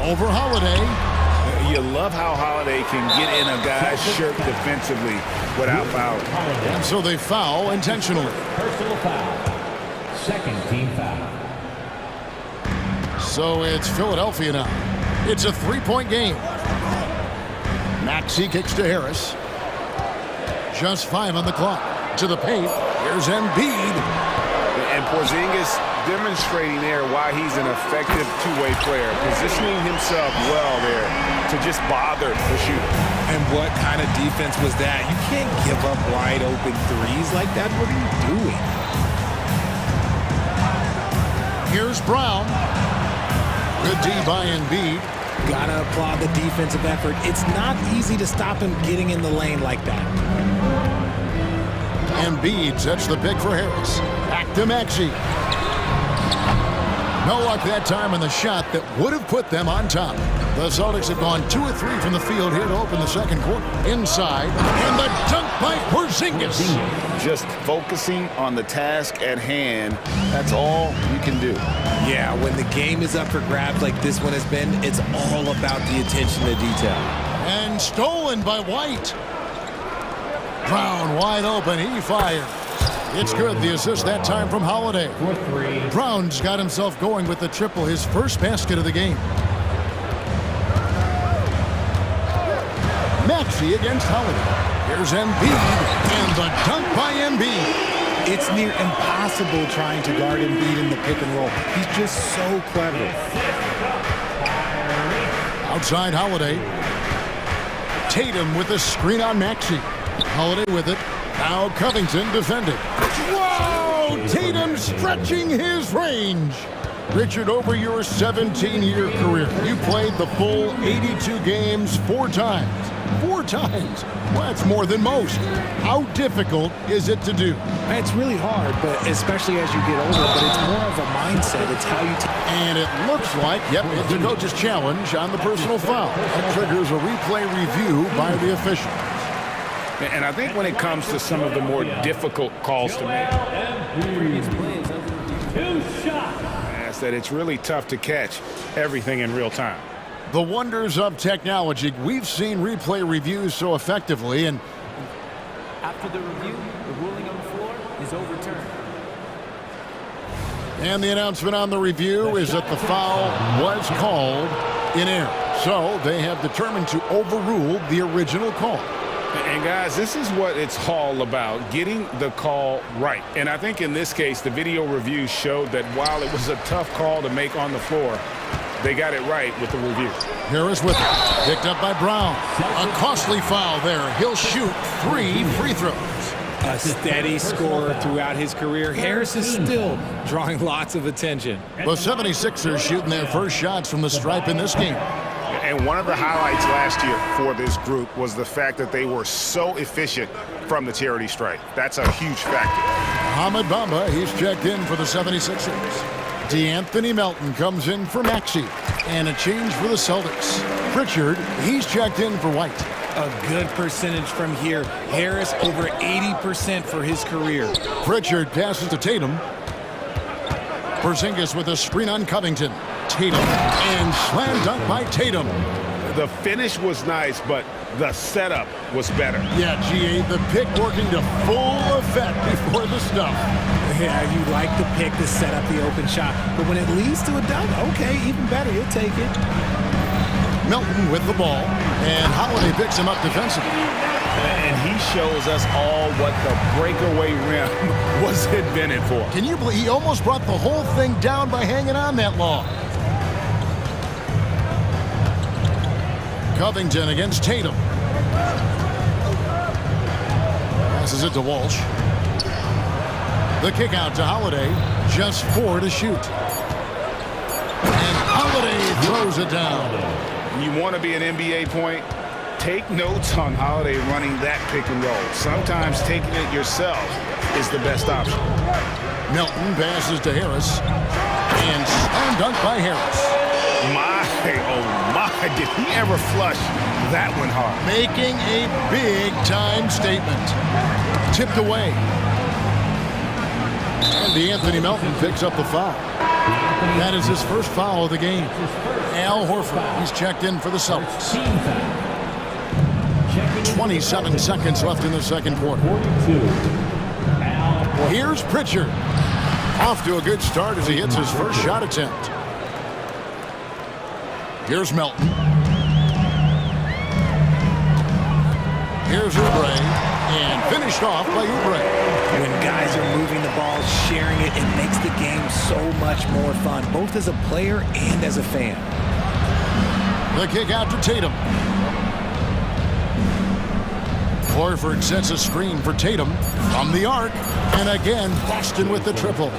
Over Holiday. You love how Holiday can get in a guy's shirt defensively without fouling. And so they foul intentionally. Personal foul. Second team foul. So it's Philadelphia now. It's a 3-point game. Maxey kicks to Harris. Just 5 on the clock. To the paint. Here's Embiid. And Porzingis demonstrating there why he's an effective two-way player. Positioning himself well there to just bother the shooter. And what kind of defense was that? You can't give up wide open threes like that. What are you doing? Here's Brown. Good D by Embiid. Gotta applaud the defensive effort. It's not easy to stop him getting in the lane like that. Embiid sets the pick for Harris. Back to Maxey. No luck that time on the shot that would have put them on top. The Celtics have gone 2 of 3 from the field here to open the second quarter. Inside, and the dunk by Porzingis. Just focusing on the task at hand, that's all you can do. Yeah, when the game is up for grabs like this one has been, it's all about the attention to detail. And stolen by White. Brown wide open, he fires. It's good, the assist that time from Holiday. Brown's got himself going with the triple, his first basket of the game. Maxey against Holiday. Here's Embiid, and the dunk by Embiid. It's near impossible trying to guard Embiid in the pick and roll. He's just so clever. Outside Holiday. Tatum with a screen on Maxey. Holiday with it. Now Covington defended. Whoa! Tatum stretching his range. Richard, over your 17-year career, you played the full 82 games 4 times. 4 times. Well, that's more than most. How difficult is it to do? It's really hard, but especially as you get older, but it's more of a mindset. It's how you and it looks like, yep, it's a coach's challenge on the personal foul. That triggers a replay review by the official. And I think when it comes to some of the more difficult calls to make, is that it's really tough to catch everything in real time. The wonders of technology. We've seen replay reviews so effectively, and after the review, the ruling on the floor is overturned. And the announcement on the review is that the foul was called in error. So they have determined to overrule the original call. And guys, this is what it's all about, getting the call right. And I think in this case, the video review showed that while it was a tough call to make on the floor, they got it right with the review. Harris with it. Picked up by Brown. A costly foul there. He'll shoot 3 free throws. A steady scorer throughout his career. Harris is still drawing lots of attention. The 76ers shooting their first shots from the stripe in this game. And one of the highlights last year for this group was the fact that they were so efficient from the charity stripe. That's a huge factor. Ahmed Bamba, he's checked in for the 76ers. DeAnthony Melton comes in for Maxey. And a change for the Celtics. Pritchard, he's checked in for White. a good percentage from here. Harris over 80% for his career. Pritchard passes to Tatum. Porzingis with a screen on Covington. Tatum, and slam dunk by Tatum. The finish was nice, but the setup was better. Yeah, GA, the pick working to full effect before the stuff. Yeah, you like the pick to set up the open shot, but when it leads to a dunk, okay, even better, you'll take it. Milton with the ball, and Holiday picks him up defensively. And he shows us all what the breakaway rim was invented for. Can you believe he almost brought the whole thing down by hanging on that long? Covington against Tatum. Passes it to Walsh. The kick out to Holiday. Just 4 to shoot. And Holiday throws it down. You want to be an NBA point? Take notes on Holiday running that pick and roll. Sometimes taking it yourself is the best option. Milton passes to Harris. And slam dunk by Harris. My, oh my, did he ever flush that one hard? Making a big-time statement. Tipped away. And Anthony Melton picks up the foul. That is his first foul of the game. Al Horford, he's checked in for the Celtics. 27 seconds left in the second quarter. Here's Pritchard. Off to a good start as he hits his first shot attempt. Here's Melton. Here's Oubre. And finished off by Oubre. When guys are moving the ball, sharing it, it makes the game so much more fun, both as a player and as a fan. The kick out to Tatum. Horford sets a screen for Tatum from the arc. And again, Boston with the triple.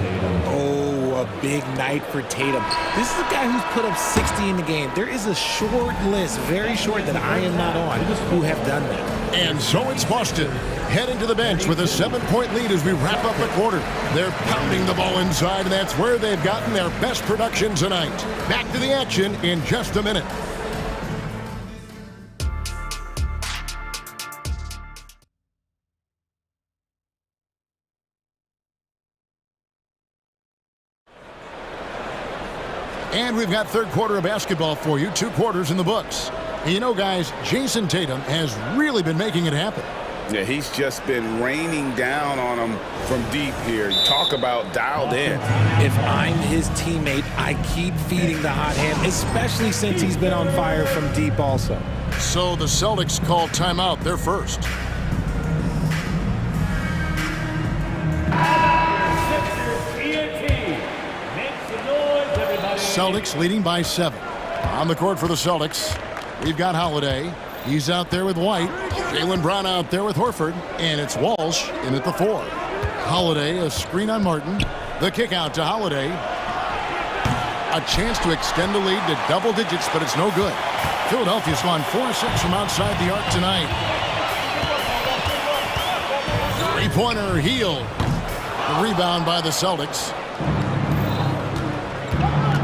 Oh, a big night for Tatum. This is a guy who's put up 60 in the game. There is a short list, very short, that I am not on, who have done that. And so it's Boston heading to the bench with a 7-point lead as we wrap up the quarter. They're pounding the ball inside, and that's where they've gotten their best production tonight. Back to the action in just a minute. And we've got third quarter of basketball for you, 2 quarters in the books. And you know, guys, Jason Tatum has really been making it happen. Yeah, he's just been raining down on him from deep here. Talk about dialed in. If I'm his teammate, I keep feeding the hot hand, especially since he's been on fire from deep also. So the Celtics call timeout. They're first. Celtics leading by 7. On the court for the Celtics, we've got Holiday. He's out there with White. Jaylen Brown out there with Horford. And it's Walsh in at the 4. Holiday, a screen on Martin. The kick out to Holiday. A chance to extend the lead to double digits, but it's no good. Philadelphia's gone 4-6 from outside the arc tonight. Three-pointer, Hield. The rebound by the Celtics.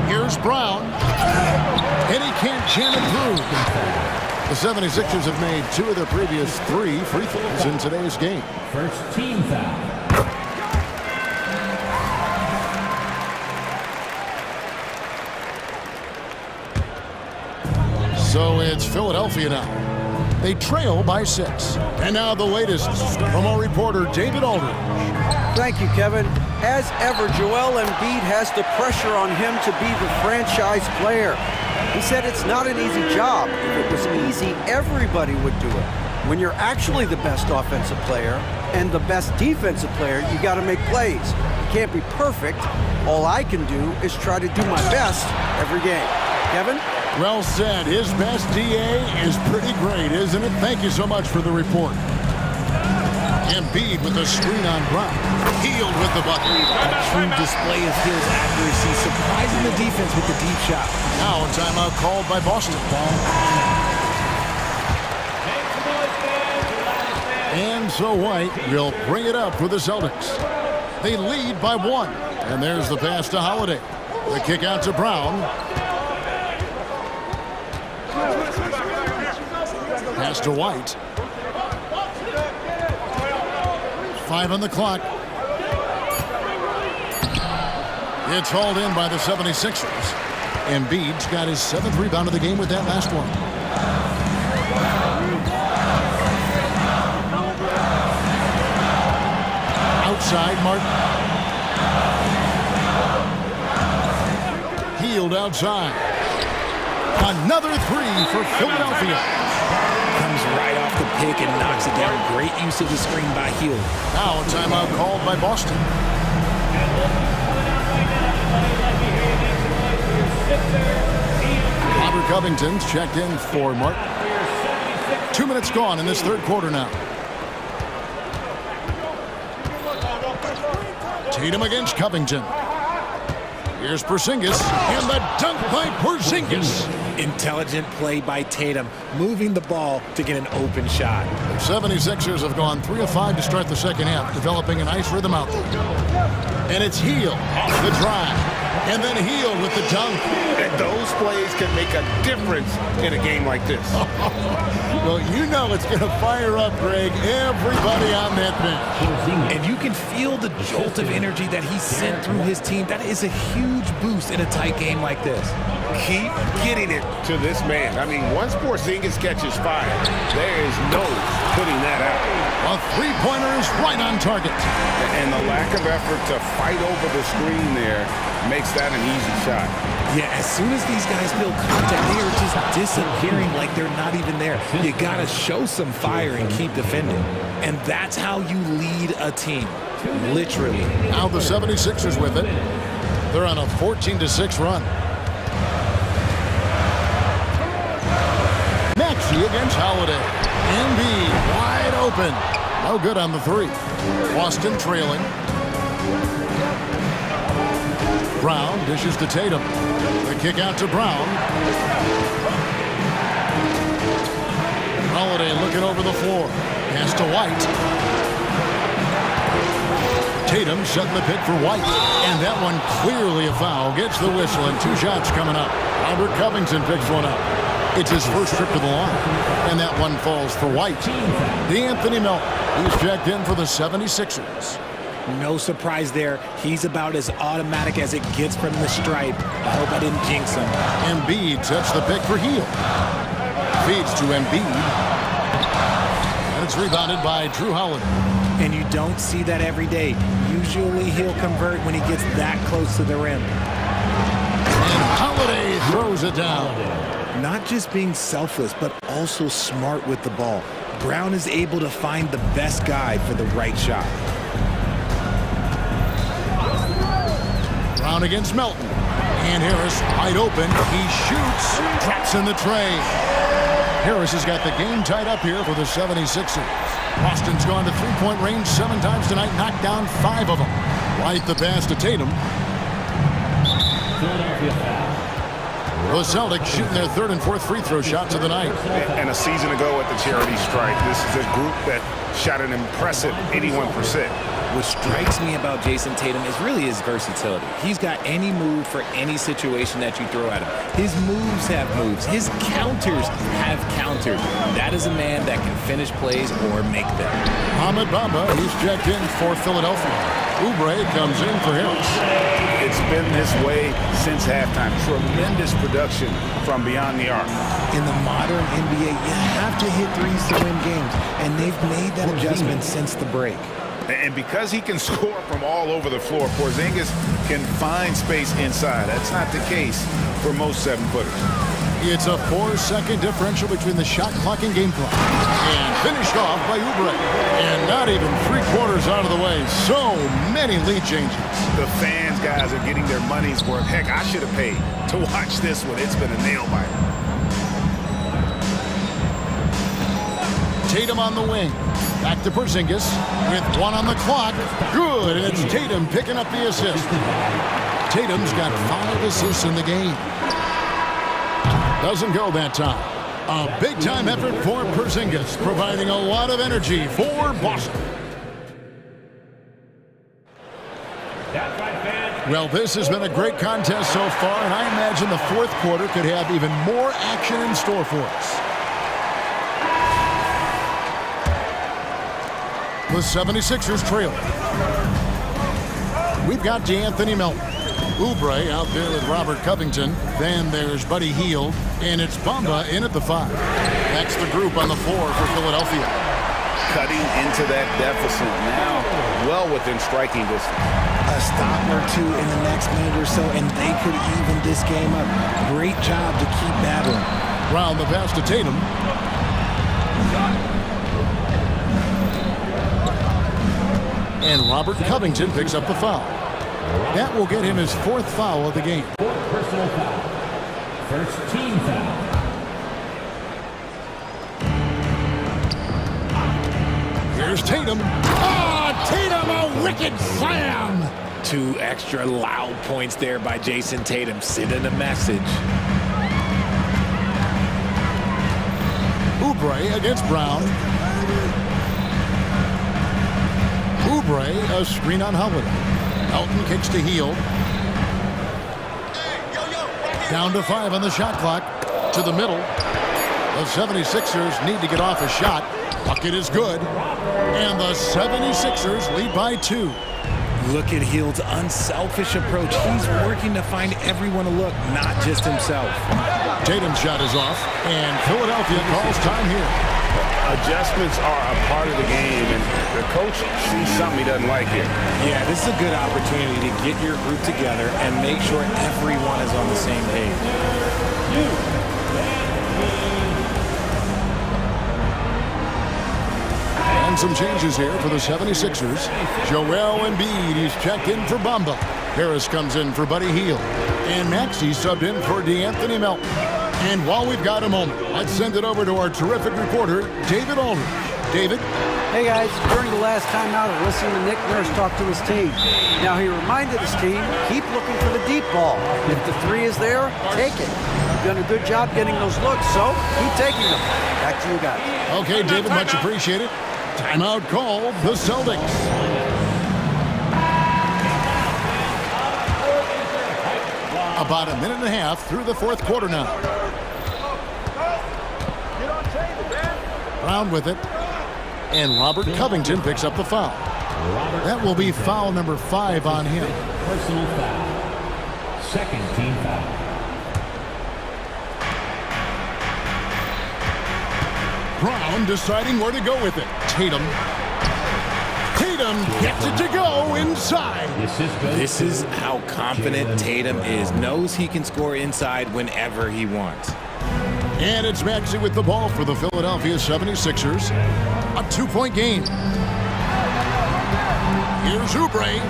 Here's Brown, and he can't jam it through. The 76ers have made 2 of their previous 3 free throws in today's game. First team foul. So it's Philadelphia now. They trail by 6. And now the latest from our reporter, David Aldridge. Thank you, Kevin. As ever, Joel Embiid has the pressure on him to be the franchise player. He said it's not an easy job. If it was easy, everybody would do it. When you're actually the best offensive player and the best defensive player, you got to make plays. You can't be perfect. All I can do is try to do my best every game. Kevin? Well said. His best DA is pretty great, isn't it? Thank you so much for the report. Embiid with the screen on Brown. Hield with the bucket. A true display of his accuracy, surprising the defense with the deep shot. Now a timeout called by Boston. And so White will bring it up for the Celtics. They lead by 1. And there's the pass to Holiday. The kick out to Brown. Pass to White. 5 on the clock. It's hauled in by the 76ers. Embiid's got his 7th rebound of the game with that last one. Outside, Martin. Healed outside. Another 3 for Philadelphia. Comes right off the pick and knocks it down. Great use of the screen by Hield. Now a timeout called by Boston. Robert Covington's checked in for Martin. 2 minutes gone in this third quarter now. Tatum against Covington. Here's Porzingis, and the dunk by Porzingis. Intelligent play by Tatum, moving the ball to get an open shot. The 76ers have gone 3 of 5 to start the second half, developing a nice rhythm out there. And it's Hield off the drive, and then Hield with the dunk. And those plays can make a difference in a game like this. Well, you know it's going to fire up, Greg, everybody on that bench. And you can feel the jolt of energy that he sent through his team. That is a huge boost in a tight game like this. Keep getting it to this man. I mean, once Porzingis catches fire, there is no putting that out. A three-pointer is right on target. And the lack of effort to fight over the screen there makes that an easy shot. Yeah, as soon as these guys feel contact, they are just disappearing like they're not even there. You got to show some fire and keep defending. And that's how you lead a team, literally. Now the 76ers with it. They're on a 14-6 run. Maxey against Holiday. Embiid wide open. No good on the 3. Boston trailing. Brown dishes to Tatum. The kick out to Brown. Holiday looking over the floor. Pass to White. Tatum setting the pick for White. And that one clearly a foul. Gets the whistle and 2 shots coming up. Robert Covington picks one up. It's his first trip to the line. And that one falls for White. D'Anthony Melton. He's checked in for the 76ers. No surprise there. He's about as automatic as it gets from the stripe. I hope I didn't jinx him. Embiid sets the pick for Hield. Feeds to Embiid. And it's rebounded by Drew Holiday. And you don't see that every day. Usually he'll convert when he gets that close to the rim. And Holiday throws it down. Not just being selfless, but also smart with the ball. Brown is able to find the best guy for the right shot. Brown against Melton. And Harris wide open. He shoots. Drops in the tray. Harris has got the game tied up here for the 76ers. Boston's gone to three-point range 7 times tonight. Knocked down 5 of them. White the pass to Tatum. The Celtics shooting their 3rd and 4th free throw shots of the night. And a season ago at the charity strike, this is a group that shot an impressive 81%. What strikes me about Jason Tatum is really his versatility. He's got any move for any situation that you throw at him. His moves have moves. His counters have counters. That is a man that can finish plays or make them. Ahmed Bamba, he's checked in for Philadelphia. Oubre comes in for Harris. It's been this way since halftime. Tremendous production from beyond the arc. In the modern NBA, you have to hit threes to win games, and they've made that adjustment since the break. And because he can score from all over the floor, Porzingis can find space inside. That's not the case for most 7-footers. It's a 4-second differential between the shot clock and game clock. And finished off by Oubre. And not even 3/4 out of the way. So many lead changes. The fans, guys, are getting their money's worth. Heck, I should have paid to watch this one. It's been a nail-biter. Tatum on the wing. Back to Porzingis with 1 on the clock. Good, and it's Tatum picking up the assist. Tatum's got 5 assists in the game. Doesn't go that time. A big-time effort for Porzingis, providing a lot of energy for Boston. Well, this has been a great contest so far, and I imagine the 4th quarter could have even more action in store for us. The 76ers trail. We've got DeAnthony Melton. Oubre out there with Robert Covington. Then there's Buddy Hield. And it's Bamba in at the 5. That's the group on the floor for Philadelphia. Cutting into that deficit now, well within striking distance. A stop or two in the next minute or so, and they could even this game up. Great job to keep battling. Round the pass to Tatum. And Robert Covington picks up the foul. That will get him his 4th foul of the game. 4th personal foul. First team foul. Here's Tatum. Tatum, a wicked slam! 2 extra loud points there by Jason Tatum, sending a message. Oubre against Brown. Oubre, a screen on Holiday. Elton kicks to Hield. Down to 5 on the shot clock. To the middle. The 76ers need to get off a shot. Bucket is good. And the 76ers lead by 2. Look at Hield's unselfish approach. He's working to find everyone to look, not just himself. Tatum's shot is off, and Philadelphia calls time here. Adjustments are a part of the game, and the coach sees something he doesn't like here. Yeah, this is a good opportunity to get your group together and make sure everyone is on the same page. And some changes here for the 76ers. Joel Embiid, he's checked in for Bamba. Harris comes in for Buddy Hield. And Maxey subbed in for DeAnthony Melton. And while we've got a moment, let's send it over to our terrific reporter, David Aldridge. David? Hey guys, during the last timeout, I listened to Nick Nurse talk to his team. Now he reminded his team, keep looking for the deep ball. If the 3 is there, take it. You've done a good job getting those looks, so keep taking them. Back to you guys. Okay, David, much appreciated. Timeout called the Celtics. About a minute and a half through the 4th quarter now. Brown with it. And Robert Covington picks up the foul. That will be foul number 5 on him. Personal foul. 2nd team foul. Brown deciding where to go with it. Tatum gets it to go inside. This is how confident Tatum is. Knows he can score inside whenever he wants. And it's Maxey with the ball for the Philadelphia 76ers. A 2-point game. Here's Oubre.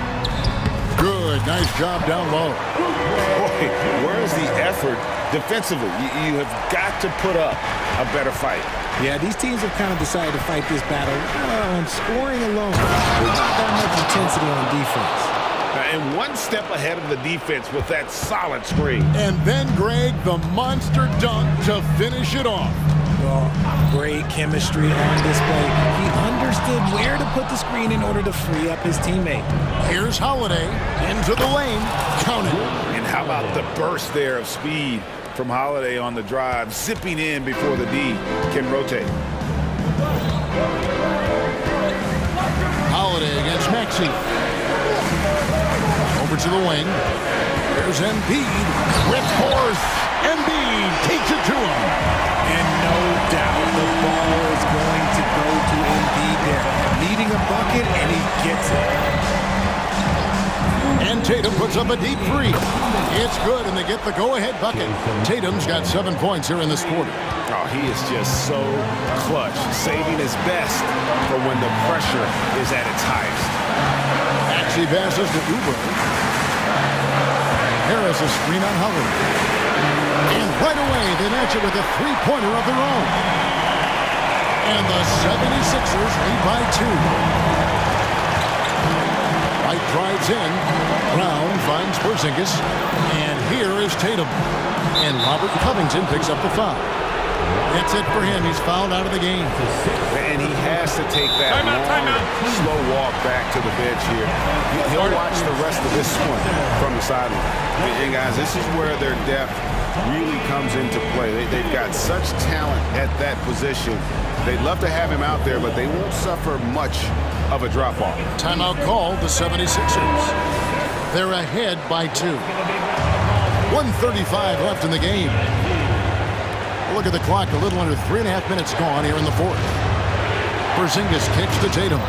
Good, nice job down low. Boy, where's the effort defensively? You have got to put up a better fight. Yeah, these teams have kind of decided to fight this battle on scoring alone. Not that much intensity on defense. And one step ahead of the defense with that solid screen. And then, Greg, the monster dunk to finish it off. Well, great chemistry on display. He understood where to put the screen in order to free up his teammate. Here's Holiday into the lane. Count it. And how about the burst there of speed from Holiday on the drive, zipping in before the D can rotate. Holiday against Maxey. Over to the wing. There's Embiid with force. Embiid takes it to him. And no doubt the ball is going to go to Embiid there. Needing a bucket, and he gets it. And Tatum puts up a deep 3. It's good, and they get the go-ahead bucket. Tatum's got 7 points here in this quarter. Oh, he is just so clutch, saving his best for when the pressure is at its highest. Maxey passes to Oubre. Harris a screen on Howard. And right away, they match it with a 3-pointer of their own. And the 76ers lead by 2. White drives in. Brown finds Porzingis. And here is Tatum. And Robert Covington picks up the foul. That's it for him. He's fouled out of the game. And he has to take that slow walk back to the bench here. He'll watch the rest of this one from the sideline. And guys, this is where their depth really comes into play. They've got such talent at that position They'd love to have him out there, but they won't suffer much of a drop-off. Timeout called, the 76ers. They're ahead by 2. 1:35 left in the game. Look at the clock, a little under 3.5 minutes gone here in the fourth. Porzingis kicks to Tatum.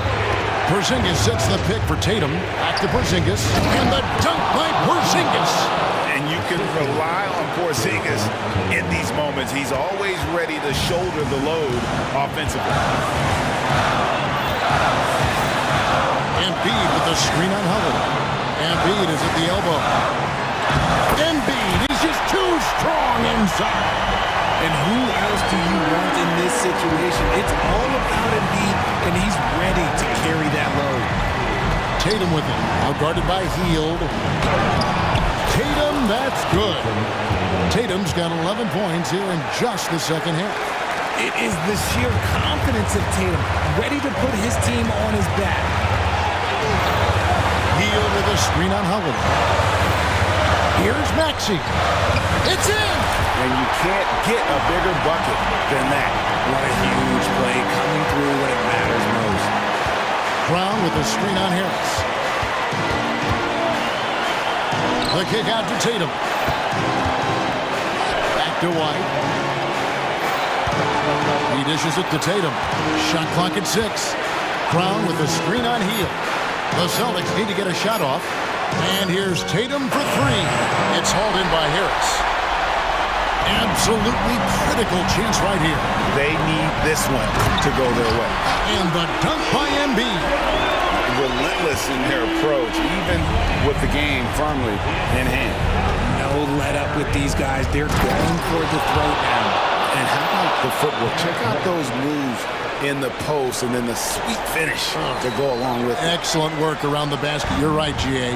Porzingis sets the pick for Tatum. Back to Porzingis. And the dunk by Porzingis. And you can rely on Porzingis in these moments. He's always ready to shoulder the load offensively. Embiid with the screen on Howard. Embiid is at the elbow. Embiid is just too strong inside. And who else do you want in this situation? It's all about Embiid, and he's ready to carry that load. Tatum with it. Now guarded by Hield. Tatum, that's good. Tatum's got 11 points here in just the second half. It is the sheer confidence of Tatum, ready to put his team on his back. Hield with a screen on Howard. Here's Maxey. It's in! And you can't get a bigger bucket than that. What a huge play coming through when it matters most. Brown with the screen on Harris. The kick out to Tatum. Back to White. He dishes it to Tatum. Shot clock at 6. Brown with the screen on Hield. The Celtics need to get a shot off. And here's Tatum for 3. It's hauled in by Harris. Absolutely critical chance right here. They need this one to go their way. And the dunk by Embiid. Relentless in their approach, even with the game firmly in hand. No let up with these guys. They're going for the throat now. And how about the footwork? Check out those moves in the post and then the sweet finish to go along with it. Excellent work around the basket. You're right, GA.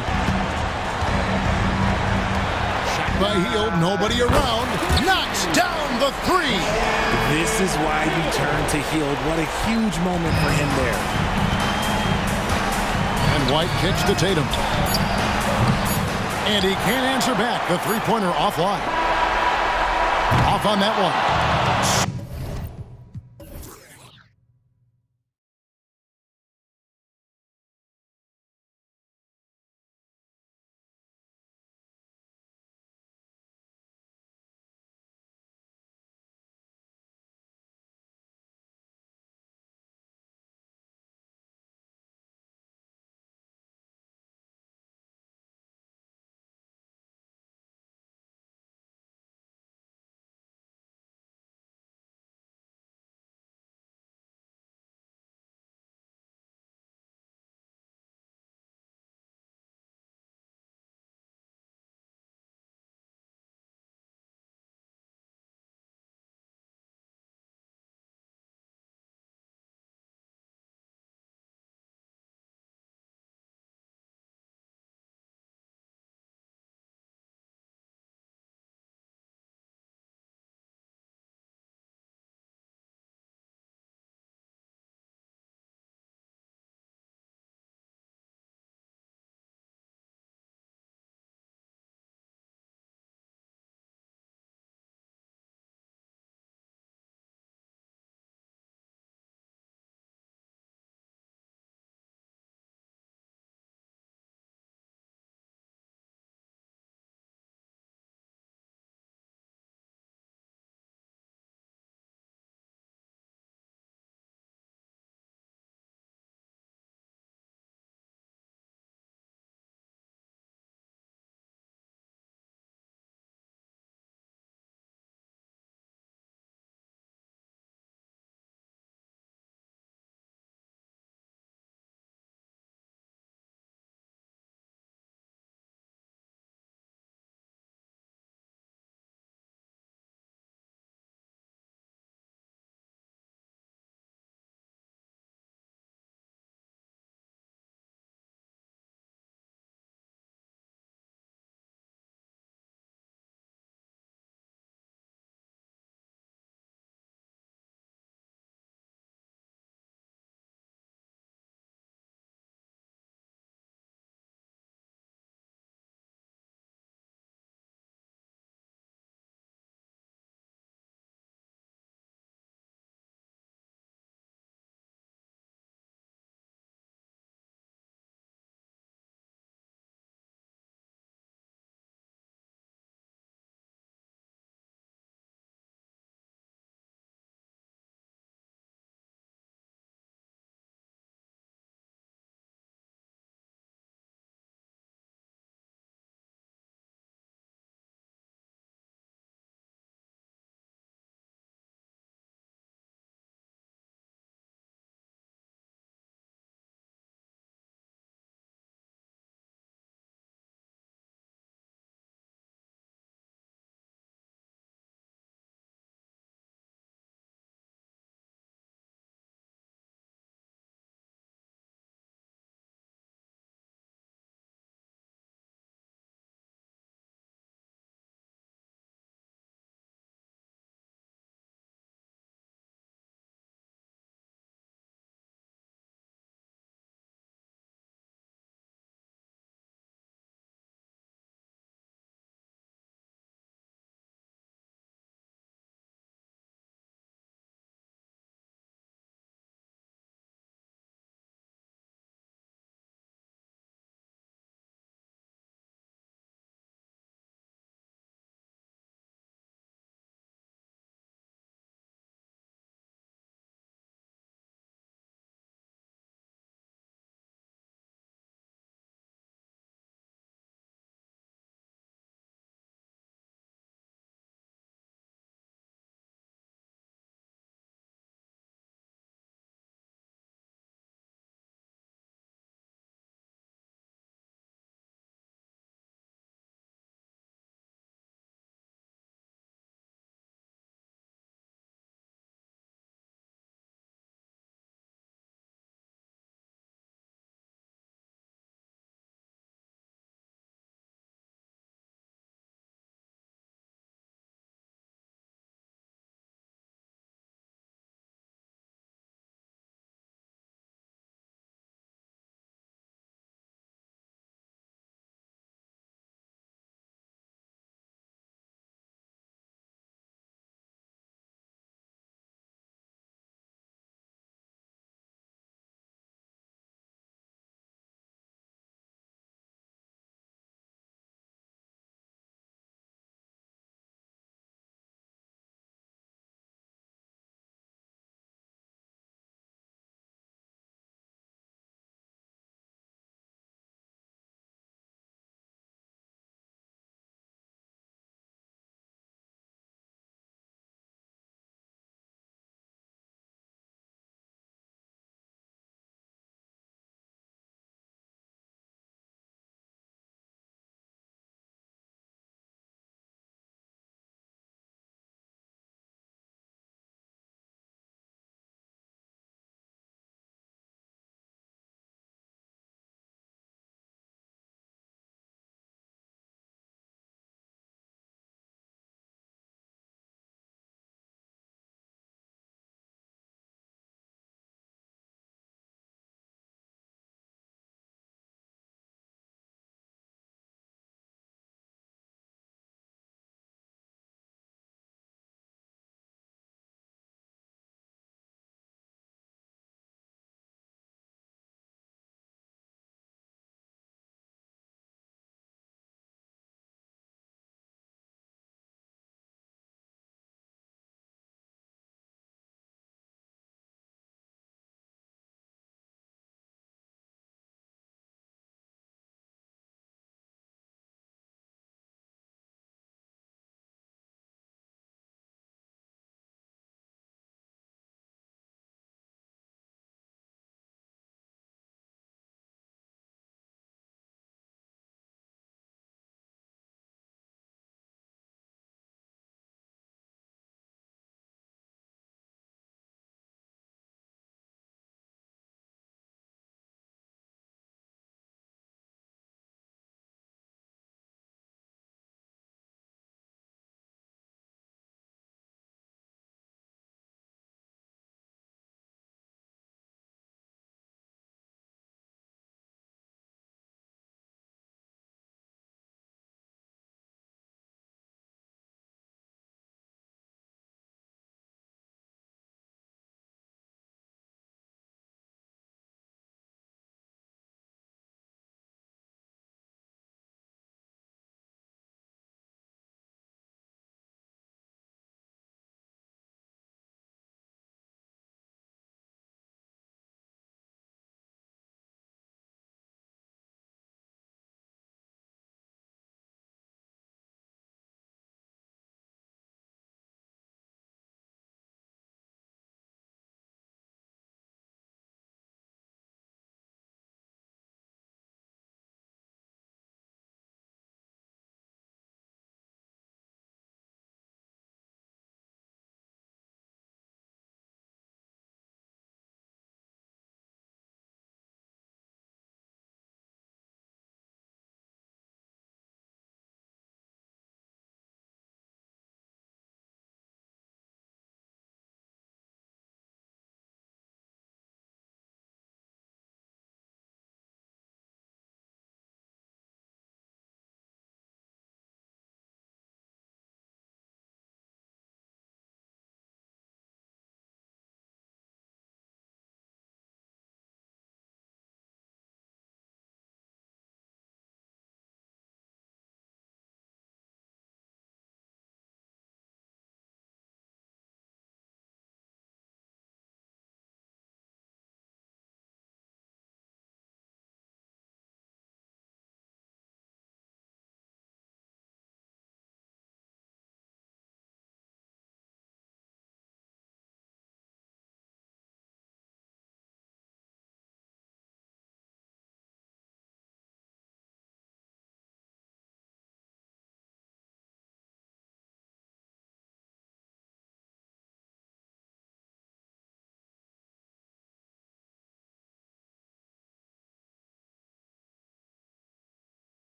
Shot by Hield, nobody around. Knocks down the 3. This is why you turn to Hield. What a huge moment for him there. And White kicks to Tatum. And he can't answer back. The three-pointer offline. Off on that one.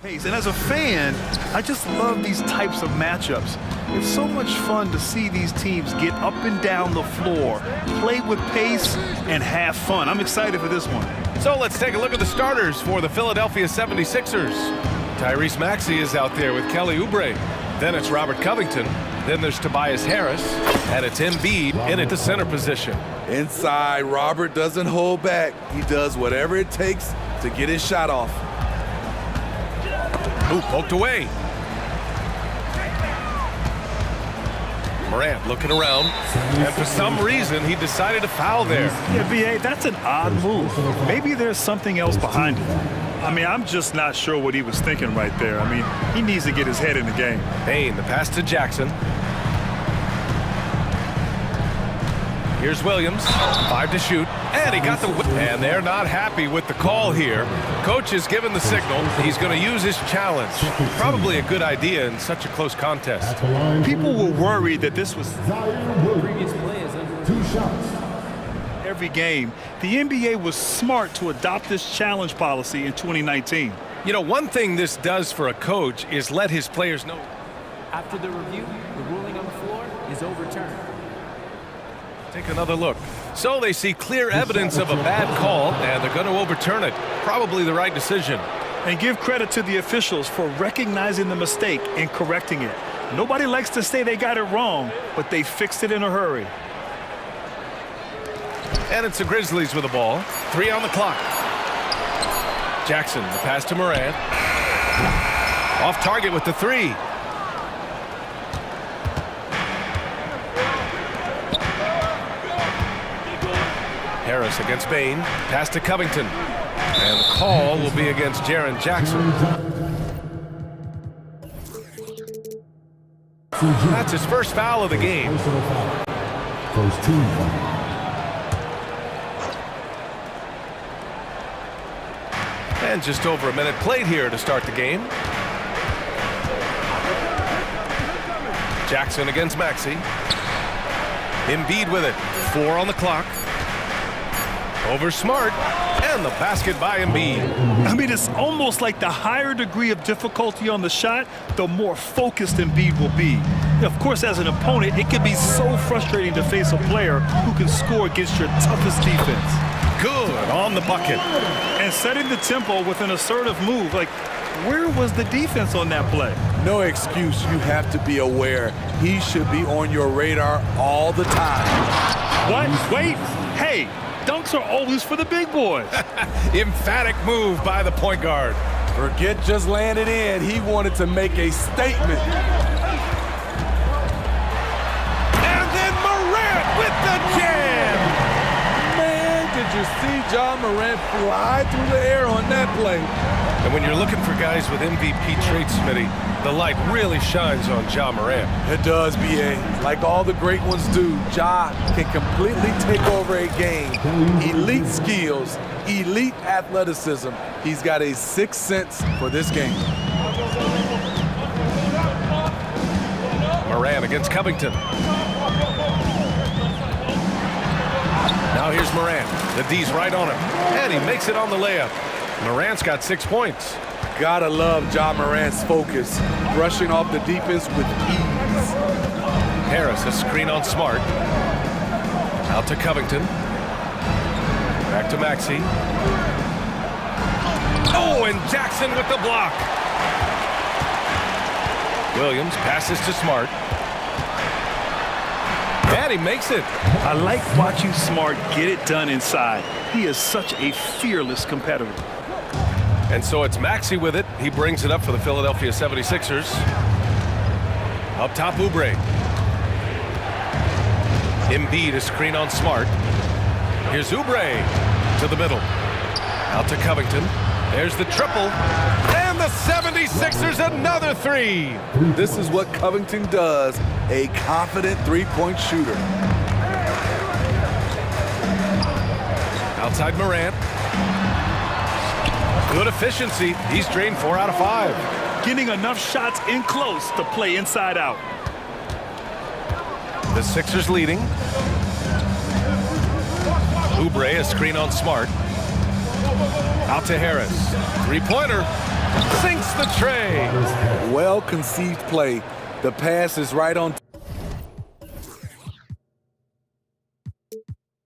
And as a fan, I just love these types of matchups. It's so much fun to see these teams get up and down the floor, play with pace, and have fun. I'm excited for this one. So let's take a look at the starters for the Philadelphia 76ers. Tyrese Maxey is out there with Kelly Oubre. Then it's Robert Covington. Then there's Tobias Harris. And it's Embiid in at the center position. Inside, Robert doesn't hold back. He does whatever it takes to get his shot off. Ooh, poked away. Morant looking around, and for some reason, he decided to foul there. Yeah, B.A., that's an odd move. Maybe there's something else behind it. I mean, I'm just not sure what he was thinking right there. I mean, he needs to get his head in the game. Payne, the pass to Jackson. Here's Williams, 5 to shoot, and he got the... And they're not happy with the call here. Coach has given the signal. He's going to use his challenge. Probably a good idea in such a close contest. People were worried that this was... Previous play is under 2 shots. Every game, the NBA was smart to adopt this challenge policy in 2019. You know, one thing this does for a coach is let his players know. After the review, the ruling on the floor is overturned. Take another look. So they see clear evidence of a bad call, and they're going to overturn it. Probably the right decision. And give credit to the officials for recognizing the mistake and correcting it. Nobody likes to say they got it wrong, but they fixed it in a hurry. And it's the Grizzlies with the ball. 3 on the clock. Jackson, the pass to Morant. Off target with the 3. Harris against Bain. Pass to Covington. And the call will be against Jaren Jackson. That's his first foul of the game. First team foul. And just over a minute played here to start the game. Jackson against Maxey. Embiid with it. 4 on the clock. Over Smart, and the basket by Embiid. I mean, it's almost like the higher degree of difficulty on the shot, the more focused Embiid will be. Of course, as an opponent, it can be so frustrating to face a player who can score against your toughest defense. Good on the bucket. And setting the tempo with an assertive move. Like, where was the defense on that play? No excuse. You have to be aware. He should be on your radar all the time. What? Wait. Hey. Dunks are always for the big boys. Emphatic move by the point guard. Forget just laying it in. He wanted to make a statement. And then Morant with the jam. Man, did you see Ja Morant fly through the air on that play? And when you're looking for guys with MVP traits, Smitty, the light really shines on Ja Morant. It does, B.A. Like all the great ones do, Ja can completely take over a game. Elite skills, elite athleticism. He's got a sixth sense for this game. Morant against Covington. Now here's Morant. The D's right on him. And he makes it on the layup. Morant's got 6 points. Gotta love Ja Morant's focus, brushing off the defense with ease. Harris, a screen on Smart. Out to Covington. Back to Maxey. Oh, and Jackson with the block. Williams passes to Smart. And he makes it. I like watching Smart get it done inside. He is such a fearless competitor. And so it's Maxey with it. He brings it up for the Philadelphia 76ers. Up top, Oubre. Embiid, a screen on Smart. Here's Oubre to the middle. Out to Covington. There's the triple. And the 76ers another 3. This is what Covington does, a confident three-point shooter. Outside Morant. Good efficiency. He's drained 4 out of 5. Getting enough shots in close to play inside out. The Sixers leading. Oubre, a screen on Smart. Out to Harris. 3-pointer. sinks the tray. Well-conceived play. The pass is right on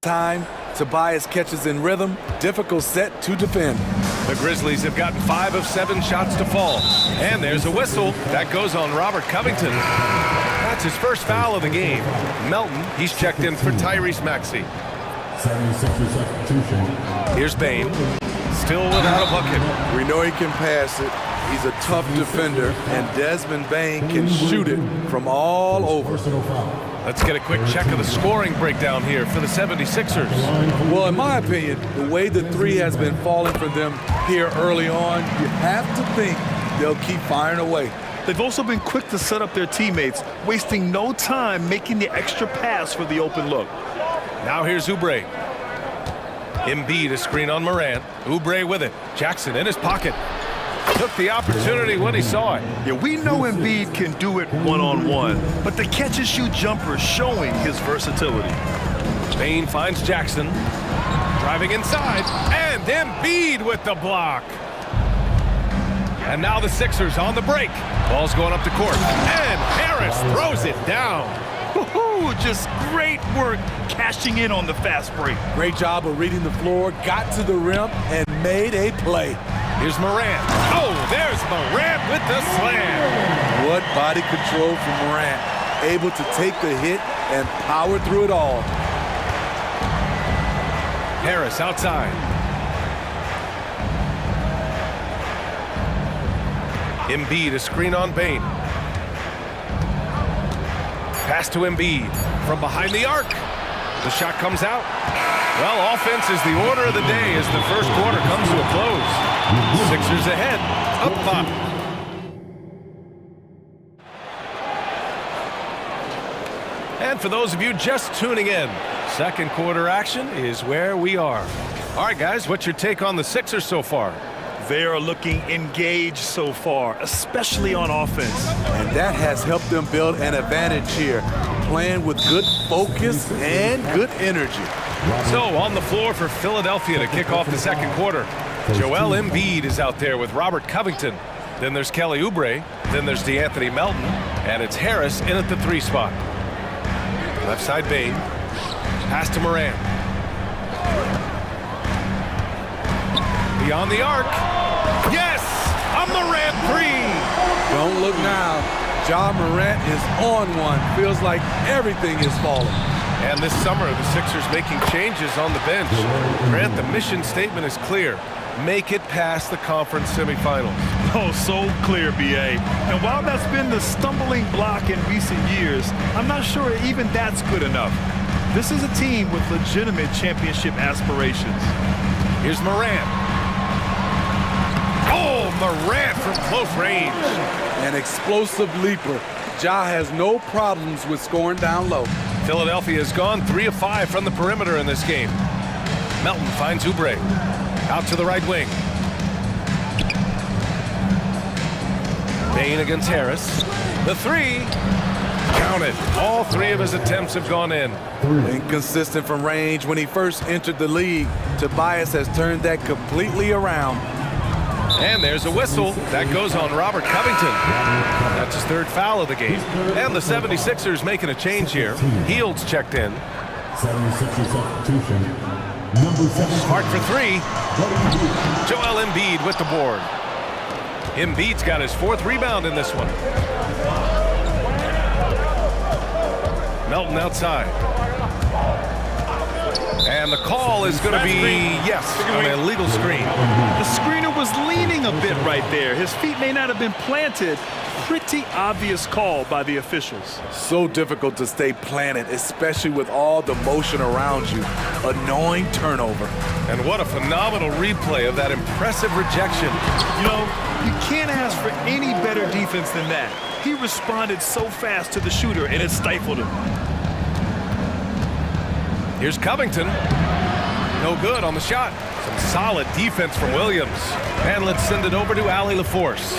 time. Tobias catches in rhythm. Difficult set to defend. The Grizzlies have gotten 5 of 7 shots to fall. And there's a whistle. That goes on Robert Covington. That's his first foul of the game. Melton, he's checked in for Tyrese Maxey. 76er substitution. Here's Bain. Still without a bucket. We know he can pass it. He's a tough defender, and Desmond Bain can shoot it from all over. Let's get a quick check of the scoring breakdown here for the 76ers. Well, in my opinion, the way the three has been falling for them here early on, you have to think they'll keep firing away. They've also been quick to set up their teammates, wasting no time making the extra pass for the open look. Now here's Oubre. Embiid a screen on Morant. Oubre with it. Jackson in his pocket. Took the opportunity when he saw it. Yeah, we know Embiid can do it one-on-one, but the catch-and-shoot jumper is showing his versatility. Bain finds Jackson. Driving inside. And Embiid with the block. And now the Sixers on the break. Ball's going up the court. And Harris throws it down. Just great work cashing in on the fast break. Great job of reading the floor, got to the rim, and made a play. Here's Morant. Oh, there's Morant with the slam. What body control from Morant. Able to take the hit and power through it all. Harris outside. Embiid a screen on Bain. Pass to Embiid from behind the arc. The shot comes out. Well, offense is the order of the day as the first quarter comes to a close. Sixers ahead, up 5. And for those of you just tuning in, second quarter action is where we are. All right, guys, what's your take on the Sixers so far? They are looking engaged so far, especially on offense. And that has helped them build an advantage here, playing with good focus and good energy. So on the floor for Philadelphia to kick off the second quarter, Joel Embiid is out there with Robert Covington. Then there's Kelly Oubre. Then there's DeAnthony Melton. And it's Harris in at the 3 spot. Left side Bain. Pass to Morant. Beyond the arc. Yes! A Morant 3! Don't look now. Ja Morant is on one. Feels like everything is falling. And this summer, the Sixers making changes on the bench. Grant, the mission statement is clear. Make it past the conference semifinals. Oh, so clear, B.A. And while that's been the stumbling block in recent years, I'm not sure even that's good enough. This is a team with legitimate championship aspirations. Here's Morant. Oh, Morant from close range. An explosive leaper. Ja has no problems with scoring down low. Philadelphia has gone 3 of 5 from the perimeter in this game. Melton finds Oubre. Out to the right wing. Bain against Harris. The 3. Counted. All 3 of his attempts have gone in. Inconsistent from range. When he first entered the league, Tobias has turned that completely around. And there's a whistle. That goes on Robert Covington. That's his 3rd foul of the game. And the 76ers making a change here. Heald's checked in. 76er substitution. Number 7. Smart for 3. Joel Embiid with the board. Embiid's got his 4th rebound in this one. Melton outside. And the call is going to be, yes, an illegal screen. The screener was leaning a bit right there. His feet may not have been planted. Pretty obvious call by the officials. So difficult to stay planted, especially with all the motion around you. Annoying turnover. And what a phenomenal replay of that impressive rejection. You know, you can't ask for any better defense than that. He responded so fast to the shooter, and it stifled him. Here's Covington. No good on the shot. Solid defense from Williams. And let's send it over to Allie LaForce.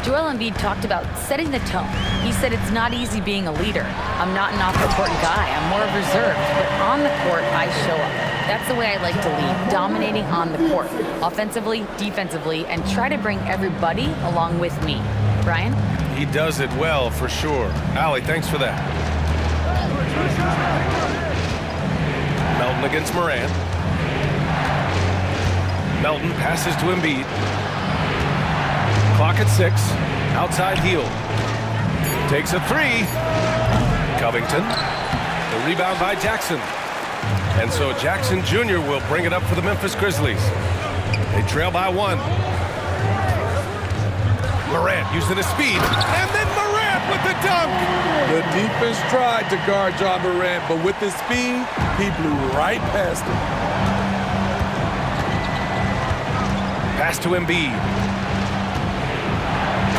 Joel Embiid talked about setting the tone. He said it's not easy being a leader. I'm not an off-the-court guy. I'm more reserved. But on the court, I show up. That's the way I like to lead, dominating on the court, offensively, defensively, and try to bring everybody along with me. Brian? He does it well, for sure. Allie, thanks for that. Melton against Morant. Melton passes to Embiid. Clock at 6. Outside heel. Takes a 3. Covington. The rebound by Jackson. And so Jackson Jr. will bring it up for the Memphis Grizzlies. They trail by 1. Morant using his speed. And then Morant with the dunk. The defense tried to guard John Morant, but with his speed, he blew right past him. Pass to Embiid.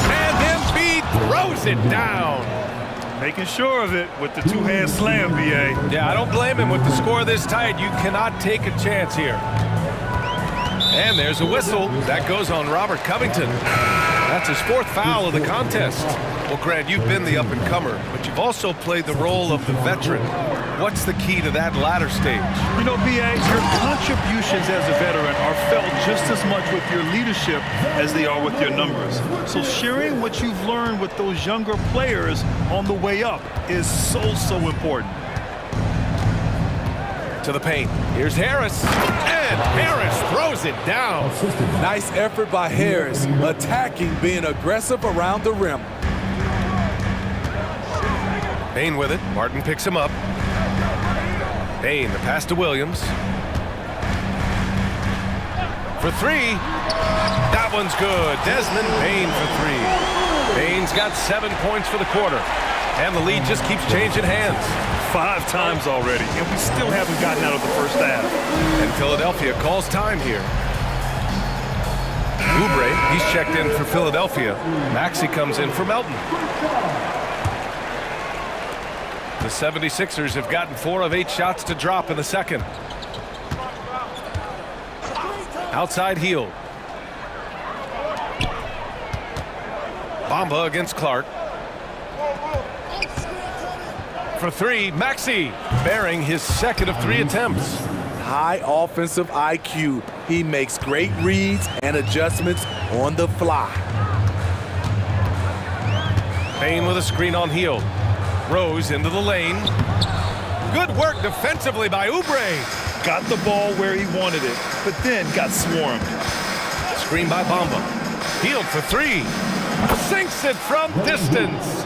And Embiid throws it down. Making sure of it with the two-hand slam, BA. Yeah, I don't blame him. With the score this tight, you cannot take a chance here. And there's a whistle. That goes on Robert Covington. That's his 4th foul of the contest. Well, Grant, you've been the up-and-comer, but you've also played the role of the veteran. What's the key to that latter stage? You know, BA, your contributions as a veteran are felt just as much with your leadership as they are with your numbers. So sharing what you've learned with those younger players on the way up is so important. To the paint. Here's Harris. And Harris throws it down. Nice effort by Harris, attacking, being aggressive around the rim. Payne with it. Martin picks him up. Payne, the pass to Williams. For 3. That one's good. Desmond Payne for 3. Payne's got 7 points for the quarter. And the lead just keeps changing hands. 5 times already, and we still haven't gotten out of the first half. And Philadelphia calls time here. Oubre, he's checked in for Philadelphia. Maxey comes in for Melton. The 76ers have gotten 4 of 8 shots to drop in the second. Outside heel. Bamba against Clark. For 3, Maxey, bearing his 2nd of 3 attempts. High offensive IQ. He makes great reads and adjustments on the fly. Payne with a screen on heel. Rose into the lane. Good work defensively by Oubre. Got the ball where he wanted it, but then got swarmed. Screen by Bamba. Healed for 3. Sinks it from distance.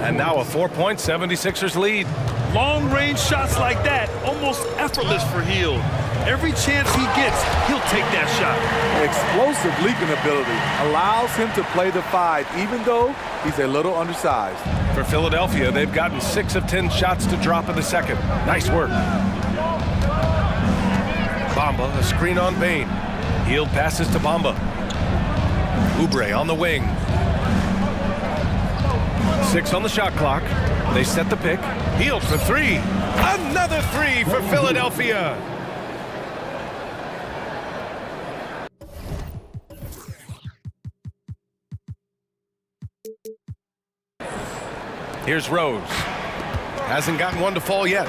And now a 4-point 76ers lead. Long-range shots like that, almost effortless for Hield. Every chance he gets, he'll take that shot. Explosive leaping ability allows him to play the 5, even though he's a little undersized. For Philadelphia, they've gotten 6 of 10 shots to drop in the second. Nice work. Bamba, a screen on Payne. Hield passes to Bamba. Oubre on the wing. 6 on the shot clock. They set the pick. Hield for 3. Another 3 for Philadelphia. Here's Rose. Hasn't gotten one to fall yet.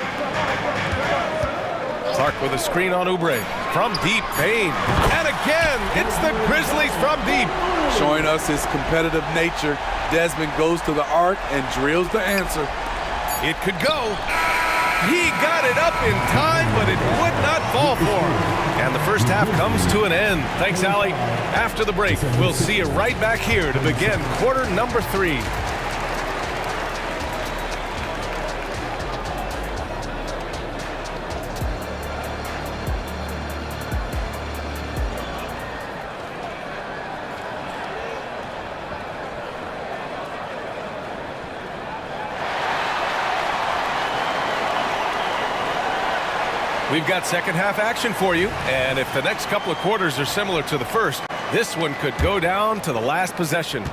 Clark with a screen on Oubre. From deep, Payne. And again, it's the Grizzlies from deep. Showing us his competitive nature, Desmond goes to the arc and drills the answer. It could go. He got it up in time, but it would not fall for him. And the first half comes to an end. Thanks, Allie. After the break, we'll see you right back here to begin quarter number 3. We've got second half action for you, and if the next couple of quarters are similar to the first, this one could go down to the last possession.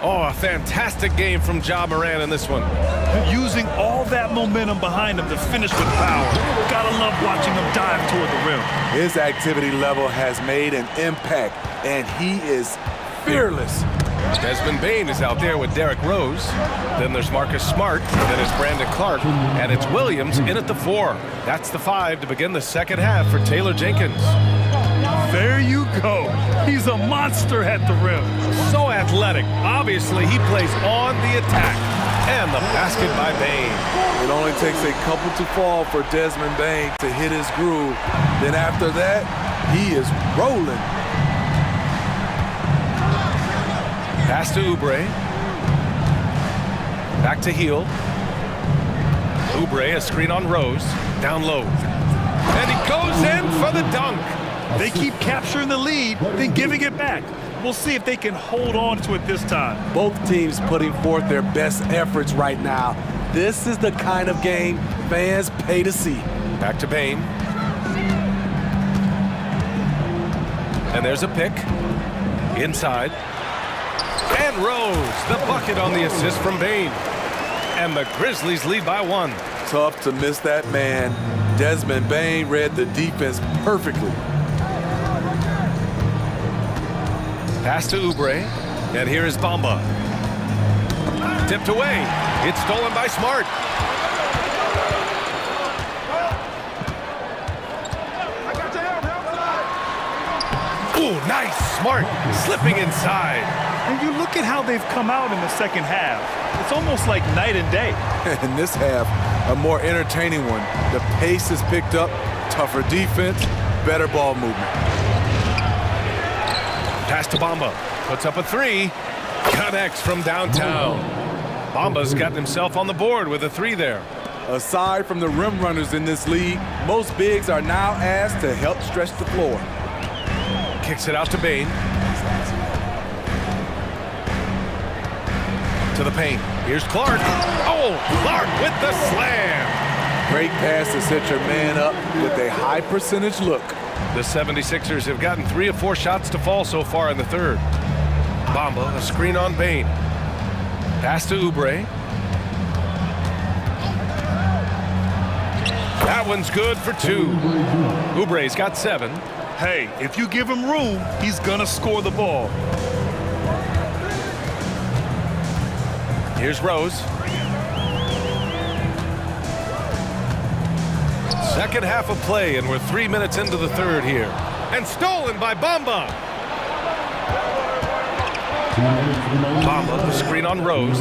Oh, a fantastic game from Ja Morant in this one. Using all that momentum behind him to finish with power. Gotta love watching him dive toward the rim. His activity level has made an impact, and he is fearless. Desmond Bane is out there with Derrick Rose. Then there's Marcus Smart. Then it's Brandon Clark. And it's Williams in at the 4. That's the 5 to begin the second half for Taylor Jenkins. There you go. He's a monster at the rim. So athletic. Obviously, he plays on the attack. And the basket by Bane. It only takes a couple to fall for Desmond Bane to hit his groove. Then after that, he is rolling. Pass to Oubre. Back to Heel. Oubre, a screen on Rose. Down low. And he goes in for the dunk. They keep capturing the lead, then giving it back. We'll see if they can hold on to it this time. Both teams putting forth their best efforts right now. This is the kind of game fans pay to see. Back to Bane. And there's a pick. Inside. And Rose, the bucket on the assist from Bane. And the Grizzlies lead by 1. Tough to miss that man. Desmond Bane read the defense perfectly. Pass to Oubre. And here is Bamba. Tipped away. It's stolen by Smart. Ooh, nice. Smart slipping inside. And you look at how they've come out in the second half. It's almost like night and day. In this half, a more entertaining one. The pace is picked up, tougher defense, better ball movement. Pass to Bamba. Puts up a 3. Connects from downtown. Bamba's gotten himself on the board with a 3 there. Aside from the rim runners in this league, most bigs are now asked to help stretch the floor. Kicks it out to Bane. To the paint. Here's Clark. Oh, Clark with the slam. Great pass to set your man up with a high percentage look. The 76ers have gotten 3 of 4 shots to fall so far in the third. Bamba, a screen on Bane. Pass to Oubre. That one's good for 2. Oubre's got 7. Hey, if you give him room, he's gonna score the ball. Here's Rose. Second half of play, and we're 3 minutes into the third here. And stolen by Bamba. Bamba, the screen on Rose.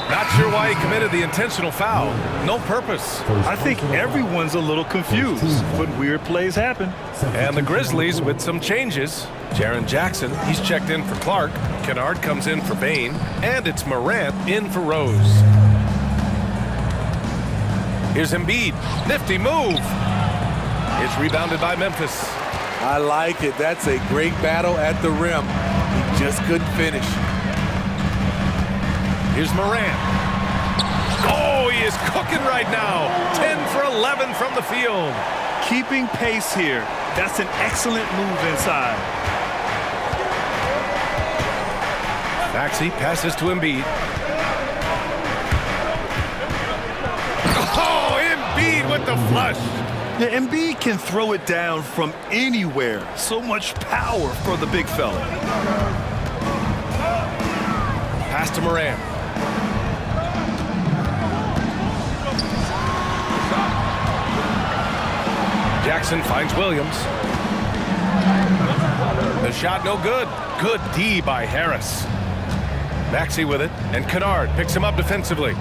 Not sure why he committed the intentional foul. No purpose. I think everyone's a little confused, but weird plays happen. And the Grizzlies with some changes. Jaren Jackson, he's checked in for Clark. Kennard comes in for Bane. And it's Morant in for Rose. Here's Embiid. Nifty move. It's rebounded by Memphis. I like it. That's a great battle at the rim. He just couldn't finish. Here's Morant. Oh, he is cooking right now. 10 for 11 from the field. Keeping pace here. That's an excellent move inside. Maxey passes to Embiid. Oh, Embiid with the flush. Yeah, Embiid can throw it down from anywhere. So much power for the big fella. Pass to Morant. Jackson finds Williams. The shot no good. Good D by Harris. Maxey with it, and Kennard picks him up defensively.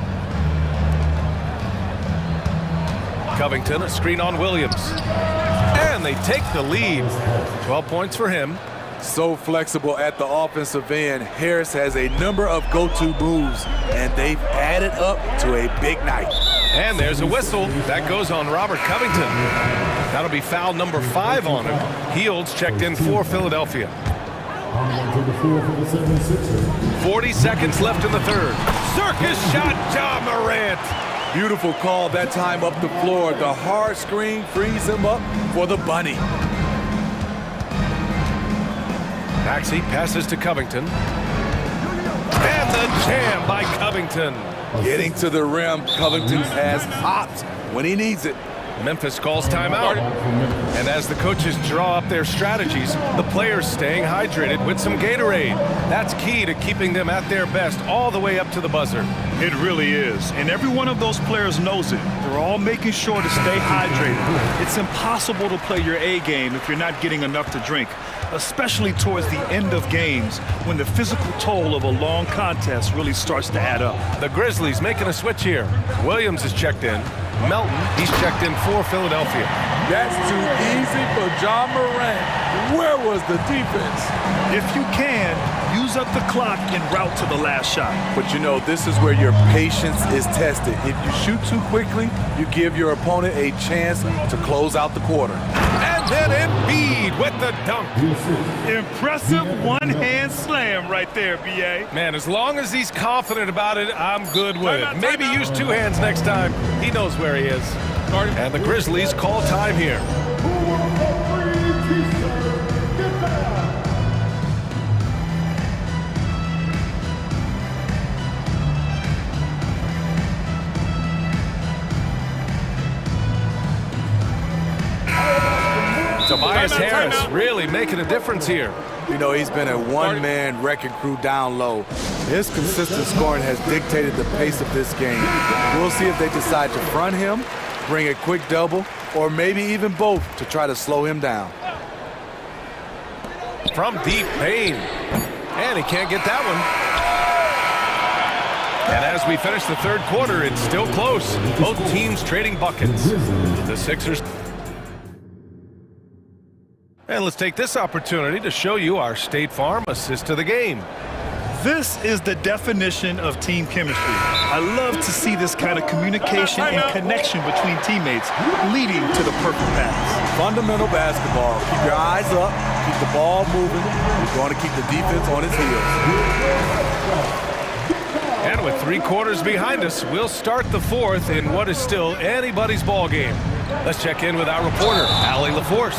Covington, a screen on Williams. And they take the lead. 12 points for him. So flexible at the offensive end. Harris has a number of go-to moves, and they've added up to a big night. And there's a whistle. That goes on Robert Covington. That'll be foul number 5 on him. Heald's checked in for Philadelphia. 40 seconds left in the third. Circus shot, Ja Morant. Beautiful call that time up the floor. The hard screen frees him up for the bunny. Maxey passes to Covington. a jam by Covington. Getting to the rim, Covington has hopped when he needs it. Memphis calls timeout. And as the coaches draw up their strategies, the players staying hydrated with some Gatorade. That's key to keeping them at their best all the way up to the buzzer. It really is. And every one of those players knows it. They're all making sure to stay hydrated. It's impossible to play your A game if you're not getting enough to drink, especially towards the end of games when the physical toll of a long contest really starts to add up. The Grizzlies making a switch here. Williams is checked in. Melton, he's checked in for Philadelphia. That's too easy for John Morant. Where was the defense? If you can, use up the clock en route to the last shot. But you know, this is where your patience is tested. If you shoot too quickly, you give your opponent a chance to close out the quarter. And then Embiid with the dunk. Impressive one-hand slam right there, B.A. Man, as long as he's confident about it, I'm good with it. Maybe use two hands next time. He knows where he is. And the Grizzlies call time here. Tobias Harris really making a difference here. You know, he's been a one-man wrecking crew down low. His consistent scoring has dictated the pace of this game. We'll see if they decide to front him, bring a quick double, or maybe even both to try to slow him down. From deep Payne. And he can't get that one. And as we finish the third quarter, it's still close. Both teams trading buckets. The Sixers. And let's take this opportunity to show you our State Farm assist to the game. This is the definition of team chemistry. I love to see this kind of communication and connection between teammates leading to the perfect pass. Fundamental basketball. Keep your eyes up, keep the ball moving. You're going to keep the defense on its heels. And with 3 quarters behind us, we'll start the fourth in what is still anybody's ball game. Let's check in with our reporter, Allie LaForce.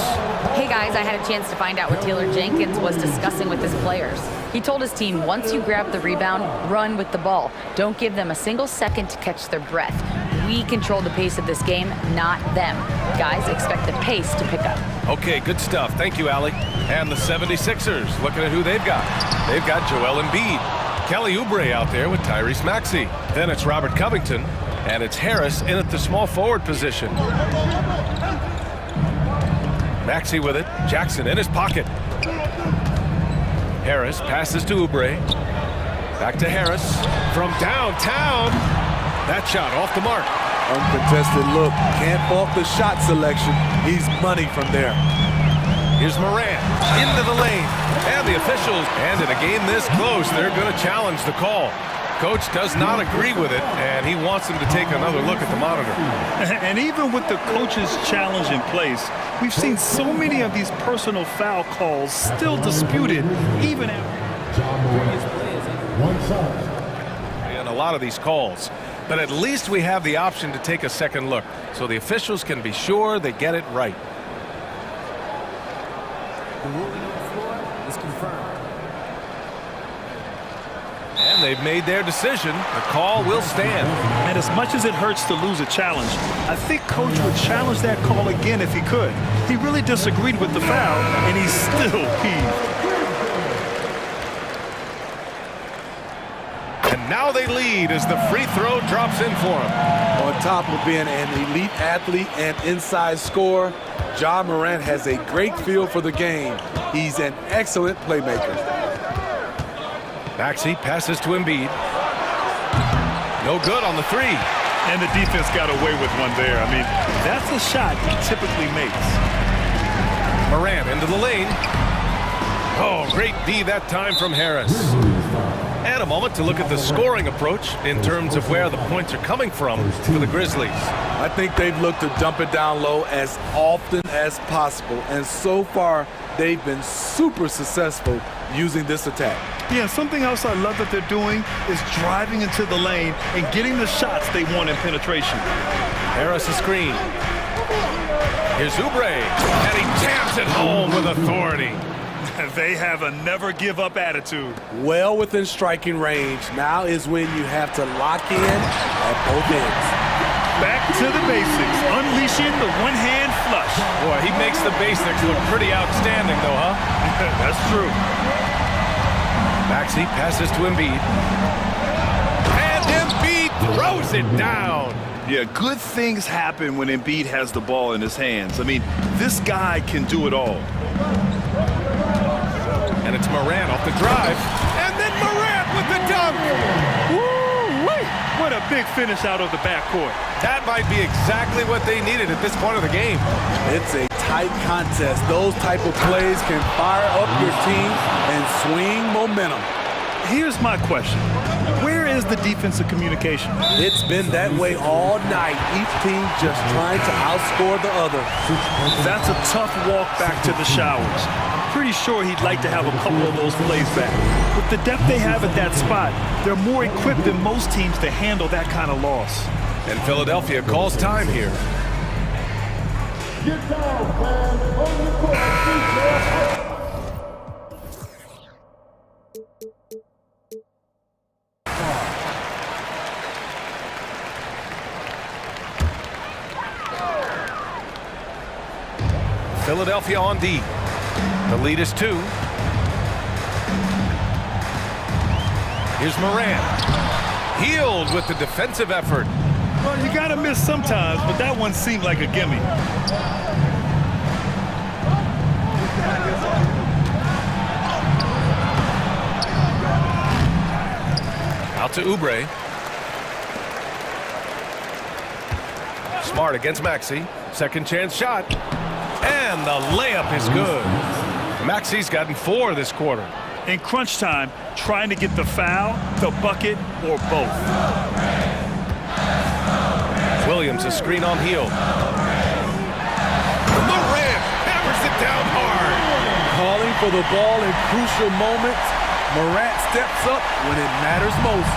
Hey guys, I had a chance to find out what Taylor Jenkins was discussing with his players. He told his team, once you grab the rebound, run with the ball. Don't give them a single second to catch their breath. We control the pace of this game, not them. Guys, expect the pace to pick up. Okay, good stuff. Thank you, Allie. And the 76ers, looking at who they've got. They've got Joel Embiid. Kelly Oubre out there with Tyrese Maxey. Then it's Robert Covington, and it's Harris in at the small forward position. Maxey with it, Jackson in his pocket. Harris passes to Oubre. Back to Harris from downtown. That shot off the mark. Uncontested look, can't fault the shot selection. He's money from there. Here's Morant into the lane, and the officials, and in a game this close, they're going to challenge the call. Coach does not agree with it, and he wants him to take another look at the monitor. And even with the coach's challenge in place, we've seen so many of these personal foul calls still disputed, even after. And a lot of these calls. But at least we have the option to take a second look, so the officials can be sure they get it right. The ruling on the floor is confirmed. And they've made their decision. The call will stand. And as much as it hurts to lose a challenge, I think Coach would challenge that call again if he could. He really disagreed with the foul, and he's still peeved. And now they lead as the free throw drops in for him. On top of being an elite athlete and inside scorer, Ja Morant has a great feel for the game. He's an excellent playmaker. Maxey passes to Embiid. No good on the three. And the defense got away with one there. I mean, that's a shot he typically makes. Morant into the lane. Oh, great D that time from Harris. And a moment to look at the scoring approach in terms of where the points are coming from for the Grizzlies. I think they've looked to dump it down low as often as possible. And so far, they've been super successful using this attack. Yeah, something else I love that they're doing is driving into the lane and getting the shots they want in penetration. Harris a screen. Here's Oubre, and he jams it home with authority. They have a never-give-up attitude. Well within striking range. Now is when you have to lock in at both ends. Back to the basics, unleashing the one-hand flush. Boy, he makes the basics look pretty outstanding, though, huh? That's true. Maxey passes to Embiid. And Embiid throws it down. Yeah, good things happen when Embiid has the ball in his hands. I mean, this guy can do it all. And it's Morant off the drive. And then Morant with the dunk. Woo-wee! What a big finish out of the backcourt. That might be exactly what they needed at this point of the game. It's a tight contest. Those type of plays can fire up your team and swing momentum. Here's my question. Where is the defensive communication? It's been that way all night. Each team just trying to outscore the other. That's a tough walk back to the showers. Pretty sure he'd like to have a couple of those plays back. With the depth they have at that spot, they're more equipped than most teams to handle that kind of loss. And Philadelphia calls time here. Get down, fans. On the court. Philadelphia on D. The lead is 2. Here's Morant. Healed with the defensive effort. Well, you gotta miss sometimes, but that one seemed like a gimme. Out to Oubre. Smart against Maxey. Second chance shot. And the layup is good. Maxey's gotten 4 this quarter. In crunch time, trying to get the foul, the bucket, or both. Williams, a screen on Hield. Morant hammers it down hard. Calling for the ball in crucial moments. Morant steps up when it matters most.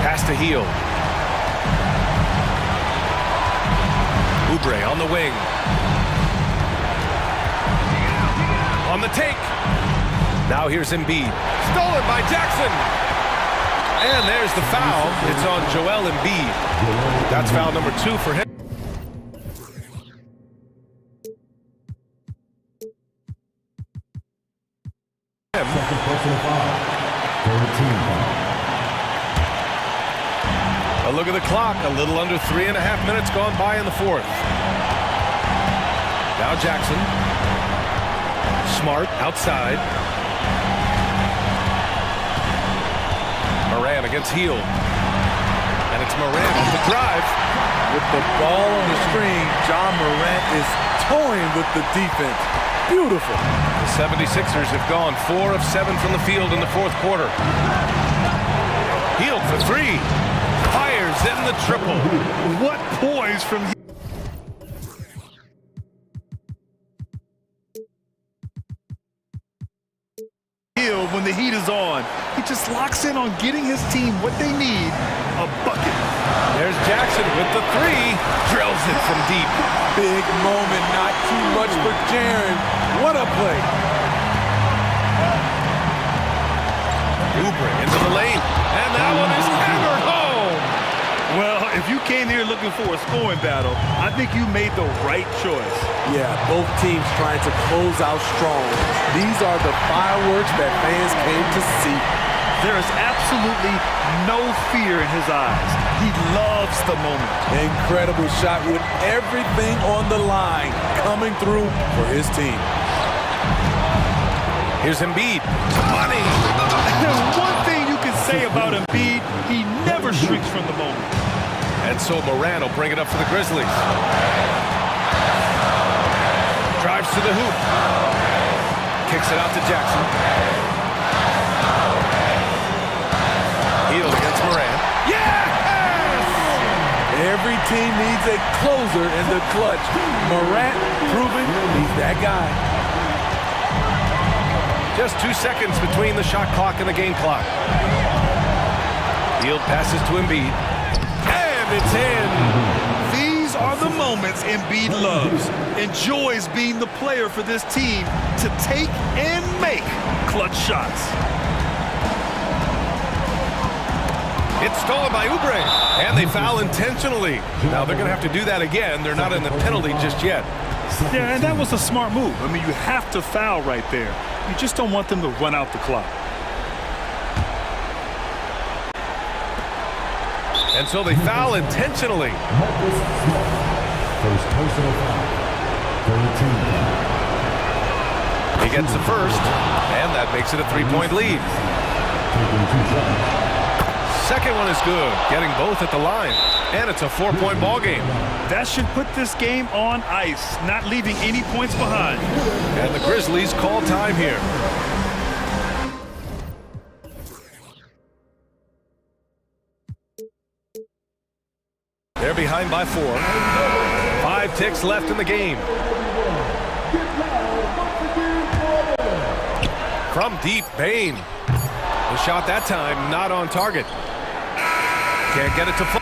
Pass to Hield. Oubre on the wing. On the take. Now here's Embiid. Stolen by Jackson. And there's the foul. It's on Joel Embiid. That's foul number 2 for him. Second personal foul. 13 foul. A look at the clock. A little under 3.5 minutes gone by in the 4th. Now Jackson. Smart outside. Morant against Hield. And it's Morant on the drive. With the ball on the screen, John Morant is toying with the defense. Beautiful. The 76ers have gone 4 of 7 from the field in the 4th quarter. Hield for 3. Fires in the triple. What poise from Hield when the heat is on. He just locks in on getting his team what they need, a bucket. There's Jackson with the 3. Drills it from deep. Big moment, not too much for Jaren. What a play. Oubre into the lane. And that one is hammered home. Well, if you came here looking for a scoring battle, I think you made the right choice. Yeah, both teams trying to close out strong. These are the fireworks that fans came to see. There is absolutely no fear in his eyes. He loves the moment. Incredible shot with everything on the line coming through for his team. Here's Embiid. Money! There's one thing you can say about Embiid, he never shrinks from the moment. And so Morant will bring it up for the Grizzlies. Drives to the hoop. Kicks it out to Jackson. Hield against Morant. Yes! Every team needs a closer in the clutch. Morant proving he's that guy. Just 2 seconds between the shot clock and the game clock. Hield passes to Embiid. And it's in. These are the moments moments Embiid loves, enjoys being the player for this team to take and make clutch shots. It's stolen by Oubre, and they foul intentionally. Now they're going to have to do that again. They're not in the penalty just yet. Yeah, and that was a smart move. I mean, you have to foul right there. You just don't want them to run out the clock. And so they foul intentionally. First personal foul. 13. He gets the first, and that makes it a three-point lead. Taking 2 shots. Second one is good, getting both at the line. And it's a 4-point ball game. That should put this game on ice, not leaving any points behind. And the Grizzlies call time here. They're behind by 4. 5 ticks left in the game. From deep, Bane. The shot that time not on target. Can't get it to fall.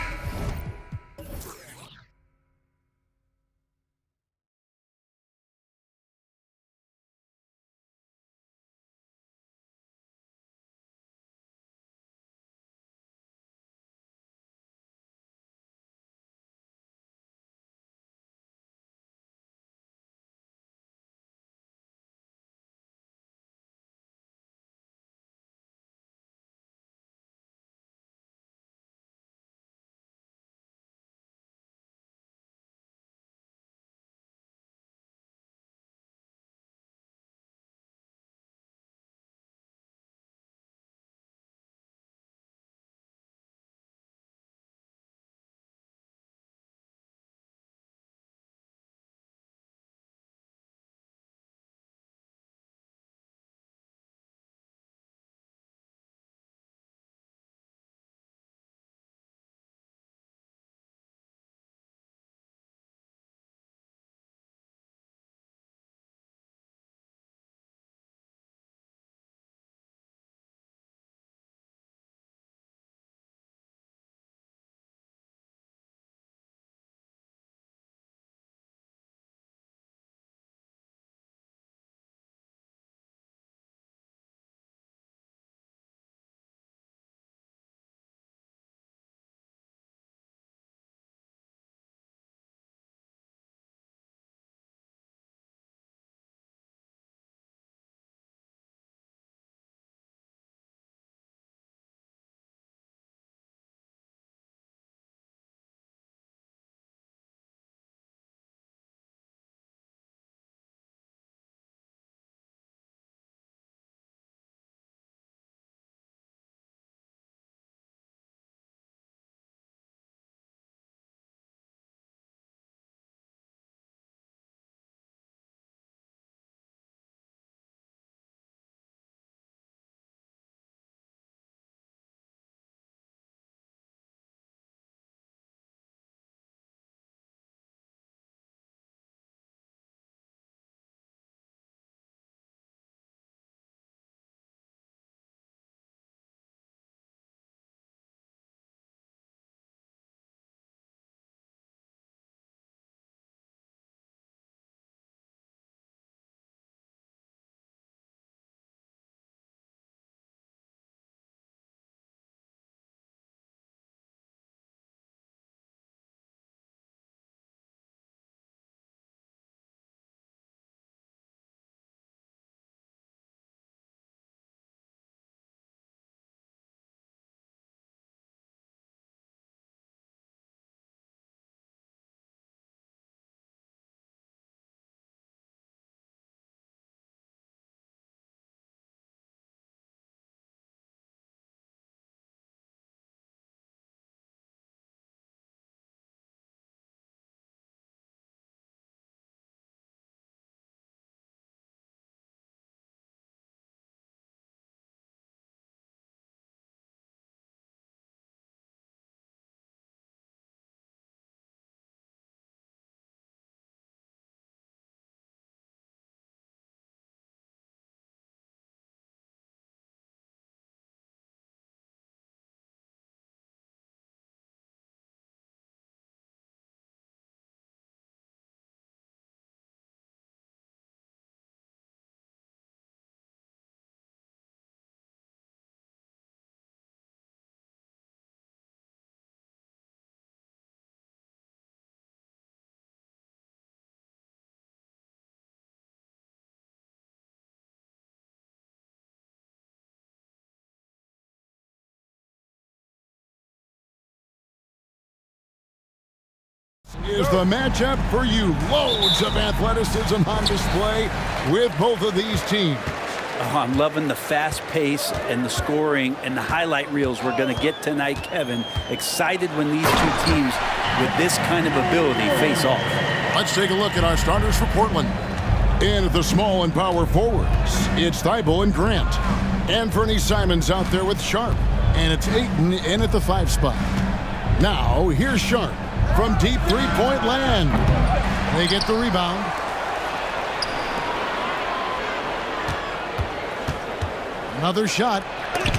is the matchup for you. Loads of athleticism on display with both of these teams. Oh, I'm loving the fast pace and the scoring and the highlight reels we're going to get tonight, Kevin. Excited when these two teams with this kind of ability face off. Let's take a look at our starters for Portland. And at the small and power forwards, it's Thibault and Grant. And Fernie Simons out there with Sharp. And it's Ayton in at the 5 spot. Now, here's Sharp from deep three-point land. They get the rebound. Another shot.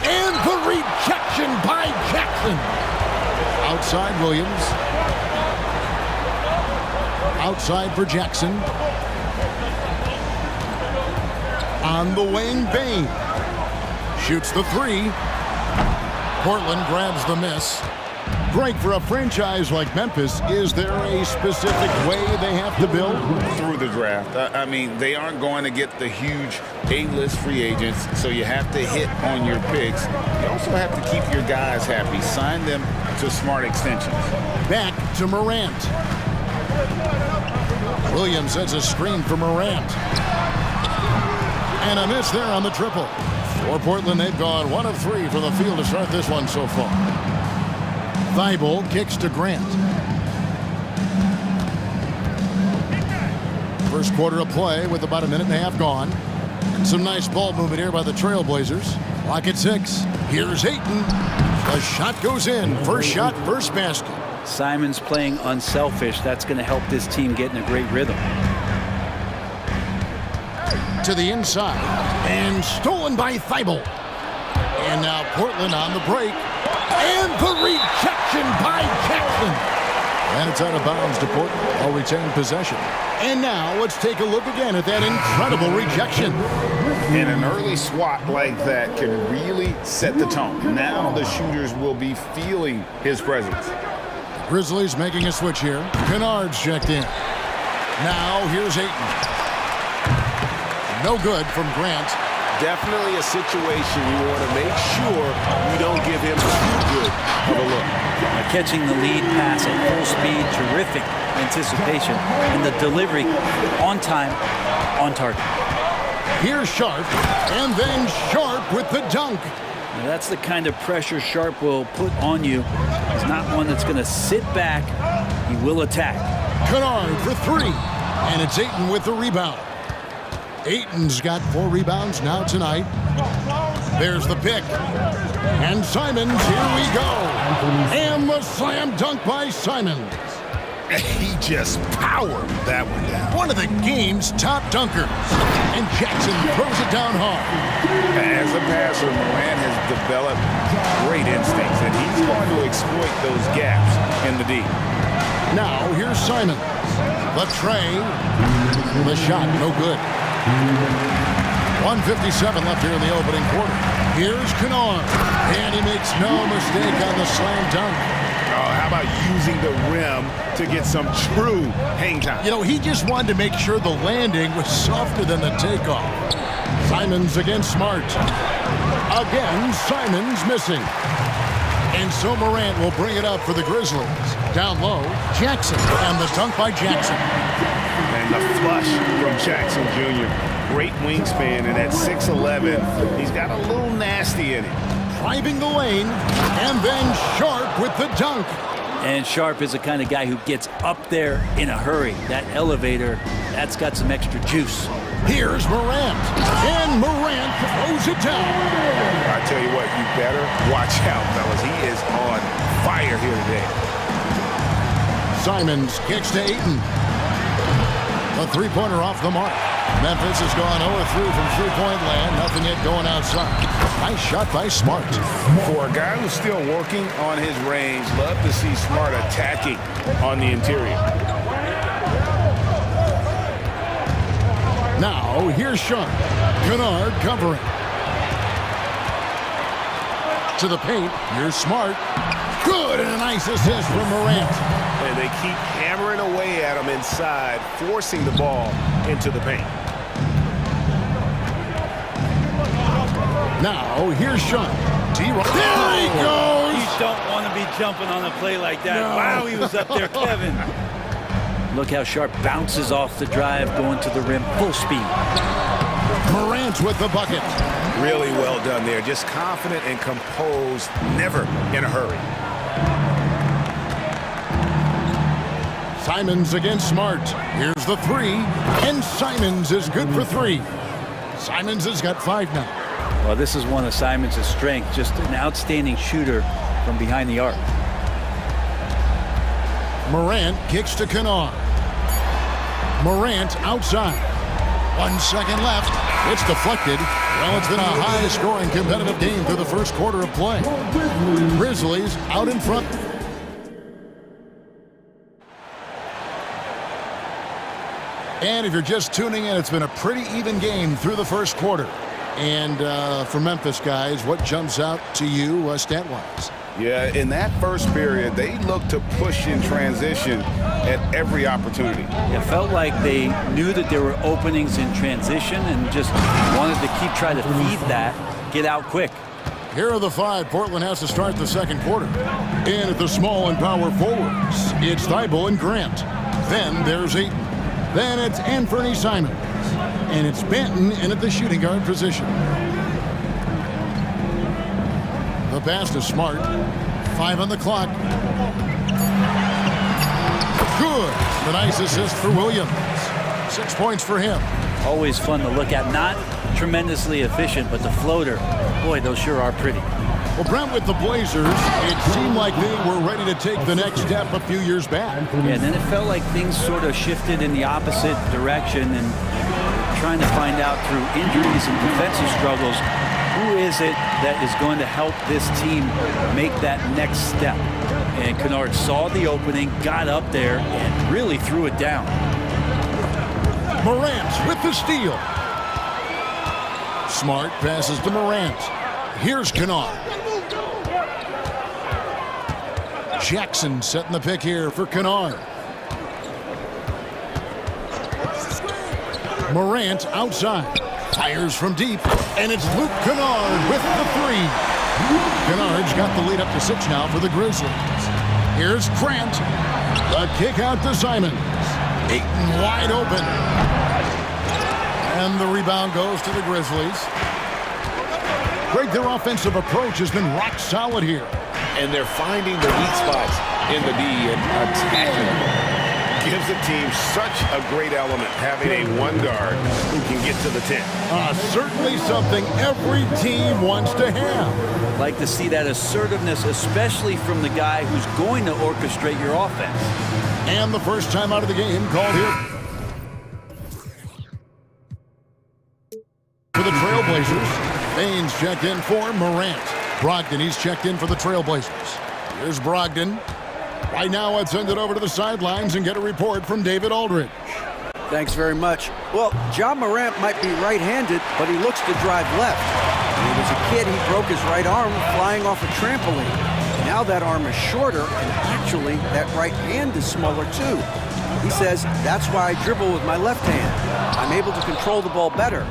And the rejection by Jackson. Outside Williams. Outside for Jackson. On the wing, Bain. Shoots the 3. Portland grabs the miss. Greg, for a franchise like Memphis, is there a specific way they have to build? Through the draft. I mean, they aren't going to get the huge A-list free agents, so you have to hit on your picks. You also have to keep your guys happy. Sign them to smart extensions. Back to Morant. Williams sets a screen for Morant. And a miss there on the triple. For Portland, they've gone 1 of 3 from the field to start this one so far. Thibault kicks to Grant. First quarter of play with about a minute and a half gone. And some nice ball movement here by the Trailblazers. Clock at 6. Here's Ayton. The shot goes in. First shot, first basket. Simons playing unselfish. That's going to help this team get in a great rhythm. To the inside. And stolen by Thibault. And now Portland on the break. And the rejection by Jackson. And it's out of bounds to Portland. All retain possession. And now let's take a look again at that incredible rejection. And an early swat like that can really set the tone. Now the shooters will be feeling his presence. Grizzlies making a switch here. Kennard's checked in. Now here's Ayton. No good from Grant. Definitely a situation you want to make sure you don't give him too good of a look. Catching the lead pass at full speed, terrific anticipation, and the delivery on time, on target. Here's Sharp, and then Sharp with the dunk. Now that's the kind of pressure Sharp will put on you. It's not one that's going to sit back. He will attack. Kennard for 3, and it's Ayton with the rebound. Ayton's got 4 rebounds now tonight. There's the pick. And Simons, here we go. And the slam dunk by Simons. He just powered that one down. One of the game's top dunkers. And Jackson throws it down hard. As a passer, Morant has developed great instincts, and he's going to exploit those gaps in the D. Now, here's Simons. The tray. The shot, no good. 1:57 left here in the opening quarter. Here's Kennard. And he makes no mistake on the slam dunk. Oh, how about using the rim to get some true hang time? You know, he just wanted to make sure the landing was softer than the takeoff. Simons against Smart. Again, Simons missing. And so Morant will bring it up for the Grizzlies. Down low, Jackson. And the dunk by Jackson. And the flush from Jackson Jr. Great wingspan, and at 6'11", he's got a little nasty in it. Driving the lane, and then Sharp with the dunk. And Sharp is the kind of guy who gets up there in a hurry. That elevator, that's got some extra juice. Here's Morant, and Morant throws it down. I tell you what, you better watch out, fellas. He is on fire here today. Simons kicks to Ayton. A three-pointer off the mark. Memphis has gone 0-3 from three-point land. Nothing yet going outside. Nice shot by Smart. For a guy who's still working on his range, love to see Smart attacking on the interior. Now, here's Sharp. Kennard covering. To the paint. Here's Smart. Good, and a nice assist from Morant. And they keep hammering away at him inside, forcing the ball into the paint. Now, here's Sharp. There he goes! You don't want to be jumping on a play like that. No. Wow, he was up there, Kevin. Look how Sharp bounces off the drive, going to the rim, full speed. Morant with the bucket. Really well done there. Just confident and composed, never in a hurry. Simons against Smart. Here's the three, and Simons is good for three. Simons has got 5 now. Well, this is one of Simons' strengths, just an outstanding shooter from behind the arc. Morant kicks to Kennard. Morant outside. 1 second left. It's deflected. Well, it's been a high-scoring competitive game through the first quarter of play. Grizzlies out in front. And if you're just tuning in, it's been a pretty even game through the first quarter. And for Memphis guys, what jumps out to you stat-wise? Yeah, in that first period, they looked to push in transition at every opportunity. It felt like they knew that there were openings in transition and just wanted to keep trying to feed that, get out quick. Here are the 5 Portland has to start the second quarter. In at the small and power forwards, it's Thibault and Grant. Then there's Ayton. Then it's Anthony Simons. And it's Benton in at the shooting guard position. The pass to Smart. 5 on the clock. Good. The nice assist for Williams. 6 points for him. Always fun to look at. Not tremendously efficient, but the floater, boy, those sure are pretty. Well, Brent, with the Blazers, it seemed like they were ready to take the next step a few years back. Yeah, and then it felt like things sort of shifted in the opposite direction, and trying to find out through injuries and defensive struggles, who is it that is going to help this team make that next step? And Kennard saw the opening, got up there, and really threw it down. Morant with the steal. Smart passes to Morant. Here's Kennard. Jackson setting the pick here for Kennard. Morant outside. Fires from deep. And it's Luke Kennard with the three. Kennard's got the lead up to 6 now for the Grizzlies. Here's Grant. The kick out to Simons. Ayton wide open. And the rebound goes to the Grizzlies. Greg, their offensive approach has been rock solid here. And they're finding the weak spots in the D and attacking them. Gives the team such a great element having a one guard who can get to the 10. Certainly something every team wants to have. Like to see that assertiveness, especially from the guy who's going to orchestrate your offense. And the first time out of the game called here for the Trailblazers. Baines checked in for Morant. Brogdon, he's checked in for the Trailblazers. Here's Brogdon. Right now, let's send it over to the sidelines and get a report from David Aldridge. Thanks very much. Well, John Morant might be right-handed, but he looks to drive left. When he was a kid, he broke his right arm flying off a trampoline. Now that arm is shorter, and actually, that right hand is smaller too. He says, that's why I dribble with my left hand. I'm able to control the ball better.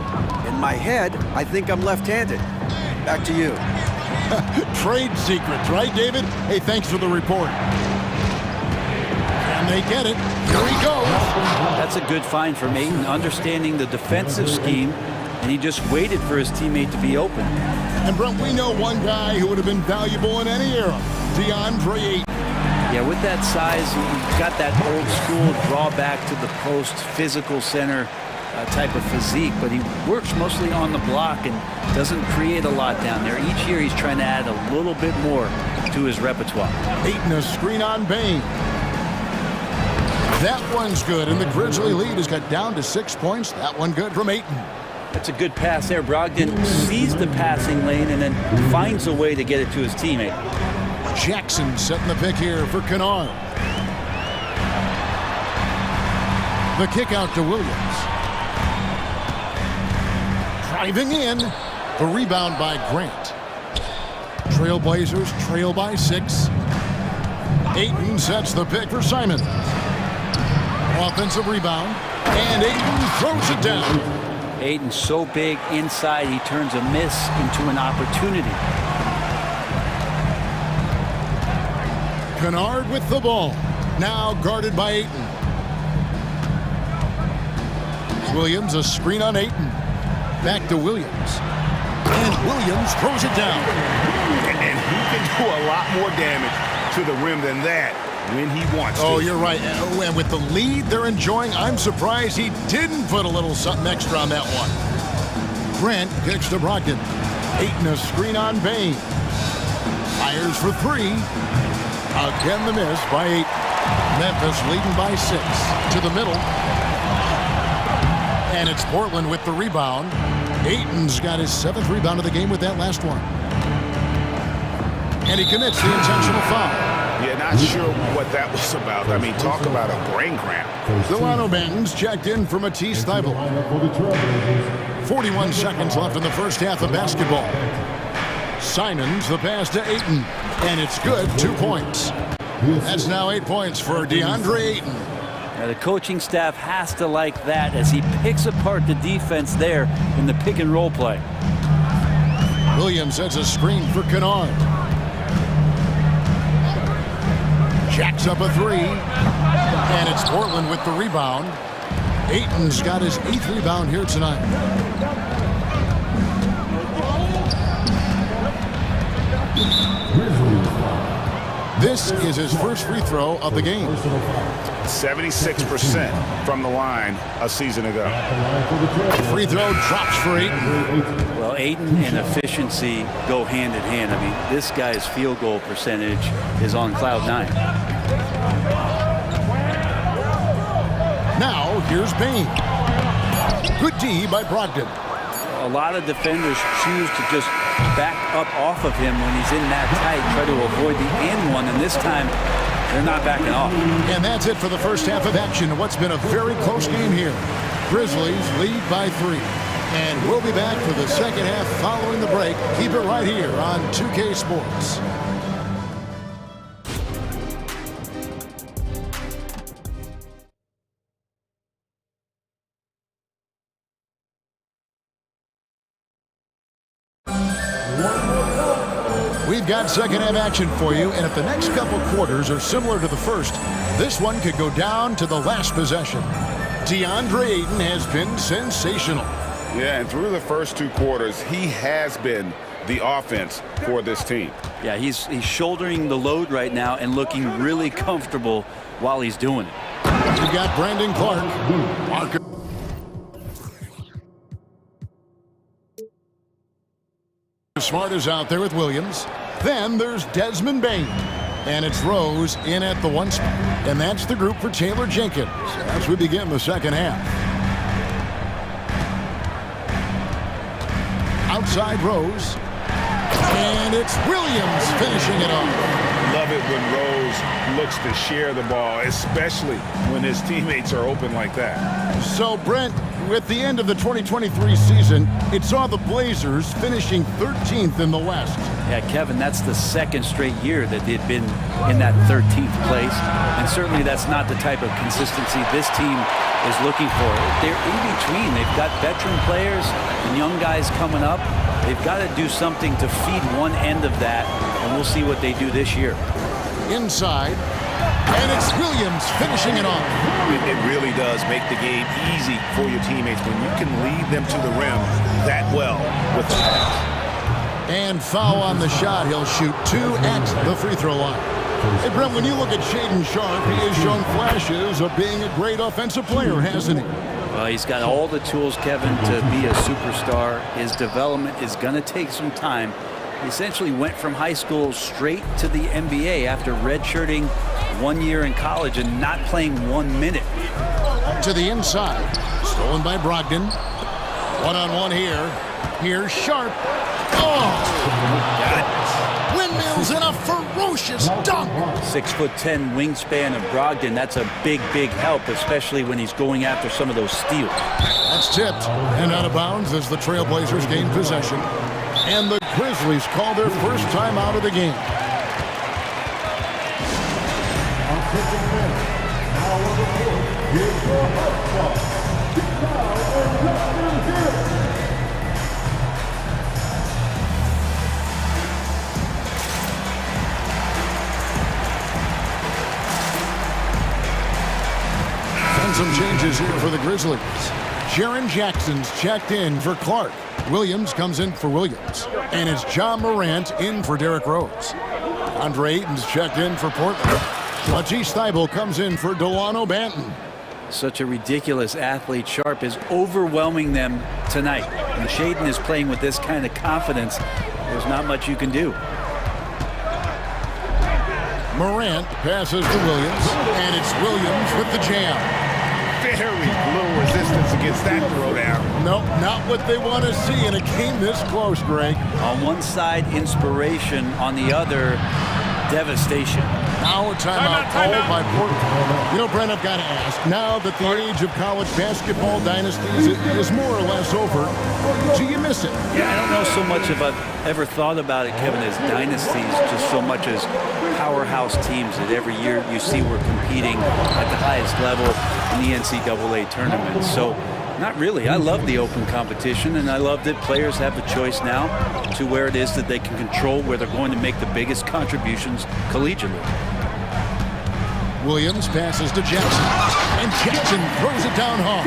In my head, I think I'm left-handed. Back to you. Trade secrets, right, David? Hey, thanks for the report. And they get it. Here he goes. That's a good find from Ayton, understanding the defensive scheme, and he just waited for his teammate to be open. And, Brent, we know one guy who would have been valuable in any era, DeAndre Ayton. Yeah, with that size, he's got that old-school drawback to the post, physical center type of physique, but he works mostly on the block and doesn't create a lot down there. Each year he's trying to add a little bit more to his repertoire. Ayton, a screen on Bain. That one's good, and the Grizzly lead has got down to 6 points. That one good from Ayton. That's a good pass there. Brogdon sees the passing lane and then finds a way to get it to his teammate. Jackson setting the pick here for Kennard. The kick out to Williams. Driving in, the rebound by Grant. Trailblazers trail by 6. Ayton sets the pick for Simons. Offensive rebound, and Ayton throws it down. Ayton's so big inside, he turns a miss into an opportunity. Kennard with the ball, now guarded by Ayton. Williams, a screen on Ayton. Back to Williams. And Williams throws it down. And he can do a lot more damage to the rim than that when he wants to. Oh, you're right. And with the lead they're enjoying, I'm surprised he didn't put a little something extra on that one. Grant kicks to Brogdon. Ayton, a screen on Bain. Fires for three. Again the miss by 8. Memphis leading by 6. To the middle. And it's Portland with the rebound. Ayton's got his 7th rebound of the game with that last one. And he commits the intentional foul. Yeah, not sure what that was about. I mean, talk about a brain cramp. Delano Banton's checked in for Matisse Thybulle. 41 seconds left in the first half of basketball. Simons the pass to Ayton. And it's good, 2 points. That's now 8 points for DeAndre Ayton. Now the coaching staff has to like that as he picks apart the defense there in the pick and roll play. Williams sets a screen for Kennard. Jacks up a 3. And it's Portland with the rebound. Ayton's got his 8th rebound here tonight. This is his first free throw of the game. 76% from the line a season ago. Free throw drops for Ayton. Well, Ayton and efficiency go hand in hand. I mean, this guy's field goal percentage is on cloud 9. Now, here's Bain. Good D by Brogdon. A lot of defenders choose to just back up off of him when he's in that tight, try to avoid the and one, and this time they're not backing off. And that's it for the first half of action. What's been a very close game here. Grizzlies lead by 3. And we'll be back for the second half following the break. Keep it right here on 2K Sports. We've got second half action for you, and if the next couple quarters are similar to the first, this one could go down to the last possession. DeAndre Ayton has been sensational. Yeah, and through the first 2 quarters, he has been the offense for this team. Yeah, he's shouldering the load right now and looking really comfortable while he's doing it. You've got Brandon Clark. Smart is out there with Williams. Then there's Desmond Bain. And it's Rose in at the 1 spot. And that's the group for Taylor Jenkins as we begin the second half. Outside Rose. And it's Williams finishing it off. Love it when Rose looks to share the ball, especially when his teammates are open like that. So, Brent, with the end of the 2023 season, it saw the Blazers finishing 13th in the West. Yeah, Kevin, that's the second straight year that they've been in that 13th place. And certainly that's not the type of consistency this team is looking for. They're in between. They've got veteran players and young guys coming up. They've got to do something to feed one end of that, and we'll see what they do this year. Inside, and it's Williams finishing it off. It really does make the game easy for your teammates when you can lead them to the rim that well with the pass. And foul on the shot. He'll shoot 2 at the free throw line. Hey, Brent, when you look at Shaedon Sharpe, he has shown flashes of being a great offensive player, hasn't he? Well, he's got all the tools, Kevin, to be a superstar. His development is going to take some time. He essentially went from high school straight to the NBA after redshirting 1 year in college and not playing 1 minute. To the inside. Stolen by Brogdon. One-on-one here. Here's Sharpe. Oh! Windmills and a ferocious dunk. 6'10" wingspan of Brogdon. That's a big, big help, especially when he's going after some of those steals. That's tipped and out of bounds as the Trailblazers gain possession. And the Grizzlies call their first time out of the game. And some changes here for the Grizzlies. Jaren Jackson's checked in for Clark. Williams comes in for Williams. And it's John Morant in for Derrick Rose. Andre Ayton's checked in for Portland. Matisse Thybulle comes in for Delano Banton. Such a ridiculous athlete. Sharp is overwhelming them tonight. And Shaden is playing with this kind of confidence. There's not much you can do. Morant passes to Williams, and it's Williams with the jam. Very little resistance against that throwdown. Nope, not what they want to see in a game this close, Greg. On one side, inspiration. On the other, devastation. Now a timeout called by Portland. You know, Brent, I've got to ask, now that the age of college basketball dynasties is more or less over, do you miss it? Yeah, I don't know so much if I've ever thought about it, Kevin, as dynasties, just so much as powerhouse teams that every year you see we're competing at the highest level in the NCAA tournament. So, not really. I love the open competition, and I love that players have the choice now to where it is that they can control where they're going to make the biggest contributions collegiately. Williams passes to Jackson, and Jackson throws it down hard.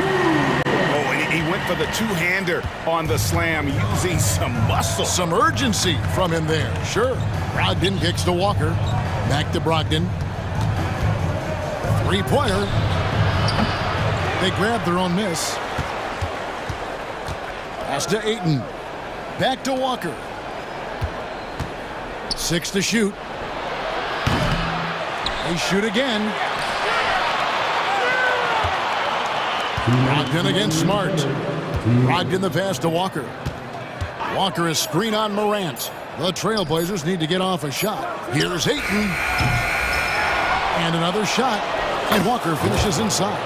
Oh, and he went for the two-hander on the slam, using some muscle. Some urgency from him there, sure. Brogdon kicks to Walker. Back to Brogdon. Three-pointer. They grab their own miss. Pass to Ayton. Back to Walker. 6 to shoot. They shoot again. Brogdon against Smart. Brogdon the pass to Walker. Walker is screen on Morant. The Trailblazers need to get off a shot. Here's Ayton. And another shot. And Walker finishes inside.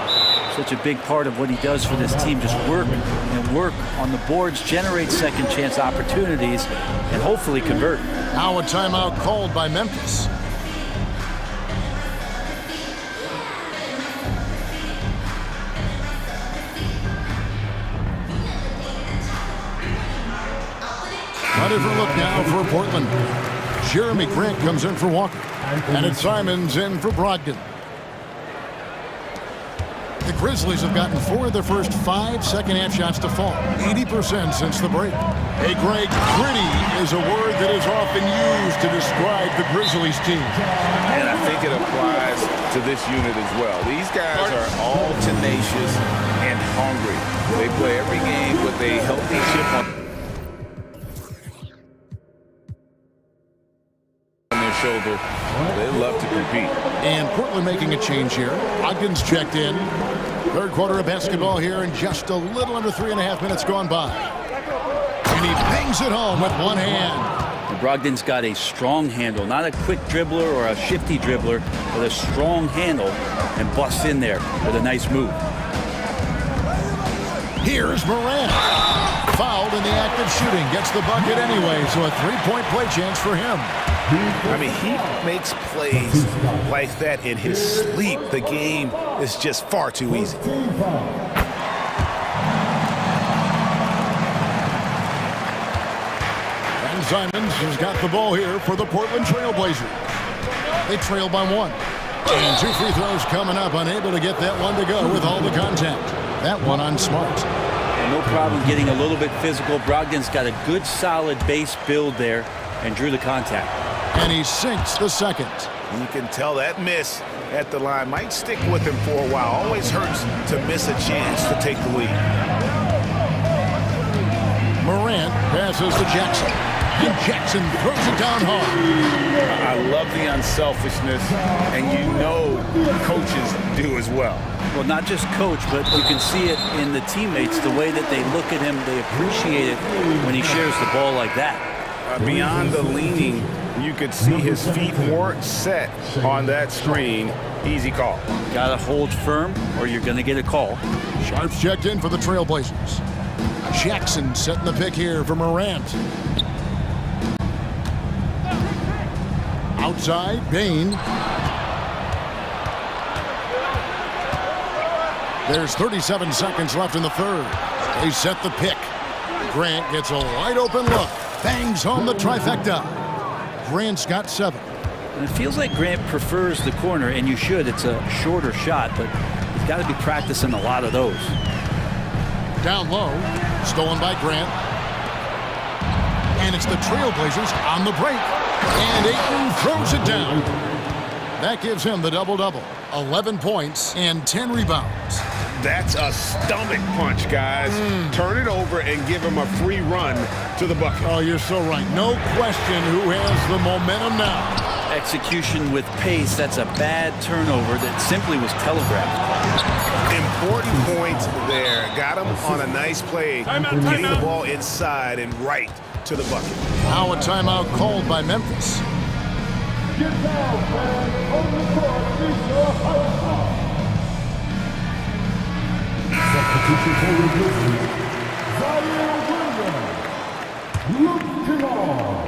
Such a big part of what he does for this team, just work and work on the boards, generate second chance opportunities, and hopefully convert. Now a timeout called by Memphis. A different look now for Portland. Jeremy Grant comes in for Walker. And it's Simons in for Brogdon. The Grizzlies have gotten 4 of their first 5 second-half shots to fall. 80% since the break. Hey, Greg, gritty is a word that is often used to describe the Grizzlies team. And I think it applies to this unit as well. These guys are all tenacious and hungry. They play every game with a healthy chip on their shoulder. They love to compete. And Portland making a change here. Ogden's checked in. Third quarter of basketball here, and just a little under 3.5 minutes gone by. And he bangs it home with one hand. Brogdon's got a strong handle, not a quick dribbler or a shifty dribbler, but a strong handle, and busts in there with a nice move. Here's Morant. Fouled in the act of shooting. Gets the bucket anyway, so a 3-point play chance for him. I mean, he makes plays like that in his sleep. The game is just far too easy. And Simons has got the ball here for the Portland Trailblazers. They trail by 1. And 2 free throws coming up. Unable to get that one to go with all the contact. That one on Smart. No problem getting a little bit physical. Brogdon's got a good, solid base build there and drew the contact. And he sinks the second. You can tell that miss at the line might stick with him for a while. Always hurts to miss a chance to take the lead. Morant passes to Jackson. And Jackson throws it down hard. I love the unselfishness, and you know coaches do as well. Well, not just coach, but you can see it in the teammates, the way that they look at him. They appreciate it when he shares the ball like that. Beyond the leaning, you could see his feet weren't set on that screen. Easy call. Got to hold firm or you're going to get a call. Sharp's checked in for the Trailblazers. Jackson setting the pick here for Morant. Outside, Bain. There's 37 seconds left in the third. They set the pick. Grant gets a wide open look. Bangs home the trifecta. Grant's got 7. And it feels like Grant prefers the corner, and you should. It's a shorter shot, but he's got to be practicing a lot of those. Down low. Stolen by Grant. And it's the Trailblazers on the break. And Ayton throws it down. That gives him the double-double. 11 points and 10 rebounds. That's a stomach punch, guys. Turn it over and give him a free run to the bucket. Oh, you're so right. No question who has the momentum now. Execution with pace. That's a bad turnover that simply was telegraphed. Important points there. Got him on a nice play, getting the ball inside and right to the bucket. Now a timeout called by Memphis. Get down, man. On the court, Lisa High. Substitution for the Grizzlies. Zaire Williams. Luke Kennard.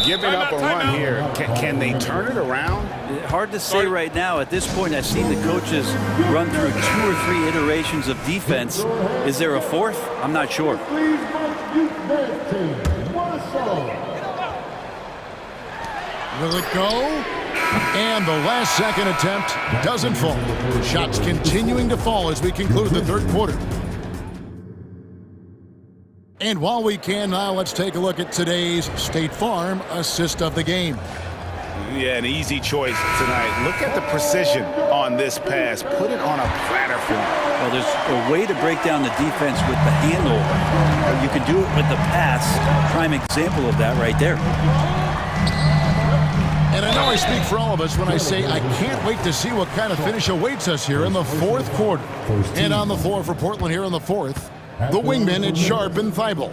Giving up a run here. Can they turn it around? Hard to say right now. At this point, I've seen the coaches run through 2 or 3 iterations of defense. Is there a fourth? I'm not sure. Will it go? And the last second attempt doesn't fall. Shots continuing to fall as we conclude the third quarter. And while we can now, let's take a look at today's State Farm assist of the game. Yeah, an easy choice tonight. Look at the precision on this pass. Put it on a platter for him. Well, there's a way to break down the defense with the handle. You can do it with the pass. Prime example of that right there. And I know I speak for all of us when I say I can't wait to see what kind of finish awaits us here in the fourth quarter. And on the floor for Portland here in the fourth, the wingmen, it's Sharp and Thibault.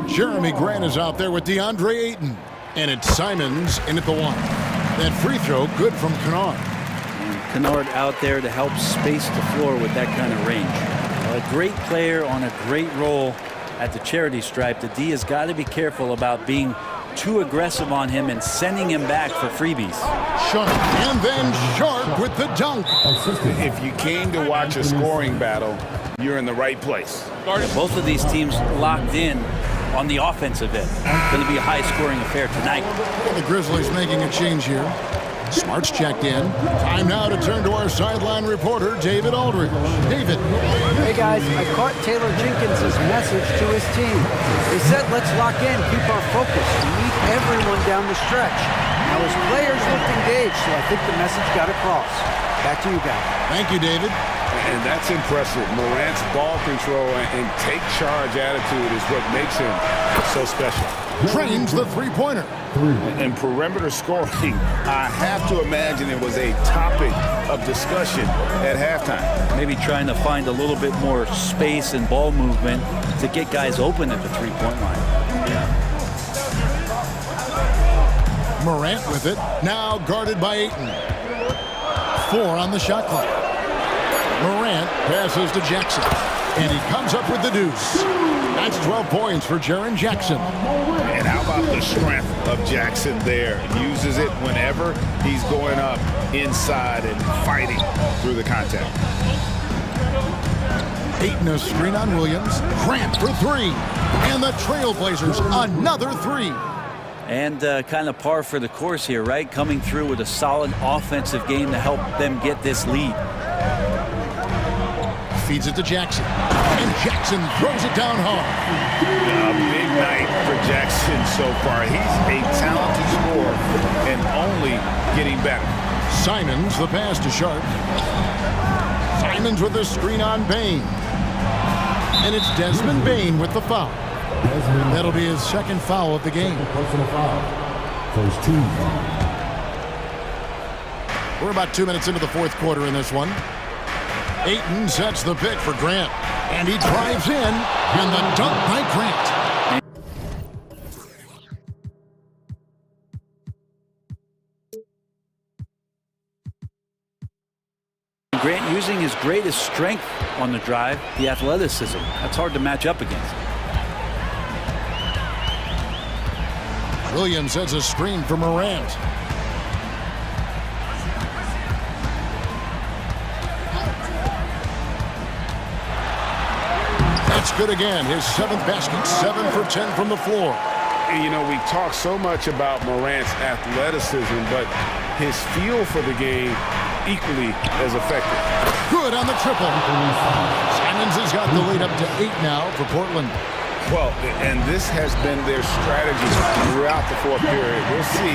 Jeremy Grant is out there with DeAndre Ayton. And it's Simons in at the 1. That free throw good from Kennard. And Kennard out there to help space the floor with that kind of range. A great player on a great role at the charity stripe. The D has got to be careful about being too aggressive on him and sending him back for freebies. Sharp, and then Sharp with the dunk. If you came to watch a scoring battle, you're in the right place. Both of these teams locked in on the offensive end. Going to be a high-scoring affair tonight. The Grizzlies making a change here. Smart's checked in. Time now to turn to our sideline reporter, David Aldridge. David. Hey, guys. I caught Taylor Jenkins' message to his team. They said, let's lock in, keep our focus. We need everyone down the stretch. Now, his players looked engaged, so I think the message got across. Back to you guys. Thank you, David. And that's impressive. Morant's ball control and take charge attitude is what makes him so special. Trains the three-pointer. And perimeter scoring, I have to imagine it was a topic of discussion at halftime. Maybe trying to find a little bit more space and ball movement to get guys open at the three-point line. Morant with it, now guarded by Ayton. 4 on the shot clock. Morant passes to Jackson, and he comes up with the deuce. That's 12 points for Jaren Jackson. And how about the strength of Jackson there? Uses it whenever he's going up inside and fighting through the contact. Ayton a screen on Williams. Grant for 3. And the Trailblazers another 3. And kind of par for the course here, right? Coming through with a solid offensive game to help them get this lead. Feeds it to Jackson. And Jackson throws it down hard. A big night for Jackson so far. He's a talented scorer and only getting better. Simons, the pass to Sharp. Simons with the screen on Bane. And it's Desmond Bane with the foul. That'll be his second foul of the game. Personal foul. First team. We're about 2 minutes into the fourth quarter in this one. Ayton sets the pick for Grant. And he drives in. And the dunk by Grant. Grant using his greatest strength on the drive, the athleticism. That's hard to match up against. Williams sets a screen for Morant. That's good again. His 7th basket, 7 for 10 from the floor. And you know, we talk so much about Morant's athleticism, but his feel for the game equally as effective. Good on the triple. Simons has got the lead up to 8 now for Portland. Well, and this has been their strategy throughout the fourth period. We'll see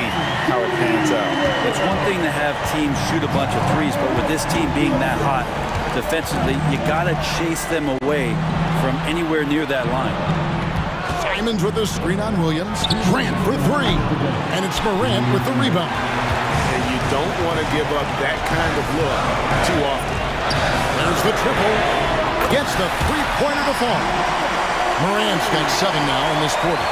how it pans out. It's one thing to have teams shoot a bunch of threes, but with this team being that hot defensively, you got to chase them away from anywhere near that line. Simons with the screen on Williams. Grant for 3. And it's Morant with the rebound. And you don't want to give up that kind of look too often. There's the triple. Gets the three-pointer to fall. Morant's got 7 now in this quarter.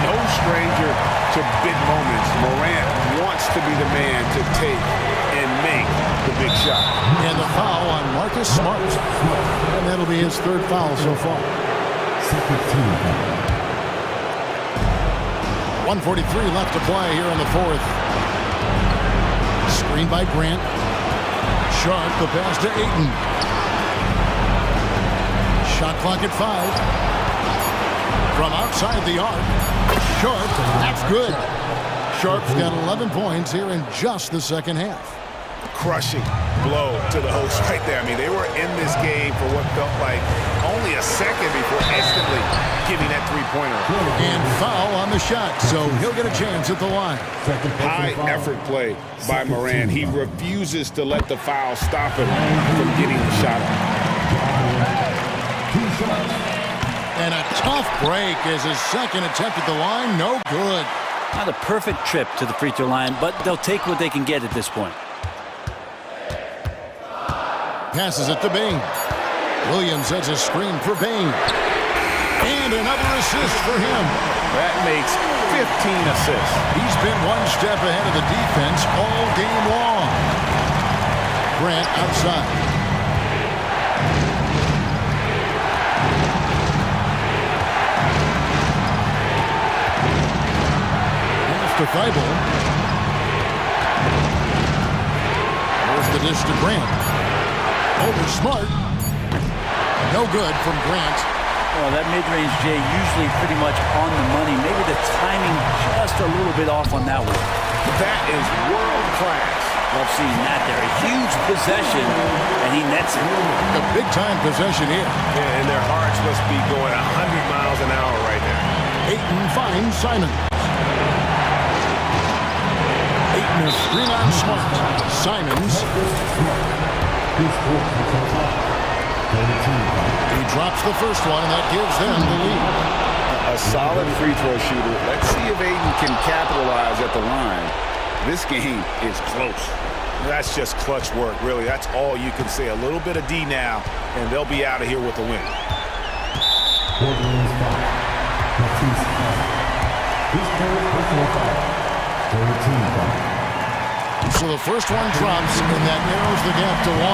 No stranger to big moments. Morant wants to be the man to take and make the big shot. And the foul on Marcus Smart. And that'll be his 3rd foul so far. 1:43 left to play here in the 4th. Screen by Grant. Sharp, the pass to Ayton. Shot clock at 5. From outside the arc. Sharp, that's good. Sharp's got 11 points here in just the second half. Crushing blow to the host right there. I mean, they were in this game for what felt like only a second before instantly giving that three-pointer. And foul on the shot, so he'll get a chance at the line. High effort play by Morant. He refuses to let the foul stop him from getting the shot up. And a tough break as his second attempt at the line, no good. Not a perfect trip to the free throw line, but they'll take what they can get at this point. Passes it to Bain. Williams has a screen for Bain. And another assist for him. That makes 15 assists. He's been one step ahead of the defense all game long. Grant outside. To Thibault. There's the dish to Grant. Over Smart. No good from Grant. Well, that mid-range, Jay, usually pretty much on the money. Maybe the timing just a little bit off on that one. That is world class. Love seeing that there. A huge possession, and he nets it. A big-time possession here. Yeah, and their hearts must be going 100 miles an hour right now. Ayton finds Simon. Ayton is screen on Smart. Simons. He drops the first one, and that gives them the lead. A solid free throw shooter. Let's see if Ayton can capitalize at the line. This game is close. That's just clutch work, really. That's all you can say. A little bit of D now, and they'll be out of here with a win. So the first one drops, and that narrows the gap to 1.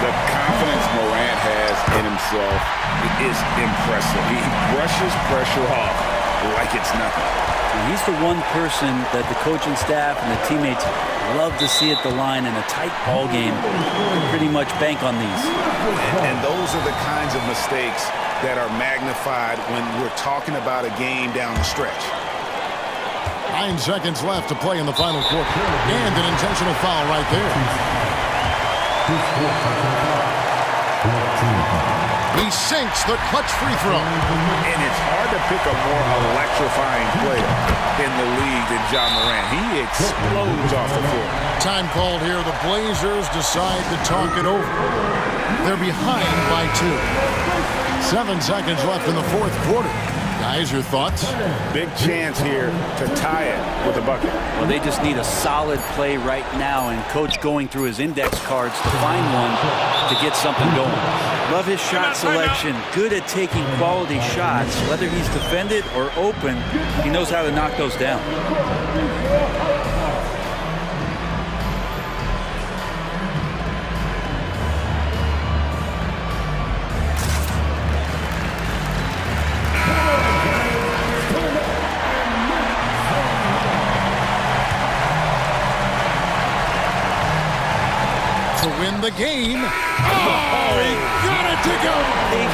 The confidence Morant has in himself is impressive. He brushes pressure off like it's nothing. And he's the one person that the coaching staff and the teammates love to see at the line in a tight ball game. Pretty much bank on these. And those are the kinds of mistakes that are magnified when we're talking about a game down the stretch. 9 seconds left to play in the final quarter. And an intentional foul right there. He sinks the clutch free throw. And it's hard to pick a more electrifying player in the league than John Morant. He explodes off the floor. Time called here. The Blazers decide to talk it over. They're behind by 2. 7 seconds left in the fourth quarter. Guys, your thoughts? Big chance here to tie it with a bucket. Well, they just need a solid play right now, and Coach going through his index cards to find one to get something going. Love his shot selection. Good at taking quality shots. Whether he's defended or open, he knows how to knock those down. To win the game. Oh, he got it to go. Bam.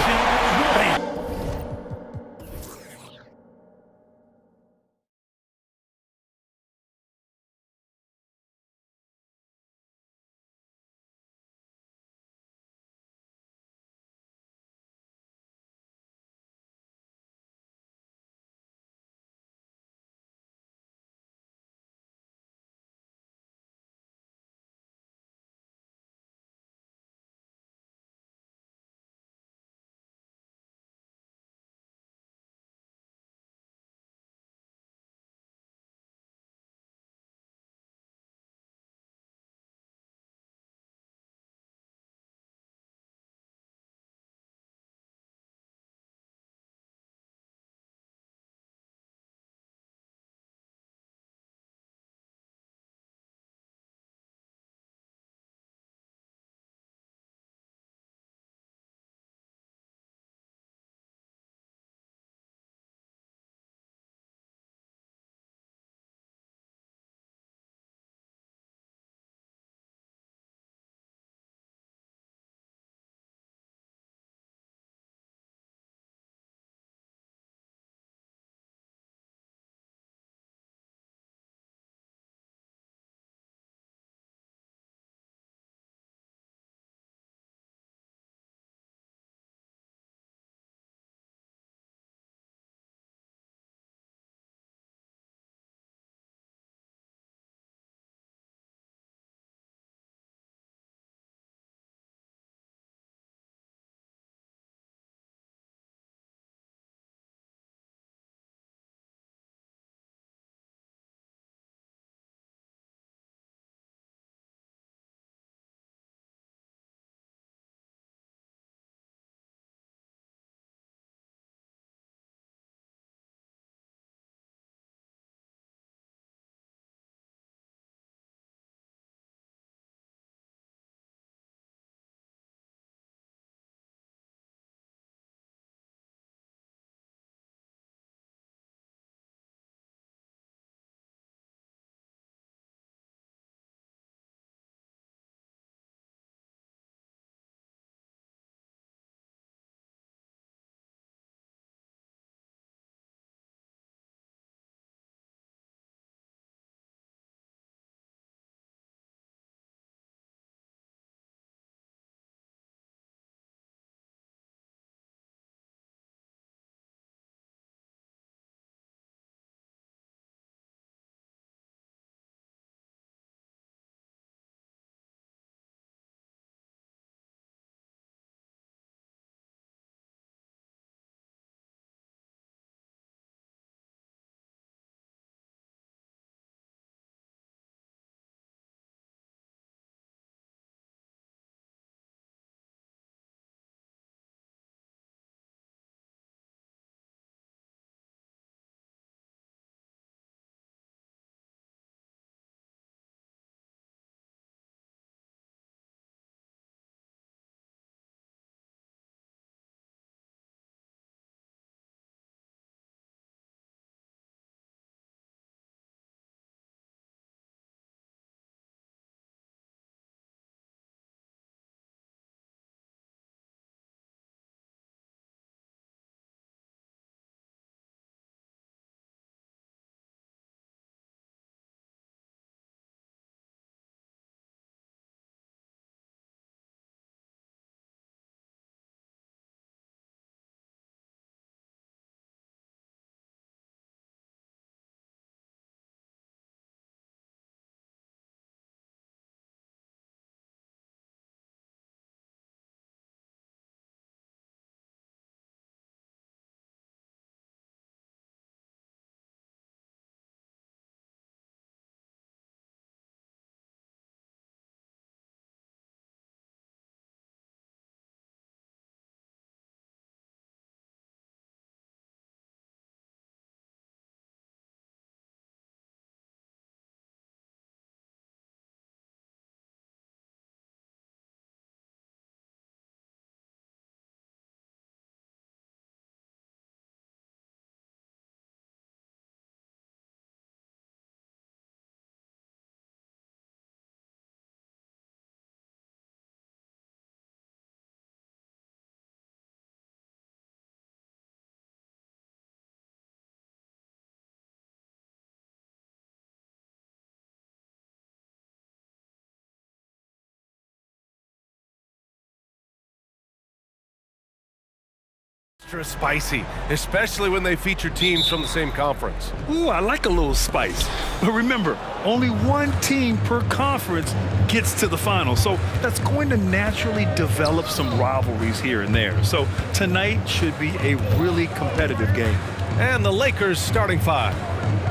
Extra spicy, especially when they feature teams from the same conference. Ooh, I like a little spice. But remember, only one team per conference gets to the final. So that's going to naturally develop some rivalries here and there. So tonight should be a really competitive game. And the Lakers starting five.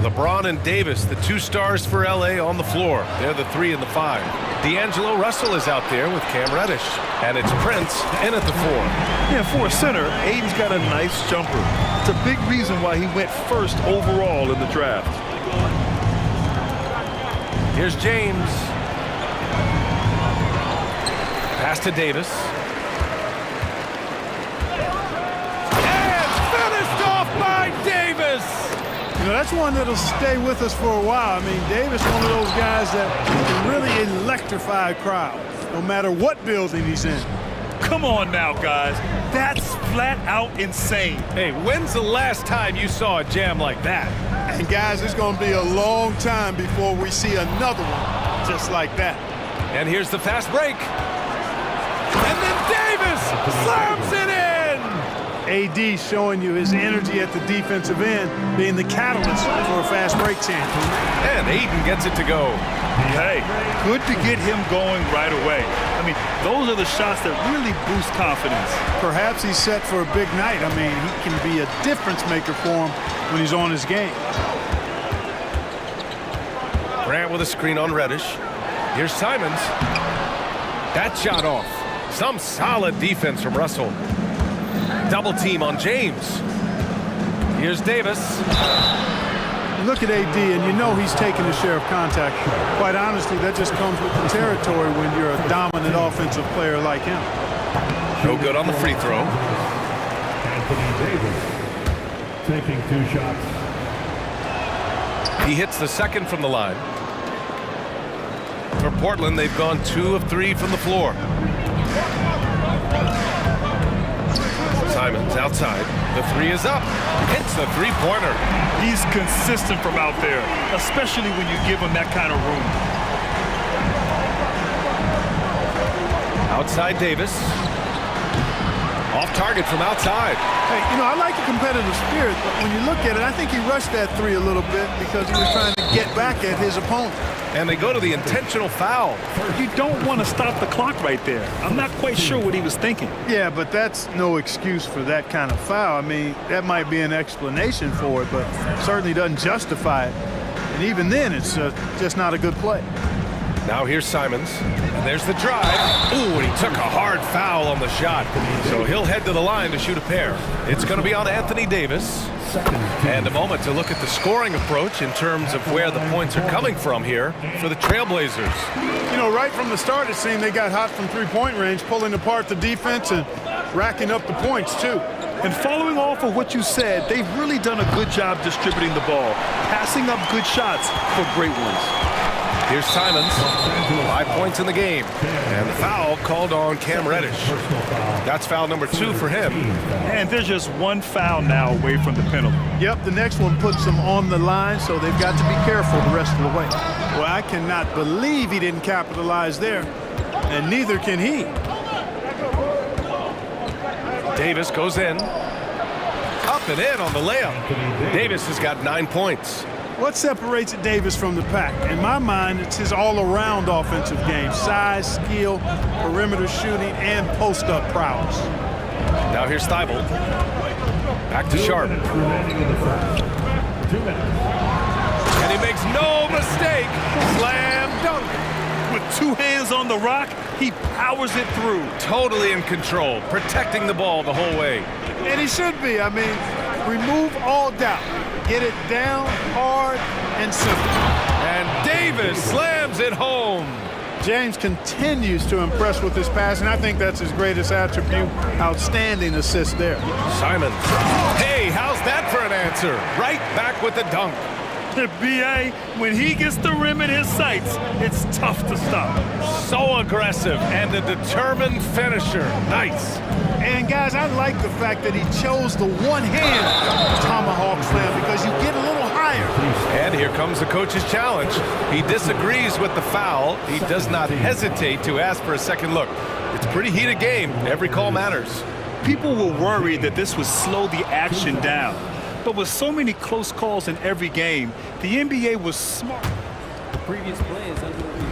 LeBron and Davis, the two stars for LA on the floor. They're the 3 and the 5. D'Angelo Russell is out there with Cam Reddish. And it's Prince in at the 4. Yeah, for a center, Aiden's got a nice jumper. It's a big reason why he went first overall in the draft. Here's James. Pass to Davis. And finished off by Davis! You know, that's one that'll stay with us for a while. I mean, Davis, one of those guys that can really electrify a crowd, no matter what building he's in. Come on now, guys. That's flat out insane. Hey, when's the last time you saw a jam like that? And guys, it's going to be a long time before we see another one just like that. And here's the fast break. And then Davis slams it in! AD showing you his energy at the defensive end, being the catalyst for a fast break chance. And Aiden gets it to go. Hey, good to get him going right away. I mean, those are the shots that really boost confidence. Perhaps he's set for a big night. I mean, he can be a difference maker for him when he's on his game. Grant with a screen on Reddish. Here's Simons. That shot off. Some solid defense from Russell. Double team on James. Here's Davis. Look at AD, and you know he's taking a share of contact. Quite honestly, that just comes with the territory when you're a dominant offensive player like him. No good on the free throw. Anthony Davis taking 2 shots. He hits the second from the line. For Portland, they've gone 2 of 3 from the floor. Simons outside. The 3 is up. Hits the 3-pointer. He's consistent from out there, especially when you give him that kind of room. Outside Davis. Off target from outside. Hey, you know, I like the competitive spirit, but when you look at it, I think he rushed that 3 a little bit because he was trying to get back at his opponent. And they go to the intentional foul. You don't want to stop the clock right there. I'm not quite sure what he was thinking. Yeah, but that's no excuse for that kind of foul. I mean, that might be an explanation for it, but certainly doesn't justify it. And even then, it's just not a good play. Now here's Simons. And there's the drive. Ooh, and he took a hard foul on the shot. So he'll head to the line to shoot a pair. It's going to be on Anthony Davis. And a moment to look at the scoring approach in terms of where the points are coming from here for the Trailblazers. You know, right from the start, it seemed they got hot from 3-point range, pulling apart the defense and racking up the points, too. And following off of what you said, they've really done a good job distributing the ball, passing up good shots for great ones. Here's Simons, 5 points in the game, and the foul called on Cam Reddish. That's foul number 2 for him. And there's just 1 foul now away from the penalty. Yep, the next one puts them on the line, so they've got to be careful the rest of the way. Well, I cannot believe he didn't capitalize there, and neither can he. Davis goes in, up and in on the layup. Davis has got 9 points. What separates Davis from the pack? In my mind, it's his all-around offensive game. Size, skill, perimeter shooting, and post-up prowess. Now here's Thibault. Back to Sharp. And he makes no mistake. Slam dunk. With 2 hands on the rock, he powers it through. Totally in control, protecting the ball the whole way. And he should be. I mean, remove all doubt. Get it down, hard, and simple. And Davis slams it home. James continues to impress with his passing. I think that's his greatest attribute. Outstanding assist there. Simons. Hey, how's that for an answer? Right back with the dunk. B.A., when he gets the rim in his sights, it's tough to stop. So aggressive and a determined finisher. Nice. And, guys, I like the fact that he chose the one-hand tomahawk slam because you get a little higher. And here comes the coach's challenge. He disagrees with the foul. He does not hesitate to ask for a second look. It's a pretty heated game. Every call matters. People were worried that this would slow the action down. But with so many close calls in every game, the NBA was smart. The previous play is under review.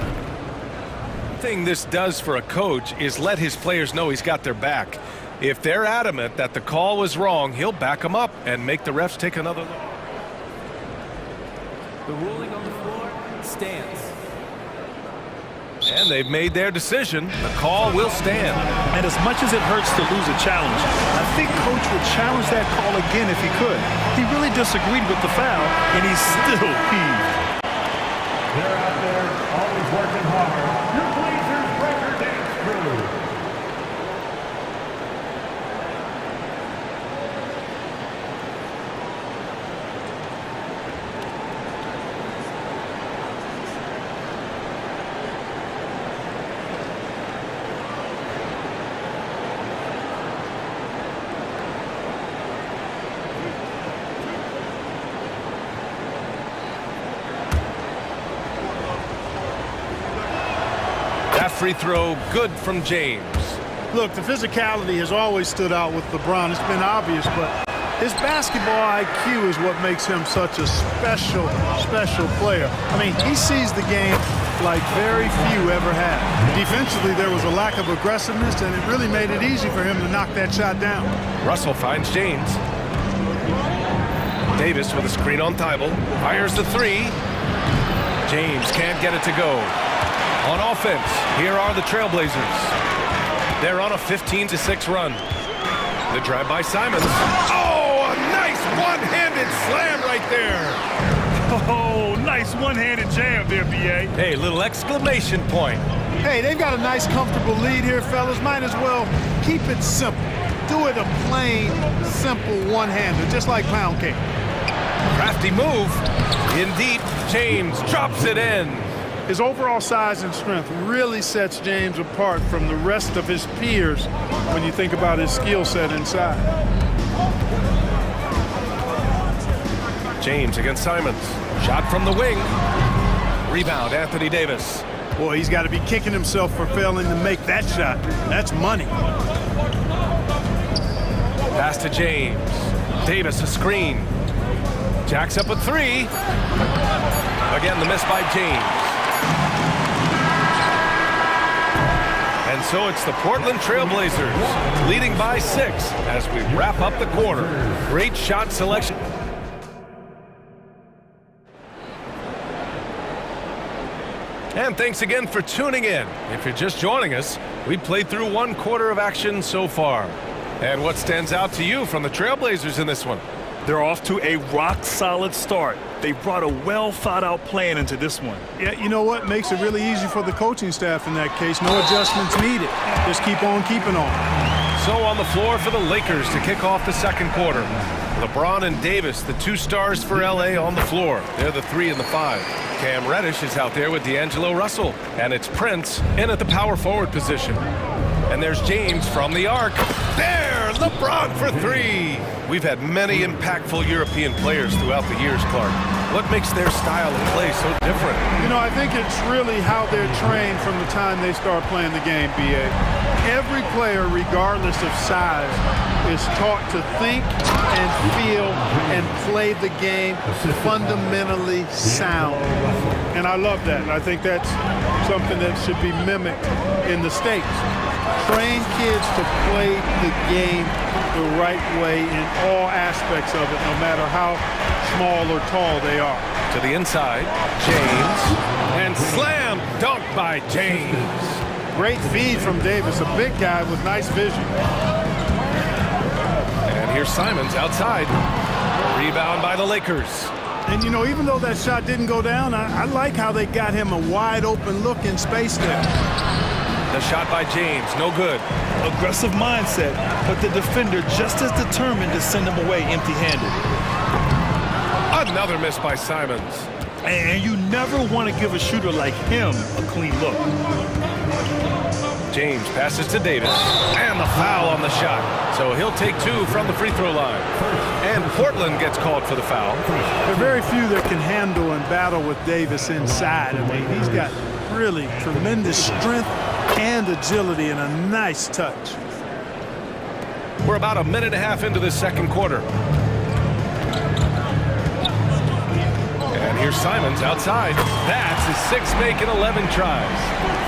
The thing this does for a coach is let his players know he's got their back. If they're adamant that the call was wrong, he'll back them up and make the refs take another look. The ruling on the floor stands. And they've made their decision. The call will stand. And as much as it hurts to lose a challenge, I think Coach would challenge that call again if he could. He really disagreed with the foul, and he's still peeved. They're out there, always working hard. Your Blazers breaker dance crew. That free throw good from James. Look, the physicality has always stood out with LeBron. It's been obvious, but his basketball IQ is what makes him such a special player. I mean, he sees the game like very few ever have. Defensively, there was a lack of aggressiveness, and it really made it easy for him to knock that shot down. Russell finds James. Davis with a screen on Thibault. Fires the three. James can't get it to go. On offense, here are the Trailblazers. They're on a 15-6 run. The drive by Simons. Oh, a nice one-handed slam right there. Oh, nice one-handed jam there, B.A. Hey, little exclamation point. Hey, they've got a nice, comfortable lead here, fellas. Might as well keep it simple. Do it a plain, simple one-hander, just like pound cake. Crafty move. In deep, James drops it in. His overall size and strength really sets James apart from the rest of his peers when you think about his skill set inside. James against Simons. Shot from the wing. Rebound, Anthony Davis. Boy, he's got to be kicking himself for failing to make that shot. That's money. Pass to James. Davis a screen. Jacks up a three. Again, the miss by James. And so it's the Portland Trailblazers leading by 6 as we wrap up the quarter. Great shot selection. And thanks again for tuning in. If you're just joining us, we played through 1 quarter of action so far. And what stands out to you from the Trailblazers in this one? They're off to a rock-solid start. They brought a well-thought-out plan into this one. Yeah, you know what? Makes it really easy for the coaching staff in that case. No adjustments needed. Just keep on keeping on. So on the floor for the Lakers to kick off the second quarter. LeBron and Davis, the 2 stars for LA, on the floor. They're the 3 and the 5. Cam Reddish is out there with D'Angelo Russell. And it's Prince in at the power forward position. And there's James from the arc. There, LeBron for 3. We've had many impactful European players throughout the years, Clark. What makes their style of play so different? You know, I think it's really how they're trained from the time they start playing the game, B.A. Every player, regardless of size, is taught to think and feel and play the game fundamentally sound. And I love that. I think that's something that should be mimicked in the States. Train kids to play the game the right way in all aspects of it, no matter how small or tall they are. To the inside, James, and slam dunk by James. Great feed from Davis, a big guy with nice vision. And here's Simons outside. Rebound by the Lakers. And, you know, even though that shot didn't go down, I like how they got him a wide open look in space there. The shot by James, no good. Aggressive mindset, but the defender just as determined to send him away empty-handed. Another miss by Simons. And you never want to give a shooter like him a clean look. James passes to Davis, and the foul on the shot. So he'll take 2 from the free throw line. And Portland gets called for the foul. There are very few that can handle and battle with Davis inside. I mean, he's got really tremendous strength and agility and a nice touch. We're about a minute and a half into this second quarter. And here's Simons outside. That's his 6th make in 11 tries.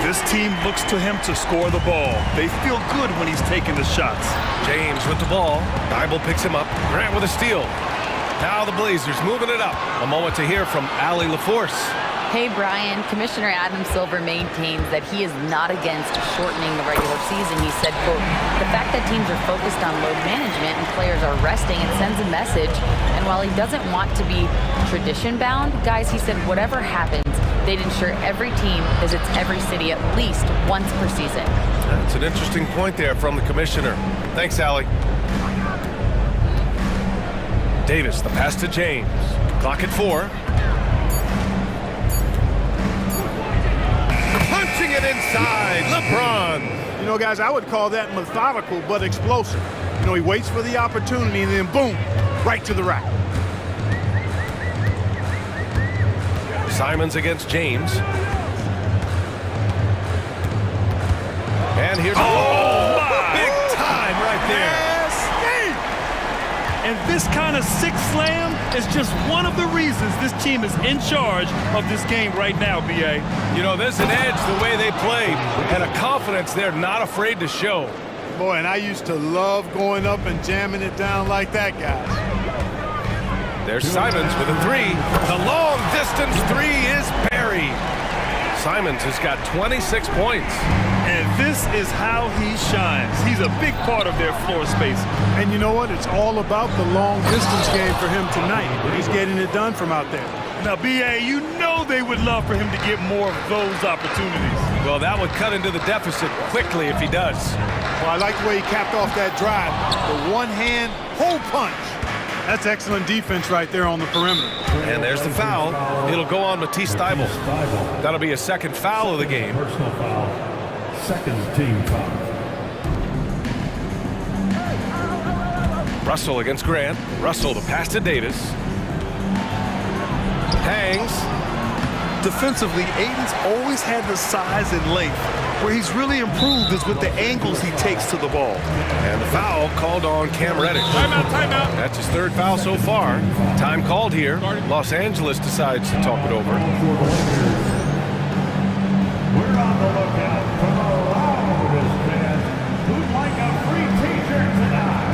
This team looks to him to score the ball. They feel good when he's taking the shots. James with the ball. Bible picks him up. Grant with a steal. Now the Blazers moving it up. A moment to hear from Allie LaForce. Hey, Brian. Commissioner Adam Silver maintains that he is not against shortening the regular season. He said, quote, the fact that teams are focused on load management and players are resting, it sends a message. And while he doesn't want to be tradition-bound, guys, he said, whatever happens, they'd ensure every team visits every city at least once per season. That's an interesting point there from the commissioner. Thanks, Allie. Davis, the pass to James. Clock at 4. Punching it inside, LeBron. You know, guys, I would call that methodical but explosive. You know, he waits for the opportunity and then boom, right to the rack. Simons against James. And here's big time right there. And this kind of six slam is just one of the reasons this team is in charge of this game right now, B.A. You know, there's an edge the way they play and a confidence they're not afraid to show. Boy, and I used to love going up and jamming it down like that, guys. There's Simons with a 3. The long distance 3 is buried. Simons has got 26 points. And this is how he shines. He's a big part of their floor space. And you know what? It's all about the long distance game for him tonight. He's getting it done from out there. Now, B.A., you know they would love for him to get more of those opportunities. Well, that would cut into the deficit quickly if he does. Well, I like the way he capped off that drive. The one-hand hole punch. That's excellent defense right there on the perimeter. And there's the foul. It'll go on Matisse Thybulle. That'll be a second foul of the game. Personal foul. Second team foul. Russell against Grant. Russell the pass to Davis. Hangs. Defensively, Aiden's always had the size and length. Where he's really improved is with the angles he takes to the ball. And the foul called on Cam Reddish. Timeout, timeout. That's his 3rd foul so far. Time called here. Los Angeles decides to talk it over. We're on the lookout for the loudest fans who'd like a free t-shirt tonight.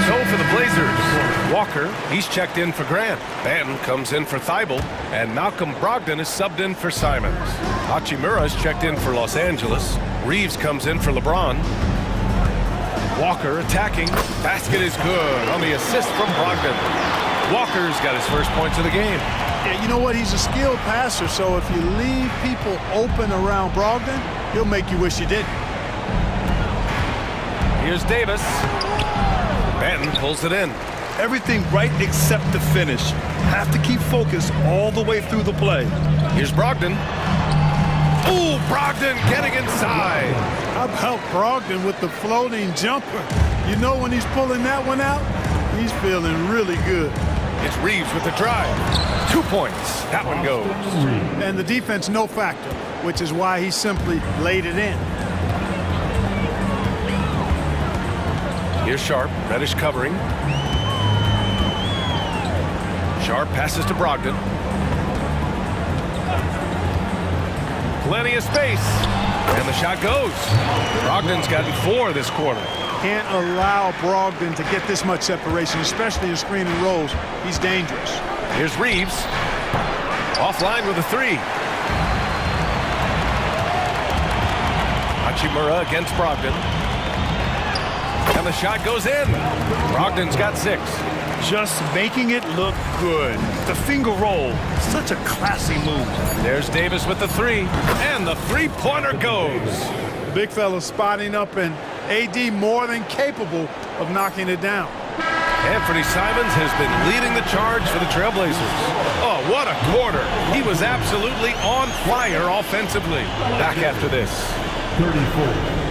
So for the Blazers, Walker, he's checked in for Grant. Banton comes in for Thybulle, and Malcolm Brogdon is subbed in for Simons. Hachimura is checked in for Los Angeles. Reeves comes in for LeBron. Walker attacking. Basket is good on the assist from Brogdon. Walker's got his first points of the game. Yeah, you know what? He's a skilled passer, so if you leave people open around Brogdon, he'll make you wish you didn't. Here's Davis. Banton pulls it in. Everything right except the finish. Have to keep focused all the way through the play. Here's Brogdon. Ooh, Brogdon getting inside. How about Brogdon with the floating jumper? You know when he's pulling that one out, he's feeling really good. It's Reeves with the drive. 2 points. That one goes. And the defense no factor, which is why he simply laid it in. Here's Sharp. Reddish covering. Sharp passes to Brogdon. Plenty of space. And the shot goes. Brogdon's gotten 4 this quarter. Can't allow Brogdon to get this much separation, especially in screen and rolls. He's dangerous. Here's Reeves. Offline with a 3. Hachimura against Brogdon. And the shot goes in. Brogdon's got 6. Just making it look good. The finger roll, such a classy move. There's Davis with the 3, and the three-pointer goes. The big fella spotting up, and AD more than capable of knocking it down. Anthony Simons has been leading the charge for the Trailblazers. Oh, what a quarter. He was absolutely on fire offensively. Back after this. 34.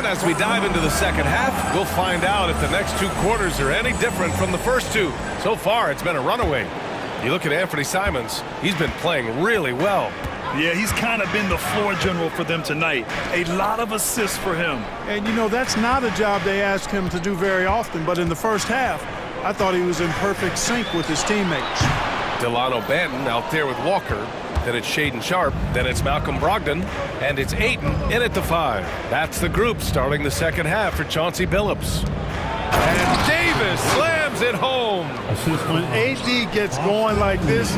And as we dive into the second half, we'll find out if the next 2 quarters are any different from the first 2. So far, it's been a runaway. You look at Anthony Simons, he's been playing really well. Yeah, he's kind of been the floor general for them tonight. A lot of assists for him. And, you know, that's not a job they ask him to do very often, but in the first half, I thought he was in perfect sync with his teammates. Delano Banton out there with Walker. Then it's Shaden Sharp. Then it's Malcolm Brogdon. And it's Ayton in at the 5. That's the group starting the second half for Chauncey Billups. And Davis slams it home. When AD gets going like this,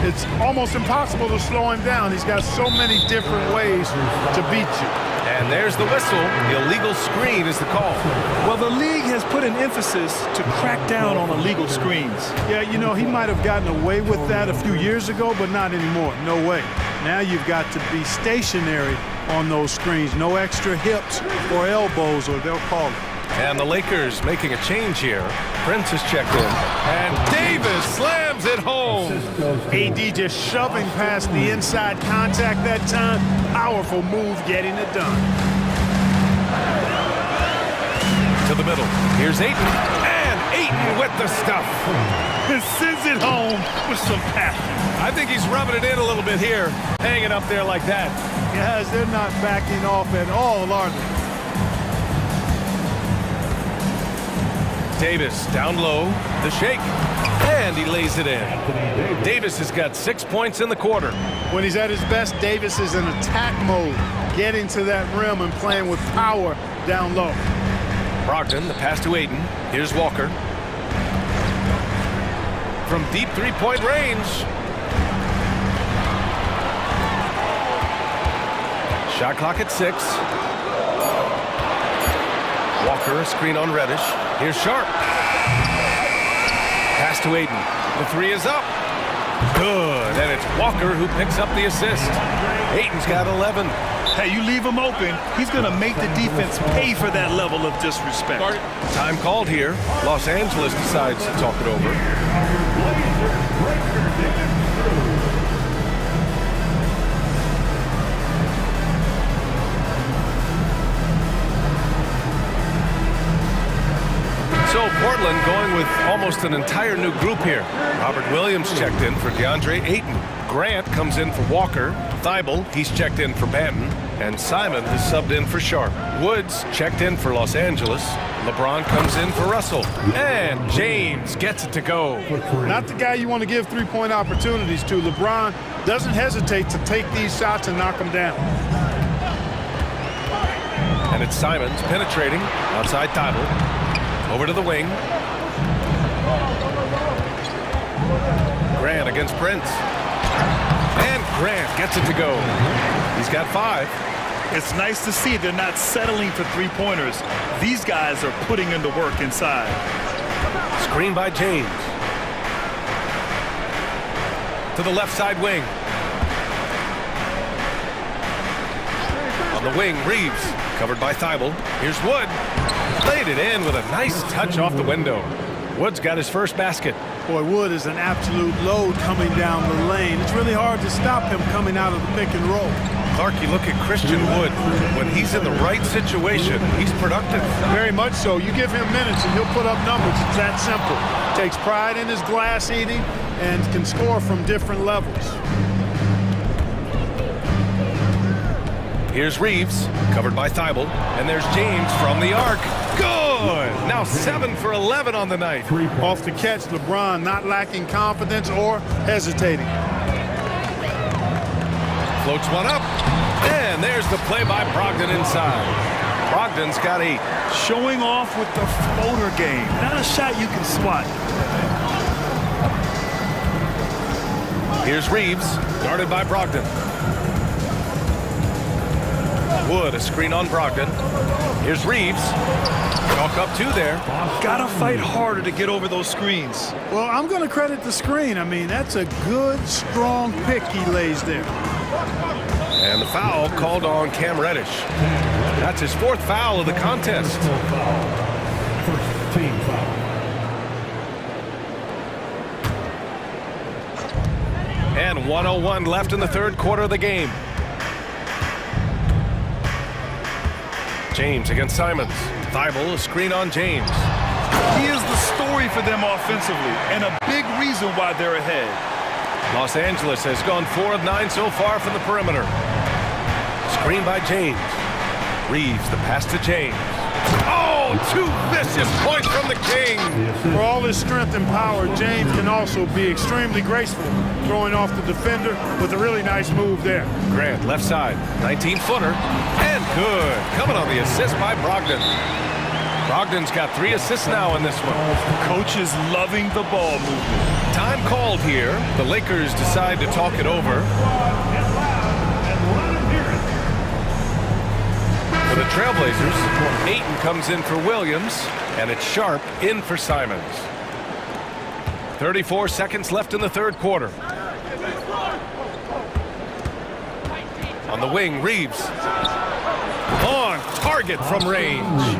it's almost impossible to slow him down. He's got so many different ways to beat you. And there's the whistle. Illegal screen is the call. Well, the league has put an emphasis to crack down on illegal screens. Yeah, you know, he might have gotten away with that a few years ago, but not anymore. No way. Now you've got to be stationary on those screens. No extra hips or elbows, or they'll call it. And the Lakers making a change here. Prince has checked in. And Davis slams it home. AD just shoving past the inside contact that time. Powerful move getting it done. To the middle. Here's Ayton. And Ayton with the stuff. And sends it home with some passion. I think he's rubbing it in a little bit here. Hanging up there like that. Guys, they're not backing off at all, are they? Davis down low, the shake, and he lays it in. Davis has got 6 points in the quarter. When he's at his best, Davis is in attack mode, getting to that rim and playing with power down low. Brogdon, the pass to Ayton. Here's Walker. From deep three-point range. Shot clock at 6. Walker, a screen on Reddish. Here's Sharp. Pass to Ayton. The 3 is up. Good. And it's Walker who picks up the assist. Ayton's got 11. Hey, you leave him open, he's going to make the defense pay for that level of disrespect. Time called here. Los Angeles decides to talk it over. So Portland going with almost an entire new group here. Robert Williams checked in for DeAndre Ayton. Grant comes in for Walker. Thibault, he's checked in for Banton. And Simon is subbed in for Sharp. Woods checked in for Los Angeles. LeBron comes in for Russell. And James gets it to go. Not the guy you want to give three-point opportunities to. LeBron doesn't hesitate to take these shots and knock them down. And it's Simons penetrating outside Thibault. Over to the wing. Grant against Prince. And Grant gets it to go. He's got 5. It's nice to see they're not settling for three-pointers. These guys are putting in the work inside. Screen by James. To the left side wing. On the wing, Reeves. Covered by Thibault. Here's Wood. Laid it in with a nice touch off the window. Wood's got his first basket. Boy, Wood is an absolute load coming down the lane. It's really hard to stop him coming out of the pick and roll. Clark, you look at Christian Wood. When he's in the right situation, he's productive. Very much so. You give him minutes and he'll put up numbers. It's that simple. Takes pride in his glass eating and can score from different levels. Here's Reeves, covered by Thibault. And there's James from the arc. Good! Now 7 for 11 on the night. Off the catch, LeBron not lacking confidence or hesitating. Floats one up. And there's the play by Brogdon inside. Brogdon's got 8. Showing off with the floater game. Not a shot you can swat. Here's Reeves, guarded by Brogdon. Wood, a screen on Brogdon. Here's Reeves. Chalk up 2 there. Gotta fight harder to get over those screens. Well, I'm going to credit the screen. I mean, that's a good, strong pick he lays there. And the foul called on Cam Reddish. That's his 4th foul of the contest. First team foul. And 1:01 left in the 3rd quarter of the game. James against Simons. Thibault, a screen on James. He is the story for them offensively and a big reason why they're ahead. Los Angeles has gone 4 of 9 so far from the perimeter. Screen by James. Reeves, the pass to James. Oh, 2 vicious points from the King. For all his strength and power, James can also be extremely graceful, throwing off the defender with a really nice move there. Grant, left side, 19-footer, and good. Coming on the assist by Brogdon. Brogdon's got 3 assists now in this one. Coach is loving the ball movement. Time called here. The Lakers decide to talk it over. For the Trailblazers, Ayton comes in for Williams, and it's Sharp in for Simons. 34 seconds left in the third quarter. On the wing, Reeves. On target from range.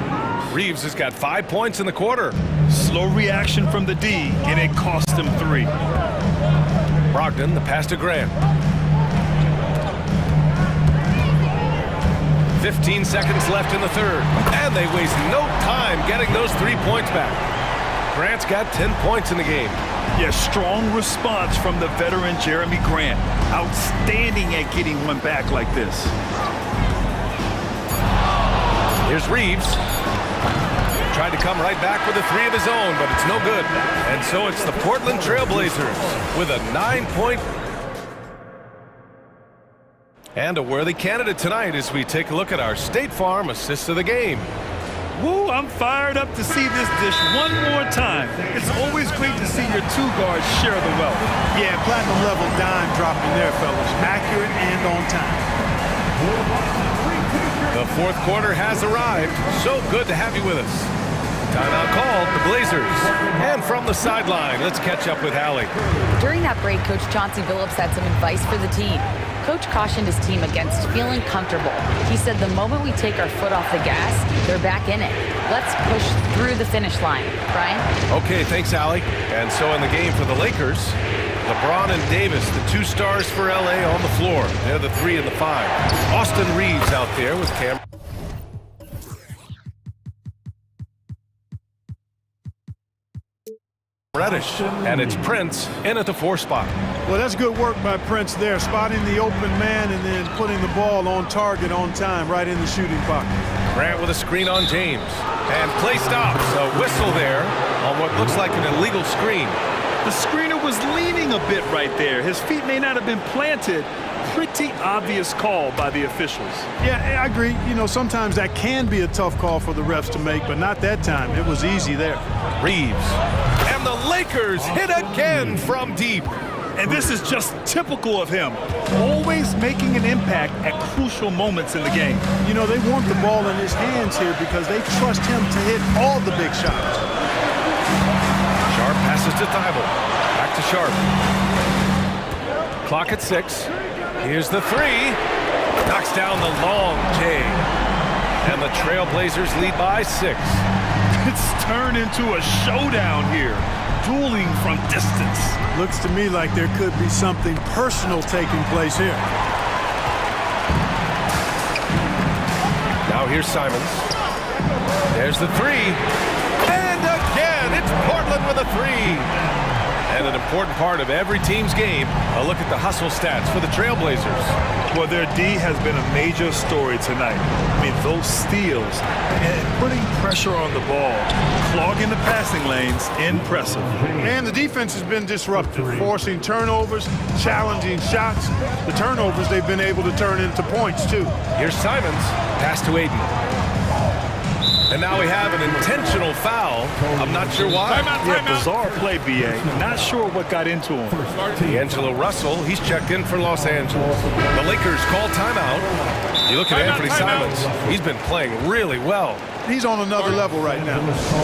Reeves has got 5 points in the quarter. Slow reaction from the D, and it cost him 3. Brogdon, the pass to Grant. 15 seconds left in the third, and they waste no time getting those 3 points back. Grant's got 10 points in the game. Yes, strong response from the veteran Jeremy Grant. Outstanding at getting one back like this. Here's Reeves. Tried to come right back with a 3 of his own, but it's no good. And so it's the Portland Trailblazers with a 9-point and a worthy candidate tonight as we take a look at our State Farm assists of the game. Woo, I'm fired up to see this dish one more time. It's always great to see your 2 guards share the wealth. Yeah, platinum level dime dropping there, fellas. Accurate and on time. The fourth quarter has arrived. So good to have you with us. Timeout called, the Blazers. And from the sideline, let's catch up with Allie. During that break, Coach Chauncey Billups had some advice for the team. Coach cautioned his team against feeling comfortable. He said the moment we take our foot off the gas, they're back in it. Let's push through the finish line. Brian? Okay, thanks, Allie. And so in the game for the Lakers, LeBron and Davis, the 2 stars for LA on the floor. They're the 3 and the 5. Austin Reeves out there with Cam Reddish, and it's Prince in at the 4 spot. Well, that's good work by Prince there, spotting the open man and then putting the ball on target on time right in the shooting pocket. Grant with a screen on James, and play stops. A whistle there on what looks like an illegal screen. The screener was leaning a bit right there. His feet may not have been planted. Pretty obvious call by the officials. Yeah, I agree. You know, sometimes that can be a tough call for the refs to make, but not that time. It was easy there. Reeves. And the Lakers hit again from deep. And this is just typical of him. Always making an impact at crucial moments in the game. You know, they want the ball in his hands here because they trust him to hit all the big shots. Sharp passes to Thibault. Back to Sharp. Clock at 6. Here's the 3. Knocks down the long J. And the Trailblazers lead by 6. It's turned into a showdown here. Dueling from distance. Looks to me like there could be something personal taking place here. Now here's Simons. There's the 3. And again, it's Portland with a 3. And an important part of every team's game, a look at the hustle stats for the Trailblazers. Well, their D has been a major story tonight. I mean, those steals and putting pressure on the ball, clogging the passing lanes, impressive. And the defense has been disruptive, forcing turnovers, challenging shots. The turnovers they've been able to turn into points, too. Here's Simons. Pass to Ayton. And now we have an intentional foul. I'm not sure why. Yeah, bizarre play, B.A. Not sure what got into him. D'Angelo Russell, he's checked in for Los Angeles. The Lakers call timeout. You look at Anthony Simons. He's been playing really well. He's on another level right now.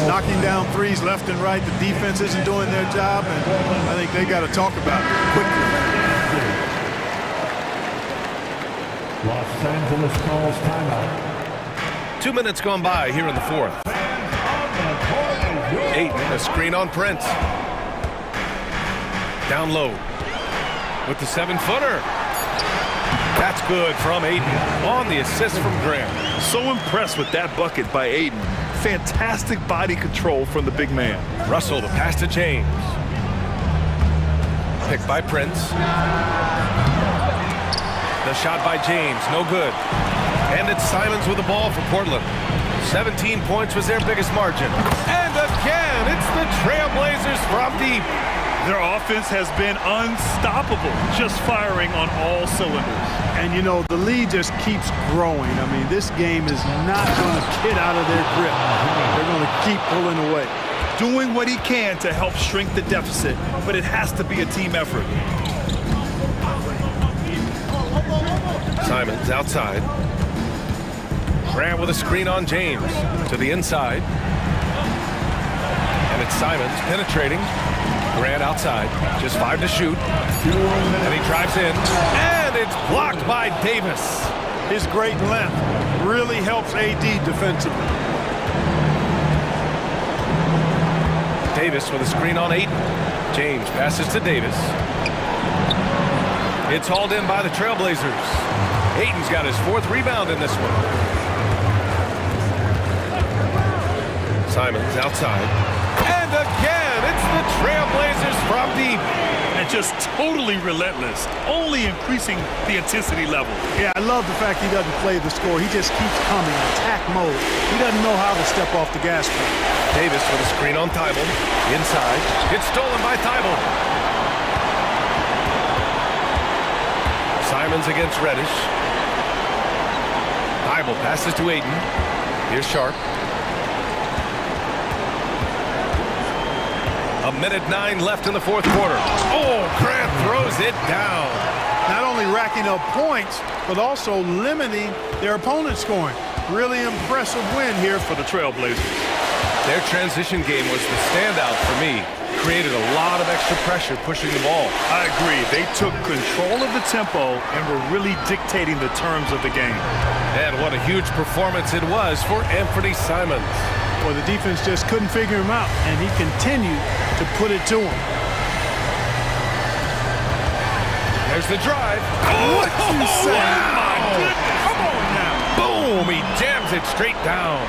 Knocking down threes left and right. The defense isn't doing their job, and I think they got to talk about it quickly. Los Angeles calls timeout. 2 minutes gone by here in the 4th. Ayton, a screen on Prince. Down low with the 7-footer. That's good from Ayton on the assist from Grant. So impressed with that bucket by Aiden. Fantastic body control from the big man. Russell, the pass to James. Picked by Prince. The shot by James, no good. And it's Simons with the ball for Portland. 17 points was their biggest margin. And again, it's the Trailblazers from deep. Their offense has been unstoppable, just firing on all cylinders. And, you know, the lead just keeps growing. I mean, this game is not going to get out of their grip. They're going to keep pulling away. Doing what he can to help shrink the deficit, but it has to be a team effort. Simons outside. Grant with a screen on James. To the inside. And it's Simons penetrating. Grant outside, just 5 to shoot, and he drives in, and it's blocked by Davis. His great length really helps AD defensively. Davis with a screen on Ayton. James passes to Davis. It's hauled in by the Trailblazers. Ayton's got his 4th rebound in this one. Simons outside, and again, it's the Trailblazers from deep. And just totally relentless, only increasing the intensity level. Yeah, I love the fact he doesn't play the score. He just keeps coming, attack mode. He doesn't know how to step off the gas pedal. Davis with a screen on Thibault. Inside. It's stolen by Thibault. Simons against Reddish. Thibault passes to Ayton. Here's Sharp. 1:09 left in the 4th quarter. Oh, Grant throws it down. Not only racking up points, but also limiting their opponent's scoring. Really impressive win here for the Trailblazers. Their transition game was the standout for me. Created a lot of extra pressure pushing the ball. I agree. They took control of the tempo and were really dictating the terms of the game. And what a huge performance it was for Anthony Simons. Well, the defense just couldn't figure him out, and he continued to put it to him. There's the drive. What you say? Oh, my goodness. Come on now. Boom, he jams it straight down.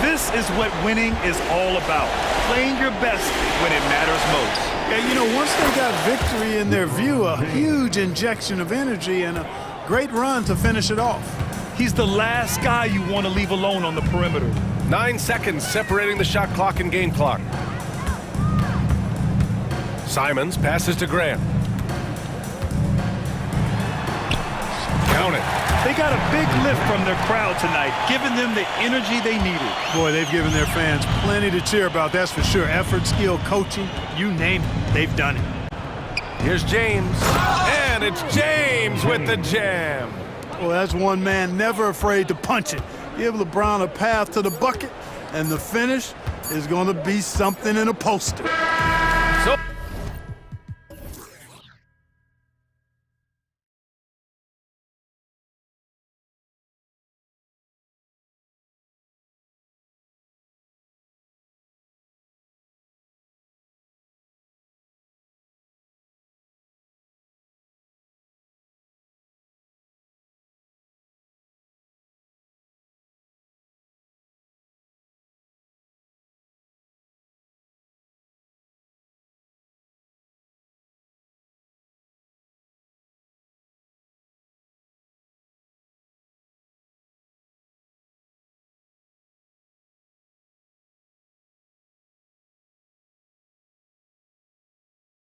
This is what winning is all about. Playing your best when it matters most. Yeah, you know, once they got victory in their view, a huge injection of energy and a great run to finish it off. He's the last guy you want to leave alone on the perimeter. 9 seconds separating the shot clock and game clock. Simons passes to Grant. Count it. They got a big lift from their crowd tonight, giving them the energy they needed. Boy, they've given their fans plenty to cheer about, that's for sure. Effort, skill, coaching, you name it, they've done it. Here's James, and it's James with the jam. Well, that's one man never afraid to punch it. Give LeBron a path to the bucket, and the finish is going to be something in a poster. So